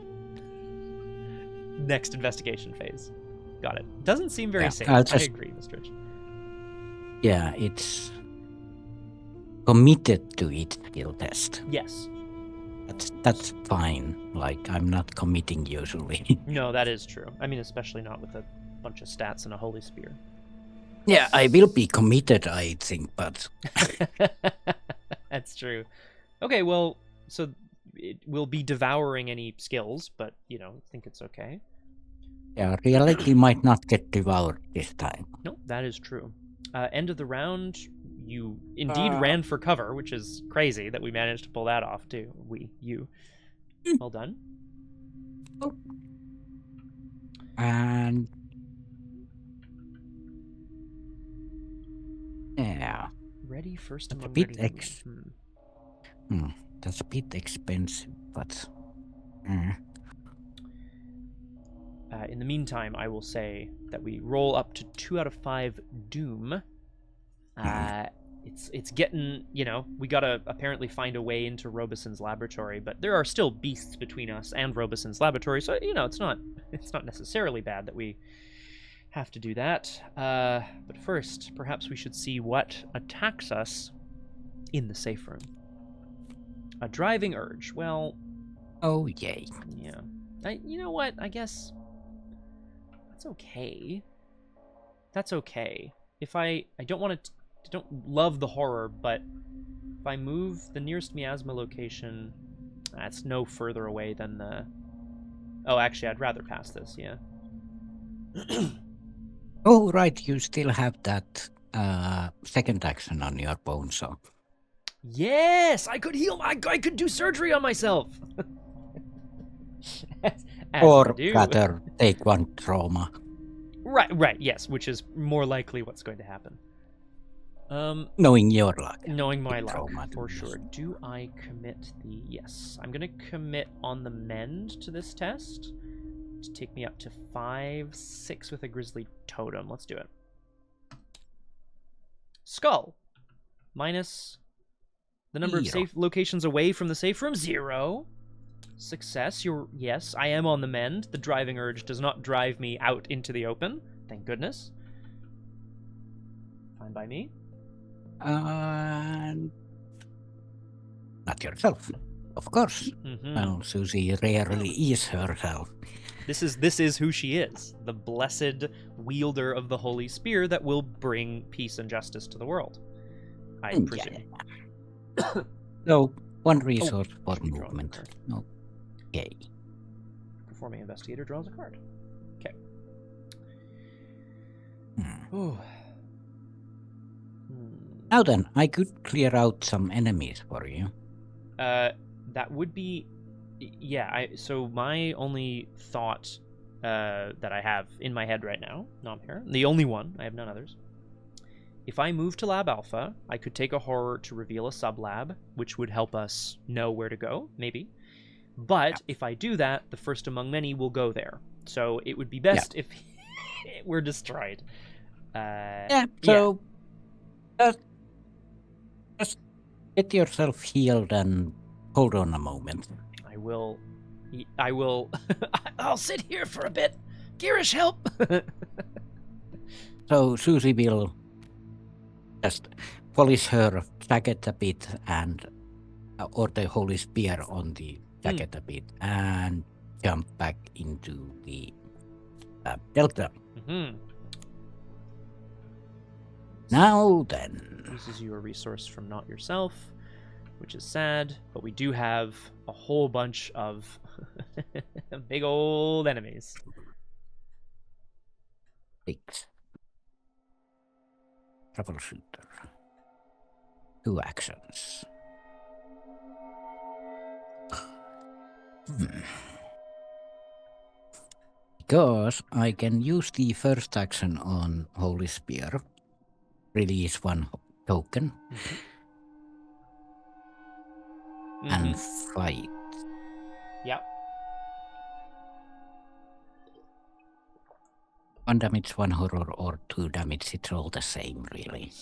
next investigation phase. Got it. Doesn't seem very safe. I agree, Mr. Rich. Yeah, it's committed to each skill test. Yes. That's fine. Like, I'm not committing usually. No, that is true. I mean, especially not with a bunch of stats and a holy spear. Yeah, I will be committed, I think, but... That's true. Okay, well, so it will be devouring any skills, but, I think it's okay. Yeah, reality might not get devoured this time. No, that is true. End of the round, you indeed ran for cover, which is crazy that we managed to pull that off too. You. Well done. Oh. And yeah, Ready first that's a among bit ready. that's a bit expensive, but in the meantime, I will say that we roll up to 2 out of 5 doom. It's getting, we gotta apparently find a way into Robison's laboratory, but there are still beasts between us and Robison's laboratory, so it's not necessarily bad that we have to do that. But first, perhaps we should see what attacks us in the safe room. A driving urge. Well, oh yay. yeah. You know what? I guess that's okay. That's okay. If I don't want to. I don't love the horror, but if I move the nearest miasma location, that's no further away than the... Oh, actually, I'd rather pass this, yeah. Oh, right, you still have that second action on your bone, so... Yes! I could heal... I could do surgery on myself! as or do. rather, take one trauma. Right, yes, which is more likely what's going to happen. Knowing your luck. Knowing my luck, trauma for to sure. Do I commit the... Yes. I'm going to commit on the mend to this test. To take me up to 5/6 with a grisly totem. Let's do it. Skull. Minus the number of safe locations away from the safe room. 0. Success. Yes, I am on the mend. The driving urge does not drive me out into the open. Thank goodness. Fine by me. Not yourself, of course. Mm-hmm. Well, Suzi rarely is herself. This is who she is, the blessed wielder of the Holy Spear that will bring peace and justice to the world, I presume. Yeah. So, one resource for movement. Okay. Performing investigator draws a card. Okay. Now then, I could clear out some enemies for you. That would be... Yeah, so my only thought that I have in my head right now, Nomhare, the only one, I have none others. If I move to Lab Alpha, I could take a horror to reveal a sub-lab, which would help us know where to go, maybe. But if I do that, the first among many will go there. So it would be best if we're destroyed. Just get yourself healed and hold on a moment. I will I'll sit here for a bit. Girish, help! So Suzi will just polish her jacket a bit and or the holy spear on the jacket a bit and jump back into the delta. Mm-hmm. Now then. Uses your resource from not yourself, which is sad, but we do have a whole bunch of big old enemies. 6. Troubleshooter. 2 actions. Because I can use the first action on Holy Spear, release 1 token, and fight. Yep. 1 damage, 1 horror, or 2 damage. It's all the same, really.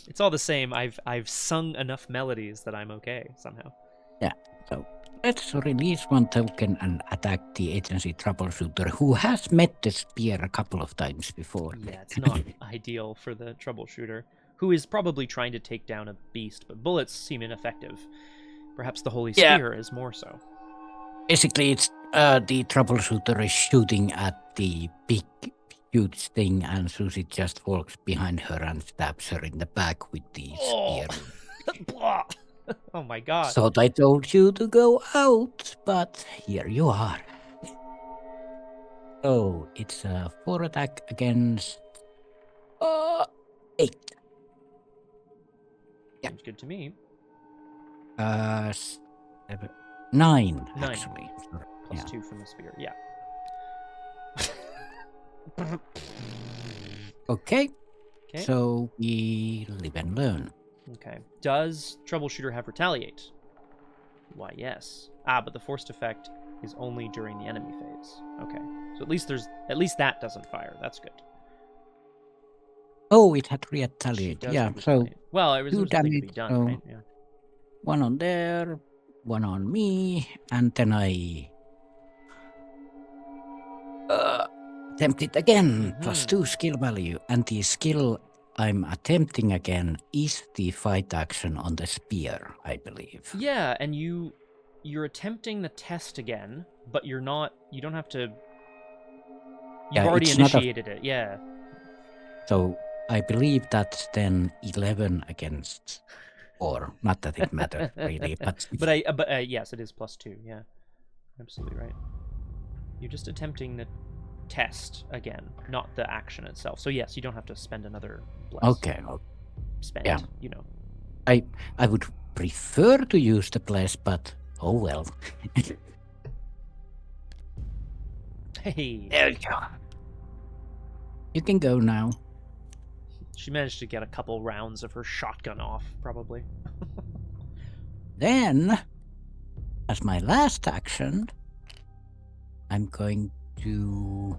It's all the same. I've sung enough melodies that I'm okay somehow. Yeah. So let's release 1 token and attack the agency troubleshooter who has met the spear a couple of times before. Yeah, it's not ideal for the troubleshooter, who is probably trying to take down a beast, but bullets seem ineffective. Perhaps the Holy Spear is more so. Basically, it's the troubleshooter is shooting at the big, huge thing, and Suzi just walks behind her and stabs her in the back with the spear. Oh my god. Thought I told you to go out, but here you are. So, it's a 4 attack against 8. Yeah. Seems good to me. 9, 9. actually. Sorry. Plus Yeah. 2 from the spear. Yeah. Okay, Okay. so we live and learn. Okay. Does Troubleshooter have Retaliate? Why, yes. But the forced effect is only during the enemy phase. Okay. So at least that doesn't fire. That's good. Oh, it had She retaliate. does Yeah, have so Retaliate. Well, there's 2 something to be damage. done, So right? Yeah. 1 on there, 1 on me, and then I attempt it again. Plus Mhm. 2 skill value, and the skill I'm attempting again is the fight action on the spear, I believe. Yeah, and you're attempting the test again, but you don't have to. You've Yeah, already it's not a- initiated it. Yeah. So I believe that's then 11 against 4. Not that it matters really, but But yes, it is plus 2. Yeah, absolutely right. You're just attempting the test again, not the action itself. So yes, you don't have to spend another bless. okay. Spend. Yeah. You know. I would prefer to use the bless, but oh well. Hey. There you go. You can go now. She managed to get a couple rounds of her shotgun off, probably. Then, as my last action, I'm going to...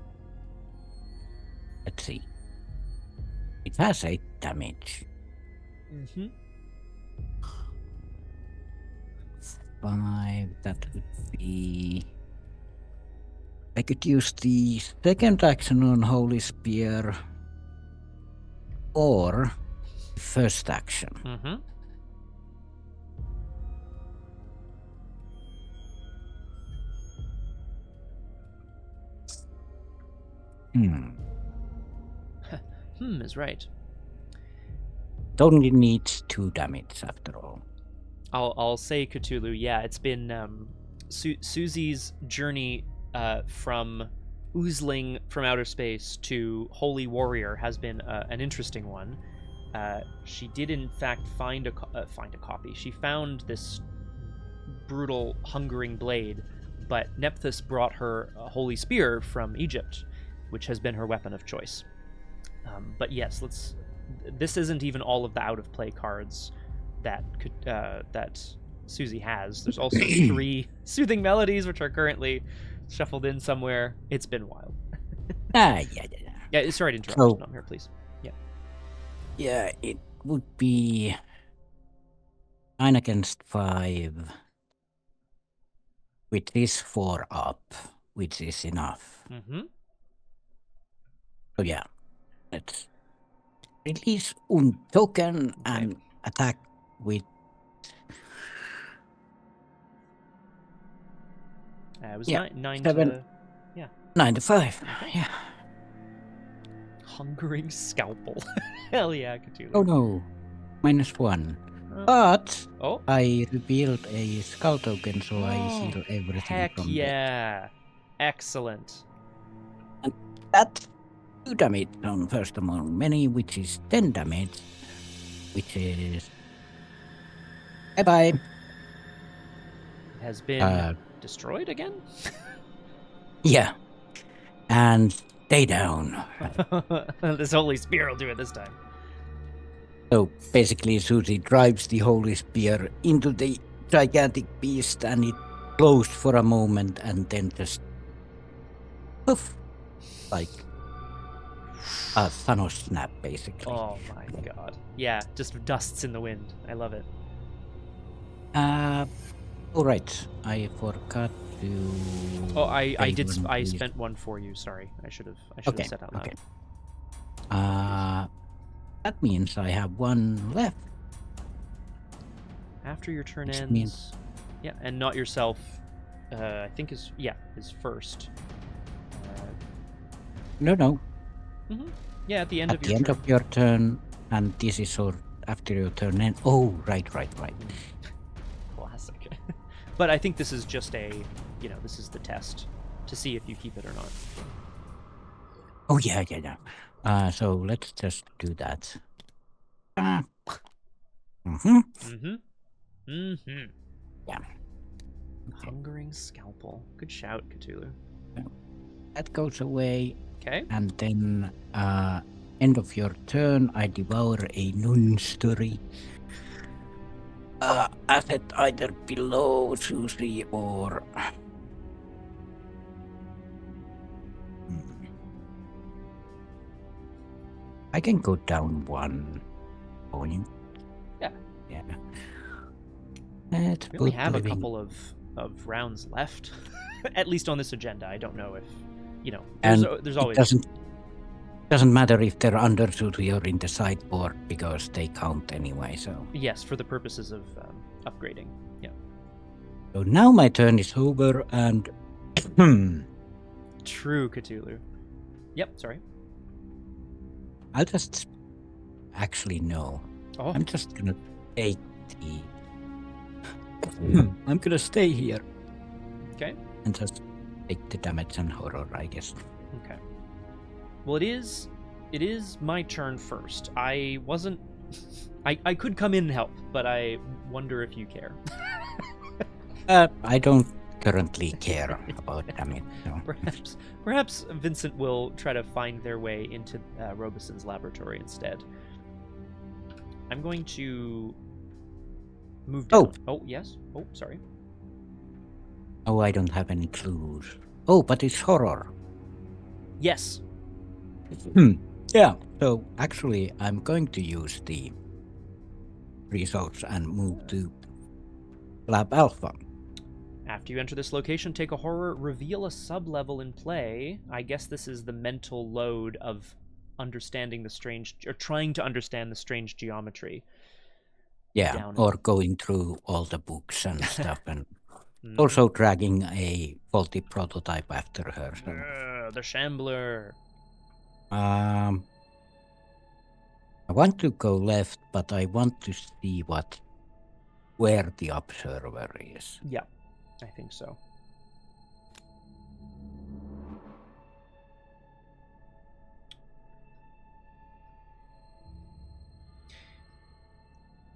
Let's see. It has 8 damage. Mm-hmm. 5, that would be... I could use the second action on Holy Spear or first action. Mm-hmm. Is right. It only needs 2 damage after all. I'll say Cthulhu. Yeah, it's been Suzi's journey from oozling from outer space to holy warrior has been an interesting one. She did in fact find a copy. She found this brutal, hungering blade, but Nephthys brought her a holy spear from Egypt, which has been her weapon of choice. But yes, this isn't even all of the out of play cards that Suzi has. There's also 3 soothing melodies, which are currently shuffled in somewhere. It's been wild. Yeah. Yeah, sorry to interrupt. So- Nomhare, please. Yeah, it would be 9 against 5, which is 4 up, which is enough. Mm-hmm. So yeah, let's release un token and attack with... It was Yeah, 9 7. to 9 to 5, yeah. hungering scalpel. Hell yeah, Cthulhu. Oh no, -1. Uh, But oh, I revealed a skull token, so I heal everything heck from yeah. Excellent. that. 2 damage on first among many, which is 10 damage, which is... Bye-bye. Has been destroyed again? Yeah. And stay down. This holy spear will do it this time. So basically, Suzi drives the holy spear into the gigantic beast, and it glows for a moment, and then just poof, like a Thanos snap, basically. Oh my god. Yeah, just dusts in the wind. I love it. All right. I forgot to. Oh, I take did. one of I these. spent 1 for you. Sorry, I should have Okay. said out loud. Okay. That means I have 1 left. After your turn Which ends. means- Yeah, and not yourself. I think is first. No. Yeah, at the end At of the your end turn. of your turn, and this is all after your turn end. Oh, right. Classic. But I think this is just this is the test to see if you keep it or not. Oh, yeah. So let's just do that. Mm-hmm. Mm-hmm. Mm-hmm. Yeah. Hungering scalpel. Good shout, Cthulhu. That goes away, Okay. and then end of your turn, I devour a nun story. Asset either below Suzi or. I can go down 1 point. Yeah. Yeah. Let's We only put have living. a couple of rounds left, at least on this agenda. I don't know if, And there's it always... doesn't matter if they're under Suzi or in the sideboard because they count anyway. So. Yes, for the purposes of upgrading. Yeah. So now my turn is over, and True, Cthulhu. Yep, sorry. I'll just actually no. Oh, I'm just gonna take the. I'm gonna stay here. Okay. And just take the damage and horror, I guess. Okay. Well, it is my turn first. I wasn't... I could come in and help, but I wonder if you care. I don't currently care about damage. So. Perhaps Vincent will try to find their way into Robison's laboratory instead. I'm going to move down. Oh, yes. Oh, sorry. Oh, I don't have any clues. Oh, but it's horror. Yes. Yeah. So actually, I'm going to use the resource and move to Lab Alpha. After you enter this location, take a horror, reveal a sub-level in play. I guess this is the mental load of understanding the strange, or trying to understand the strange geometry. Yeah, or going through all the books and stuff, and also dragging a faulty prototype after her. So. The shambler. I want to go left, but I want to see where the observer is. Yeah, I think so.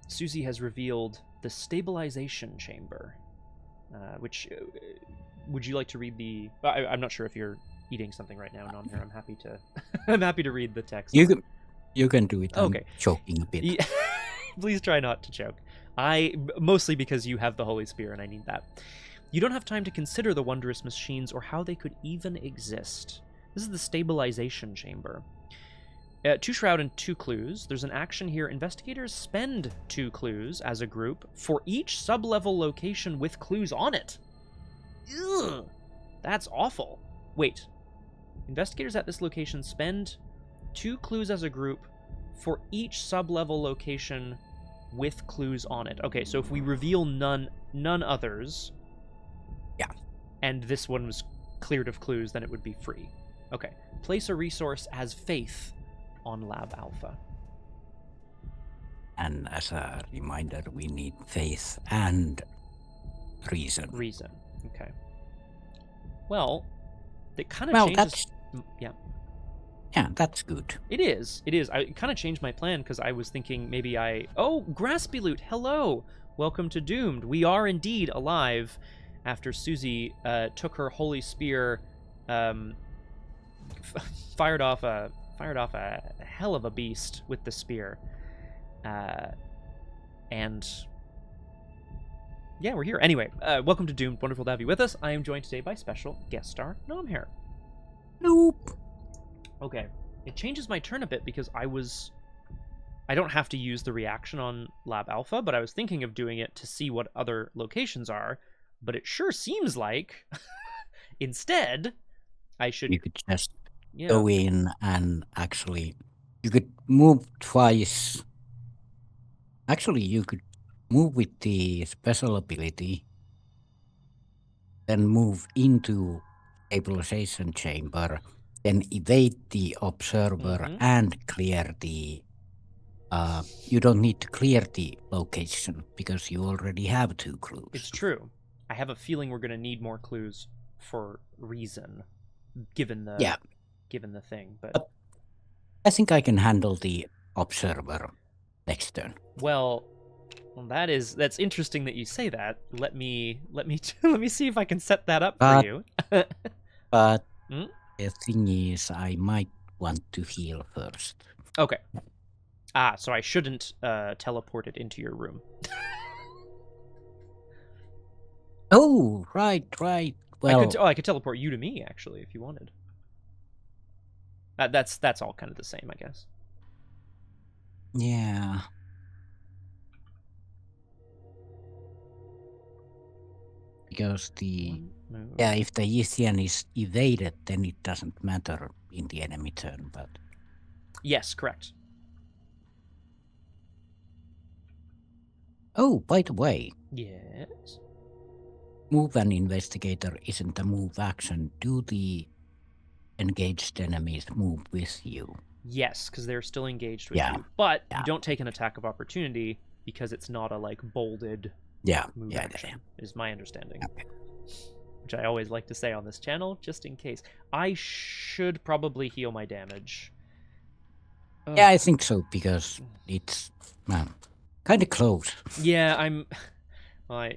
Suzi has revealed the stabilization chamber, which would you like to read the? I'm not sure if you're eating something right now, Nomhare. I'm happy to. I'm happy to read the text. You can do it. Okay. I'm choking a bit. Yeah. Please try not to choke. Mostly because you have the Holy Spear and I need that. You don't have time to consider the wondrous machines or how they could even exist. This is the stabilization chamber. 2 shroud and 2 clues. There's an action here. Investigators spend 2 clues as a group for each sub-level location with clues on it. Ugh, that's awful. Wait. Investigators at this location spend 2 clues as a group for each sub-level location with clues on it. Okay, so if we reveal none others, yeah, and this one was cleared of clues, then it would be free. Okay. Place a resource as faith on Lab Alpha. And as a reminder, we need faith and reason. Reason. Okay. Well, it kind of changes. Yeah. Yeah, that's good. It is. It kind of changed my plan because I was thinking maybe Oh, Graspy Loot, hello! Welcome to Doomed. We are indeed alive after Suzi took her Holy Spear, fired off a hell of a beast with the spear. And yeah, we're here. Anyway, welcome to Doomed. Wonderful to have you with us. I am joined today by special guest star Nomhare. Nope. Okay, it changes my turn a bit because I don't have to use the reaction on Lab Alpha, but I was thinking of doing it to see what other locations are, but it sure seems like instead I should... You could just go in and actually, you could move twice. Actually, you could move with the special ability, then move into stabilization chamber, then evade the observer and clear the... you don't need to clear the location because you already have 2 clues. It's true. I have a feeling we're going to need more clues for reason, given the thing. But I think I can handle the observer next turn. Well, Well, that's interesting that you say that. Let me let me see if I can set that up for But- you. But Hmm? the thing is, I might want to heal first. Okay. Ah, so I shouldn't teleport it into your room. Oh, right. Well, I could teleport you to me actually if you wanted. That's all kind of the same, I guess. yeah. Because One move. if the Yithian is evaded, then it doesn't matter in the enemy turn, but... Yes, correct. Oh, by the way, Yes. move an investigator isn't a move action. Do the engaged enemies move with you? Yes, because they're still engaged with Yeah, you, but yeah. you don't take an attack of opportunity because it's not a like bolded Yeah, move yeah. action. Is my understanding. Okay. Which I always like to say on this channel, just in case. I should probably heal my damage. Yeah, I think so, because it's kind of close. Yeah, I'm. Well,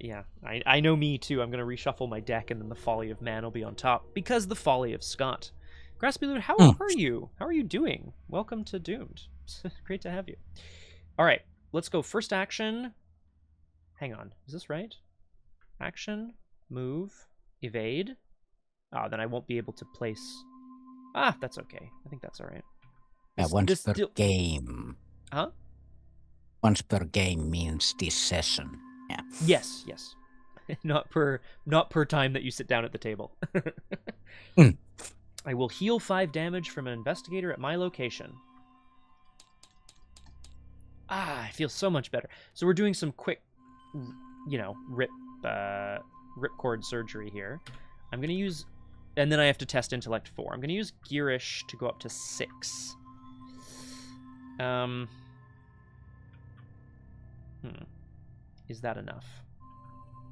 I know me too. I'm gonna reshuffle my deck, and then the Folly of Man will be on top because the Folly of Scott. Graspy, how are you? How are you doing? Welcome to Doomed. Great to have you. All right, let's go. First action. Hang on, is this right? Action, move, evade. Oh, then I won't be able to place. Ah, that's okay. I think that's all right. Yeah, once per still... game. Huh? Once per game means this session. Yeah. Yes. not per time that you sit down at the table. I will heal 5 damage from an investigator at my location. Ah, I feel so much better. So we're doing some quick, ripcord surgery here. I'm gonna use, and then I have to test intellect 4. I'm gonna use Gearish to go up to 6. Is that enough?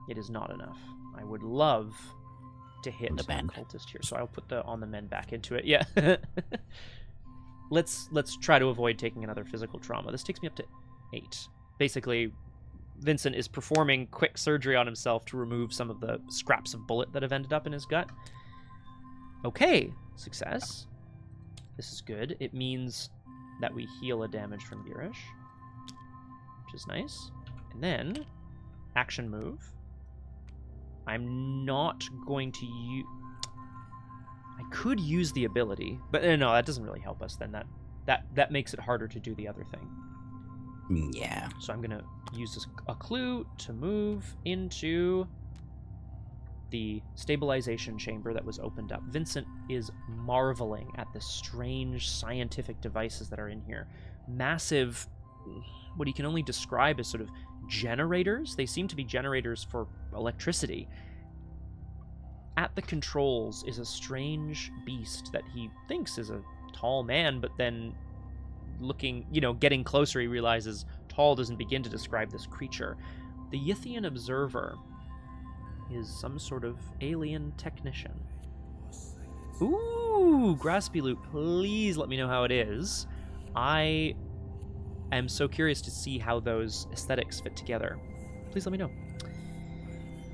It is not enough. I would love to hit the an mend. occultist here, so I'll put the on the mend back into it. Yeah. Let's try to avoid taking another physical trauma. This takes me up to 8. Basically, Vincent is performing quick surgery on himself to remove some of the scraps of bullet that have ended up in his gut. Okay, success. This is good. It means that we heal a damage from Girish, which is nice. And then, action move. I'm not going to use... I could use the ability, but no, that doesn't really help us. Then that makes it harder to do the other thing. Yeah. So I'm gonna use a clue to move into the stabilization chamber that was opened up. Vincent is marveling at the strange scientific devices that are in here. Massive, what he can only describe as sort of generators. They seem to be generators for electricity. At the controls is a strange beast that he thinks is a tall man, but then looking, getting closer, he realizes tall doesn't begin to describe this creature. The Yithian Observer is some sort of alien technician. Ooh, Graspy Loot, please let me know how it is. I am so curious to see how those aesthetics fit together. Please let me know.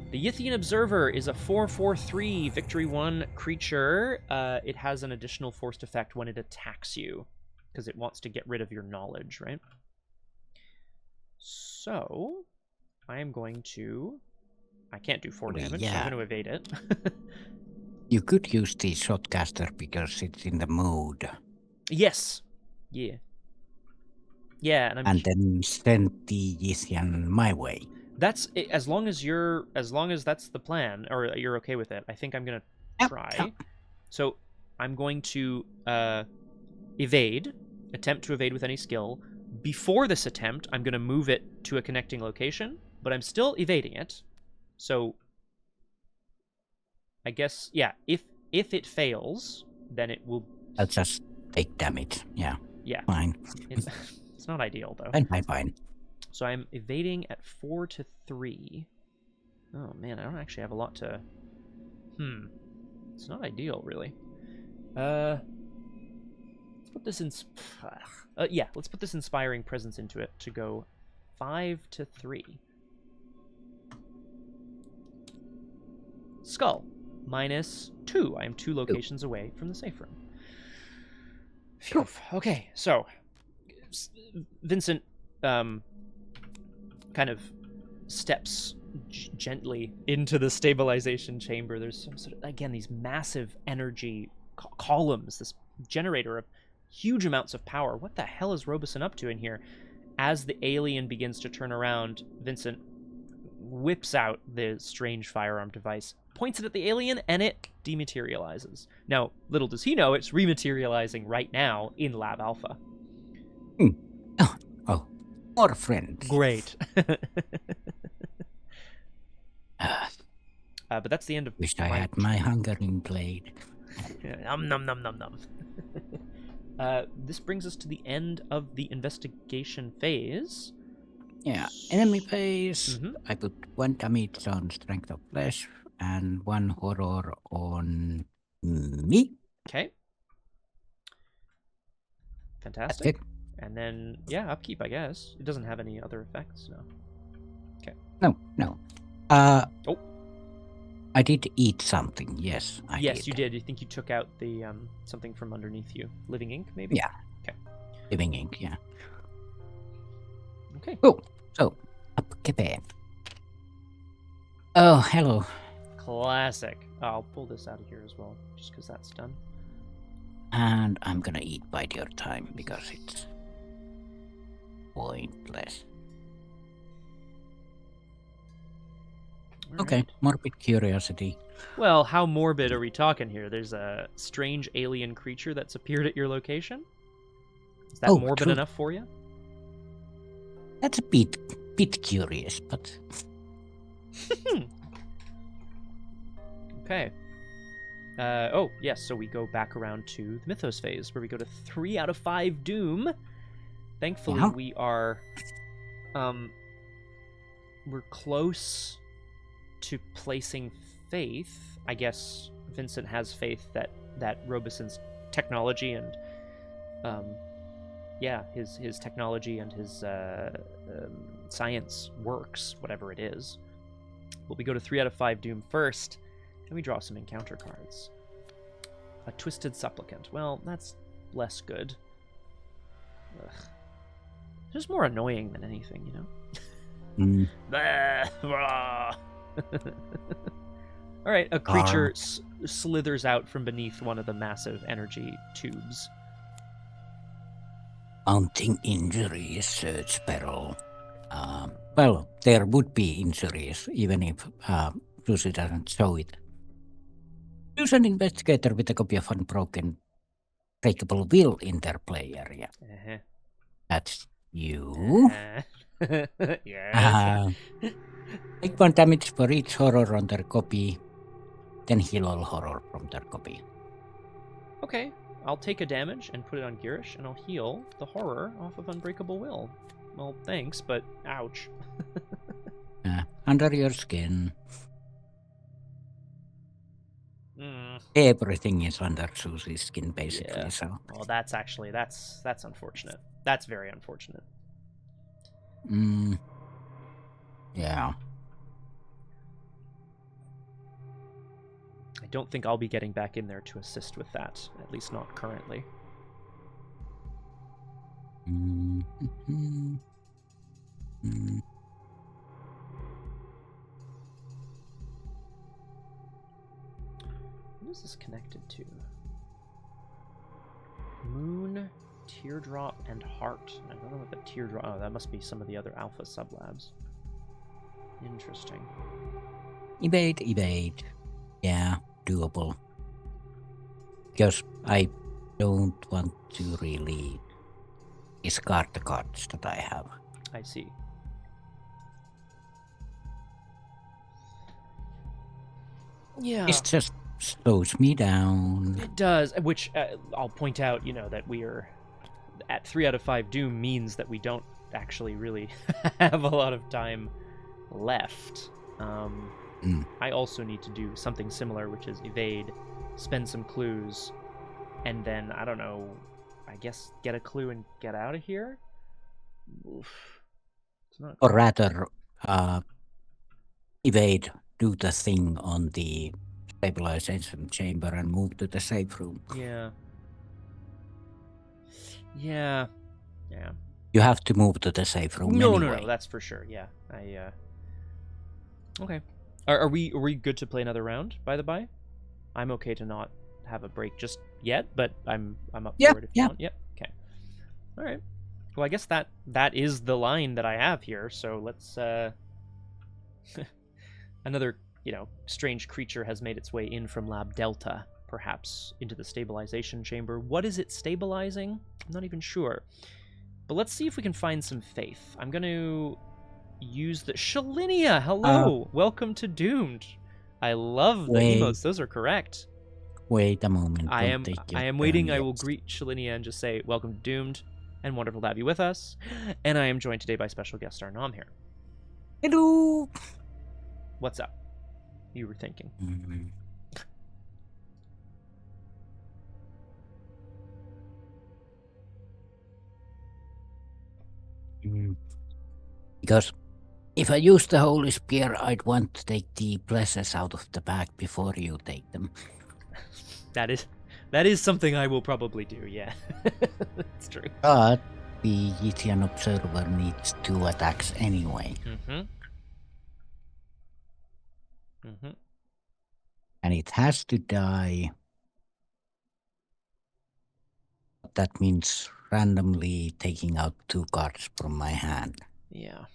The Yithian Observer is a 4/4/3 Victory 1 creature. It has an additional forced effect when it attacks you, because it wants to get rid of your knowledge, right? So, I am going to... I can't do 4 damage, so I'm going to evade it. You could use the shotcaster because it's in the mood. Yes. Yeah. Yeah, and then send the Yithian my way. That's as long as that's the plan, or you're okay with it. I think I'm gonna try. Yep. So I'm going to attempt to evade with any skill. Before this attempt, I'm gonna move it to a connecting location, but I'm still evading it. So I guess, yeah, if it fails, then it will... I'll just take damage, yeah. Yeah. Fine. It's not ideal, though. Fine. So I'm evading at 4/3. Oh, man, I don't actually have a lot to... It's not ideal, really. Let's put this in... let's put this Inspiring Presence into it to go 5 to 3. Skull, -2. I am 2 locations away from the safe room. Phew. Okay, so Vincent kind of steps gently into the stabilization chamber. There's some sort of, again, these massive energy columns, this generator of huge amounts of power. What the hell is Robison up to in here? As the alien begins to turn around, Vincent whips out the strange firearm device, points it at the alien, and it dematerializes. Now, little does he know, it's rematerializing right now in Lab Alpha. Oh, more friends. Great. But that's the end of Wish I had my hungering blade. Nom nom nom nom nom. This brings us to the end of the investigation phase. Yeah, enemy phase. I put 1 damage on strength of flesh and 1 horror on me. Okay. Fantastic. That's it. And then, yeah, upkeep, I guess. It doesn't have any other effects, no. Okay. No. Oh. I did eat something, yes. Yes, you did. You think you took out the something from underneath you. Living ink, maybe? Yeah. Okay. Living ink, yeah. Okay. Oh, so, up kepe. Oh, hello. Classic. I'll pull this out of here as well, just because that's done. And I'm gonna eat by your time, because it's pointless. All Okay, right. morbid curiosity. Well, how morbid are we talking here? There's a strange alien creature that's appeared at your location? Is that morbid true. enough for you? That's a bit curious, but... Okay. Oh, yes, so we go back around to the mythos phase, where we go to 3 out of 5 doom. Thankfully, Yeah. we are... we're close to placing faith. I guess Vincent has faith that Robison's technology and his technology and his science works, whatever it is. But we go to 3 out of 5 doom first, and we draw some encounter cards. A twisted supplicant. Well, that's less good. Ugh. Just more annoying than anything, you know? All right, a creature slithers out from beneath one of the massive energy tubes. Mounting injuries, search peril. Well, there would be injuries, even if Suzi doesn't show it. Use an investigator with a copy of Unbroken Breakable Will in their play area. Uh-huh. That's you. Yes. Take 1 damage for each horror on their copy, then heal all horror from their copy. Okay, I'll take a damage and put it on Girish, and I'll heal the horror off of Unbreakable Will. Well, thanks, but ouch. Under your skin. Mm. Everything is under Suzi's skin, basically. Yeah. So. Well, that's unfortunate. That's very unfortunate. Yeah. I don't think I'll be getting back in there to assist with that, at least not currently. What is this connected to? Moon, teardrop, and heart. I don't know what the teardrop... Oh, that must be some of the other alpha sublabs. Interesting. Evade. Yeah, doable. Because I don't want to really discard the cards that I have. I see. Yeah. It just slows me down. It does, which I'll point out, that we are at 3 out of 5 doom means that we don't actually really have a lot of time left. I also need to do something similar, which is evade, spend some clues, and then, I don't know, I guess get a clue and get out of here? Oof. It's not Or rather, evade, do the thing on the stabilization chamber and move to the safe room. Yeah. Yeah. Yeah. You have to move to the safe room No, anyway. no, that's for sure. Yeah. Okay. Are we good to play another round, by the by? I'm okay to not have a break just yet, but I'm up for it if you want. Yep. Okay. All right. Well, I guess that is the line that I have here. So let's another, strange creature has made its way in from Lab Delta, perhaps into the stabilization chamber. What is it stabilizing? I'm not even sure. But let's see if we can find some faith. I'm going to use the Shalinia. Hello. Welcome to Doomed. I love the emotes. Those are correct. Wait a moment. I am turn waiting. I yet. will greet Shalinia and just say, welcome to Doomed, and wonderful to have you with us. And I am joined today by special guest star Nomhare. Hello. What's up? You were thinking. Because if I use the Holy Spear, I'd want to take the blesses out of the bag before you take them. That is something I will probably do, yeah. That's true. But the Yitian Observer needs 2 attacks anyway. And it has to die. That means randomly taking out 2 cards from my hand. Yeah.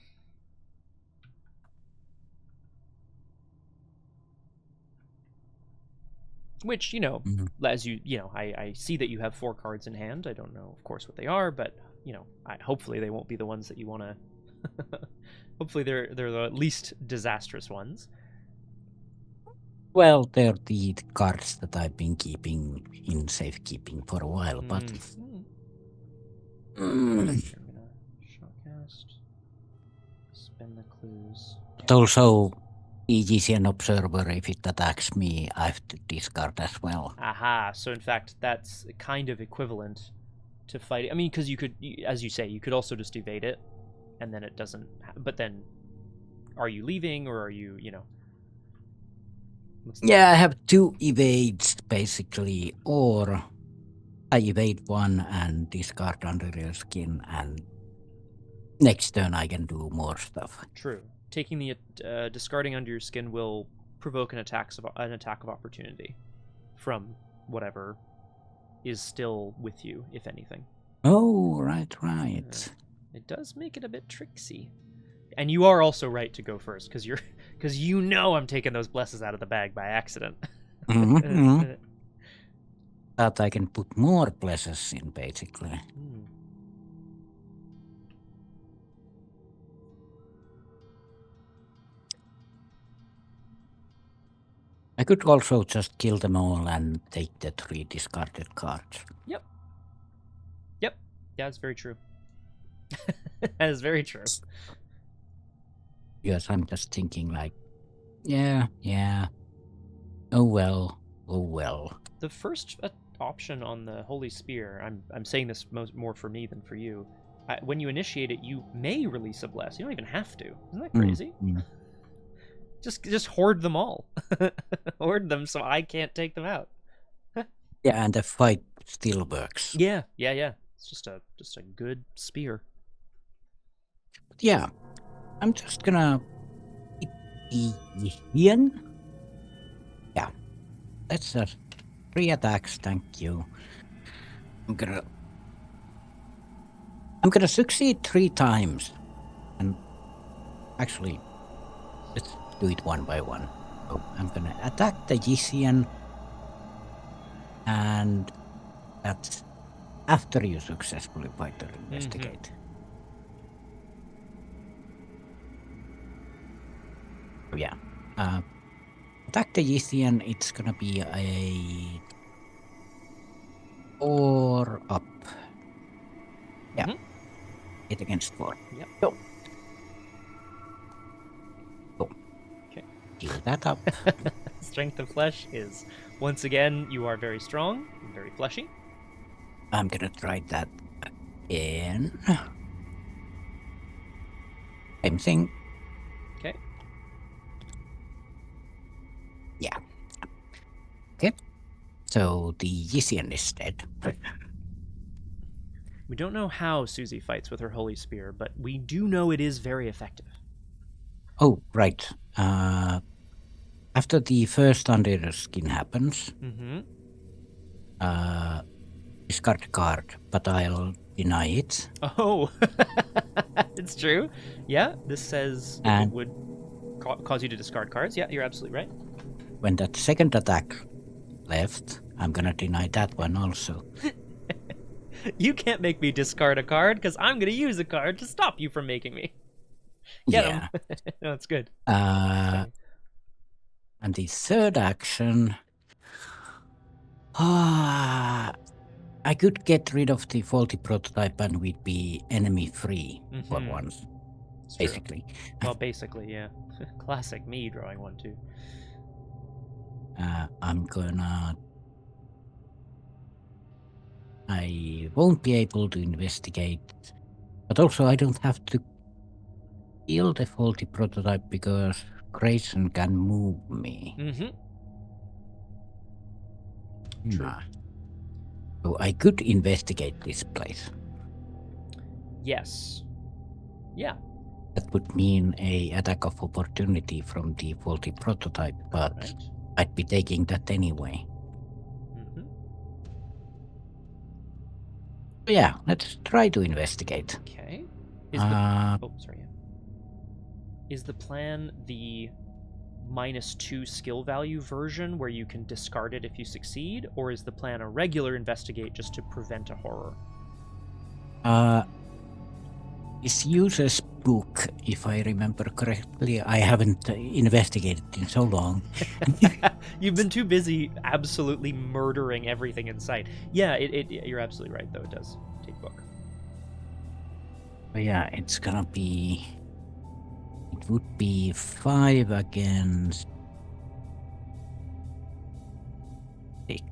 Which, as I see that you have 4 cards in hand. I don't know, of course, what they are, but, hopefully they won't be the ones that you want to... Hopefully they're the least disastrous ones. Well, they're the cards that I've been keeping in safekeeping for a while, but... I'm gonna shortcast. Spin the clues. But also, Aegisian Observer, if it attacks me, I have to discard as well. Aha, so in fact, that's kind of equivalent to fighting. I mean, because you could, as you say, you could also just evade it, and then it doesn't... But then, are you leaving, or are you, Yeah, I have 2 evades, basically, or I evade 1 and discard under your skin, and next turn I can do more stuff. True. Taking the discarding under your skin will provoke an attack of opportunity from whatever is still with you, if anything. Oh, right. It does make it a bit tricksy. And you are also right to go first, because I'm taking those blesses out of the bag by accident. That I can put more blesses in, basically. I could also just kill them all and take the 3 discarded cards. Yep. Yeah, that's very true. That is very true. Yes, I'm just thinking like, yeah. Oh well. The first option on the Holy Spear, I'm saying this more for me than for you. When you initiate it, you may release a bless. You don't even have to. Isn't that crazy? Just hoard them all. Hoard them so I can't take them out. Yeah, and the fight still works. Yeah. It's just a good spear. Yeah. I'm just gonna Ian. Yeah. That's 3 attacks, thank you. I'm gonna succeed 3 times. And actually, let's do it one by one. So I'm gonna attack the Yisian, and that's after you successfully fight or investigate. So yeah. Attack the Yithian, it's gonna be a 4 up. Yeah. Hit against 4. Yep. Go. Okay. Heal that up. Strength of flesh is, once again, you are very strong, very fleshy. I'm gonna try that again. Same thing. Okay. Yeah. Okay. So the Yisian is dead. We don't know how Suzi fights with her holy spear, but we do know it is very effective. Oh, right. After the first under the skin happens, Mm-hmm. discard a card, but I'll deny it. Oh, it's true. Yeah, this says it And would cause you to discard cards. Yeah, you're absolutely right. when that second attack left, I'm gonna deny that one also. You can't make me discard a card because I'm going to use a card to stop you from making me. Get him. No, it's good. And the third action, I could get rid of the faulty prototype and we'd be enemy free for Mhm. once, It's true. basically. Well, basically, yeah. Classic me drawing one too. I'm gonna. I won't be able to investigate, but also I don't have to kill the faulty prototype because Grayson can move me. Mm-hmm. True. So I could investigate this place. Yes. Yeah. That would mean a attack of opportunity from the faulty prototype, but Right. I'd be taking that anyway. Mm-hmm. So yeah, let's try to investigate. Okay. Is the oh, sorry. Yeah. Is the plan the -2 skill value version where you can discard it if you succeed, or is the plan a regular investigate just to prevent a horror? This user's book, if I remember correctly, I haven't investigated in so long. You've been too busy absolutely murdering everything in sight. Yeah, you're absolutely right, though. It does take book. But yeah, it's gonna be... It would be 5 against 6.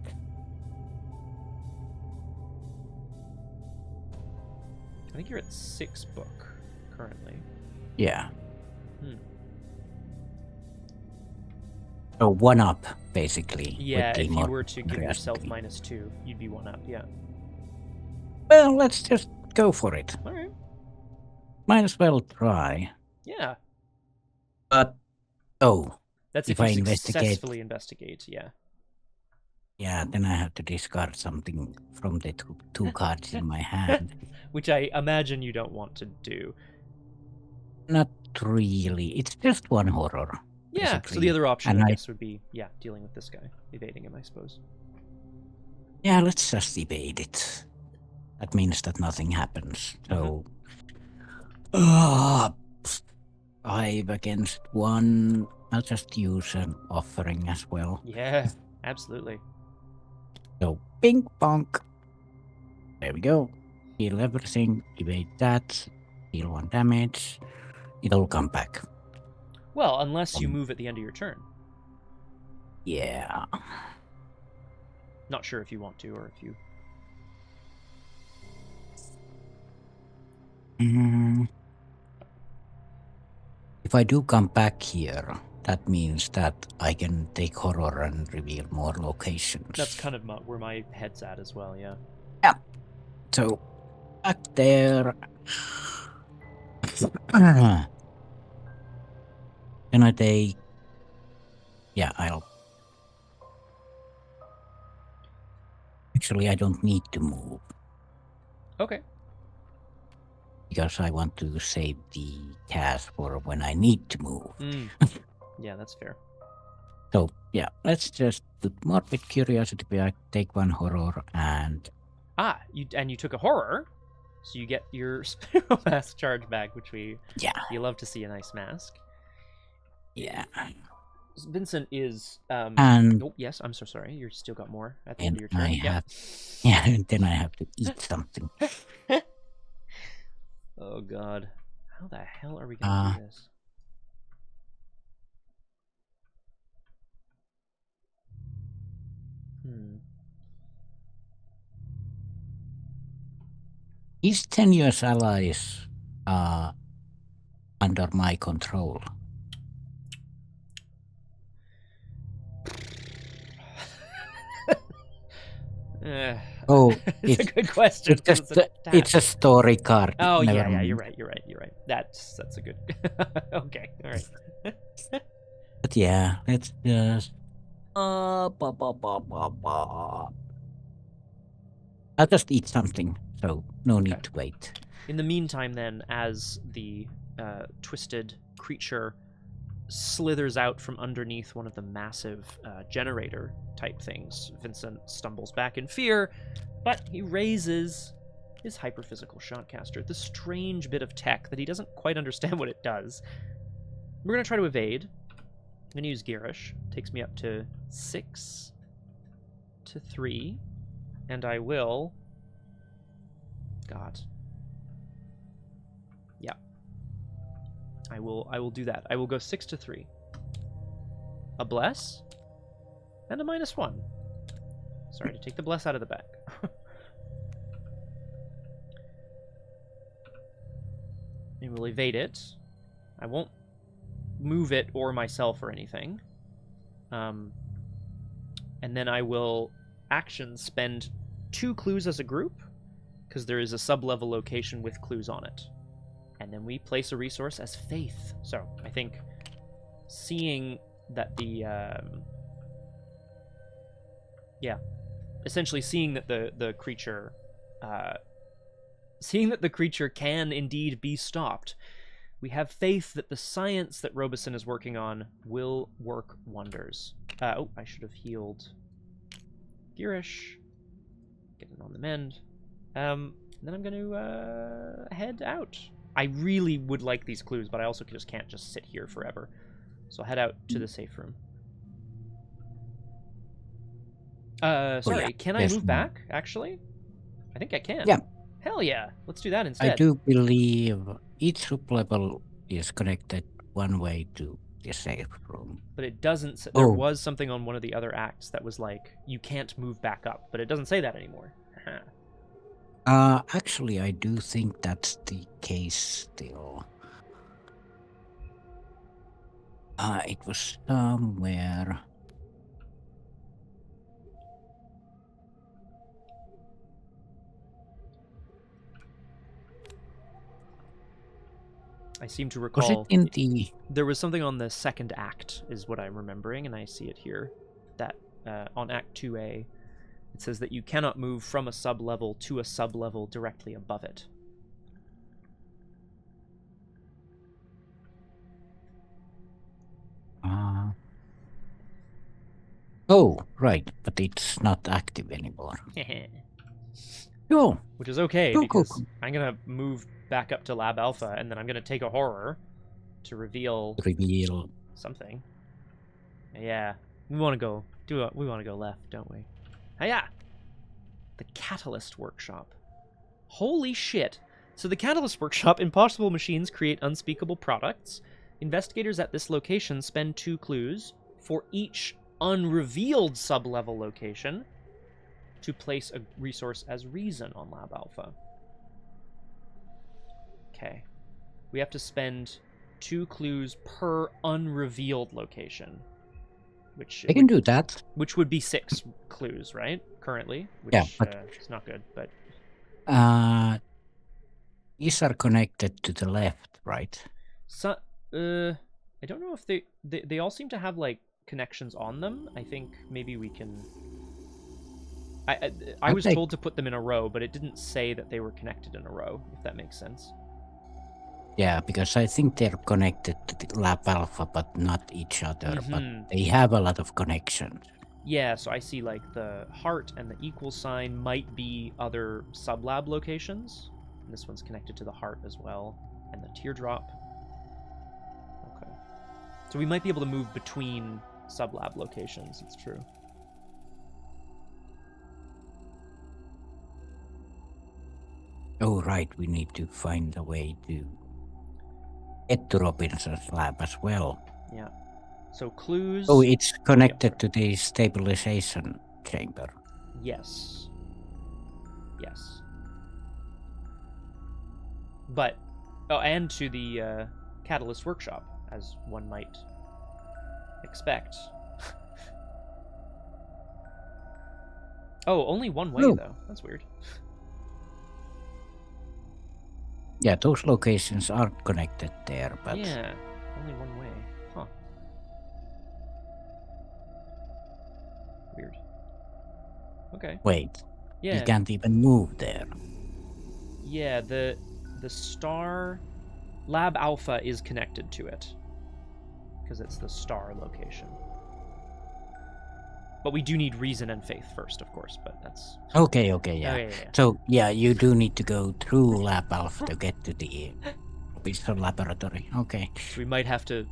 I think you're at 6 book currently. Yeah. Hmm. So 1 up, basically. Yeah, with the if you were to give moderate yourself speed. -2, you'd be 1 up, yeah. Well, let's just go for it. Alright. Might as well try. Yeah. But, oh, That's if if I you investigate... successfully investigate, yeah. Yeah, then I have to discard something from the two cards in my hand. Which I imagine you don't want to do. Not really. It's just 1 horror. Yeah, so basically. the other option, And I guess, would be, yeah, dealing with this guy. Evading him, I suppose. Yeah, let's just evade it. That means that nothing happens. So... 5 against 1. I'll just use an offering as well. Yeah, absolutely. So, ping bonk. There we go. Heal everything. Evade that. Heal 1 damage. It'll come back. Well, unless you move at the end of your turn. Yeah. Not sure if you want to or if you... If I do come back here, that means that I can take horror and reveal more locations. That's kind of where my head's at as well, yeah. Yeah. So, back there. Then I take... Yeah, I'll... Actually, I don't need to move. Okay. Because I want to save the cast for when I need to move. Yeah, that's fair. So, yeah, let's just put morbid curiosity back, take 1 horror, and... You took a horror, so you get your Sparrow Mask charge back, which you love to see a nice mask. Yeah. Vincent is... And... Oh, yes, I'm so sorry. You still got more at the end of your turn. And then I have to eat something. Oh, God. How the hell are we going to do this? These tenuous allies under my control? Oh, it's a good question. it's a story card. Oh Never yeah, mind. you're right. That's a good. Okay, all right. But yeah, let's just. Ba, ba, ba, ba, ba. I'll just eat something, so no need to wait. In the meantime, then, as the twisted creature slithers out from underneath one of the massive generator type things, Vincent stumbles back in fear, but he raises his hyperphysical shotcaster, the strange bit of tech that he doesn't quite understand what it does. We're going to try to evade. I'm going to use Garish. Takes me up to 6 to 3. And I will... God. Yeah. I will do that. I will go 6 to 3. A bless. And a -1. Sorry to take the bless out of the bag. And we'll evade it. I won't move it or myself or anything. And then I will action spend 2 clues as a group, because there is a sub-level location with clues on it. And then we place a resource as faith. So I think seeing that the essentially seeing that the creature can indeed be stopped, we have faith that the science that Robison is working on will work wonders. Oh, I should have healed Girish. Get it on the mend. Then I'm going to head out. I really would like these clues, but I also just can't just sit here forever. So I'll head out to the safe room. Sorry, yeah. can I move back, actually? I think I can. Yeah. Hell yeah, let's do that instead. I do believe each sublevel is connected one way to the safe room. But it doesn't say, there was something on one of the other acts that was like, you can't move back up, but it doesn't say that anymore. Actually, I do think that's the case still. It was somewhere. I seem to recall... Was it in the... There was something on the second act, is what I'm remembering, and I see it here. That on Act 2A, it says that you cannot move from a sub-level to a sub-level directly above it. Oh, right, but it's not active anymore. No. Which is okay, Go, because go. I'm going to move back up to Lab Alpha, and then I'm going to take a horror to reveal something. Yeah, we want to go we want to go left, don't we? Hiya! The Catalyst Workshop. Holy shit! So the Catalyst Workshop, impossible machines create unspeakable products. Investigators at this location spend 2 clues for each unrevealed sub-level location to place a resource as reason on Lab Alpha. Okay. We have to spend 2 clues per unrevealed location. Which I can do that. Which would be 6 clues, right? Currently. Which yeah, but is not good, but... These are connected to the left, right? So, I don't know if they all seem to have, like, connections on them. I think maybe we can... I was told to put them in a row, but it didn't say that they were connected in a row, if that makes sense. Yeah, because I think they're connected to the Lab Alpha, but not each other. Mm-hmm. But they have a lot of connections. Yeah, so I see, like, the heart and the equal sign might be other sub-lab locations. And this one's connected to the heart as well. And the teardrop. Okay. So we might be able to move between sub-lab locations, it's true. Oh, right, we need to find a way to get to Robinson's lab as well. Yeah. So clues... Oh, it's connected to the stabilization chamber. Yes. Yes. But... Oh, and to the Catalyst Workshop, as one might expect. Oh, only one way, Oh. though. That's weird. Yeah, those locations aren't connected there, but Yeah, only one way. Huh. Weird. Okay. wait, you Yeah. can't even move there. Yeah, the star Lab Alpha is connected to it because it's the star location. But we do need reason and faith first, of course, but that's Okay, yeah. Oh, yeah. So, yeah, you do need to go through Lab Alpha to get to the Robison laboratory. Okay. So we might have to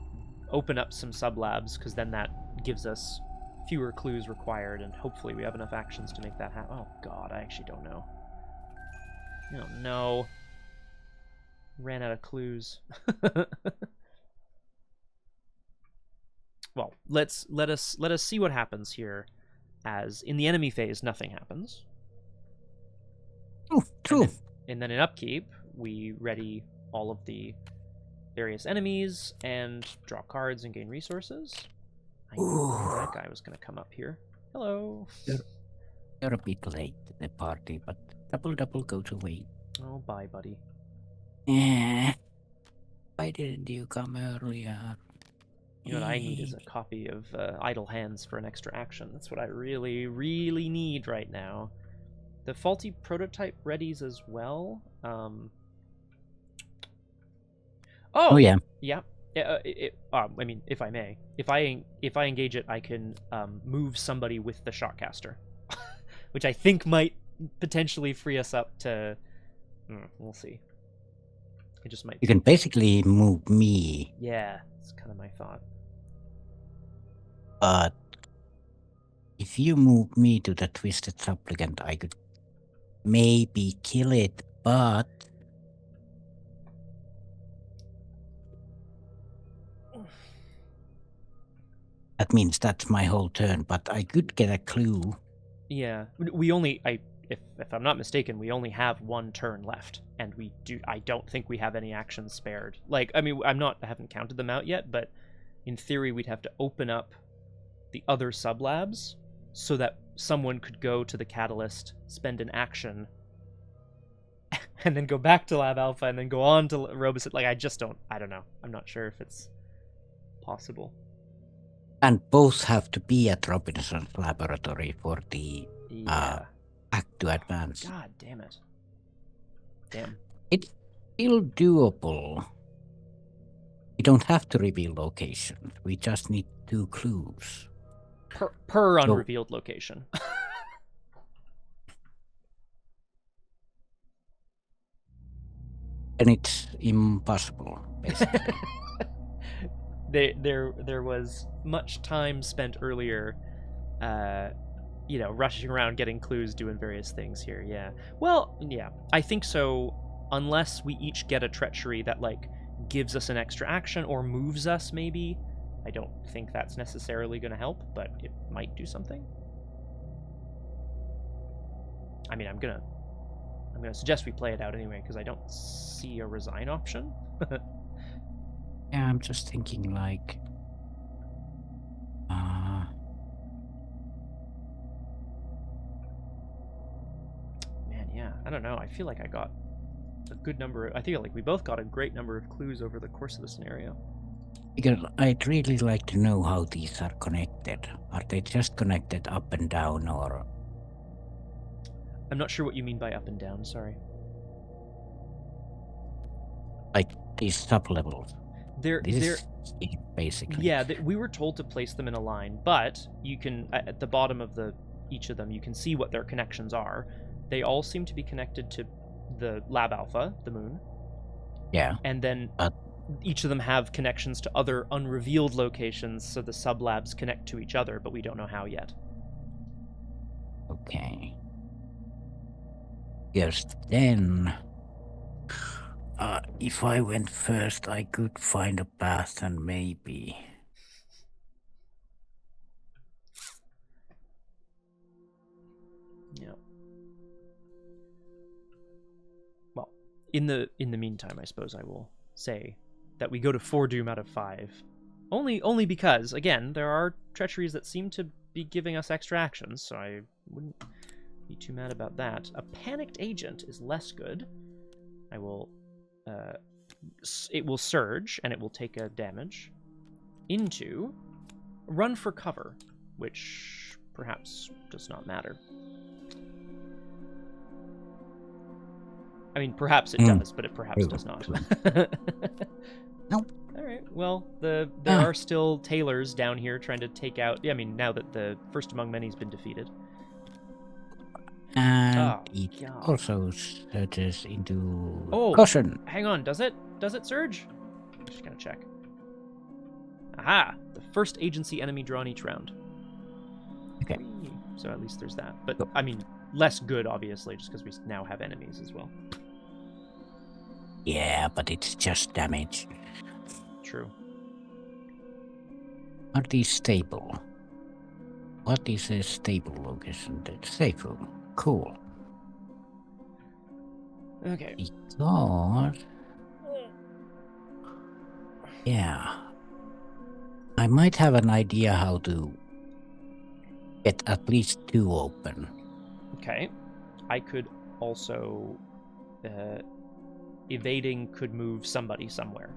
open up some sub-labs because then that gives us fewer clues required, and hopefully we have enough actions to make that happen. Oh god, I actually don't know. I don't know. Ran out of clues. Well, let us see what happens here, as in the enemy phase nothing happens. Oh, true. And then in upkeep, we ready all of the various enemies and draw cards and gain resources. I knew that guy was going to come up here. Hello. You're a bit late to the party, but double goes away. Oh, bye, buddy. Yeah. Why didn't you come earlier? You know what I need is a copy of Idle Hands for an extra action. That's what I really, really need right now. The faulty prototype readies as well. Oh yeah. Yeah. I mean, if I may, if I engage it, I can move somebody with the Shockcaster, which I think might potentially free us up to. We'll see. It just might. You can basically move me. Yeah, that's kind of my thought. But if you move me to the Twisted Supplicant, I could maybe kill it, but that means that's my whole turn, but I could get a clue. Yeah, we only if I'm not mistaken, we only have one turn left, and I don't think we have any actions spared. Like, I mean, I haven't counted them out yet, but in theory we'd have to open up the other sublabs so that someone could go to the catalyst, spend an action, and then go back to Lab Alpha, and then go on to Robison. Like, I don't know. I'm not sure if it's possible. And both have to be at Robinson's laboratory for the act to advance. God damn it. Damn. It's still doable. We don't have to reveal locations. We just need 2 clues. Per unrevealed location. And it's impossible, basically. There was much time spent earlier, rushing around getting clues, doing various things here. Yeah. Well, yeah, I think so. Unless we each get a treachery that like gives us an extra action or moves us, maybe. I don't think that's necessarily going to help, but it might do something. I mean, I'm gonna suggest we play it out anyway because I don't see a resign option. Yeah, I'm just thinking like... Man, yeah, I don't know. I feel like I got a good number. I feel like we both got a great number of clues over the course of the scenario. Because I'd really like to know how these are connected. Are they just connected up and down, or... I'm not sure what you mean by up and down, sorry. Like these sub-levels. They're basically. Yeah, we were told to place them in a line, but you can, at the bottom of each of them, you can see what their connections are. They all seem to be connected to the Lab Alpha, the moon. Yeah. And then each of them have connections to other unrevealed locations, so the sublabs connect to each other, but we don't know how yet. Okay. Yes, then... if I went first, I could find a path and maybe... Yeah. Well, in the meantime, I suppose I will say that we go to 4 doom out of 5. Only because, again, there are treacheries that seem to be giving us extra actions, so I wouldn't be too mad about that. A panicked agent is less good. I will... it will surge, and it will take a damage. Into run for cover, which perhaps does not matter. I mean, perhaps it does, but it perhaps does not. Nope. All right. Well, there are still Tailors down here trying to take out. Yeah, I mean, now that the First Among Many's been defeated. And Oh, it God. also surges into Oh, caution. hang on. Does it? Does it surge? I'm just gonna check. Aha! The first agency enemy drawn each round. Okay. Whee. So at least there's that. But I mean, less good, obviously, just because we now have enemies as well. Yeah, but it's just damage. True. Are these stable? What is a stable location? Safe room. Cool. Okay. Because... yeah. I might have an idea how to get at least 2 open. Okay. I could also... evading could move somebody somewhere.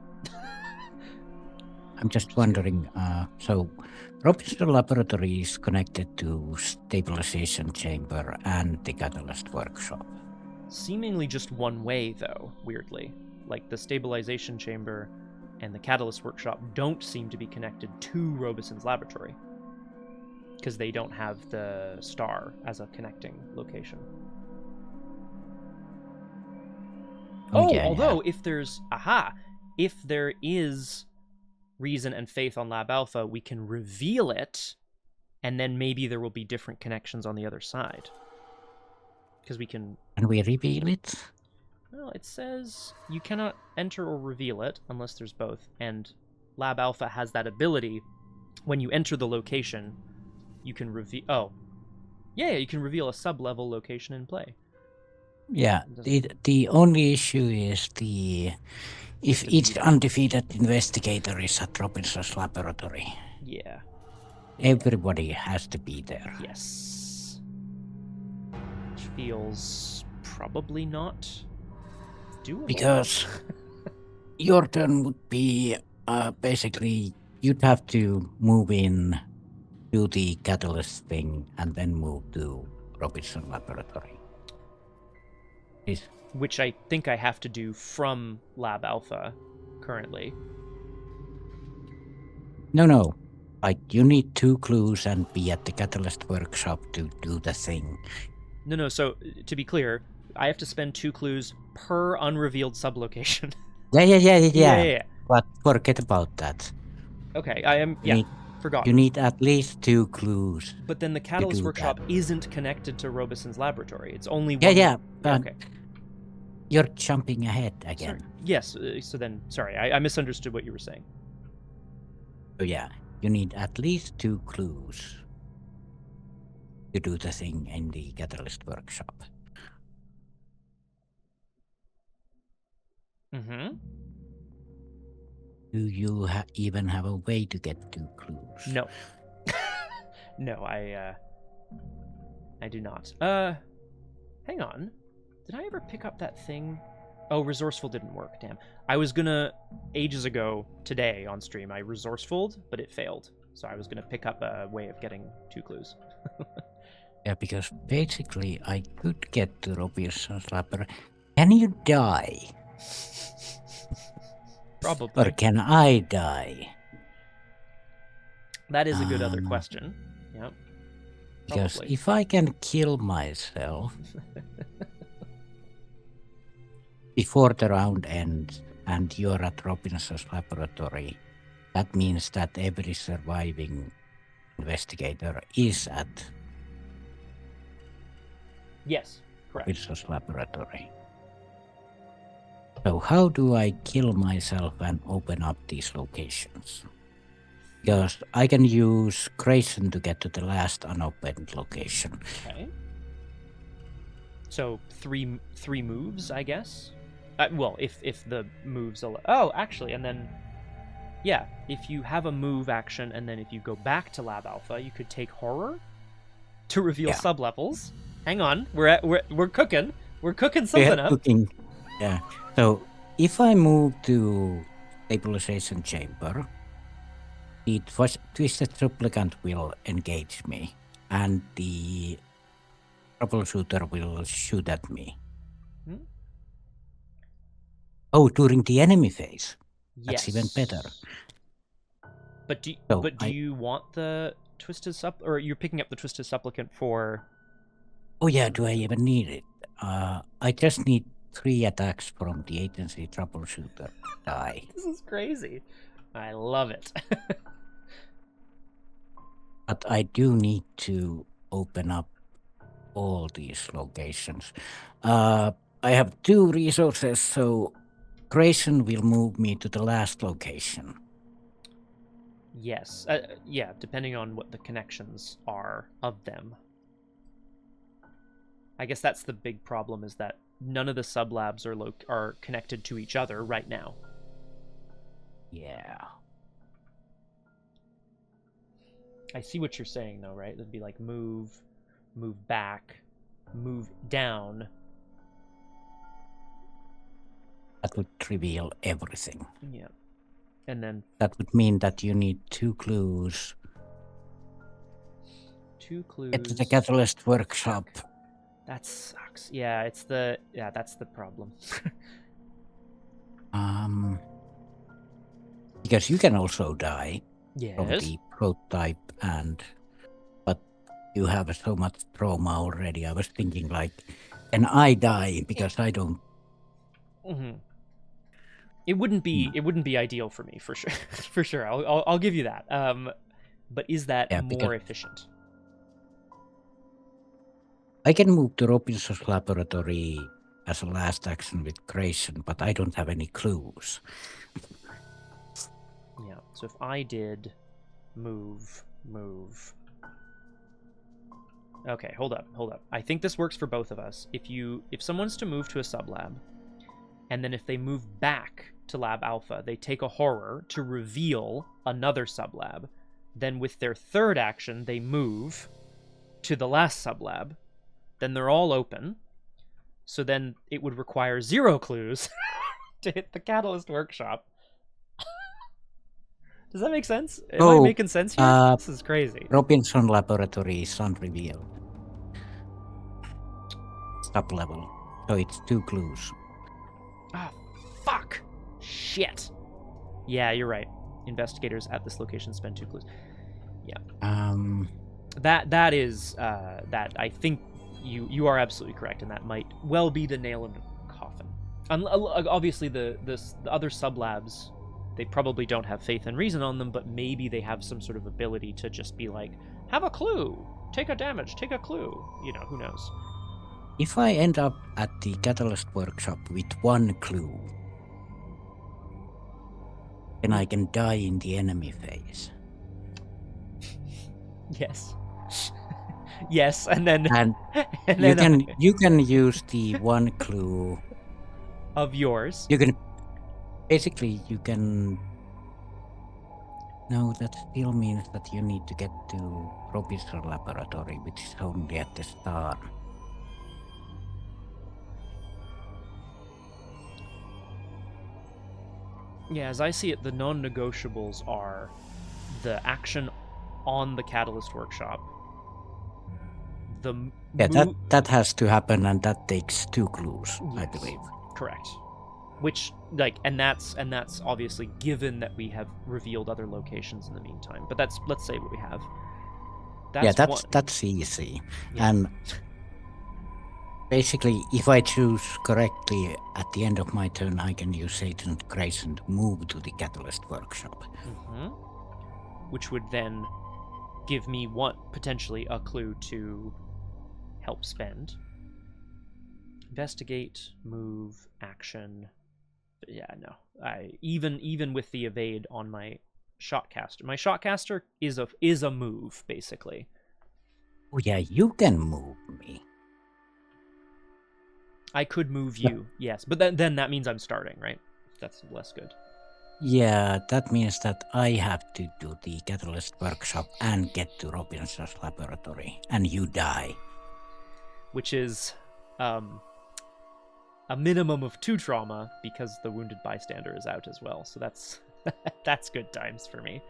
I'm just wondering, so Robison Laboratory is connected to Stabilization Chamber and the Catalyst Workshop. Seemingly just one way, though, weirdly. Like, the Stabilization Chamber and the Catalyst Workshop don't seem to be connected to Robison's laboratory. Because they don't have the star as a connecting location. Yeah, although, if there's... aha! If there is reason and faith on Lab Alpha, we can reveal it, and then maybe there will be different connections on the other side. Because we can... Can we reveal it? Well, it says you cannot enter or reveal it unless there's both, and Lab Alpha has that ability. When you enter the location, you can reveal... oh. Yeah, you can reveal a sub-level location in play. Yeah, the only issue is if each undefeated investigator is at Robinson's laboratory. Yeah. Everybody has to be there. Yes. Which feels probably not doable. Because your turn would be basically you'd have to move in, do the catalyst thing, and then move to Robinson laboratory. Which I think I have to do from Lab Alpha currently. No. Like, you need 2 clues and be at the Catalyst Workshop to do the thing. No, so, to be clear, I have to spend 2 clues per unrevealed sublocation. Yeah. But forget about that. Okay, I am... forgot. You need at least 2 clues. But then the Catalyst Workshop isn't connected to Robison's laboratory. It's only one... Yeah, but okay. You're jumping ahead again. Sorry. Yes, so then, sorry, I misunderstood what you were saying. So yeah, you need at least 2 clues to do the thing in the Catalyst Workshop. Mm-hmm. Do you even have a way to get 2 clues? No. No, I do not. Hang on. Did I ever pick up that thing? Oh, resourceful didn't work, damn. I was gonna, ages ago, today on stream, I resourcefuled, but it failed. So I was gonna pick up a way of getting 2 clues. Yeah, because basically I could get to Robinson's laboratory. Can you die? Probably. Or can I die? That is a good other question. Yep. Because Probably. if I can kill myself before the round ends and you're at Robinson's laboratory, that means that every surviving investigator is at Yes, correct. Robinson's laboratory. So how do I kill myself and open up these locations? Because I can use Grayson to get to the last unopened location. Okay. So three moves, I guess. Well, if the moves oh, actually, and then yeah, if you have a move action and then if you go back to Lab Alpha, you could take Horror to reveal sublevels. Hang on, we're cooking. We're cooking something up. Cooking. Yeah. So if I move to stabilization chamber, the twisted supplicant will engage me, and the troubleshooter will shoot at me. Hmm? Oh, during the enemy phase. Yes. That's even better. But do So you want the twisted or you're picking up the twisted supplicant for? Oh yeah, do I even need it? I just need 3 attacks from the agency troubleshooter. Die. This is crazy. I love it. But I do need to open up all these locations. I have 2 resources, so Grayson will move me to the last location. Yes. Yeah, depending on what the connections are of them. I guess that's the big problem, is that none of the sublabs are connected to each other right now. Yeah. I see what you're saying, though, right? It'd be like move back, move down. That would reveal everything. Yeah. And then... That would mean that you need 2 clues. 2 clues. Get to the Catalyst Workshop. That sucks. Yeah, that's the problem. Because you can also die from Yes. the prototype, but you have so much trauma already. I was thinking, like, can I die because I don't? Mm-hmm. It wouldn't be ideal for me, for sure. For sure, I'll give you that. But is that more efficient? I can move to Robinson's laboratory as a last action with Grayson, but I don't have any clues. Yeah. So if I did move. Okay, hold up. I think this works for both of us. If someone's to move to a sublab, and then if they move back to Lab Alpha, they take a horror to reveal another sublab. Then with their third action, they move to the last sublab. Then they're all open. So then it would require 0 clues to hit the Catalyst Workshop. Does that make sense? Am I making sense here? This is crazy. Robinson Laboratory is unrevealed. Sub-level. So it's 2 clues. Ah, fuck! Shit! Yeah, you're right. Investigators at this location spend 2 clues. Yeah. That is that I think you are absolutely correct, and that might well be the nail in the coffin. Obviously, the other sublabs, they probably don't have faith and reason on them, but maybe they have some sort of ability to just be like, have a clue, take a damage, take a clue. You know, who knows? If I end up at the Catalyst Workshop with 1 clue, then I can die in the enemy phase. Yes. Yes, and then you can use the 1 clue of yours. You can no, that still means that you need to get to Robison Laboratory, which is only at the start. Yeah, as I see it, the non-negotiables are the action on the Catalyst Workshop. That has to happen, and that takes 2 clues, yes. I believe. Correct. Which, and that's obviously given that we have revealed other locations in the meantime. But let's say what we have. That's easy. Yeah. And basically, if I choose correctly at the end of my turn, I can use Satan's Grace and move to the Catalyst Workshop. Mm-hmm. Which would then give me potentially a clue to help spend. Investigate, move, action. But yeah, no. Even with the evade on my shotcaster. My shotcaster is a move, basically. Oh yeah, you can move me. I could move you, yes, but then that means I'm starting, right? That's less good. Yeah, that means that I have to do the catalyst workshop and get to Robinson's laboratory, and you die. Which is a minimum of 2 trauma because the wounded bystander is out as well. So that's that's good times for me.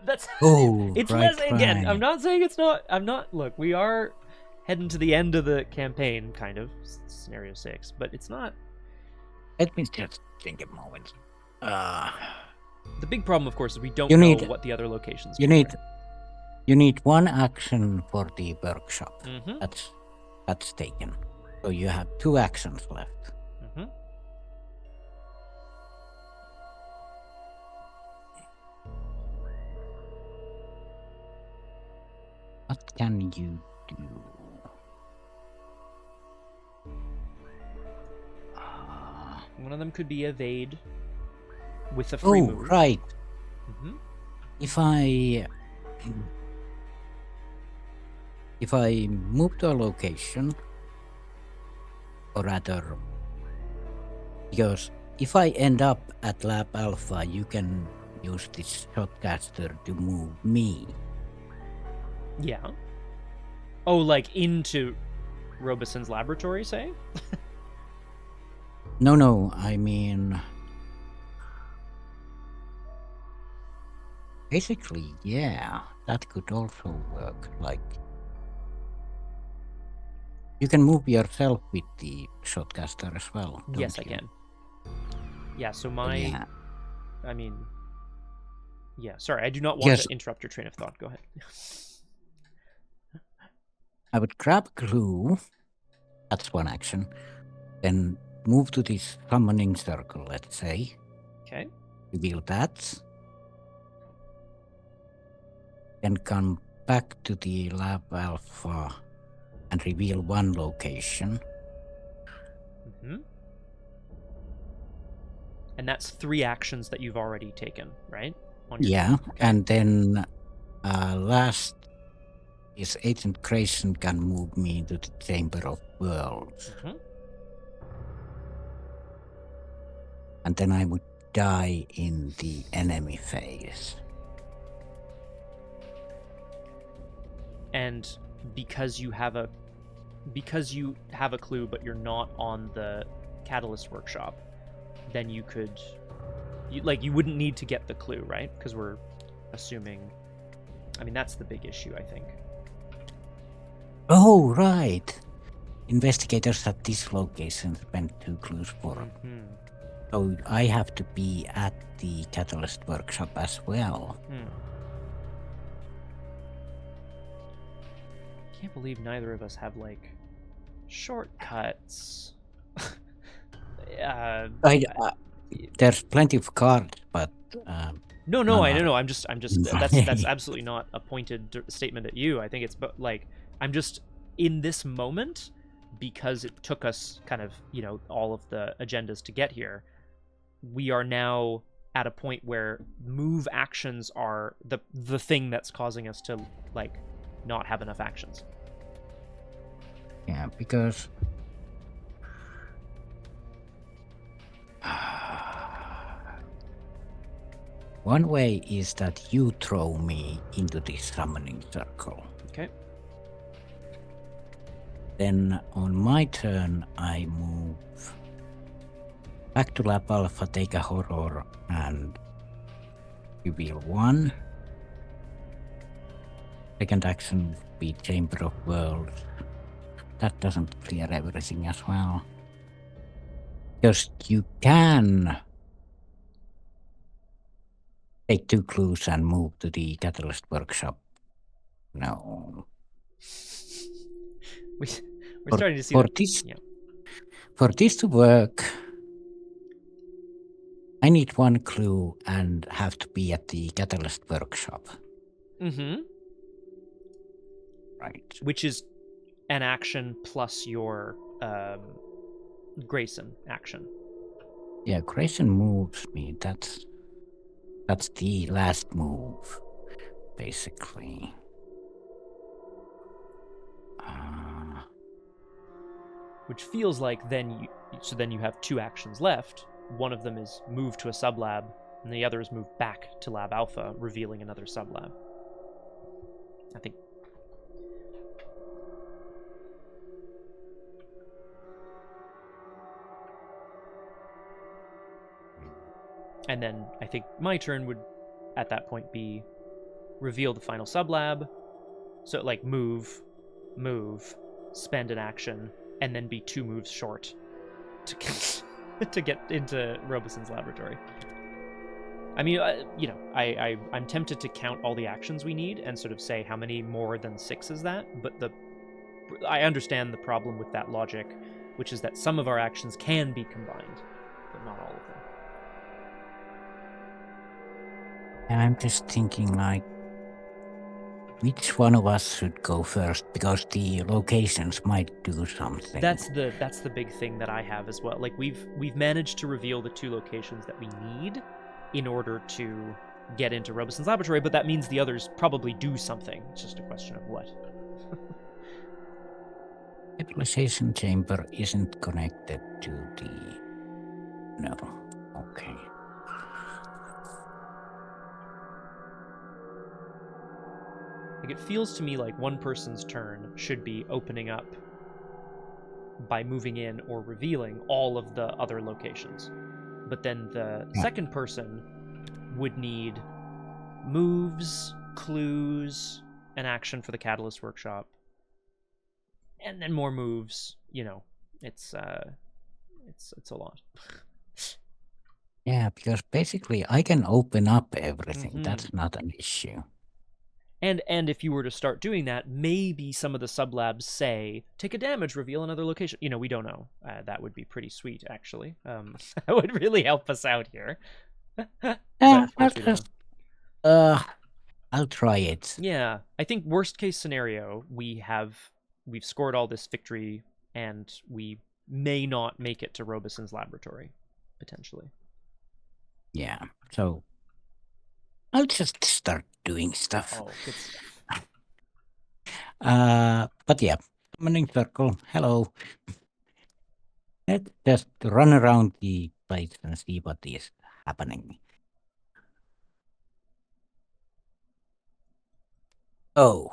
That's Oh, it's right, less again. I'm right. not saying it's not. I'm not. Look, we are heading to the end of the campaign, kind of scenario 6, but it's not. Let me just think a moment. The big problem, of course, is we don't You know need- what the other locations. You need one action for the workshop. Mm-hmm. That's taken. So you have 2 actions left. Mm-hmm. What can you do? One of them could be evade with a free move. Right. Mm-hmm. If I move to a location, or rather, because if I end up at Lab Alpha, you can use this shotcaster to move me. Yeah. Oh, like into Robison's laboratory, say? No, I mean... Basically, yeah, that could also work. Like, you can move yourself with the shotcaster as well. Yes, don't I you? can. Yeah, so my... Yeah. I mean... Yeah, sorry, I do not want Yes. to interrupt your train of thought. Go ahead. I would grab glue. That's one action. Then move to this summoning circle, let's say. Okay. Reveal that. Then come back to the Lab Alpha and reveal one location. Mm-hmm. And that's 3 actions that you've already taken, right? On your Yeah, turn. Okay. and then last is Agent Grayson can move me to the Chamber of Worlds. Mhm. And then I would die in the enemy phase. And because you have a clue, but you're not on the catalyst workshop, then you wouldn't need to get the clue, right? Because we're assuming. I mean, that's the big issue, I think. Oh, right. Investigators at this location spent 2 clues for it. Hmm. So I have to be at the catalyst workshop as well. Can't believe neither of us have shortcuts. There's plenty of cards, but No, none I are- don't know. I'm just. That's absolutely not a pointed statement at you. I think it's I'm just in this moment because it took us kind of all of the agendas to get here. We are now at a point where move actions are the thing that's causing us to not have enough actions. yeah, because one way is that you throw me into this summoning circle. Okay. Then on my turn, I move back to Lab Alpha, take a horror, and reveal 1. Second action would be Chamber of Worlds. That doesn't clear everything as well. Because you can take 2 clues and move to the Catalyst Workshop. No. We're starting to see for that. this. Yeah. For this to work, I need 1 clue and have to be at the Catalyst Workshop. Mm-hmm. Right. Which is an action plus your Grayson action. Yeah, Grayson moves me. That's the last move, basically. which feels like then you have 2 actions left. One of them is move to a sublab, and the other is move back to Lab Alpha, revealing another sublab. I think. And then I think my turn would, at that point, be reveal the final sublab. So, like, move, spend an action, and then be 2 moves short to get, to get into Robison's laboratory. I mean, I'm tempted to count all the actions we need and sort of say how many more than 6 is that, but I understand the problem with that logic, which is that some of our actions can be combined, but not all of them. And I'm just thinking, like, which one of us should go first, because the locations might do something. That's the big thing that I have as well. Like, we've managed to reveal the 2 locations that we need in order to get into Robison's laboratory, but that means the others probably do something. It's just a question of what. Stabilization chamber isn't connected to the... No. Okay. Like, it feels to me like one person's turn should be opening up by moving in or revealing all of the other locations. But then the second person would need moves, clues, an action for the Catalyst Workshop, and then more moves. You know, it's a lot. Yeah, because basically I can open up everything. That's not an issue. And if you were to start doing that, maybe some of the sublabs say, take a damage, reveal another location. You know, we don't know. That would be pretty sweet, actually. That would really help us out here. I'll try it. Yeah, I think worst case scenario, we've scored all this victory, and we may not make it to Robison's laboratory, potentially. Yeah, so I'll just start doing stuff. Oh, good stuff. But yeah, summoning circle. Hello. Let's just run around the place and see what is happening. Oh.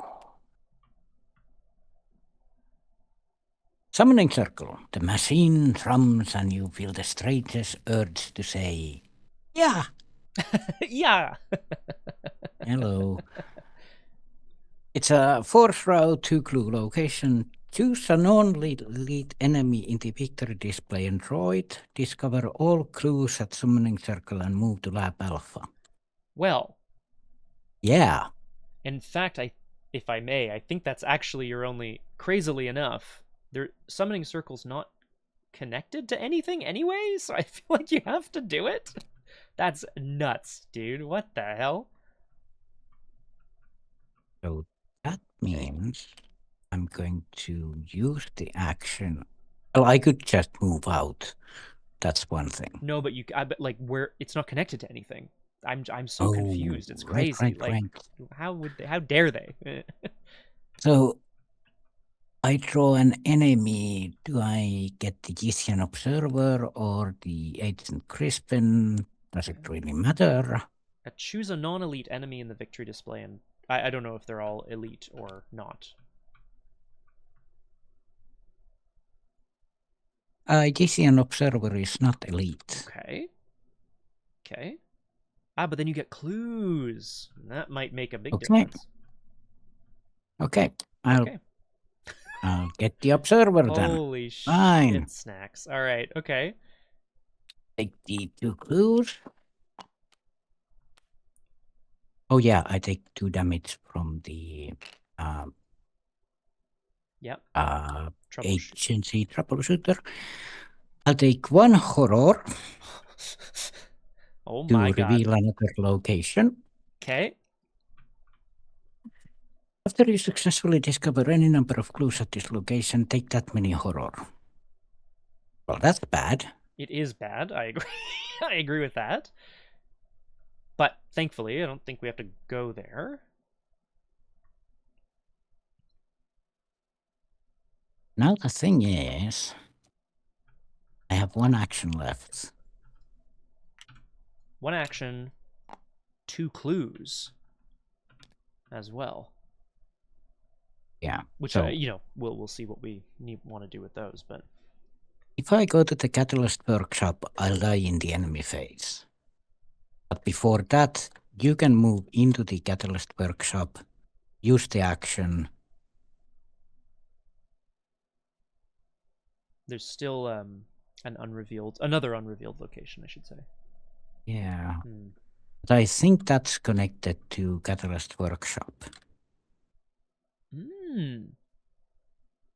Summoning circle. The machine thrums and you feel the strangest urge to say, yeah. Yeah. Hello. It's a 4th row 2-clue location. Choose a non-lead enemy in the victory display and draw it. Discover all clues at Summoning Circle and move to Lab Alpha. Well. Yeah. In fact, if I may, I think that's actually your only... Crazily enough, Summoning Circle's not connected to anything anyway, so I feel like you have to do it. That's nuts, dude. What the hell? So that means I'm going to use the action. Well, I could just move out. That's one thing. No, but like, where it's not connected to anything. I'm so confused. It's crazy. Right. How dare they? So I draw an enemy. Do I get the Githian Observer or the Agent Crispin? Does it really matter? Choose a non-elite enemy in the victory display, and I don't know if they're all elite or not. Githian Observer is not elite. Okay. But then you get clues. That might make a big difference. Okay. I'll get the Observer then. Holy Fine. shit snacks. All right, okay. Take the 2 clues. Oh yeah, I take 2 damage from the agency troubleshooter. I'll take 1 horror. Oh my god. To reveal another location. Okay. After you successfully discover any number of clues at this location, take that many horror. Well, that's bad. It is bad. I agree. I agree with that. But thankfully, I don't think we have to go there. Now the thing is, I have one action left. One action, 2 clues as well. Yeah. Which, so you know, we'll see what we want to do with those, but... if I go to the Catalyst Workshop, I'll die in the enemy phase. But before that, you can move into the Catalyst Workshop, use the action. There's still another unrevealed location, I should say. Yeah. But I think that's connected to Catalyst Workshop.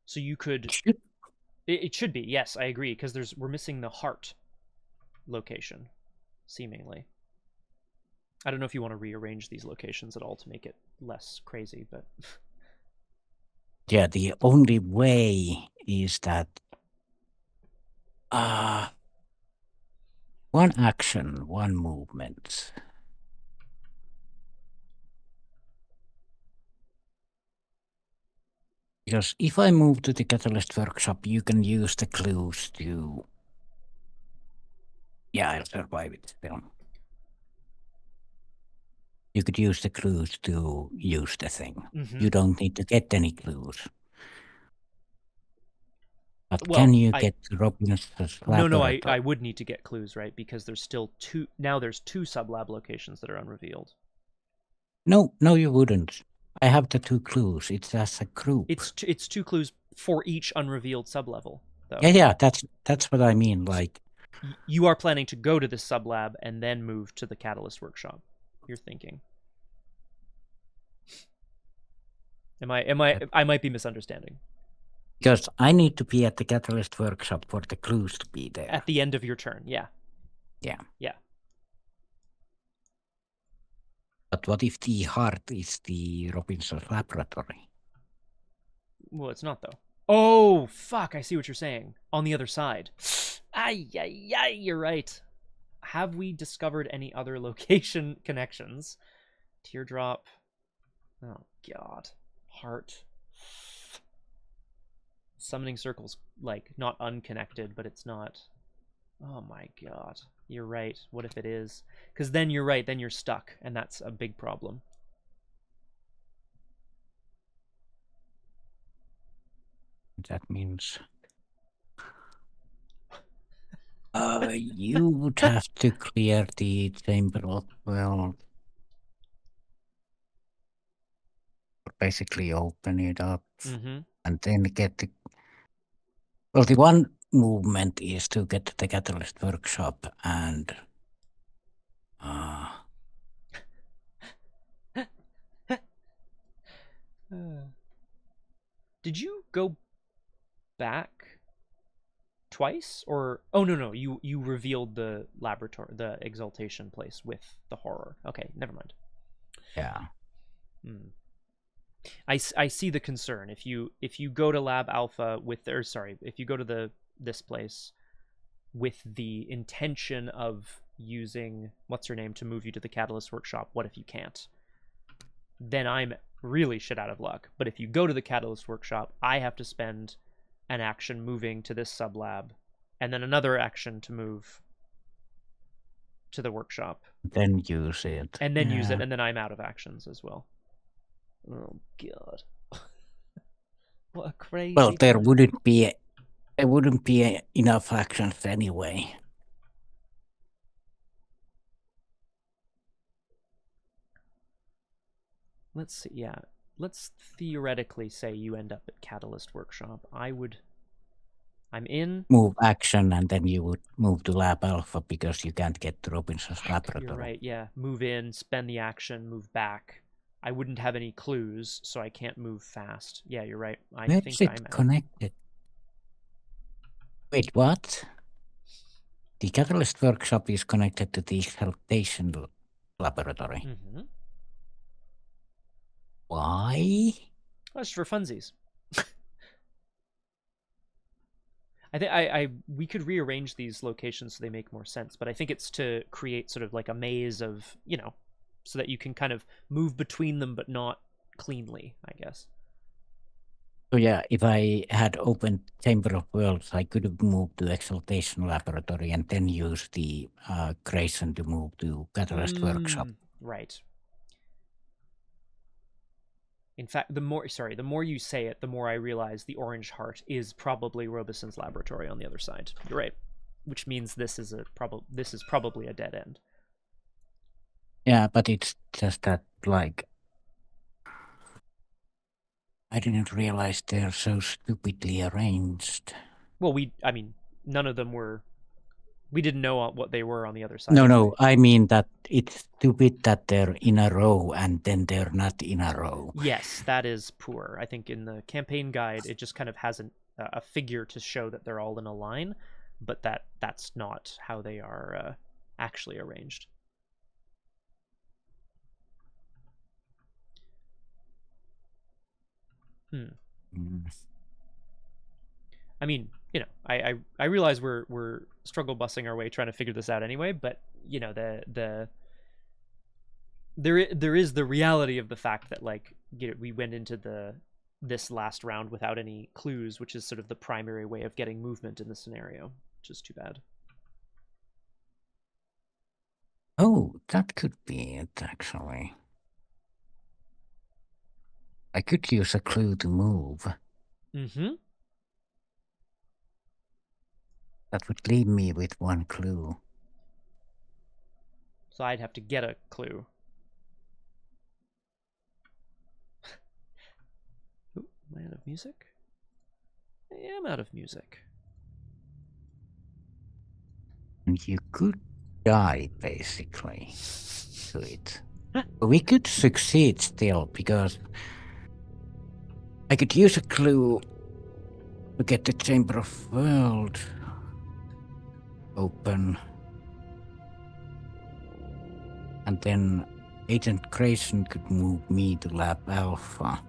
So you could... It should be, yes, I agree, because we're missing the heart location, seemingly. I don't know if you want to rearrange these locations at all to make it less crazy, but... Yeah, the only way is that one action, one movement. Because if I move to the Catalyst Workshop, you can use the clues to... Yeah, I'll survive it still. You could use the clues to use the thing. You don't need to get any clues. But Well, can you get Robinson's laboratory? No, I would need to get clues, right? Because there's still there's 2 sublab locations that are unrevealed. No, you wouldn't. I have the 2 clues. It's as a group. It's 2 clues for each unrevealed sublevel, though. Yeah, that's what I mean. Like, you are planning to go to this sublab and then move to the Catalyst Workshop. You're thinking. I might be misunderstanding. Because I need to be at the Catalyst Workshop for the clues to be there. At the end of your turn, yeah. Yeah. But what if the heart is the Robinson's laboratory? Well, it's not, though. Oh, fuck, I see what you're saying. On the other side. Ay, you're right. Have we discovered any other location connections? Teardrop. Oh, God. Heart. Summoning circle's, like, not unconnected, but it's not... Oh, my God. You're right. What if it is? Because then you're right. Then you're stuck, and that's a big problem. That means... you would have to clear the chamber of, well... basically open it up and then get the... Well, the one movement is to get to the Catalyst Workshop and... Did you go back twice? Or... Oh, no, you revealed the laboratory, the exaltation place with the horror. Okay, never mind. Yeah. I see the concern. If you go to Lab Alpha with... Or, sorry, if you go to this place with the intention of using what's-her-name to move you to the Catalyst Workshop, what if you can't? Then I'm really shit out of luck. But if you go to the Catalyst Workshop, I have to spend an action moving to this sublab, and then another action to move to the workshop. Then use it. And then use it, and then I'm out of actions as well. Oh, God. What a crazy... Well, there wouldn't be enough actions anyway. Let's see, yeah. Let's theoretically say you end up at Catalyst Workshop. I'm in... Move action, and then you would move to Lab Alpha because you can't get to Robinson's laboratory. You're right, yeah. Move in, spend the action, move back. I wouldn't have any clues, so I can't move fast. Yeah, you're right. Where is it connected? Wait, what? The Catalyst Workshop is connected to the exaltation laboratory. Why? That's for funsies. I think we could rearrange these locations so they make more sense, but I think it's to create sort of like a maze of, you know, so that you can kind of move between them, but not cleanly, I guess. So yeah, if I had opened Chamber of Worlds, I could have moved to Exaltation Laboratory and then used the Grayson to move to Catalyst Workshop. Right. In fact, the more you say it, the more I realize the Orange Heart is probably Robison's laboratory on the other side. You're right. Which means this is probably a dead end. Yeah, but it's just that, like, I didn't realize they're so stupidly arranged. Well, none of them were. We didn't know what they were on the other side. No, anyway. no, I mean that it's stupid that they're in a row and then they're not in a row. Yes, that is poor. I think in the campaign guide, it just kind of has a figure to show that they're all in a line, but that's not how they are actually arranged. I mean, I realize we're struggle bussing our way trying to figure this out anyway, but there is the reality of the fact that, like, we went into this last round without any clues, which is sort of the primary way of getting movement in the scenario, which is too bad. Oh, that could be it, actually. I could use a clue to move. Mm-hmm. That would leave me with one clue. So I'd have to get a clue. Ooh, am I out of music? I am out of music. And you could die, basically, to it. We could succeed still, because I could use a clue to get the Chamber of World open. And then Agent Grayson could move me to Lab Alpha.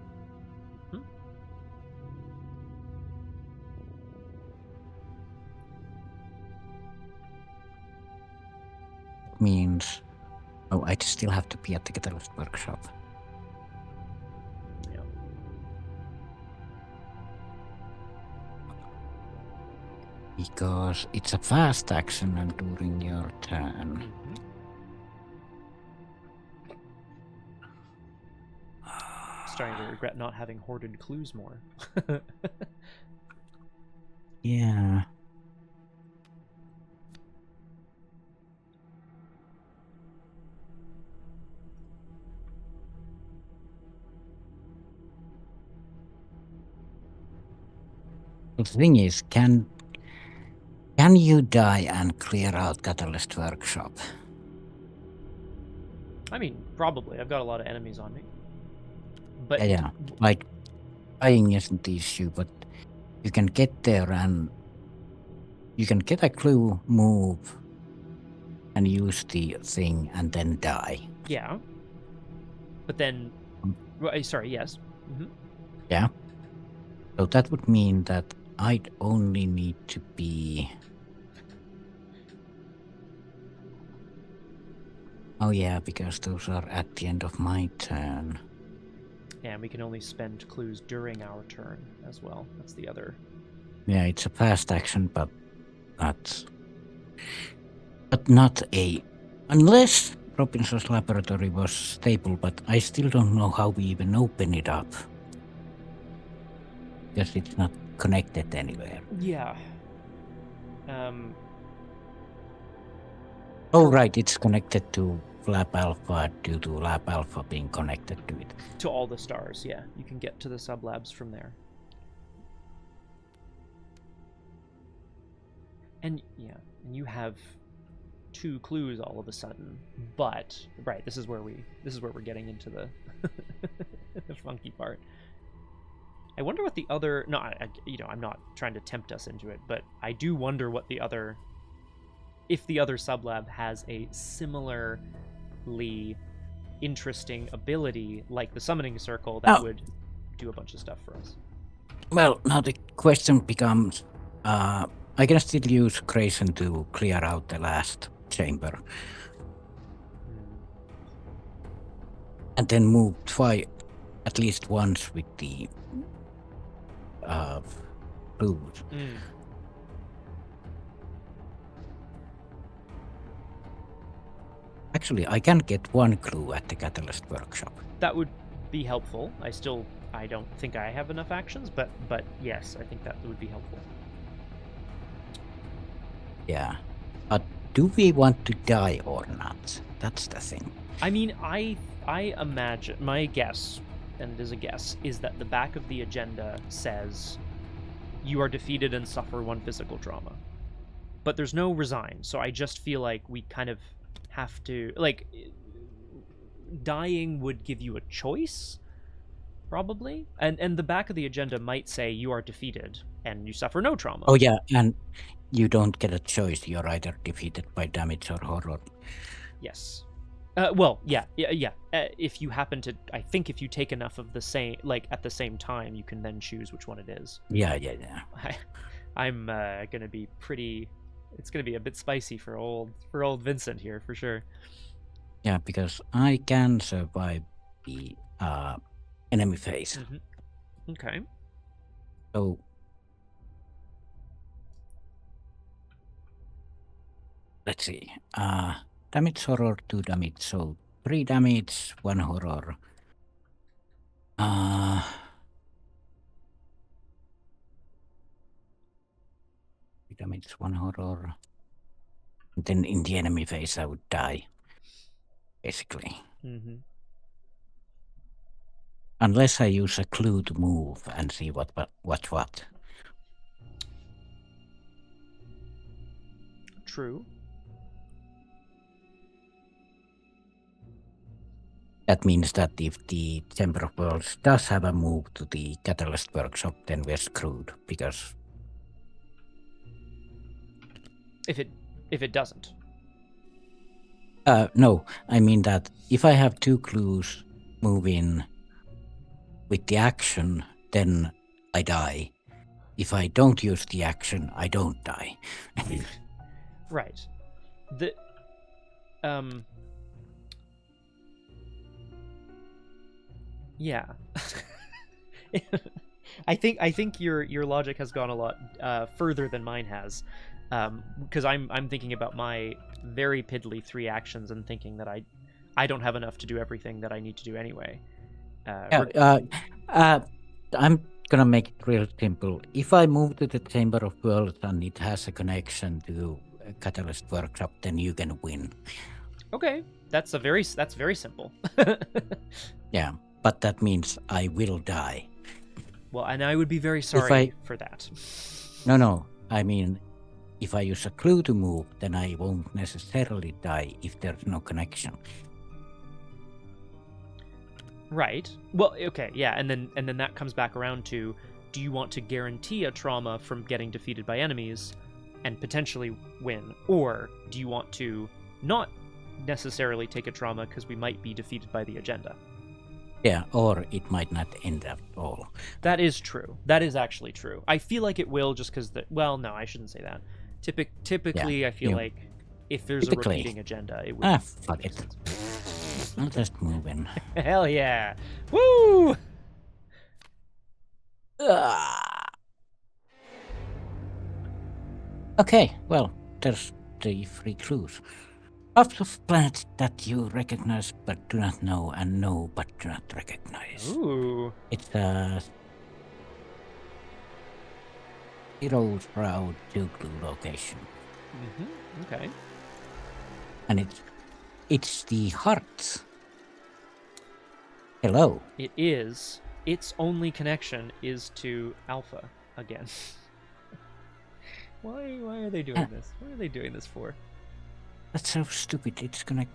Means, oh, I'd still have to be at the Catalyst Workshop. Yeah. Because it's a fast action and during your turn. Mm-hmm. Starting to regret not having hoarded clues more. Yeah. The thing is, can you die and clear out Catalyst Workshop? I mean, probably. I've got a lot of enemies on me. But Yeah. Like, dying isn't the issue, but you can get there and you can get a clue, move, and use the thing and then die. Yeah. But then... Sorry, yes. Mm-hmm. Yeah. So that would mean that I'd only need to be... Oh yeah, because those are at the end of my turn. And we can only spend clues during our turn as well. That's the other... Yeah, it's a fast action, but not a... Unless Robinson's laboratory was stable, but I still don't know how we even open it up. Because it's not connected anywhere. Yeah. Oh, right, it's connected to Lab Alpha due to Lab Alpha being connected to it. To all the stars, yeah. You can get to the sublabs from there. And yeah, and you have 2 clues all of a sudden. But right, this is where we're getting into the the funky part. I wonder what the other... No, I'm not trying to tempt us into it, but I do wonder what the other... If the other sublab has a similarly interesting ability, like the summoning circle, that would do a bunch of stuff for us. Well, now the question becomes, I can still use Grayson to clear out the last chamber. And then move at least once with the of clues. Mm. Actually, I can get one clue at the Catalyst Workshop. That would be helpful. I don't think I have enough actions, but yes, I think that would be helpful. Yeah. But do we want to die or not? That's the thing. I mean, I imagine, my guess, and it is a guess, is that the back of the agenda says you are defeated and suffer 1 physical trauma. But there's no resign, so I just feel like we kind of have to, like, dying would give you a choice, probably. And the back of the agenda might say you are defeated and you suffer no trauma. Oh yeah, and you don't get a choice. You're either defeated by damage or horror. Yes. Well, yeah. If you happen to, I think if you take enough of the same, like at the same time, you can then choose which one it is. Yeah. I'm gonna be pretty. It's gonna be a bit spicy for old Vincent here for sure. Yeah, because I can survive the enemy phase. Mm-hmm. Okay. So let's see. Damage horror, 2 damage, so 3 damage, 1 horror. 3 damage, 1 horror. And then in the enemy phase I would die. Basically. Mm-hmm. Unless I use a clue to move and see what. True. That means that if the Chamber of Worlds does have a move to the Catalyst Workshop, then we're screwed, because... If it doesn't. No, I mean that if I have 2 clues move in with the action, then I die. If I don't use the action, I don't die. Right. Yeah. I think your logic has gone a lot further than mine has, because I'm thinking about my very piddly 3 actions and thinking that I don't have enough to do everything that I need to do anyway. I'm gonna make it real simple. If I move to the Chamber of Worlds and it has a connection to Catalyst Workshop, then you can win. Okay, that's very simple. Yeah, but that means I will die. Well, and I would be very sorry for that. No, I mean, if I use a clue to move, then I won't necessarily die if there's no connection. Right. Well, okay, yeah, and then that comes back around to, do you want to guarantee a trauma from getting defeated by enemies and potentially win, or do you want to not necessarily take a trauma because we might be defeated by the agenda? Yeah, or it might not end at all. That is true. That is actually true. I feel like it will, just because well, no, I shouldn't say that. Typically, I feel like if there's a repeating agenda, it would. Fuck it. I'll just move in. Hell yeah! Woo! Okay, well, there's the 3 clues. Lots of planets that you recognize but do not know, and know but do not recognize. Ooh. It's a Heroes Route 2 clue location. Mm-hmm. Okay. And it's the heart. Hello. It is. Its only connection is to Alpha again. Why are they doing this? What are they doing this for? That's so stupid. It's gonna...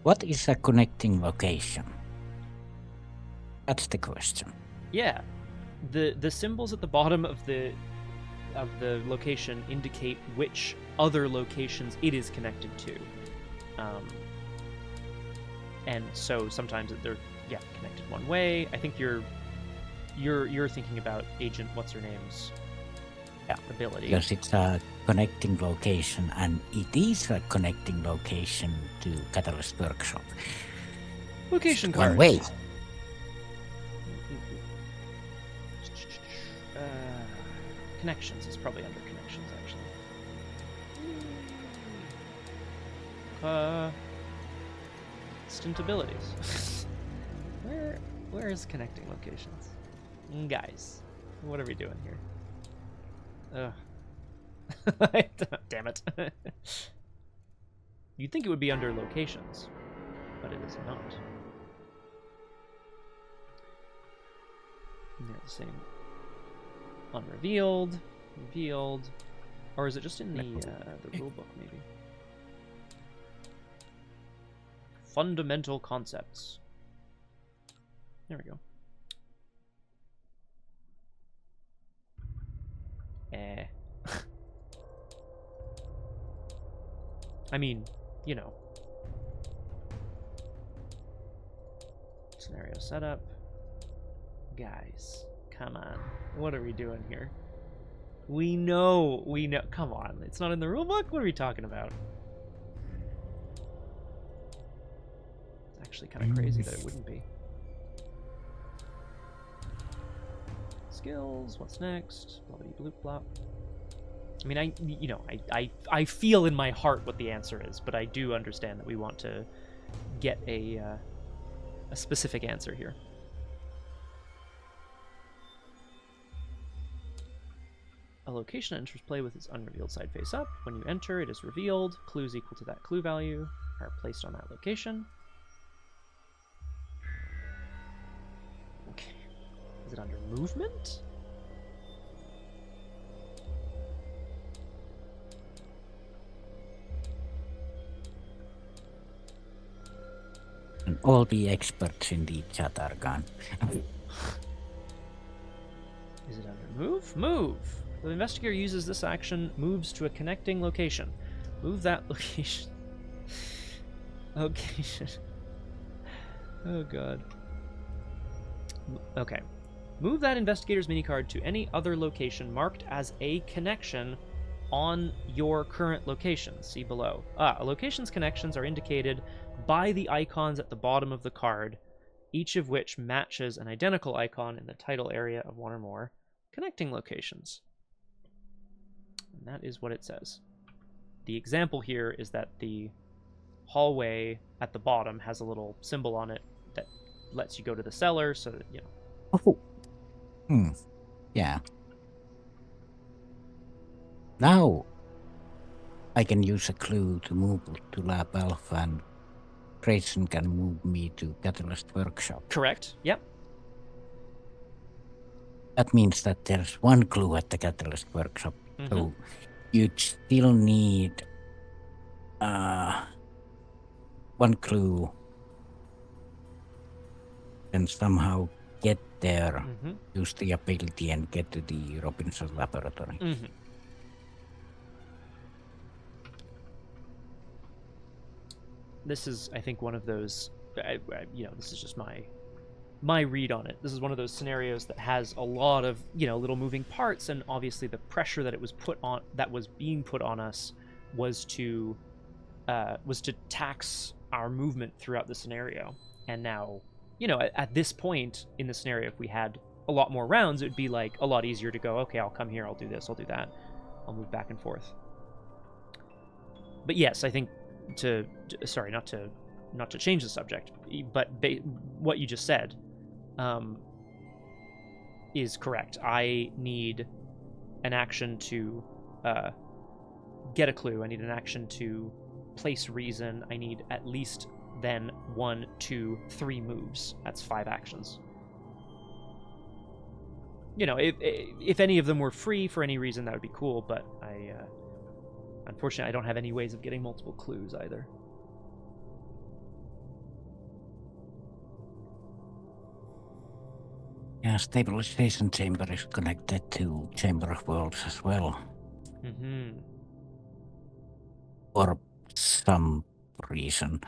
What is a connecting location? That's the question. Yeah. The symbols at the bottom of the location indicate which other locations it is connected to. And so sometimes they're connected one way. I think you're thinking about Agent what's her name's ability. Because it's a connecting location, and it is a connecting location to Catalyst Workshop. Location One card. way. Connections is probably under connections, actually. Instant abilities. Where is connecting locations? Guys, what are we doing here? Ugh. Damn it. You'd think it would be under locations, but it is not. They're the same. Unrevealed, revealed, or is it just in the rule book maybe? Fundamental concepts. There we go. I mean, you know. Scenario setup. Guys, come on. What are we doing here? We know. Come on. It's not in the rulebook? What are we talking about? It's actually kind of crazy that it wouldn't be. Skills, what's next? Bloody bloop blop. I mean, I feel in my heart what the answer is, but I do understand that we want to get a specific answer here. A location enters play with its unrevealed side face up. When you enter, it is revealed. Clues equal to that clue value are placed on that location. Okay. Is it under movement? And all the experts in the chat are gone. Is it under move? Move! The investigator uses this action, moves to a connecting location. Move that location. Location. Oh god. Okay. Move that investigator's minicard to any other location marked as a connection on your current location. See below. A location's connections are indicated by the icons at the bottom of the card, each of which matches an identical icon in the title area of one or more connecting locations. And that is what it says. The example here is that the hallway at the bottom has a little symbol on it that lets you go to the cellar, so that, you know. Oh. Yeah. Now I can use a clue to move to Lab Alpha, and Grayson can move me to Catalyst Workshop. Correct. Yep. That means that there's one clue at the Catalyst Workshop. Mm-hmm. So you'd still need one clue and somehow get there, use the ability and get to the Robinson laboratory. Mm-hmm. This is, I think, one of those, this is just my read on it. This is one of those scenarios that has a lot of, little moving parts, and obviously the pressure that was being put on us was to tax our movement throughout the scenario. And now, at this point in the scenario, if we had a lot more rounds, it would be like a lot easier to go, okay, I'll come here, I'll do this, I'll do that. I'll move back and forth. But yes, I think not to change the subject, but what you just said is correct. I need an action to get a clue. I need an action to place reason. I need at least then 1, 2, 3 moves. That's 5 actions. If any of them were free for any reason, that would be cool, but unfortunately, I don't have any ways of getting multiple clues either. Yeah, stabilization chamber is connected to Chamber of Worlds as well. Mm-hmm. For some reason.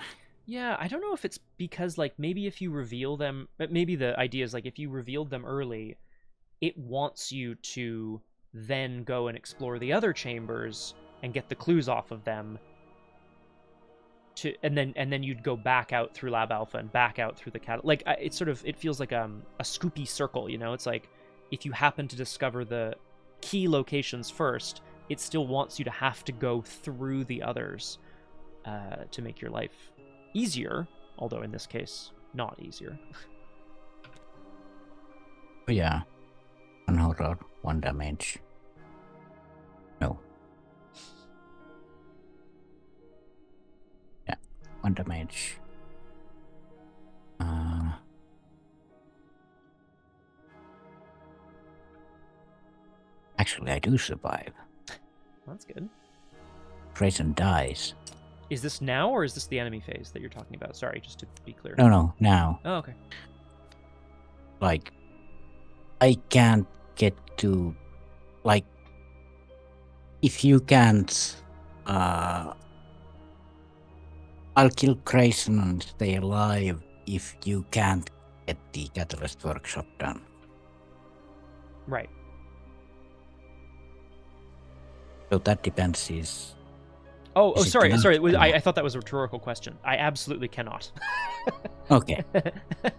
Yeah, I don't know if it's because, maybe if you reveal them, maybe the idea is, if you revealed them early, it wants you to then go and explore the other chambers and get the clues off of them. And then you'd go back out through Lab Alpha and back out through the like it feels like a scoopy circle, you know. It's like if you happen to discover the key locations first, it still wants you to have to go through the others to make your life easier, although in this case not easier. Yeah, 1 horror, 1 damage. No. 1 damage. Actually, I do survive. That's good. Grayson dies. Is this now, or is this the enemy phase that you're talking about? Sorry, just to be clear. No, now. Oh, okay. Like, I can't get to... Like, if you can't... I'll kill Grayson and stay alive if you can't get the Catalyst Workshop done. Right. So that depends is... Oh, sorry. I I thought that was a rhetorical question. I absolutely cannot. Okay.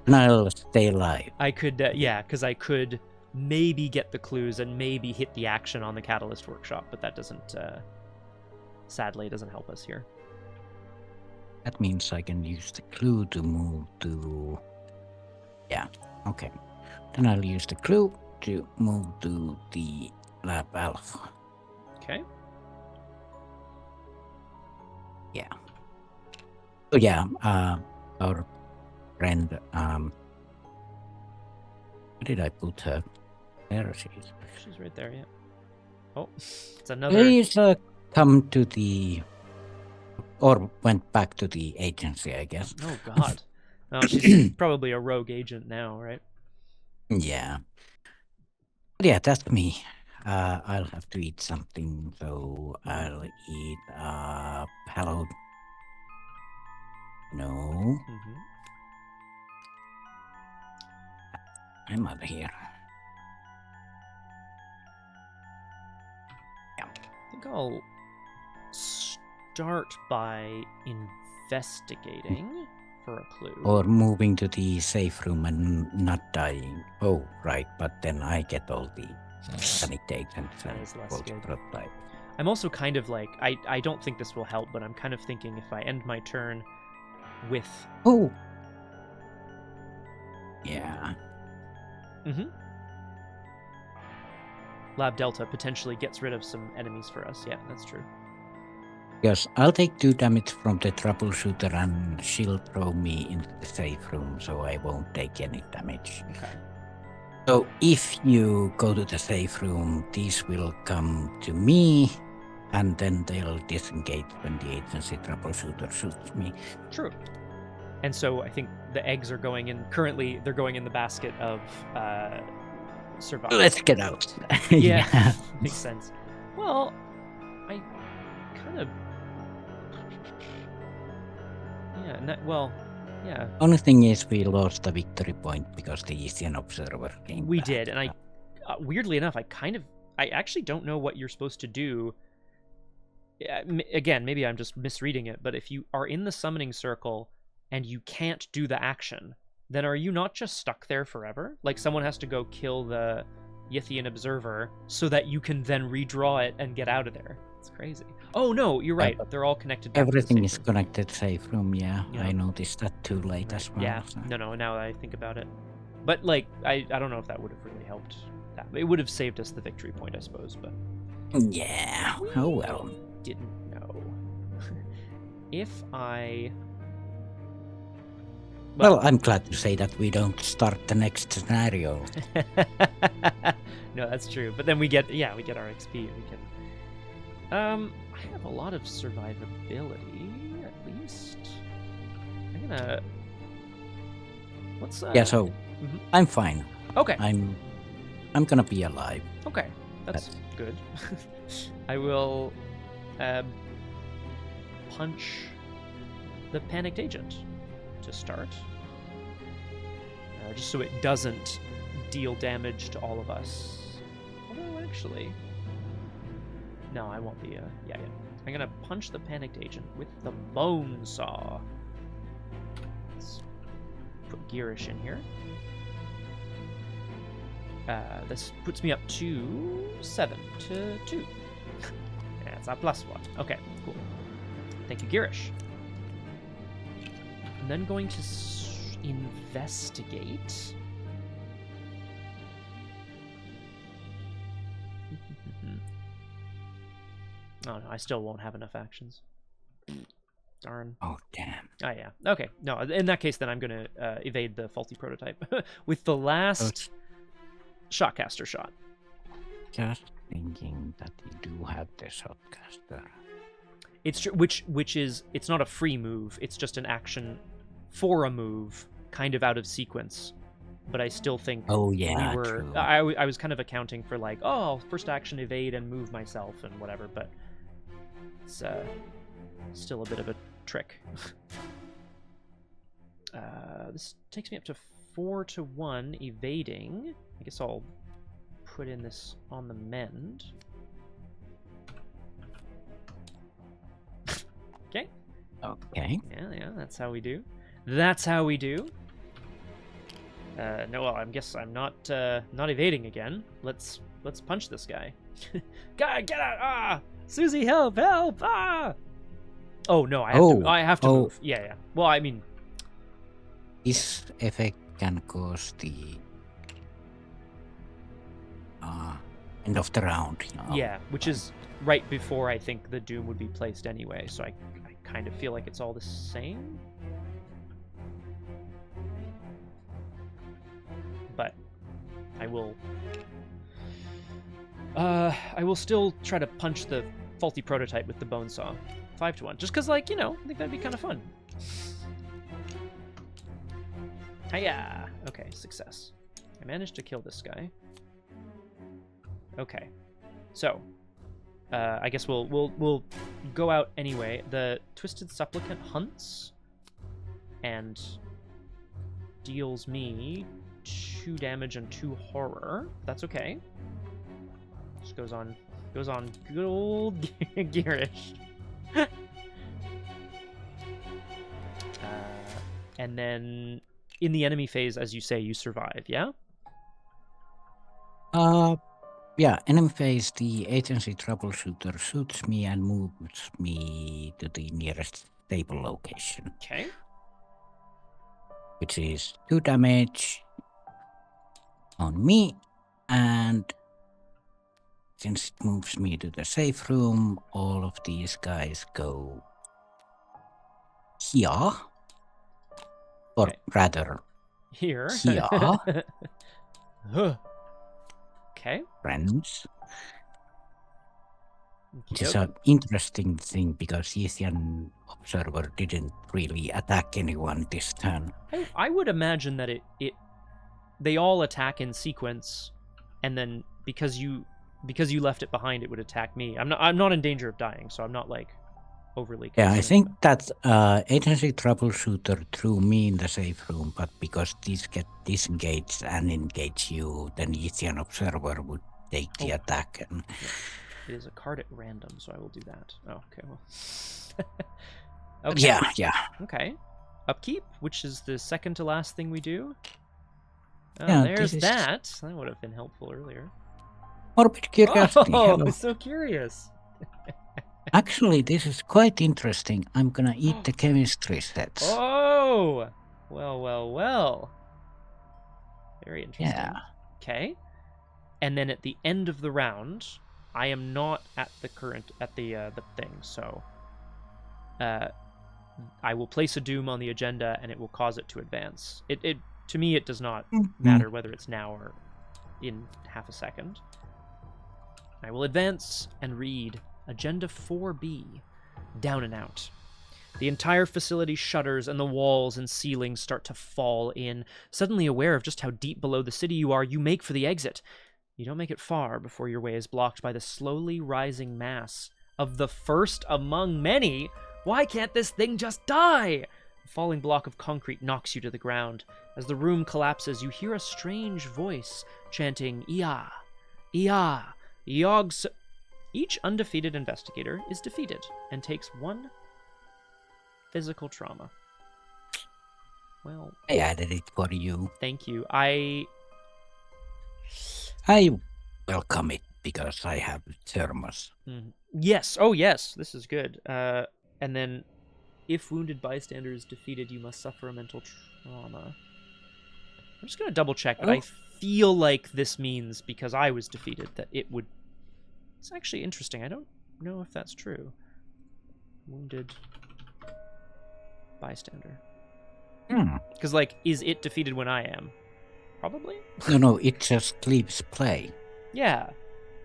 And I'll stay alive. I could, because I could maybe get the clues and maybe hit the action on the Catalyst Workshop, but that doesn't, sadly, it doesn't help us here. That means I can use the clue to move to... Yeah, okay. Then I'll use the clue to move to the Lab Alpha. Okay. Yeah. So yeah, our friend, where did I put her? There she is. She's right there, yeah. Oh, it's another... Please come to the... Or went back to the agency, I guess. Oh, God. Oh, she's probably a rogue agent now, right? Yeah. But yeah, that's me. I'll have to eat something, so I'll eat hallowed. No. Mm-hmm. I'm out of here. Yeah. I think I'll start by investigating for a clue. Or moving to the safe room and not dying. Oh, right, but then I get all the panic agents That and is less false good. prototype. I'm also kind of like, I don't think this will help, but I'm kind of thinking if I end my turn with... Oh! Yeah. Mm-hmm. Lab Delta potentially gets rid of some enemies for us. Yeah, that's true. Yes, I'll take 2 damage from the troubleshooter and she'll throw me into the safe room, so I won't take any damage. Okay. So if you go to the safe room, these will come to me, and then they'll disengage when the agency troubleshooter shoots me. True. And so I think the eggs are going in, currently they're going in the basket of survival. Let's get out. Yeah, makes sense. Well, I kind of... Yeah, yeah. Only thing is we lost a victory point because the Eastern Observer came We back. did, and I, weirdly enough, I actually don't know what you're supposed to do. Again, maybe I'm just misreading it, but if you are in the summoning circle and you can't do the action, then are you not just stuck there forever? Like someone has to go kill the Yithian Observer so that you can then redraw it and get out of there. It's crazy. Oh no, you're right. They're all connected. Back Everything to the is safe room. connected safe room, yeah. Yeah. I noticed that too late as well. Yeah, so. no, now that I think about it. But, like, I don't know if that would have really helped. That. It would have saved us the victory point, I suppose, but... Yeah, oh well. Didn't know. If I... Well, I'm glad to say that we don't start the next scenario. No, that's true. But then we get our XP. We can... I have a lot of survivability, at least. I'm gonna... What's Yeah, so Mhm. I'm fine. Okay. I'm gonna be alive. Okay, that's good. I will punch the panicked agent to start, just so it doesn't deal damage to all of us. Although, actually... No, I won't be, yeah. I'm gonna punch the panicked agent with the bone saw. Let's put Girish in here. This puts me up to 7 to 2. That's a +1. Okay, cool. Thank you, Girish. I'm then going to investigate. Oh, no, I still won't have enough actions. Darn. Oh, damn. Oh, yeah. Okay. No, in that case, then I'm going to evade the faulty prototype with the last shotcaster shot. Just thinking that you do have the shotcaster. It's true, which is, it's not a free move. It's just an action for a move, kind of out of sequence. But I still think yeah, we were... true. I was kind of accounting for like, oh, first action evade and move myself and whatever, but it's still a bit of a trick. This takes me up to 4 to 1 evading. I guess I'll put in this on the mend. Okay. Okay. Yeah, that's how we do. That's how we do. No, well, I guess I'm not evading again. Let's punch this guy. Guy, get out! Ah! Suzi, help! Help! Ah! Oh no, I have to move. Yeah. Well, I mean, this effect can cause the end of the round. You know? Yeah, which is right before I think the doom would be placed anyway. So I kind of feel like it's all the same. But I will still try to punch the faulty prototype with the bone saw. 5 to 1. Just because, like, you know, I think that'd be kind of fun. Hiya! Okay, success. I managed to kill this guy. Okay. So, I guess we'll go out anyway. The Twisted Supplicant hunts and deals me 2 damage and 2 horror. That's okay. Just goes on good old Girish. And then in the enemy phase, as you say, you survive, yeah? Yeah, enemy phase, the agency troubleshooter shoots me and moves me to the nearest stable location. Okay. Which is 2 damage on me, and since it moves me to the safe room, all of these guys go here, or rather here. Here. Okay. Friends. Which is Yep. an interesting thing because Ethian Observer didn't really attack anyone this turn. I would imagine that they all attack in sequence, and then because you left it behind, it would attack me. I'm not in danger of dying, so I'm not like overly concerned. Yeah, I think that agency troubleshooter threw me in the safe room, but because these get disengaged and engage you, then Ethian Observer would take the attack. And It is a card at random, so I will do that. Oh, okay, well. Okay. Yeah. Okay. Upkeep, which is the second to last thing we do. Oh, Yeah, there's this is- that. That would have been helpful earlier. Morbid curiosity. Oh, Hello. I'm so curious. Actually, this is quite interesting. I'm gonna eat the chemistry sets. Oh! Well. Very interesting. Yeah. Okay. And then at the end of the round, I am not at the thing, so I will place a doom on the agenda and it will cause it to advance. It to me it does not matter whether it's now or in half a second. I will advance and read Agenda 4B, Down and Out. The entire facility shudders and the walls and ceilings start to fall in. Suddenly aware of just how deep below the city you are, you make for the exit. You don't make it far before your way is blocked by the slowly rising mass of the first among many. Why can't this thing just die? A falling block of concrete knocks you to the ground. As the room collapses, you hear a strange voice chanting, "Ia, Yeah, Yogs. Each undefeated investigator is defeated and takes 1 physical trauma. Well, I added it for you. thank you. I welcome it because I have thermos. Yes. Oh, yes. This is good. And then, if wounded bystander is defeated, you must suffer a mental trauma. I'm just gonna double check, but I feel like this means because I was defeated that it would. It's actually interesting. I don't know if that's true. Wounded bystander. Because, like, is it defeated when I am? Probably. No, it just leaves play. Yeah.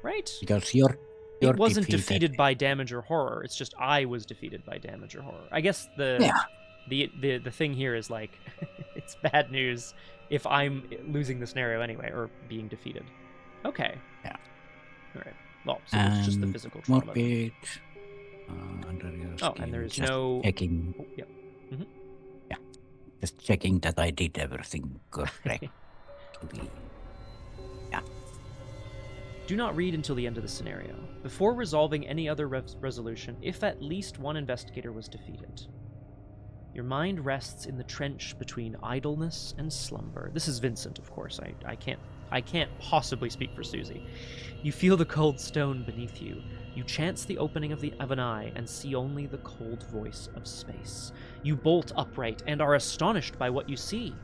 Right. Because you're it wasn't defeated by damage or horror. It's just I was defeated by damage or horror. I guess the thing here is like it's bad news if I'm losing the scenario anyway or being defeated. Okay. Yeah. All right. Well, so it's just the physical trauma. Morbid. Under your skin, and there's just no checking. Oh, yeah. Yeah. Just checking that I did everything correctly. Yeah. Do not read until the end of the scenario. Before resolving any other resolution, if at least 1 investigator was defeated. Your mind rests in the trench between idleness and slumber. This is Vincent, of course. I can't possibly speak for Suzi. You feel the cold stone beneath you. You chance the opening of an eye and see only the cold voice of space. You bolt upright and are astonished by what you see.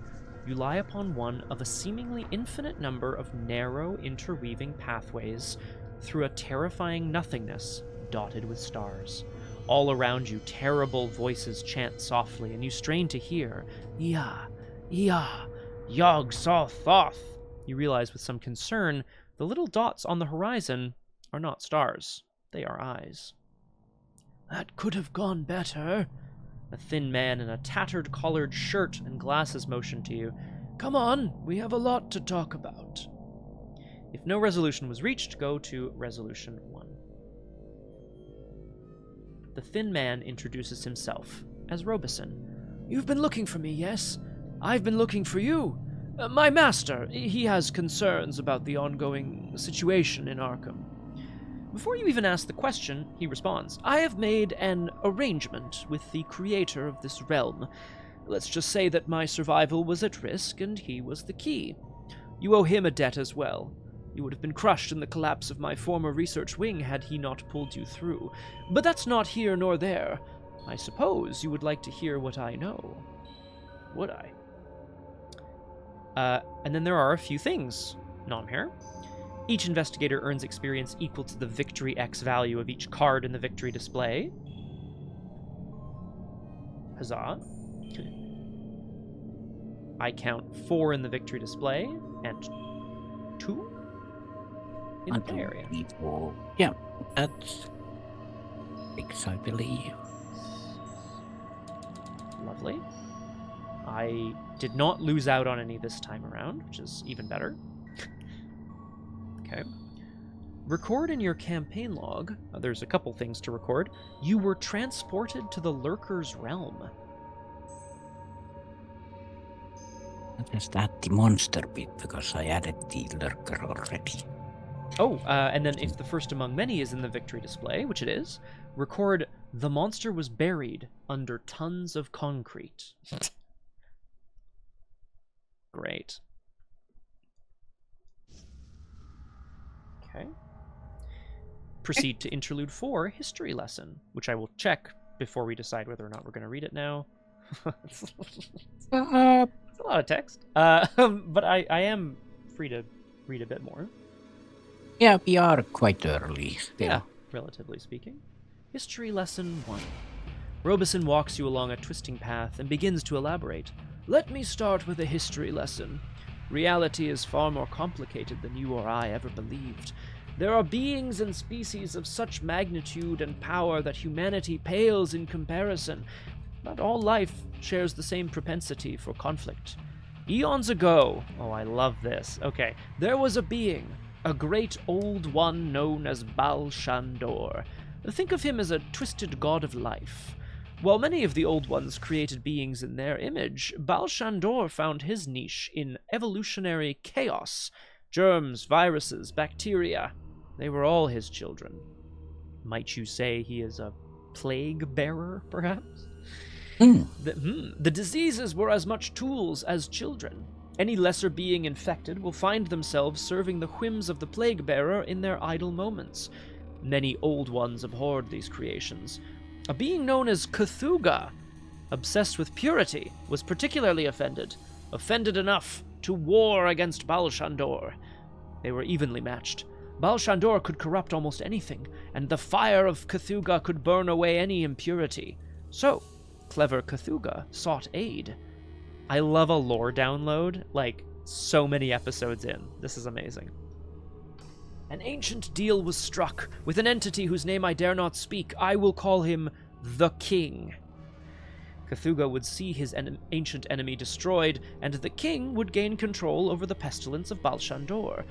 You lie upon one of a seemingly infinite number of narrow, interweaving pathways through a terrifying nothingness dotted with stars. All around you, terrible voices chant softly, and you strain to hear, "Ia, Ia, Yog Saw Thoth." You realize with some concern, the little dots on the horizon are not stars. They are eyes. "That could have gone better." A thin man in a tattered collared shirt and glasses motion to you. "Come on, we have a lot to talk about." If no resolution was reached, go to resolution 1. The thin man introduces himself as Robison. "You've been looking for me, yes? I've been looking for you. My master, he has concerns about the ongoing situation in Arkham." Before you even ask the question, he responds, "I have made an arrangement with the creator of this realm. Let's just say that my survival was at risk, and he was the key. You owe him a debt as well. You would have been crushed in the collapse of my former research wing had he not pulled you through. But that's not here nor there. I suppose you would like to hear what I know. Would I?" And then there are a few things. Nomhare. Each investigator earns experience equal to the Victory X value of each card in the Victory display. Huzzah. I count 4 in the Victory display and 2 in the play area. Yeah, that's 6, I believe. Lovely. I did not lose out on any this time around, which is even better. Okay. Record in your campaign log. There's a couple things to record. You were transported to the Lurker's realm. Just add the monster bit because I added the lurker already. Oh, and then if the first among many is in the Victory display, which it is, record the monster was buried under tons of concrete. Great. Okay. Proceed to Interlude 4, History Lesson, which I will check before we decide whether or not we're going to read it now. It's a lot of text. But I am free to read a bit more. Yeah, we are quite early still. Yeah, relatively speaking. History Lesson 1. Robison walks you along a twisting path and begins to elaborate. "Let me start with a history lesson. Reality is far more complicated than you or I ever believed. There are beings and species of such magnitude and power that humanity pales in comparison. Not all life shares the same propensity for conflict. Eons ago," oh, I love this. Okay, "there was a being, a great old one known as Baal Shandor. Think of him as a twisted god of life. While many of the old ones created beings in their image, Baal Shandor found his niche in evolutionary chaos, Germs, viruses, bacteria, they were all his children. Might you say he is a plague bearer, perhaps? The diseases were as much tools as children. Any lesser being infected will find themselves serving the whims of the plague bearer in their idle moments. Many old ones abhorred these creations. A being known as Cthulhu, obsessed with purity, was particularly offended enough to war against Balshandor. They were evenly matched. Balshandor could corrupt almost anything, and the fire of Cthulhu could burn away any impurity. So, clever Cthulhu sought aid. I love a lore download, like, so many episodes in. This is amazing. An ancient deal was struck with an entity whose name I dare not speak. I will call him the King. Cthulhu would see his ancient enemy destroyed, and the King would gain control over the pestilence of Balshandor.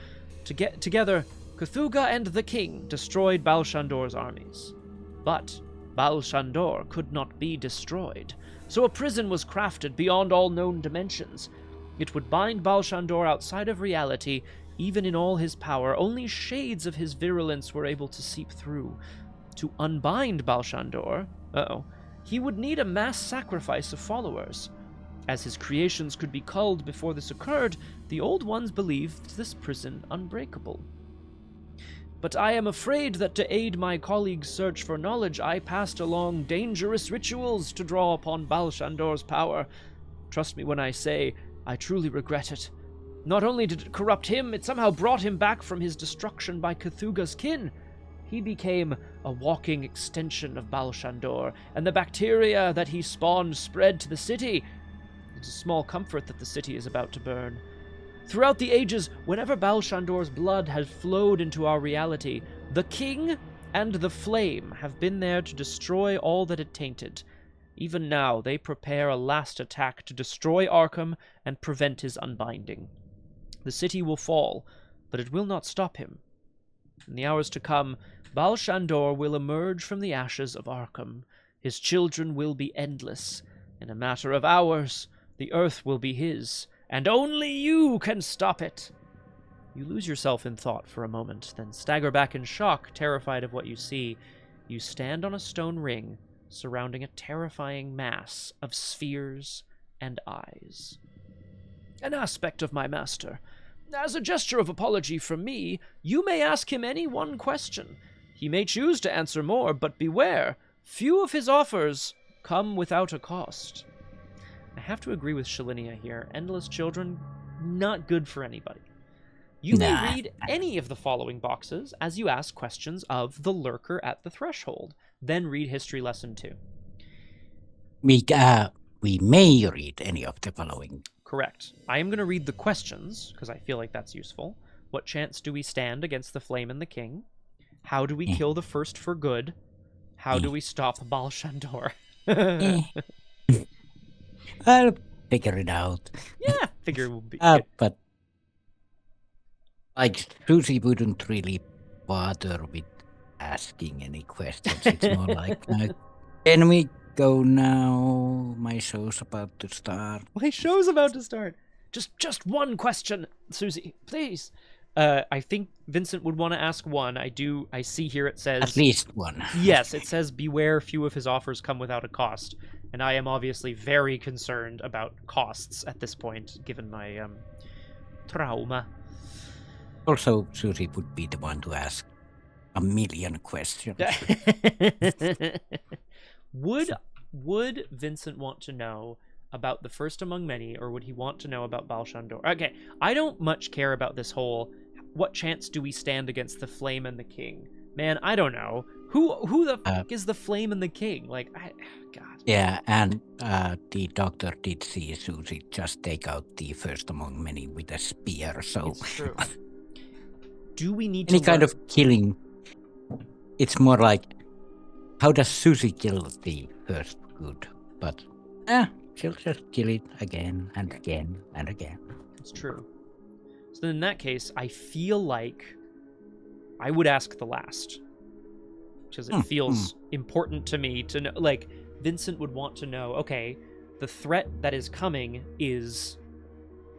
Together, Cthulhu and the King destroyed Balshandor's armies. But Balshandor could not be destroyed, so a prison was crafted beyond all known dimensions. It would bind Balshandor outside of reality. Even in all his power, only shades of his virulence were able to seep through. To unbind Balshandor, he would need a mass sacrifice of followers. As his creations could be culled before this occurred, the Old Ones believed this prison unbreakable. But I am afraid that to aid my colleagues' search for knowledge, I passed along dangerous rituals to draw upon Balshandor's power. Trust me when I say, I truly regret it. Not only did it corrupt him, it somehow brought him back from his destruction by Cthulhu's kin. He became a walking extension of Balshandor, and the bacteria that he spawned spread to the city. It's a small comfort that the city is about to burn. Throughout the ages, whenever Balshandor's blood has flowed into our reality, the King and the Flame have been there to destroy all that it tainted. Even now, they prepare a last attack to destroy Arkham and prevent his unbinding. The city will fall, but it will not stop him. In the hours to come, Balshandor will emerge from the ashes of Arkham. His children will be endless. In a matter of hours, the earth will be his, and only you can stop it. You lose yourself in thought for a moment, then stagger back in shock, terrified of what you see. You stand on a stone ring, surrounding a terrifying mass of spheres and eyes. An aspect of my master. As a gesture of apology from me, you may ask him any one question. He may choose to answer more, but beware, few of his offers come without a cost. I have to agree with Shalinia here. Endless children, not good for anybody. You may read any of the following boxes as you ask questions of the lurker at the threshold. Then read History Lesson 2. We may read any of the following. Correct. I am going to read the questions, because I feel like that's useful. What chance do we stand against the Flame and the King? How do we kill the First for good? How do we stop Balshandor? I'll figure it out. Yeah, figure it will be good. But like Suzi wouldn't really bother with asking any questions. It's more like, can we go now? My show's about to start. My show's about to start. Just one question, Suzi, please. I think Vincent would want to ask one. I see here it says... At least one. Yes, it says, beware, few of his offers come without a cost. And I am obviously very concerned about costs at this point, given my trauma. Also, Suzi would be the one to ask a million questions. Would Vincent want to know about the First Among Many, or would he want to know about Balshandor? Okay, I don't much care about this whole, what chance do we stand against the Flame and the King? Man, I don't know. Who the fuck is the Flame and the King? Like, God. Yeah, and the doctor did see Suzi just take out the First Among Many with a spear, so... It's true. Do we need to any kind of killing? It's more like, how does Suzi kill the First Good? But, she'll just kill it again and again and again. It's true. So then in that case, I feel like I would ask the last. Because it feels important to me to know, like, Vincent would want to know, okay, the threat that is coming is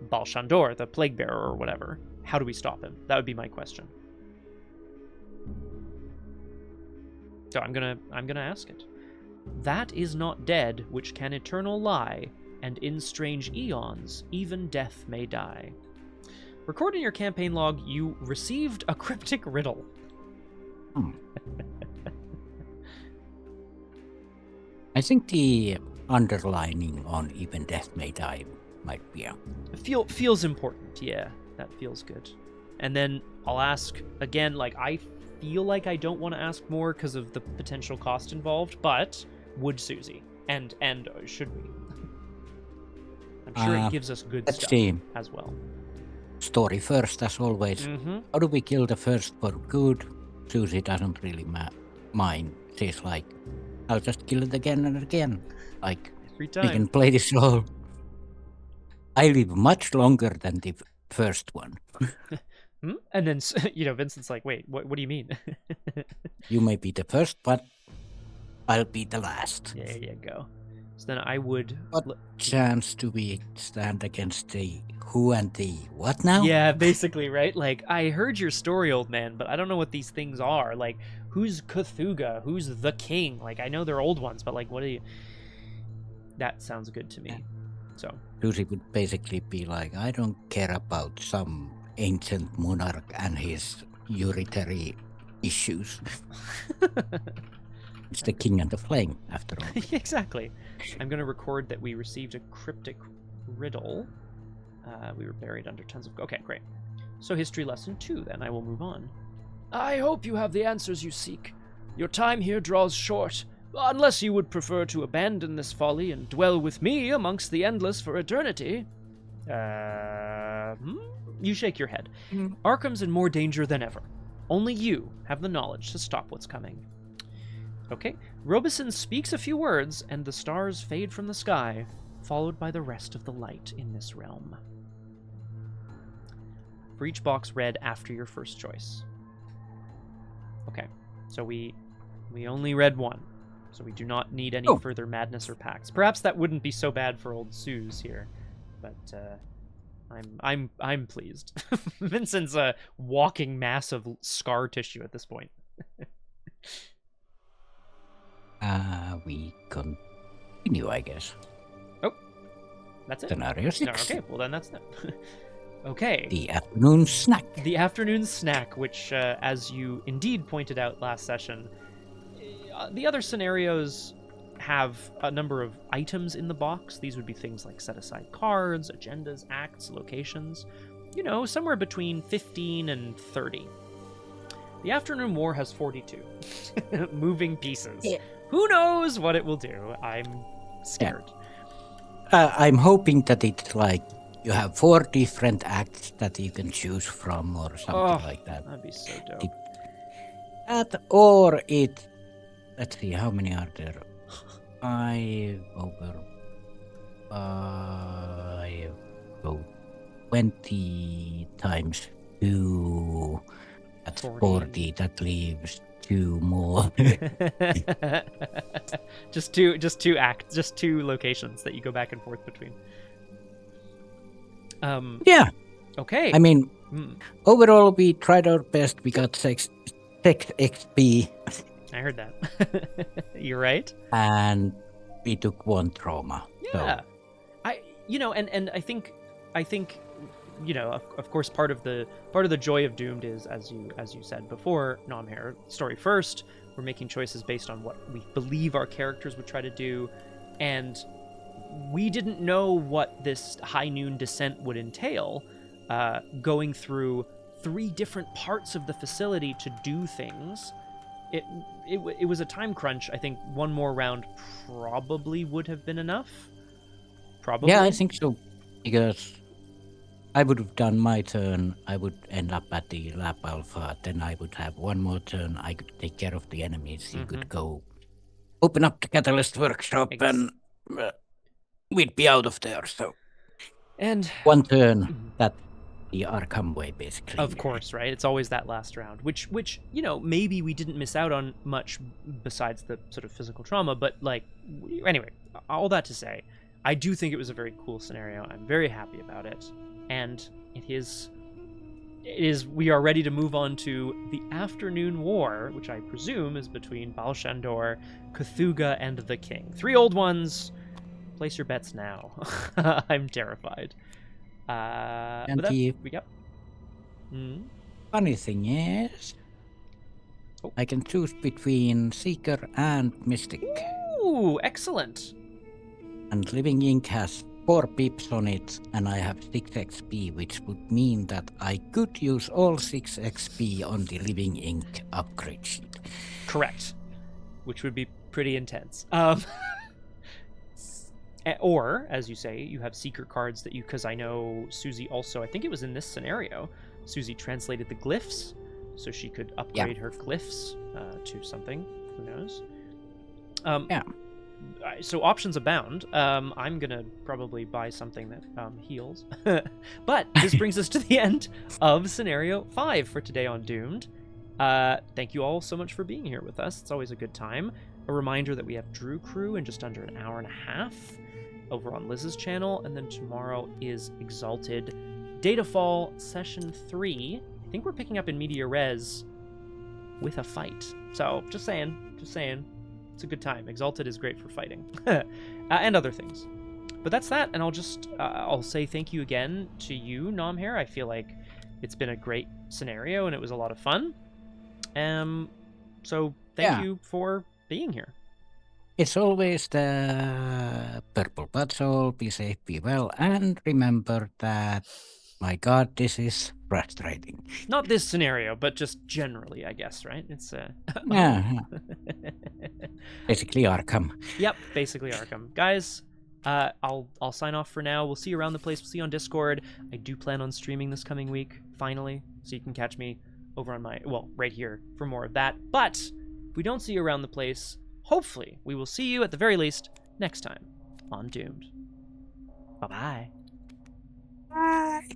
Balshandor, the Plague Bearer or whatever. how do we stop him? That would be my question. So I'm gonna ask it. That is not dead which can eternal lie, and in strange eons even death may die. Record in your campaign log you received a cryptic riddle. I think the underlining on even death may die might be a... Feels important, yeah. That feels good. And then I'll ask again, like, I feel like I don't want to ask more because of the potential cost involved, but would Suzi? And should we? I'm sure it gives us good let's stuff see. as well. Story first, as always. Mm-hmm. How do we kill the first for good? Susie doesn't really mind. She's like, I'll just kill it again and again. Like, Every we time. can play this all. I live much longer than the first one. And then, Vincent's like, wait, what do you mean? You may be the first, but I'll be the last. There you go. So then I would... What chance do we stand against the who and the what now? Yeah, basically, right? Like, I heard your story, old man, but I don't know what these things are. Like, who's Cthulhu? Who's the king? Like, I know they're old ones, but, like, what do you... That sounds good to me. So... Lucy would basically be like, I don't care about some ancient monarch and his urinary issues. It's the king and the flame, after all. Exactly. I'm going to record that we received a cryptic riddle. We were buried under tons of... Okay, great. So history lesson 2, then. I will move on. I hope you have the answers you seek. Your time here draws short, unless you would prefer to abandon this folly and dwell with me amongst the endless for eternity. You shake your head. Arkham's in more danger than ever. Only you have the knowledge to stop what's coming. Okay. Robison speaks a few words, and the stars fade from the sky, followed by the rest of the light in this realm. For each box read after your first choice. Okay. So we only read one. So we do not need any further madness or pacts. Perhaps that wouldn't be so bad for old Suze here, but I'm pleased. Vincent's a walking mass of scar tissue at this point. We continue, I guess. Oh, that's it. Scenario 6. No, okay, well then that's it. Okay. The afternoon snack. The afternoon snack, which, as you indeed pointed out last session, the other scenarios have a number of items in the box. These would be things like set-aside cards, agendas, acts, locations. Somewhere between 15 and 30. The Afternoon War has 42 moving pieces. Yeah. Who knows what it will do? I'm scared. I'm hoping that it's like you have 4 different acts that you can choose from or something like that. That'd be so dope. Or it... Let's see, how many are there? 5 over 5... So 20 times 2... That's 40. That leaves 2 more. just two acts, just 2 locations that you go back and forth between. Yeah. Okay. I mean, overall we tried our best. We got 6 XP. I heard that. You're right. And we took 1 trauma. Yeah. So. And I think of course part of the joy of Doomed is, as you said before, Nomhare, story first, we're making choices based on what we believe our characters would try to do, and we didn't know what this high noon descent would entail, going through 3 different parts of the facility to do things. It was a time crunch. I think 1 more round probably would have been enough. Probably. Yeah, I think so, because I would have done my turn, I would end up at the lab alpha, then I would have 1 more turn, I could take care of the enemies, you could go open up the Catalyst Workshop and we'd be out of there, so. And 1 turn, that the Arkham way, basically. Of course, right? It's always that last round, which maybe we didn't miss out on much besides the sort of physical trauma, but anyway, all that to say, I do think it was a very cool scenario. I'm very happy about it. And it is we are ready to move on to the Afternoon War, which I presume is between Balshandor, Cthulhu, and the King. 3 old ones. Place your bets now. I'm terrified. And but that, the we got. funny thing is, Oh. I can choose between Seeker and Mystic. Ooh, excellent. And Living Ink has 4 pips on it, and I have 6 XP, which would mean that I could use all 6 XP on the Living Ink upgrade sheet. Correct. Which would be pretty intense. Or, as you say, you have secret cards that you, because I know Suzi also, I think it was in this scenario, Suzi translated the glyphs, so she could upgrade her glyphs to something. Who knows? So options abound. I'm going to probably buy something that heals. But this brings us to the end of Scenario 5 for today on Doomed. Thank you all so much for being here with us. It's always a good time. A reminder that we have Drew Crew in just under an hour and a half over on Liz's channel, and then tomorrow is Exalted Datafall Session 3. I think we're picking up in Media Res with a fight. So, just saying. It's a good time. Exalted is great for fighting. And other things. But that's that, and I'll say thank you again to you, Nomhare. I feel like it's been a great scenario, and it was a lot of fun. So thank you for being here. It's always the purple puzzle. Be safe, be well, and remember that, my god, this is frustrating. Not this scenario, but just generally, I guess, right? It's basically Arkham. Yep, basically Arkham. Guys, I'll sign off for now. We'll see you around the place. We'll see you on Discord. I do plan on streaming this coming week, finally, so you can catch me over on right here for more of that. But if we don't see you around the place, hopefully we will see you at the very least next time on Doomed. Bye-bye. Bye.